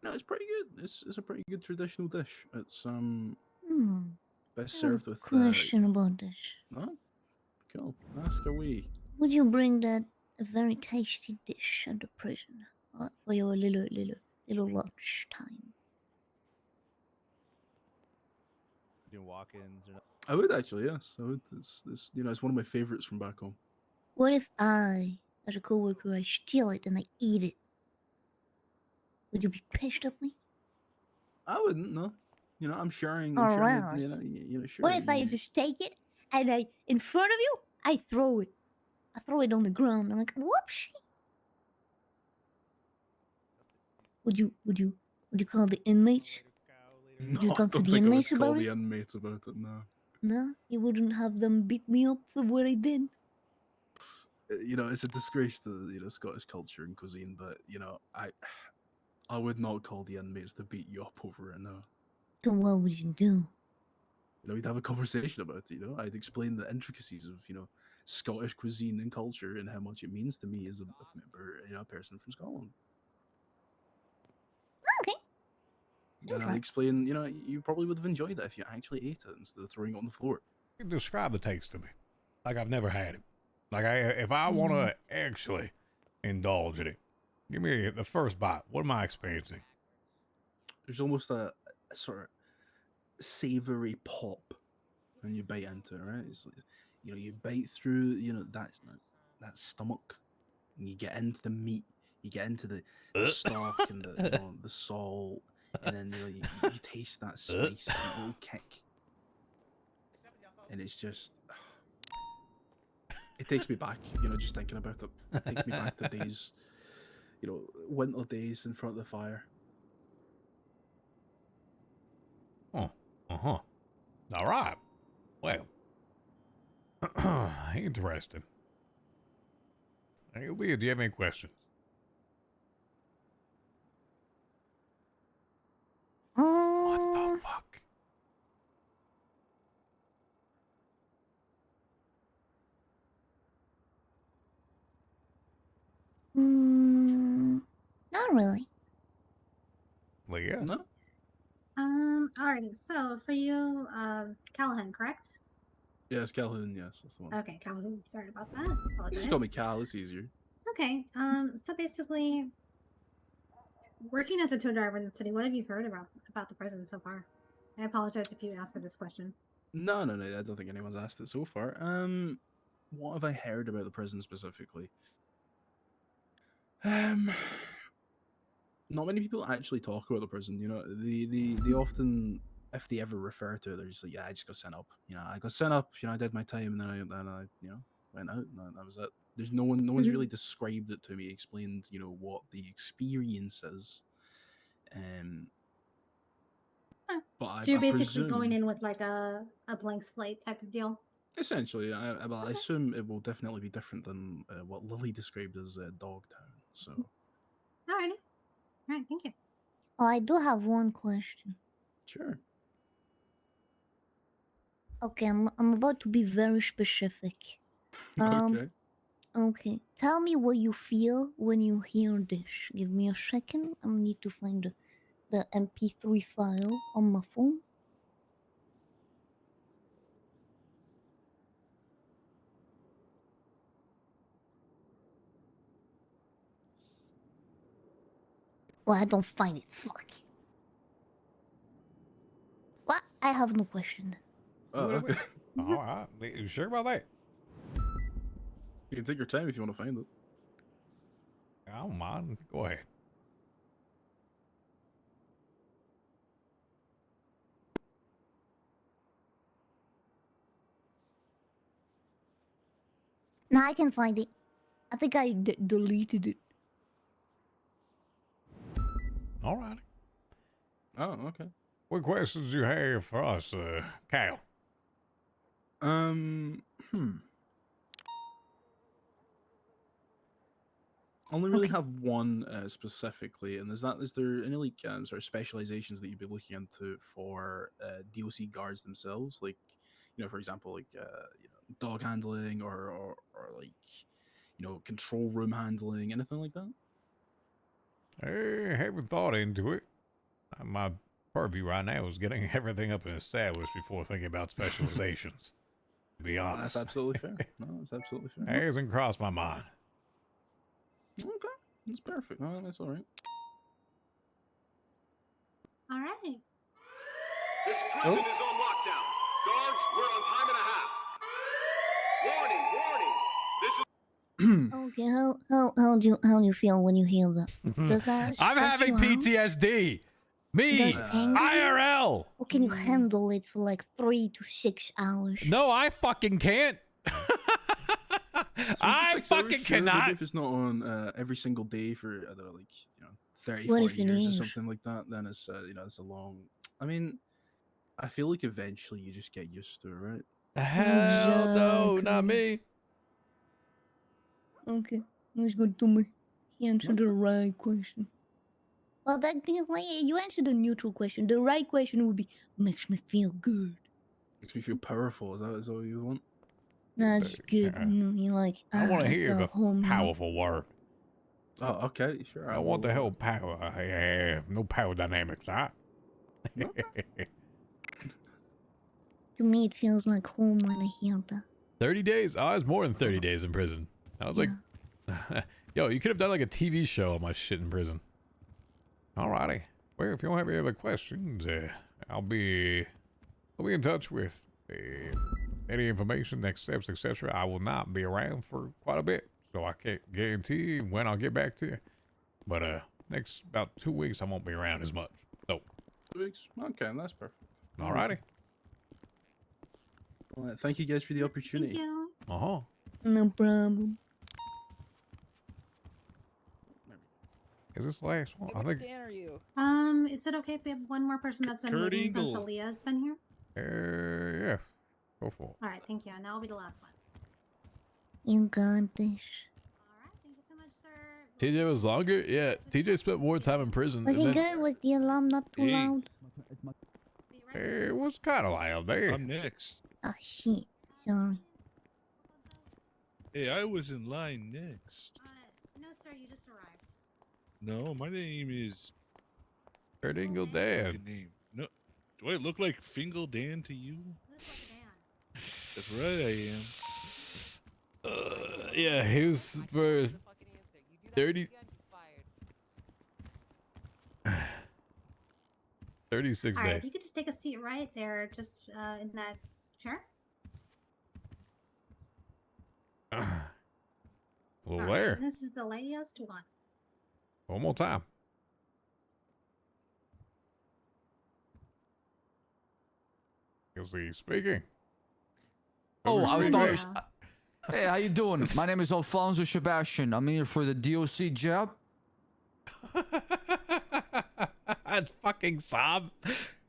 no, it's pretty good. It's a pretty good traditional dish. It's best I have a served with question about this. oh, cool. Ask away. Would you bring that very tasty dish at the prison for your little lunch time? Doing walk-ins or not? I would actually, yes. I would. It's you know, it's one of my favorites from back home. What if I, as a coworker, I steal it and I eat it? Would you be pissed at me? I wouldn't. No. You know, I'm sharing. Oh, I'm sharing. really? You know, sure. What if I just take it and in front of you, I throw it? I throw it on the ground. I'm like, whoopsie. Would you call the inmates? No, Would you I talk to don't the think I would inmates call about the it? inmates about it. No. No, you wouldn't have them beat me up for what I did. You know, it's a disgrace to, you know, Scottish culture and cuisine, but you know, I would not call the inmates to beat you up over it. No. So what would you do? You know, we'd have a conversation about it. You know, I'd explain the intricacies of, you know, Scottish cuisine and culture and how much it means to me as a member, you know, a person from Scotland. Okay. And I'd explain, you know, you probably would have enjoyed it if you actually ate it instead of throwing it on the floor. Describe the taste to me, like I've never had it. Like if I want to actually indulge in it, give me the first bite. What am I experiencing? There's almost a sort of savory pop when you bite into it, right? It's like, you know, you bite through, you know, that stomach, and you get into the meat, you get into the stock and the, you know, the salt, and then, you know, you taste that spice and it'll kick, and it's just, it takes me back, you know, just thinking about it. It takes me back to days, you know, winter days in front of the fire. Oh, uh-huh. All right. Well, interesting. Hey, Leah, do you have any questions? What the fuck? Not really. Leah? No. Alrighty. So for you, Callahan, correct? Yes, Calhoun, yes, that's the one. Okay, Callahan. Sorry about that. You Apologize. just call me Cal, it's easier. Okay. So basically, working as a tow driver in the city, what have you heard about the prison so far? I apologize if you answered this question. No, I don't think anyone's asked it so far. What have I heard about the prison specifically? Not many people actually talk about the prison. You know, they often, if they ever refer to it, they're just like, yeah, I just got sent up. You know, I got sent up. You know, I did my time, and then I you know, went out, and that was it. There's no one's really described it to me, explained, you know, what the experience is. But So you're I basically presume, going in with like a blank slate type of deal. essentially, I assume it will definitely be different than what Lily described as Dogtown. So, Alrighty. Alright, thank you. Oh, I do have one question. sure. Okay, I'm about to be very specific. Okay. Okay, tell me what you feel when you hear this. Give me a second. I need to find the MP3 file on my phone. Well, I don't find it. Fuck. What? I have no question. Oh, okay. All right. You sure about that? You can take your time if you want to find it. I don't mind. Go ahead. Now I can find it. I think I deleted it. All right. Oh, okay. What questions do you have for us, Kyle? Only really have one specifically, and is there any like sort of specializations that you'd be looking into for DOC guards themselves? Like, for example, like dog handling or like control room handling, anything like that. I haven't thought into it. My purview right now is getting everything up and established before thinking about specializations. To be honest, That's absolutely fair. No, that's absolutely fair. It hasn't crossed my mind. Okay, that's perfect. No, that's all right. All right. This prison is on lockdown. Guards, we're on time and a half. Warning, warning. This is Okay, how do you feel when you hear that? Does that I'm stress having you out? PTSD. Me, Does it anger you? IRL. Or can you handle it for like 3 to 6 hours? No, I fucking can't. I fucking cannot. If it's not on every single day for I don't know, like 30, What 40 if it years or is? something like that, then it's it's a long. I mean, I feel like eventually you just get used to it, right? Hell no, not me. Okay, who's going to me? He answered the right question. Well, that thing is like you answered the neutral question. The right question would be makes me feel good. Makes me feel powerful. Is that what you want? That's good. You're like I want to hear feel the home. powerful word. Oh, okay, sure. I want the whole power. I have no power dynamics, right? To me, it feels like home when I hear that. 30 days? Oh, I was more than 30 days in prison. I was like, yo, you could have done like a TV show on my shit in prison. Alrighty. Well, if you don't have any other questions, I'll be in touch with any information, next steps, etc. I will not be around for quite a bit, so I can't guarantee when I'll get back to you. But next about 2 weeks, I won't be around as much. So 2 weeks. Okay, that's perfect. alrighty. Well, thank you guys for the opportunity. Thank you. No problem. Is this the last one? I think. are you? Is it okay if we have one more person that's been Kurt waiting since Eagle. Aaliyah's been here? Yeah. Go for it. All right, thank you. And that'll be the last one. You got this. Thank you so much, sir. TJ was longer? Yeah, TJ spent more time in prison. Was and it then- good? Was the alarm not too loud? It was kind of loud there. I'm next. Oh shit! Sorry. Hey, I was in line next. No, sir, you just arrived. No, my name is Kurt Ingle Dan. Fucking name. No, do I look like Fingal Dan to you? That's right, I am. Yeah, he was for 30. 36 All right, days. if you could just take a seat right there, just in that chair. Well, All right, there. and this is the latest one. One more time. Is he speaking? Oh, Who's I speaking? thought. Hey, how you doing? My name is Alfonso Sebastian. I'm here for the DOC job. That's fucking sob.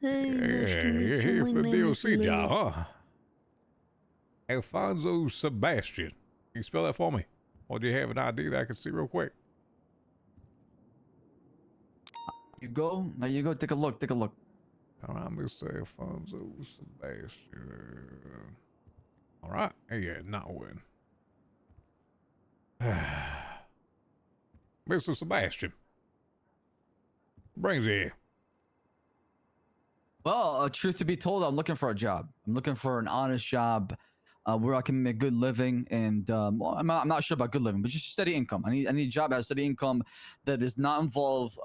Hey, You're here for the DOC job, huh? Alfonso Sebastian. Can you spell that for me? Or do you have an ID that I can see real quick? You go. There you go. Take a look. Take a look. All right, Mr. Alfonso Sebastian. All right. Hey, yeah, not win. Mr. Sebastian, brings you here. Well, truth to be told, I'm looking for a job. I'm looking for an honest job where I can make good living, and well, I'm not sure about good living, but just steady income. I need a job that has steady income that does not involve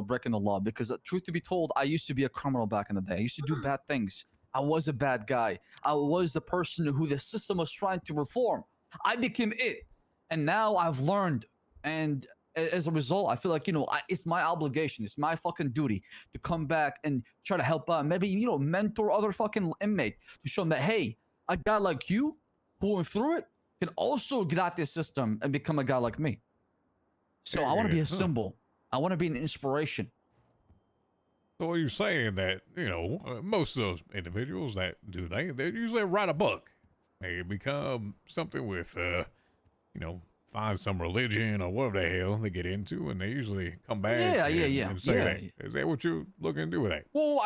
breaking the law. Because truth to be told, I used to be a criminal back in the day. I used to do bad things. I was a bad guy. I was the person who the system was trying to reform. I became it, and now I've learned, and as a result, I feel like it's my obligation, it's my fucking duty to come back and try to help out. Maybe mentor other fucking inmate to show them that hey, a guy like you who went through it can also get out this system and become a guy like me. So I want to be a symbol. I want to be an inspiration. So you're saying that most of those individuals that do they usually write a book. They become something with find some religion or whatever the hell they get into, and they usually come back and say that. Is that what you're looking to do with that? Well,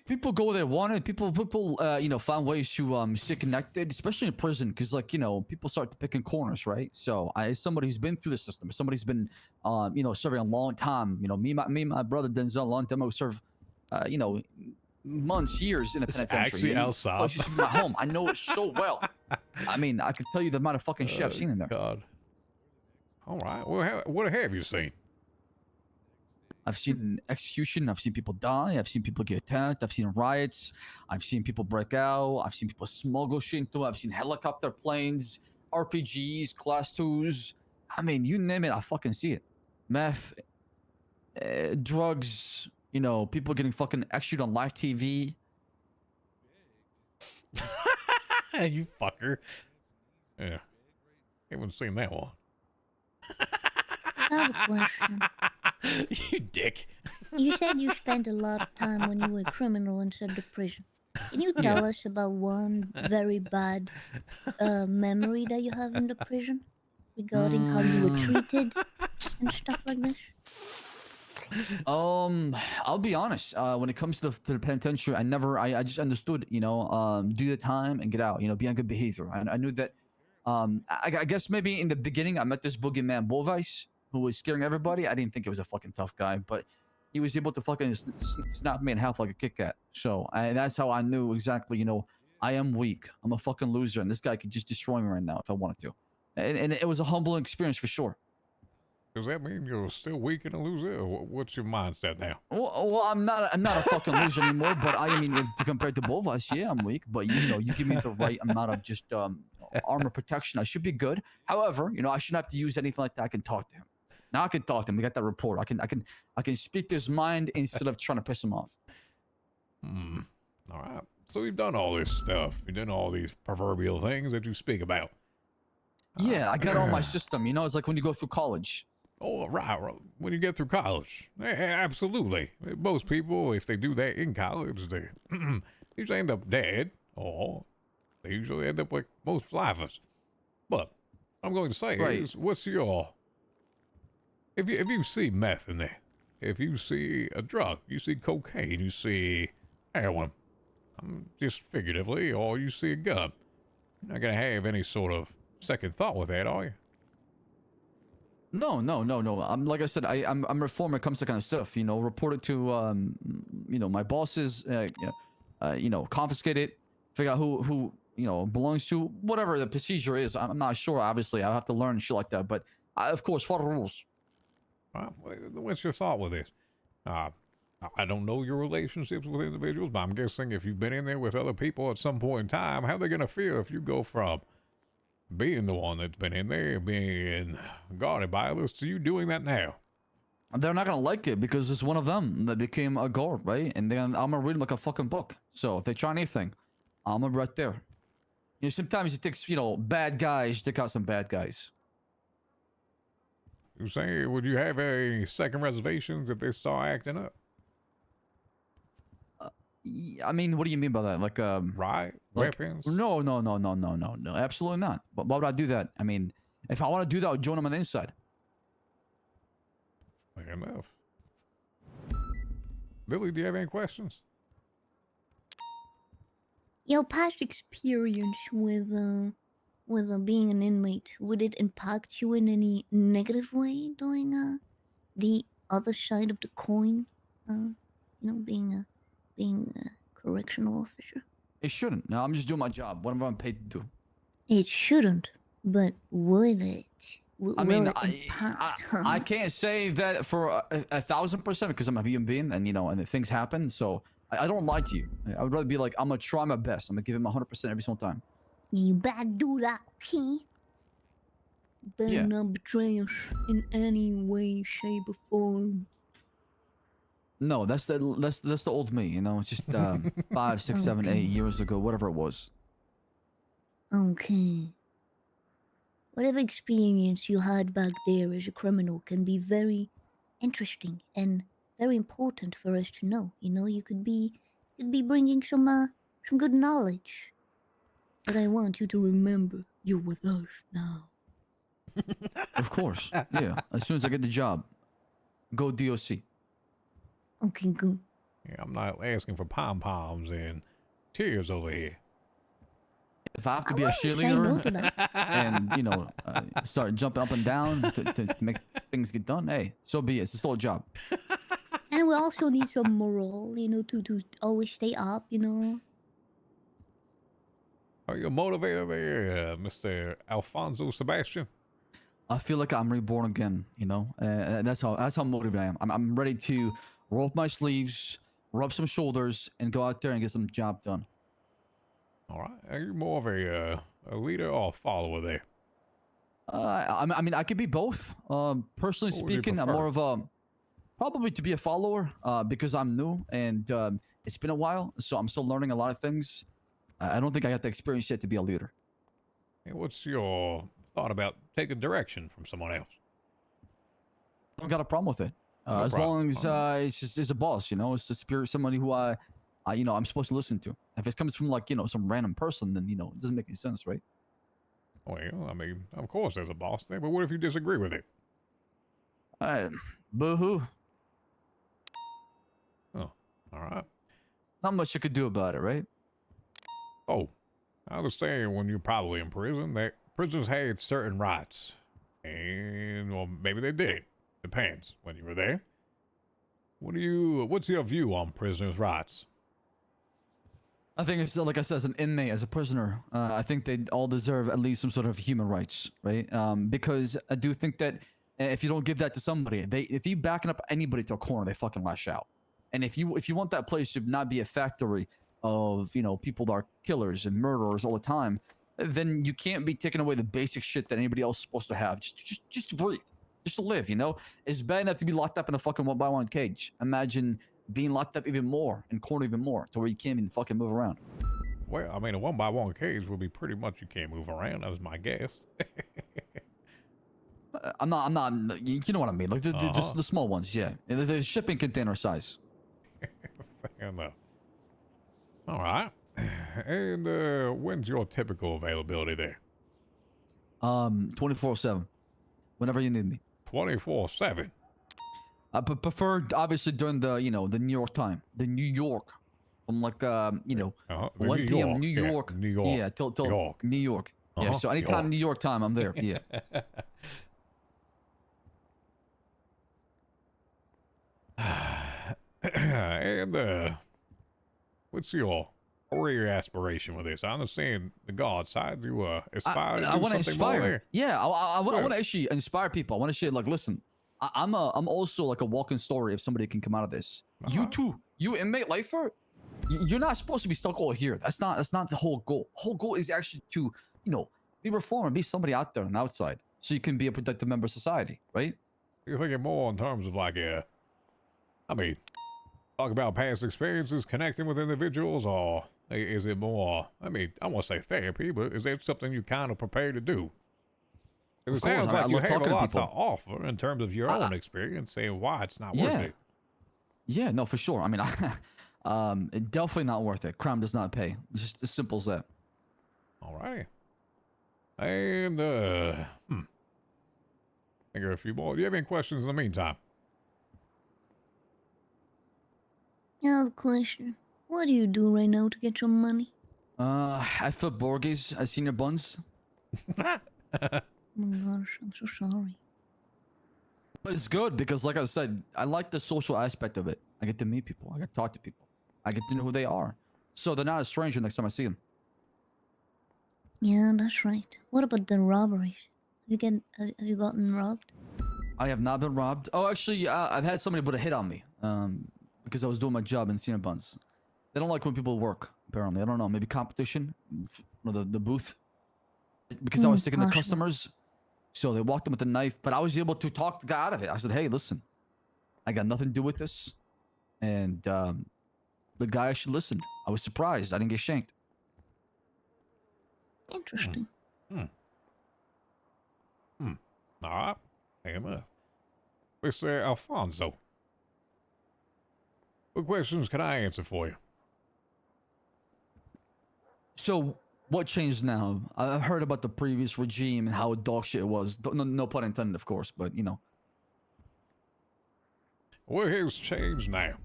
people go where they want it. People, find ways to stay connected, especially in prison, because people start picking corners, right? So, as somebody who's been through the system, somebody who's been, serving a long time. Me, and my brother Denzel, a long time ago, served, months, years in a penitentiary. Actually, outside. This used to be my home. I know it so well. I mean, I could tell you the amount of fucking shit I've seen in there. God. All right. Well, what have you seen? I've seen execution. I've seen people die. I've seen people get attacked. I've seen riots. I've seen people break out. I've seen people smuggle shit into. I've seen helicopter planes, RPGs, class 2s. I mean, you name it, I fucking see it. Meth, drugs, people getting fucking executed on live TV. You fucker. Yeah. Haven't seen that one. I have a question. You dick. You said you spent a lot of time when you were a criminal inside the prison. Can you tell us about one very bad memory that you have in the prison regarding how you were treated and stuff like this? I'll be honest. When it comes to the penitentiary, I just understood, do the time and get out. Be on good behavior. I knew that. I guess maybe in the beginning I met this boogeyman Bovice who was scaring everybody. I didn't think he was a fucking tough guy, but he was able to fucking snap me in half like a Kit Kat. So that's how I knew exactly. I am weak. I'm a fucking loser, and this guy could just destroy me right now if I wanted to. And it was a humbling experience for sure. Does that mean you're still weak and a loser? Or what's your mindset now? Well, I'm not a fucking loser anymore. But I mean, compared to both of us, yeah, I'm weak. But you give me the right amount of just armor protection, I should be good. However, I shouldn't have to use anything like that. I can talk to him. Now I can talk to him. We got that report. I can speak his mind instead of trying to piss him off. All right. So you've done all this stuff. You've done all these proverbial things that you speak about. Yeah, I got all my system. It's like when you go through college. Oh, right. When you get through college. Absolutely. Most people, if they do that in college, they usually end up dead, or they usually end up like most lifers. But I'm going to say is, what's your... If you see meth in there, if you see a drug, you see cocaine, you see heroin, just figuratively, or you see a gun, you're not going to have any sort of second thought with that, are you? No. Like I said, I'm reformed when it comes to kind of stuff. Report it to my bosses. Confiscate it. Figure out who belongs to whatever the procedure is. I'm not sure. Obviously, I have to learn shit like that. But I, of course, follow the rules. What's your thought with this? I don't know your relationships with individuals, but I'm guessing if you've been in there with other people at some point in time, how are they going to feel if you go from being the one that's been in there, being guarded by others, to you doing that now? They're not gonna like it because it's one of them that became a guard, right? And then I'm gonna read them like a fucking book. So if they try anything, I'm gonna be right there. Sometimes it takes, bad guys to take out some bad guys. You say, would you have any second reservations if they start acting up? I mean, what do you mean by that? Like, right? Weapons? No, absolutely not. But why would I do that? I mean, if I want to do that, I'll join them on the inside. Fair enough. Billy, do you have any questions? Your past experience with being an inmate, would it impact you in any negative way doing the other side of the coin? Being a correctional officer. It shouldn't. No, I'm just doing my job. Whatever I'm paid to do. It shouldn't, but would it? I Will mean, it impact? I can't say that for a 1000% because I'm a human being, and and things happen. So I don't lie to you. I would rather be like, I'm gonna try my best. I'm gonna give him 100% every single time. You better do that, okay? Better Yeah. not betray us in any way, shape, or form. No, that's the old me. Just 5, 6, 7, 8 years ago, whatever it was. Okay. Whatever experience you had back there as a criminal can be very interesting and very important for us to know. You could be bringing some good knowledge. But I want you to remember you're with us now. Of course. Yeah. As soon as I get the job, go DOC. Okay, good. Yeah, I'm not asking for pom poms and tears over here. If I have to be a cheerleader and start jumping up and down to make things get done, hey, so be it. It's still a job. And we also need some morale, to always stay up, Are you a motivator there, Mr. Alfonso Sebastian? I feel like I'm reborn again. That's how motivated I am. I'm ready to roll up my sleeves, rub some shoulders, and go out there and get some job done. All right. Are you more of a leader or a follower there? I mean, I could be both. Personally What would you speaking, I'm prefer? more of a probably to be a follower because I'm new and it's been a while, so I'm still learning a lot of things. I don't think I got the experience yet to be a leader. Hey, what's your thought about taking direction from someone else? I don't got a problem with it. No As problem. long as it's a boss, it's a superior, somebody who I'm supposed to listen to. If it comes from some random person, then it doesn't make any sense, right? Well, I mean, of course there's a boss there, but what if you disagree with it? Boo-hoo. Oh, all right. Not much you could do about it, right? Oh, I understand when you're probably in prison that prisoners had certain rights. And, well, maybe they didn't. Depends when you were there. What's your view on prisoners' rights? I think it's like I said, as an inmate, as a prisoner, I think they all deserve at least some sort of human rights, right? Because I do think that if you don't give that to somebody, if you backing up anybody to a corner, they fucking lash out. And if you want that place to not be a factory of people that are killers and murderers all the time, then you can't be taking away the basic shit that anybody else is supposed to have just to breathe, just to live. It's bad enough to be locked up in a fucking 1x1 cage. Imagine being locked up even more and cornered even more to where you can't even fucking move around. Well, I mean, a 1x1 cage will be pretty much you can't move around. That was my guess. I'm not. You know what I mean? Like just the small ones, yeah. The shipping container size. Fair enough. All right. And when's your typical availability there? 24/7. Whenever you need me. 24/7. I prefer obviously during the the New York time, the New York, from like 1 p.m. New York, New York, yeah, till New York, yeah. So anytime New York time, I'm there, yeah. And what's your career aspiration with this? I understand the God side. You aspire to do I want to something more inspire. there? Yeah, I want to actually inspire people. I want to say like, listen, I'm also like a walking story if somebody can come out of this. You too, you inmate lifer. You're not supposed to be stuck all here. That's not the whole goal. The whole goal is actually to be reformed and be somebody out there on the outside, so you can be a productive member of society, right? You're thinking more in terms of like I mean, talk about past experiences, connecting with individuals, or is it more, I mean, I won't say therapy, but is that something you kind of prepared to do? It sounds like you have a lot to offer in terms of your own experience, saying why it's not worth it. Yeah, no, for sure. I mean, definitely not worth it. Crime does not pay. It's just as simple as that. All right. And, I got a few more. Do you have any questions in the meantime? I have a question. What do you do right now to get your money? I flip burgers at Senior Buns. Oh my gosh, I'm so sorry. But it's good because, like I said, I like the social aspect of it. I get to meet people. I get to talk to people. I get to know who they are. So they're not a stranger next time I see them. Yeah, that's right. What about the robberies? Have you gotten robbed? I have not been robbed. Oh, actually, I've had somebody put a hit on me because I was doing my job in Cinnabons. They don't like when people work, apparently. I don't know. Maybe competition for the booth. Because I was taking the Possible. customers. So they walked in with a knife, but I was able to talk the guy out of it. I said, hey, listen, I got nothing to do with this. And the guy actually listened. I was surprised. I didn't get shanked. Interesting. All right. Fair enough. Mr. Alfonso, what questions can I answer for you? So what changed now? I've heard about the previous regime and how dog shit it was. No pun intended, of course, but you know. What has changed now?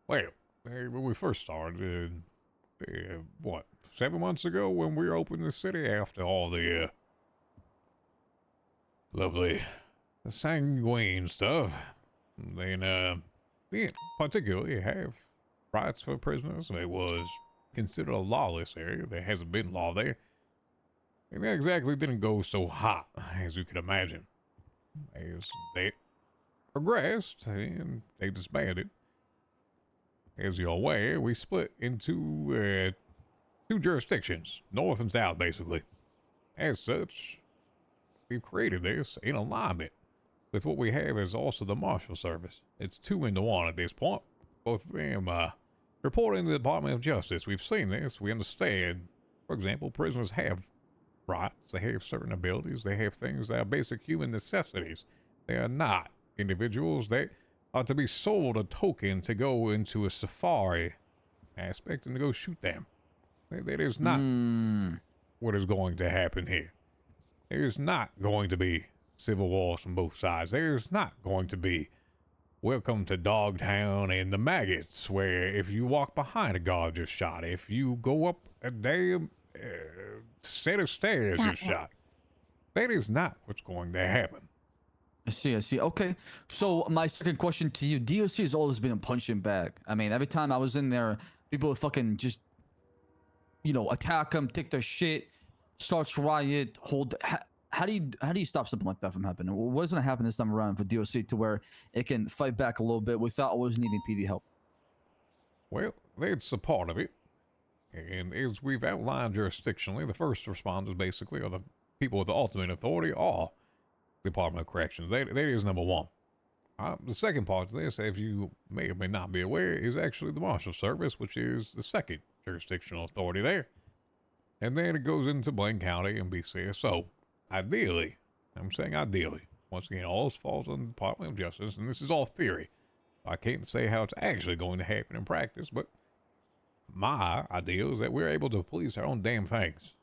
Well, when we first started, what, 7 months ago when we opened the city after all the lovely sanguine stuff, then we particularly have rights for prisoners. It was considered a lawless area. There hasn't been law there. And that exactly didn't go so hot as you could imagine. As they progressed and they disbanded. As you're aware, we split into two jurisdictions, north and south, basically. As such, we've created this in alignment with what we have as also the Marshal Service. It's 2 into 1 at this point. Both of them reporting to the Department of Justice. We've seen this. We understand. For example, prisoners have rights. They have certain abilities. They have things that are basic human necessities. They are not individuals that are to be sold a token to go into a safari aspect and to go shoot them. That is not what is going to happen here. There's not going to be civil wars from both sides. There's not going to be welcome to Dogtown and the maggots, where if you walk behind a guard, you're shot. If you go up a damn set of stairs, you're shot. That is not what's going to happen. I see. Okay. So my second question to you, DOC has always been a punching bag. I mean, every time I was in there, people would fucking just, you know, attack them, take their shit, starts riot, hold. How do you stop something like that from happening? What's gonna happen this time around for DOC to where it can fight back a little bit without always needing PD help? Well, that's a part of it. And as we've outlined jurisdictionally, the first responders basically are the people with the ultimate authority, are the Department of Corrections. That is number one. The second part of this, as you may or may not be aware, is actually the Marshal Service, which is the second jurisdictional authority there. And then it goes into Blaine County and BCS. So, ideally, I'm saying ideally, once again, all this falls on the Department of Justice, and this is all theory. I can't say how it's actually going to happen in practice, but my idea is that we're able to police our own damn things.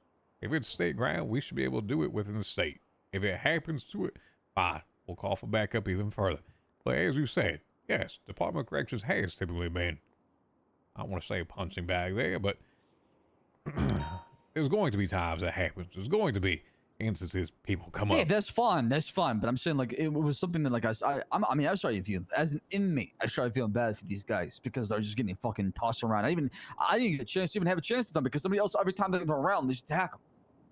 If it's state ground, we should be able to do it within the state. If it happens to it, fine. We'll call for backup even further. But as you said, yes, Department of Corrections has typically been, I don't want to say a punching bag there, but there's going to be times that happens. There's going to be instances people come up. Yeah, that's fine. But I'm saying, like, it was something that, like, I started feeling, as an inmate, I started feeling bad for these guys because they're just getting fucking tossed around. I didn't get a chance to even have a chance to them because somebody else, every time they're around, they just attack them.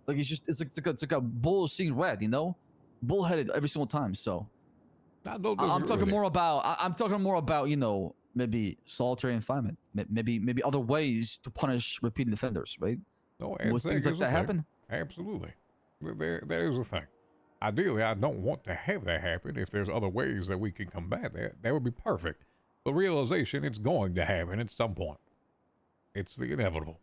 Like, it's like a bull seeing red, you know, bullheaded every single time. So I'm talking more about, you know, maybe solitary confinement, maybe other ways to punish repeating offenders, right? No, Would things like that happen? Absolutely. That is the thing. Ideally, I don't want to have that happen. If there's other ways that we can combat that, that would be perfect. But realization, it's going to happen at some point. It's the inevitable.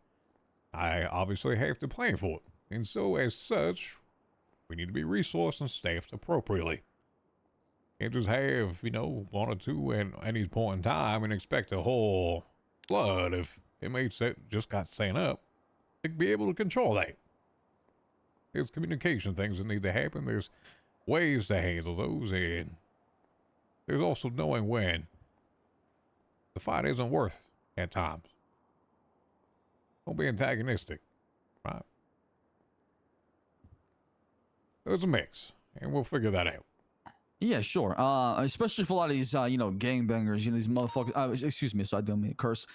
I obviously have to plan for it. And so, as such, we need to be resourced and staffed appropriately. Can't just have, you know, 1 or 2 at any point in time and expect a whole flood of inmates that just got sent up to be able to control that. There's communication things that need to happen. There's ways to handle those, and there's also knowing when the fight isn't worth at times. Don't be antagonistic, right? It's a mix, and we'll figure that out. Yeah, sure. Especially for a lot of these, gangbangers, these motherfuckers. Excuse me, so I don't mean to curse.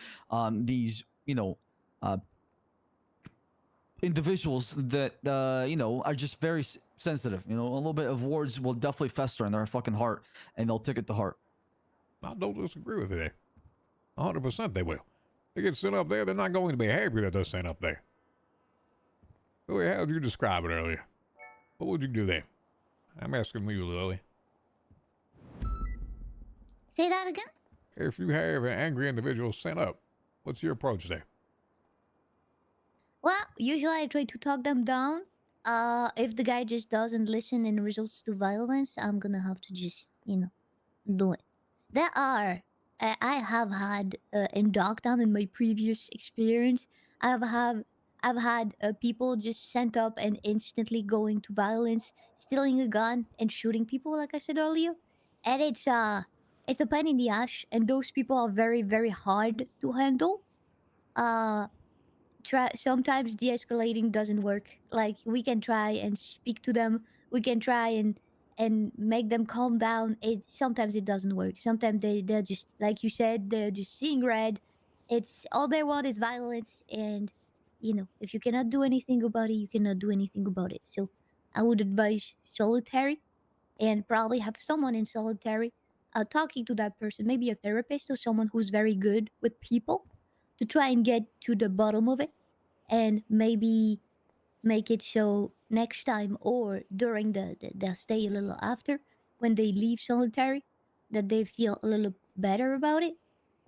These, individuals that, are just very sensitive. A little bit of words will definitely fester in their fucking heart, and they'll take it to heart. I don't disagree with you there. 100% they will. They get sent up there, they're not going to be happy that they're sent up there. Lily, how did you describe it earlier? What would you do there? I'm asking you, Lily. Say that again? If you have an angry individual sent up, what's your approach there? Well, usually I try to talk them down. If the guy just doesn't listen and results to violence, I'm gonna have to just, do it. There are, I have had in Dogtown in my previous experience, I've had people just sent up and instantly going to violence, stealing a gun and shooting people, like I said earlier, and it's a pain in the ass, and those people are very very hard to handle. Uh, sometimes de-escalating doesn't work. Like we can try and speak to them, we can try and make them calm down. It sometimes it doesn't work. Sometimes they're just like you said, they're just seeing red. It's all they want is violence, and if you cannot do anything about it, you cannot do anything about it. So I would advise solitary, and probably have someone in solitary talking to that person, maybe a therapist or someone who's very good with people, to try and get to the bottom of it, and maybe make it so next time or during the stay a little after, when they leave solitary, that they feel a little better about it.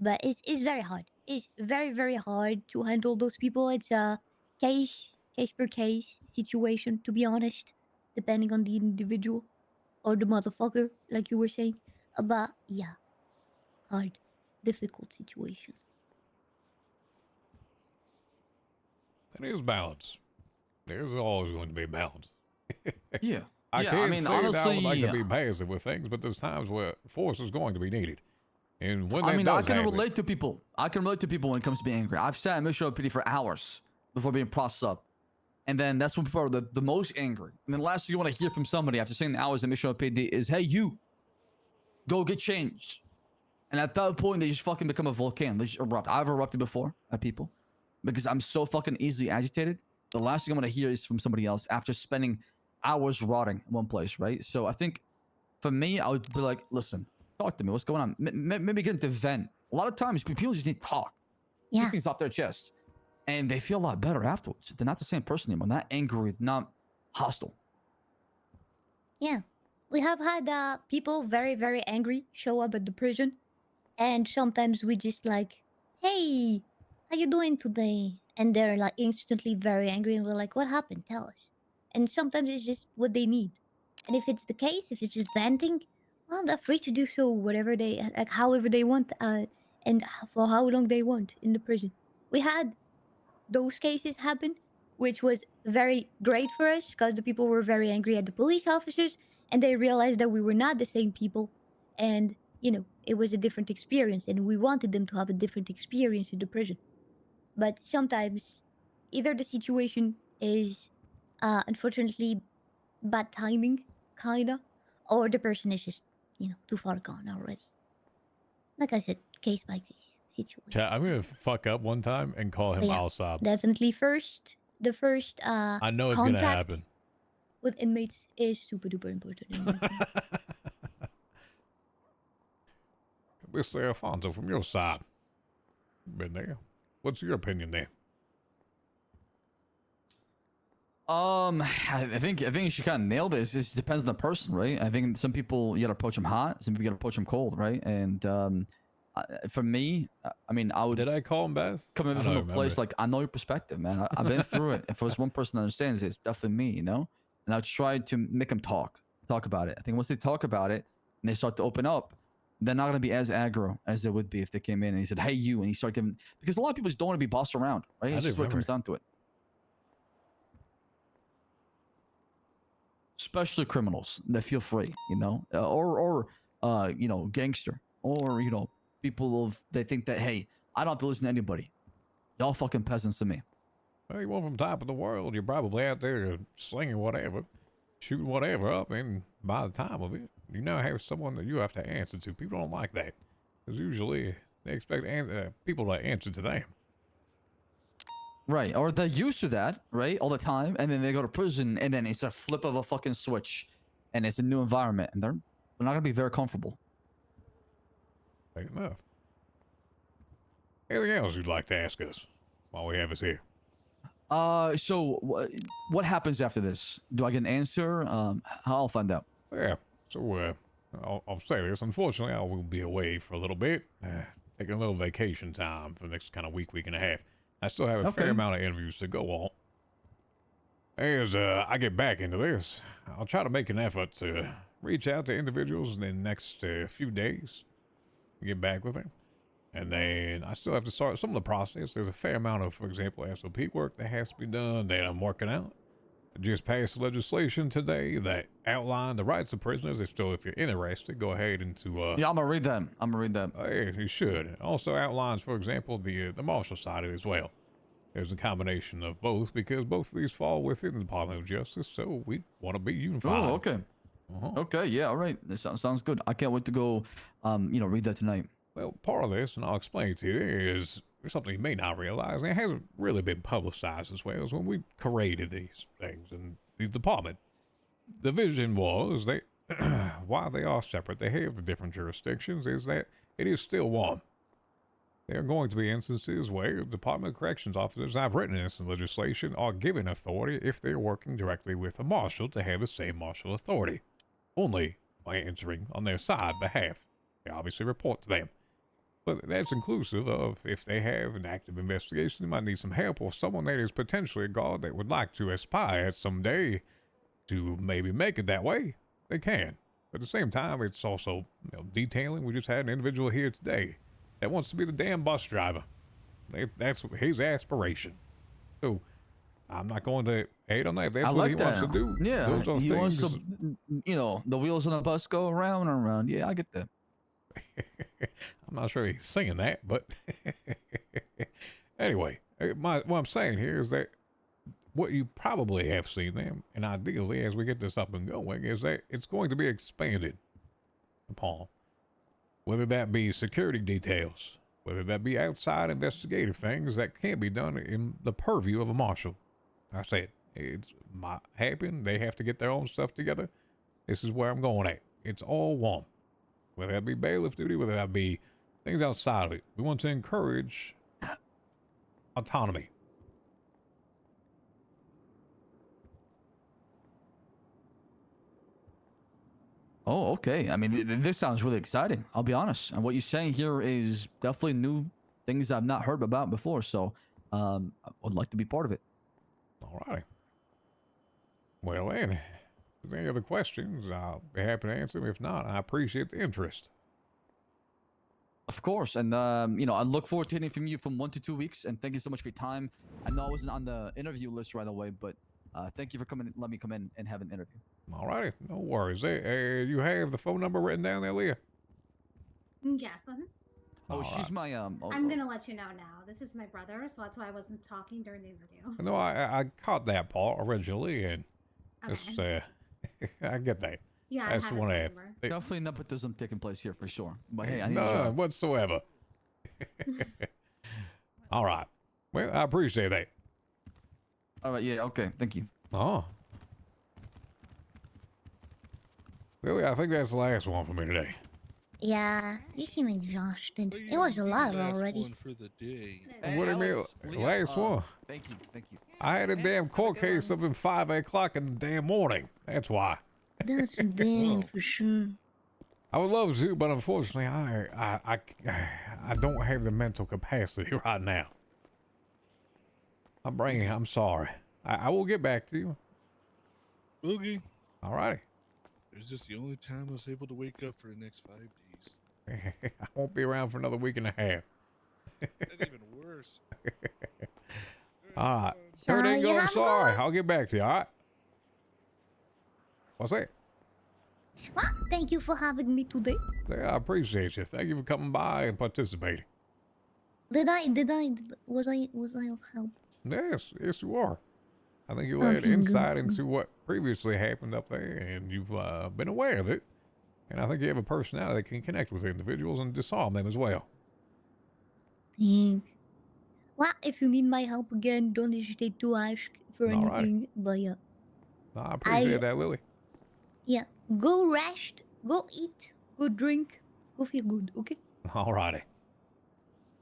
But it's very hard. It's very very hard to handle those people. It's a case per case situation, to be honest, depending on the individual or the motherfucker, like you were saying. But yeah, hard, difficult situation. It is balance. There's always going to be balance. Yeah. I Yeah, can't say that I would like to honestly, be passive with things, but there's times where force is going to be needed. And when that I does can happen, relate to people. I can relate to people when it comes to being angry. I've sat in Mission PD for hours before being processed up. And then that's when people are the most angry. And then the last thing you want to hear from somebody after saying the hours in Mission PD is, hey, you, go get changed. And at that point, they just fucking become a volcano. They just erupt. I've erupted before at people because I'm so fucking easily agitated. The last thing I'm going to hear is from somebody else after spending hours rotting in one place, right? So I think for me, I would be like, listen, talk to me. What's going on? Maybe get into vent. A lot of times, people just need to talk. Yeah. Get things off their chest. And they feel a lot better afterwards. They're not the same person anymore. Not angry, not hostile. Yeah. We have had people very, very angry show up at the prison. And sometimes we just like, hey, how you doing today? And they're like instantly very angry, and we're like, what happened? Tell us. And sometimes it's just what they need. And if it's the case, if it's just venting, well, they're free to do so whatever they, like however they want, and for how long they want in the prison. We had those cases happen, which was very great for us because the people were very angry at the police officers, and they realized that we were not the same people, and it was a different experience, and we wanted them to have a different experience in the prison. But sometimes either the situation is unfortunately bad timing, kinda, or the person is just too far gone already. Like I said, case by case situation. Chat, I'm gonna fuck up one time and call him But yeah, Al-Sab. definitely the first I know it's gonna contact happen. with inmates is super duper important. In my opinion. Mr. Alfonso, from your side, been there. What's your opinion there? I think you should kind of nail this. It depends on the person, right? I think some people you gotta approach them hot, some people you gotta approach them cold, right? And for me, I mean, I would. Did I call him Beth? Come in I from don't a place remember. like I know your perspective, man. I've been through it. If there's one person that understands it, it's definitely me, And I try to make them talk about it. I think once they talk about it and they start to open up, they're not gonna be as aggro as they would be if they came in and he said, "Hey, you," and he started giving, because a lot of people just don't want to be bossed around, right? I It's do just what it remember. comes down to it. Especially criminals that feel free, or gangster, or people they think that, hey, I don't have to listen to anybody. Y'all fucking peasants to me. Well, you want from top of the world, you're probably out there slinging whatever. shoot whatever up, and by the time of it, you now have someone that you have to answer to. People don't like that, because usually they expect people to answer to them. Right, or they're used to that, right, all the time, and then they go to prison, and then it's a flip of a fucking switch, and it's a new environment, and they're not gonna be very comfortable. Fair enough. Anything else you'd like to ask us while we have us here? So what happens after this? Do I get an answer? How I'll find out. Yeah. So, I'll say this. Unfortunately, I will be away for a little bit, taking a little vacation time for the next kind of week and a half. I still have a fair amount of interviews to go on. As I get back into this, I'll try to make an effort to reach out to individuals in the next few days, get back with them. And then I still have to start some of the process. There's a fair amount of, for example, SOP work that has to be done that I'm working out. I just passed legislation today that outlined the rights of prisoners. So if you're interested, go ahead into... yeah, I'm gonna read them. Hey, you should. It also outlines, for example, the martial side of it as well. There's a combination of both because both of these fall within the Department of Justice, so we want to be unified. Oh, okay. Okay, yeah, all right. That sounds good. I can't wait to go, read that tonight. Well, part of this, and I'll explain it to you, is something you may not realize, and it hasn't really been publicized as well, as when we created these things in the department. The vision was that while they are separate, they have the different jurisdictions, is that it is still one. There are going to be instances where Department of Corrections officers, I've written this in legislation, are given authority if they're working directly with a marshal to have the same martial authority, only by answering on their side behalf. They obviously report to them. But that's inclusive of if they have an active investigation, they might need some help, or someone that is potentially a guard that would like to aspire someday to maybe make it that way, they can. But at the same time, it's also detailing. We just had an individual here today that wants to be the damn bus driver. That's his aspiration. So I'm not going to hate on that. That's I what like he that. wants to do. Yeah, Those are he things. wants to, the wheels on the bus go around and around. Yeah, I get that. I'm not sure he's singing that, but anyway, what I'm saying here is that what you probably have seen them, and ideally as we get this up and going, is that it's going to be expanded upon, whether that be security details, whether that be outside investigative things that can be done in the purview of a marshal. I said, it's my happen. They have to get their own stuff together. This is where I'm going at. It's all one. Whether that be bailiff duty, whether that be things outside of it. We want to encourage autonomy. Oh, okay. I mean, this sounds really exciting. I'll be honest. And what you're saying here is definitely new things I've not heard about before. So I would like to be part of it. All right. Well, then, if there's any other questions, I'll be happy to answer them. If not, I appreciate the interest. Of course. And, I look forward to hearing from you from 1 to 2 weeks. And thank you so much for your time. I know I wasn't on the interview list right away, but thank you for coming. Let me come in and have an interview. All righty. No worries. Hey, you have the phone number written down there, Leah? Yes. Oh, she's my I'm gonna let you know now. This is my brother, so that's why I wasn't talking during the interview. No, I caught that part originally, and Okay. I get that. Yeah, I That's have one his I have. number. Definitely nepotism taking place here for sure. But hey, I need a None job. whatsoever. All right. Well, I appreciate that. All right. Yeah. Okay. Thank you. Oh. Really, I think that's the last one for me today. Yeah, you seem exhausted. It was a lot already. For the day. What do you mean? Last one. Thank you. Thank you. I had a damn court case up at 5 o'clock in the damn morning. That's why. That's a damn for sure. I would love to, but unfortunately, I don't have the mental capacity right now. I'm sorry. I will get back to you. Oogie. All righty. It's just the only time I was able to wake up for the next 5 days. I won't be around for another week and a half. That's even worse. All right. Everything you going have sorry. I'll get back to you, all right? What's that? Well, thank you for having me today. Yeah, I appreciate you. Thank you for coming by and participating. Was I of help? Yes, you are. I think you'll add Okay, insight good. into what previously happened up there, and you've been aware of it. And I think you have a personality that can connect with individuals and disarm them as well. Thanks. Well, if you need my help again, don't hesitate to ask for All righty. anything. But yeah, I appreciate I that, Lily. yeah, go rest, go eat, go drink, go feel good. Okay. All righty.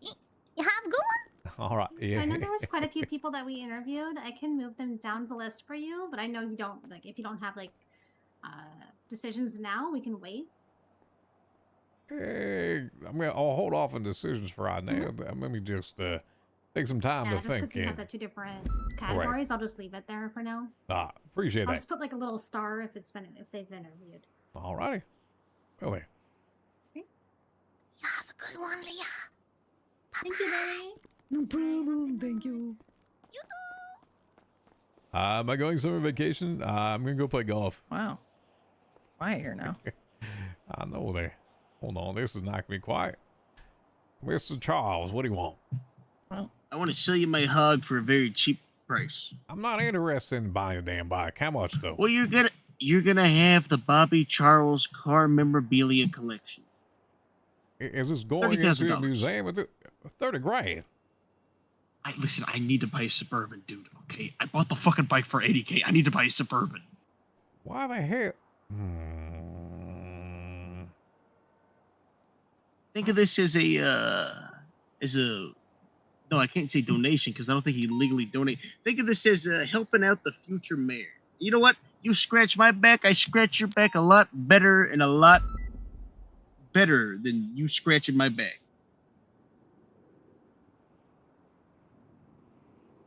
You have a good one. All right. So Yeah. I know there was quite a few people that we interviewed. I can move them down the list for you, but I know you don't like if you don't have like decisions now, we can wait. Hey, I'll hold off on decisions for right now. Let me just take some time Yeah, to just think. because you have And, the two different categories, I'll just leave it there for now. appreciate I'll that. just put like a little star if they've been interviewed. All righty. Well then. Have a good one, Leah. Thank you, Lily. No problem. Thank you. Am I going summer vacation? I'm gonna go play golf. Wow. Quiet here now. I know there. Hold on, this is not gonna be quiet. Mr. Charles, what do you want? I want to sell you my hog for a very cheap price. I'm not interested in buying a damn bike. How much though? Well, you're gonna have the Bobby Charles car memorabilia collection. Is this going into a $30,000. museum? 30 grand. Listen, I need to buy a Suburban, dude. Okay, I bought the fucking bike for 80K. I need to buy a Suburban. Why the hell? Think of this as a no, I can't say donation because I don't think he legally donate. Think of this as helping out the future mayor. You know what? You scratch my back, I scratch your back a lot better and a lot better than you scratching my back.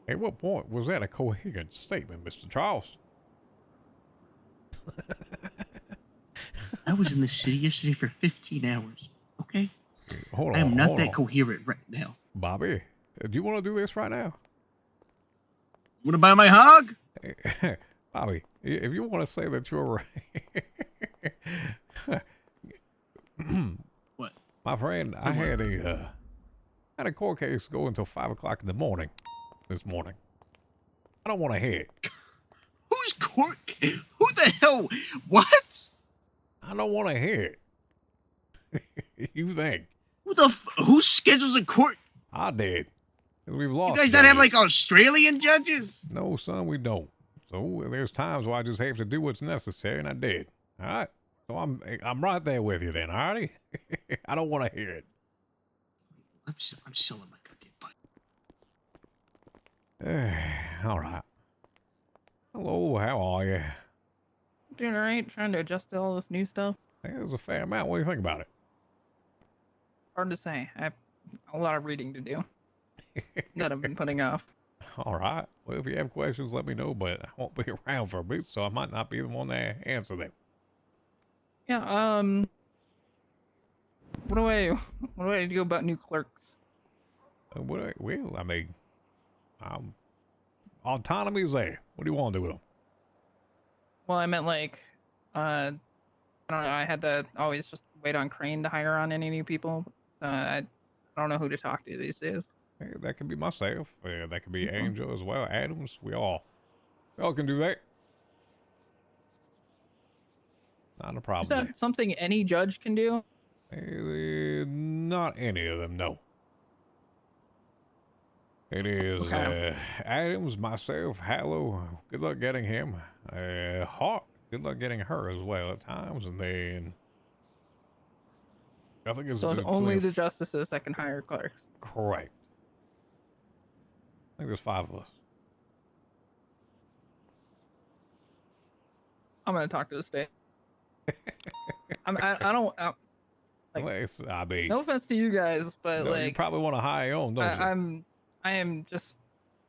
At what point was that a coherent statement, Mr. Charles? I was in the city yesterday for 15 hours. Okay? Hold on. I am not hold that on. coherent right now. Bobby, do you want to do this right now? You want to buy my hog? Bobby, if you want to say that you're what? My friend, I had a court case go until 5 o'clock in the morning this morning. I don't want to hear it. Who's court? Who the hell? What? I don't want to hear it. You think? Who schedules a court? I did. We've You lost. guys not have judges. like Australian judges? No, son, we don't. So there's times where I just have to do what's necessary, and I did. All right. So I'm right there with you then. All righty. I don't want to hear it. I'm selling my goddamn bike. All right. Hello, how are you? Doing all right. Trying to adjust to all this new stuff. There's a fair amount. What do you think about it? Hard to say. I have a lot of reading to do that I've been putting off. All right. Well, if you have questions, let me know, but I won't be around for a bit, so I might not be the one to answer them. Yeah. What do I do about new clerks? Well, I mean, autonomy is there. What do you want to do with them? Well, I meant like, I don't know. I had to always just wait on Crane to hire on any new people. I don't know who to talk to these days. Hey, that could be myself. That could be Angel as well. Adams. We all can do that. Not a Is problem. that something any judge can do? Not any of them, no. It is Okay. Adams, myself, Hallow. Good luck getting him. Hart. Good luck getting her as well at times, and then I think it's So it's between only the justices that can hire clerks. correct. I think there's 5 of us. I'm gonna talk to the state. I don't. Like, I mean, No offense to you guys, but no, like you probably want to hire your own, don't you? I am just.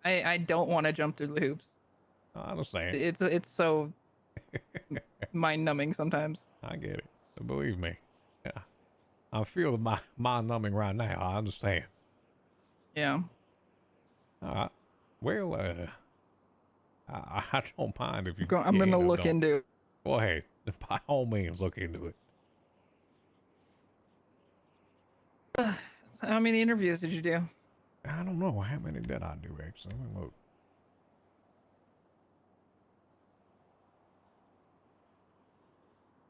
I don't want to jump through the hoops. I understand. It's so mind numbing sometimes. I get it. Believe me. Yeah. I feel my mind numbing right now. I understand. Yeah. All right. Well, I don't mind if you. I'm gonna or look don't. into it. Go ahead. By all means, look into it. How many interviews did you do? I don't know. How many did I do, actually? Let me look.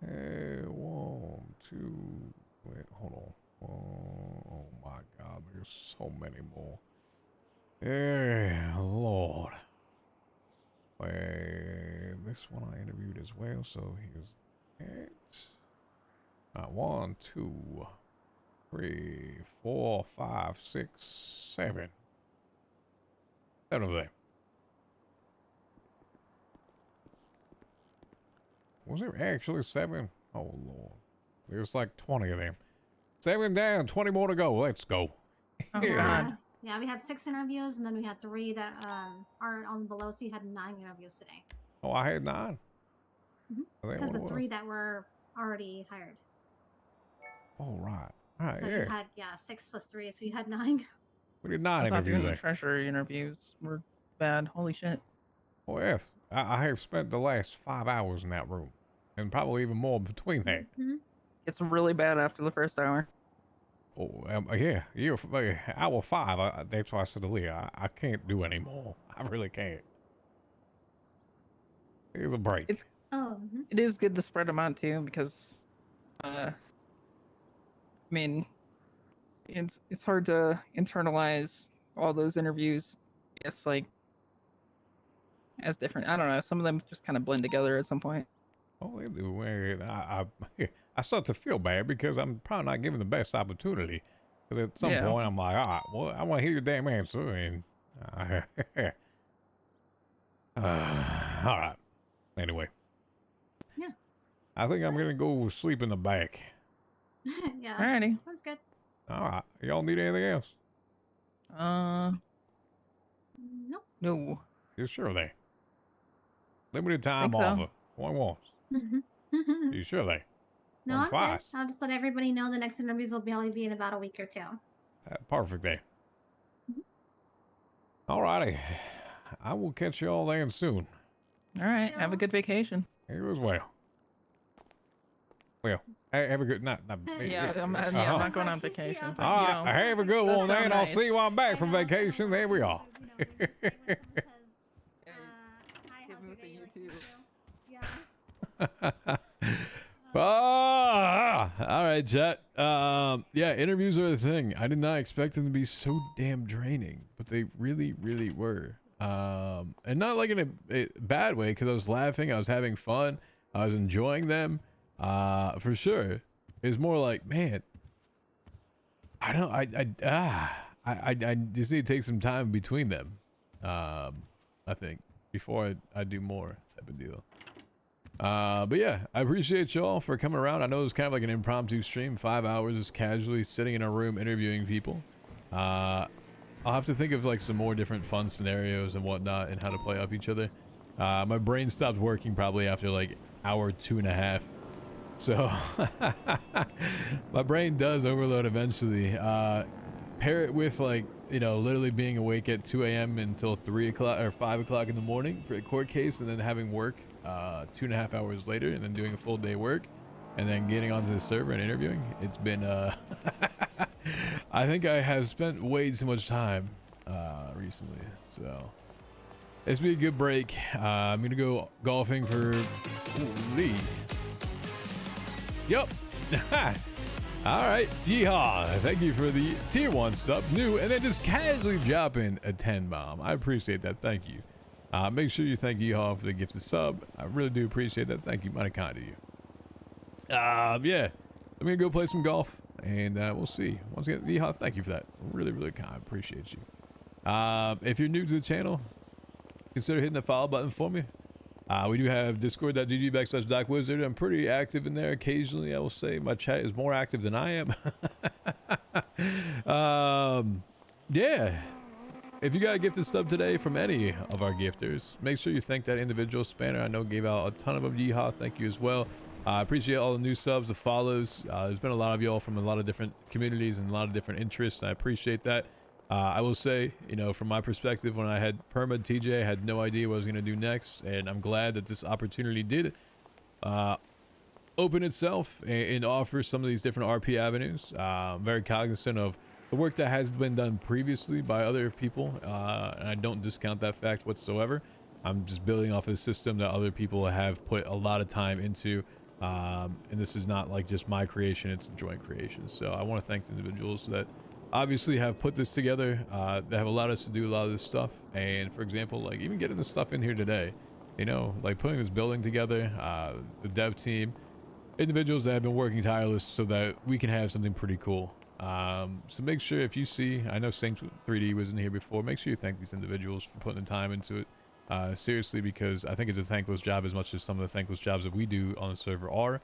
1, 2. Wait, hold on. Oh my God, there's so many more. Lord. Wait, this one I interviewed as well, so here's it. 1, 2, 3, 4, 5, 6, 7. 7 of them. Was there actually 7? Oh Lord. There's like 20 of them. 7 down, 20 more to go. Let's go. Oh, Yeah. Yeah, we had 6 interviews, and then we had 3 that are on below. So you had 9 interviews today. Oh, I had 9. Because the 3 that were already hired. Oh, right. Right, So yeah. you had 6 plus 3, so you had 9. We did I 9 thought interviews doing the there. treasurer interviews were bad. Holy shit. Oh, yes. I have spent the last 5 hours in that room. And probably even more between that. It's really bad after the first hour. Oh, yeah. Hour 5, that's why I said to Leah, I can't do any more. I really can't. Here's a break. It's Oh. It is good to spread them out too, because I mean, it's hard to internalize all those interviews. It's like as different. I don't know. Some of them just kind of blend together at some point. Oh, they do. I start to feel bad because I'm probably not given the best opportunity. Because at some Yeah. point I'm like, all right, well, I want to hear your damn answer. And all right. Anyway. Yeah. I think I'm gonna go sleep in the back. Yeah. Alrighty. That's good. All right. Y'all need anything else? Nope. No. You sure of that? Limited time Think so. offer. Going once. You sure of that? No, Going I'm good. twice. I'll just let everybody know the next interviews will probably be in about a week or 2. Perfect there. All righty. I will catch you all there soon. All right. Have a good vacation. You as well. Well, have a good night. Yeah, I'm not going on vacation. But, All you right, know, have a good that one, sounds man. I'll nice. see you when I'm back from vacation. There we are. All right, chat. Yeah, interviews are a thing. I did not expect them to be so damn draining, but they really, really were. And not like in a bad way, because I was laughing, I was having fun, I was enjoying them. For sure. It's more like, man, I just need to take some time between them. I think before I do more type of deal. But yeah, I appreciate y'all for coming around. I know it was kind of like an impromptu stream, 5 hours just casually sitting in a room interviewing people. I'll have to think of like some more different fun scenarios and whatnot and how to play off each other. My brain stopped working probably after like hour 2.5. So my brain does overload eventually. Pair it with like, you know, literally being awake at 2 a.m. until 3 o'clock or 5 o'clock in the morning for a court case, and then having work 2.5 hours later, and then doing a full day work, and then getting onto the server and interviewing. It's been I think I have spent way too much time recently, so it's been a good break. I'm gonna go golfing for Lee. Yep. All right, yeehaw. Thank you for the tier 1 sub, new, and then just casually drop in a 10 bomb. I appreciate that. Thank you. Make sure you thank yeehaw for the gifted sub. I really do appreciate that. Thank you. Mighty kind of you. Yeah, I'm gonna go play some golf, and we'll see. Once again, yeehaw, thank you for that. Really, really kind. Appreciate you. If you're new to the channel, consider hitting the follow button for me. We do have discord.gg/DocWizard. I'm pretty active in there occasionally, I will say. My chat is more active than I am. Yeah. If you got a gifted sub today from any of our gifters, make sure you thank that individual. Spanner, I know, gave out a ton of them. Yeehaw, thank you as well. I appreciate all the new subs, the follows. There's been a lot of y'all from a lot of different communities and a lot of different interests. I appreciate that. I will say, you know, from my perspective, when I had Perma TJ, I had no idea what I was going to do next, and I'm glad that this opportunity did open itself and offer some of these different RP avenues. I'm very cognizant of the work that has been done previously by other people, and I don't discount that fact whatsoever. I'm just building off a system that other people have put a lot of time into And this is not like just my creation, it's a joint creation. So I want to thank the individuals that obviously have put this together, that have allowed us to do a lot of this stuff. And for example, like even getting this stuff in here today, you know, like putting this building together, the dev team, individuals that have been working tireless so that we can have something pretty cool. So make sure if you see, I know Saints 3D was in here before, make sure you thank these individuals for putting the time into it. Seriously, because I think it's a thankless job as much as some of the thankless jobs that we do on the server are.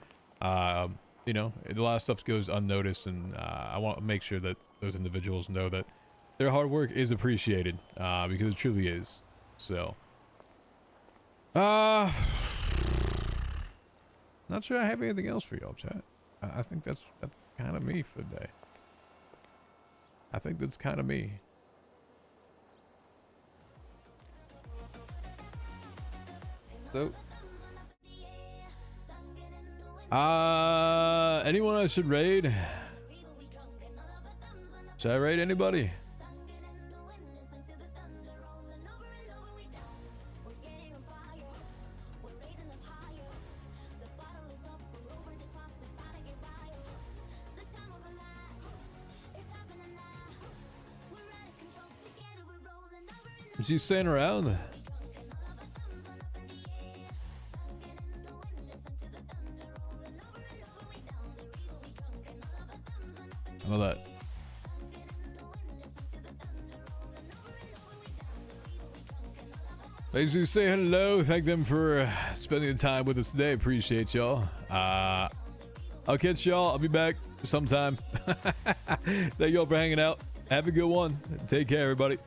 You know, a lot of stuff goes unnoticed, and I want to make sure that those individuals know that their hard work is appreciated, because it truly is. So, not sure I have anything else for y'all, chat. I think that's kind of me for the day. I think that's kind of me. So, anyone I should raid? Should I raid anybody? Is he staying around? How about that? Basically say hello, thank them for spending the time with us today. Appreciate y'all. I'll catch y'all. I'll be back sometime. Thank y'all for hanging out. Have a good one. Take care, everybody.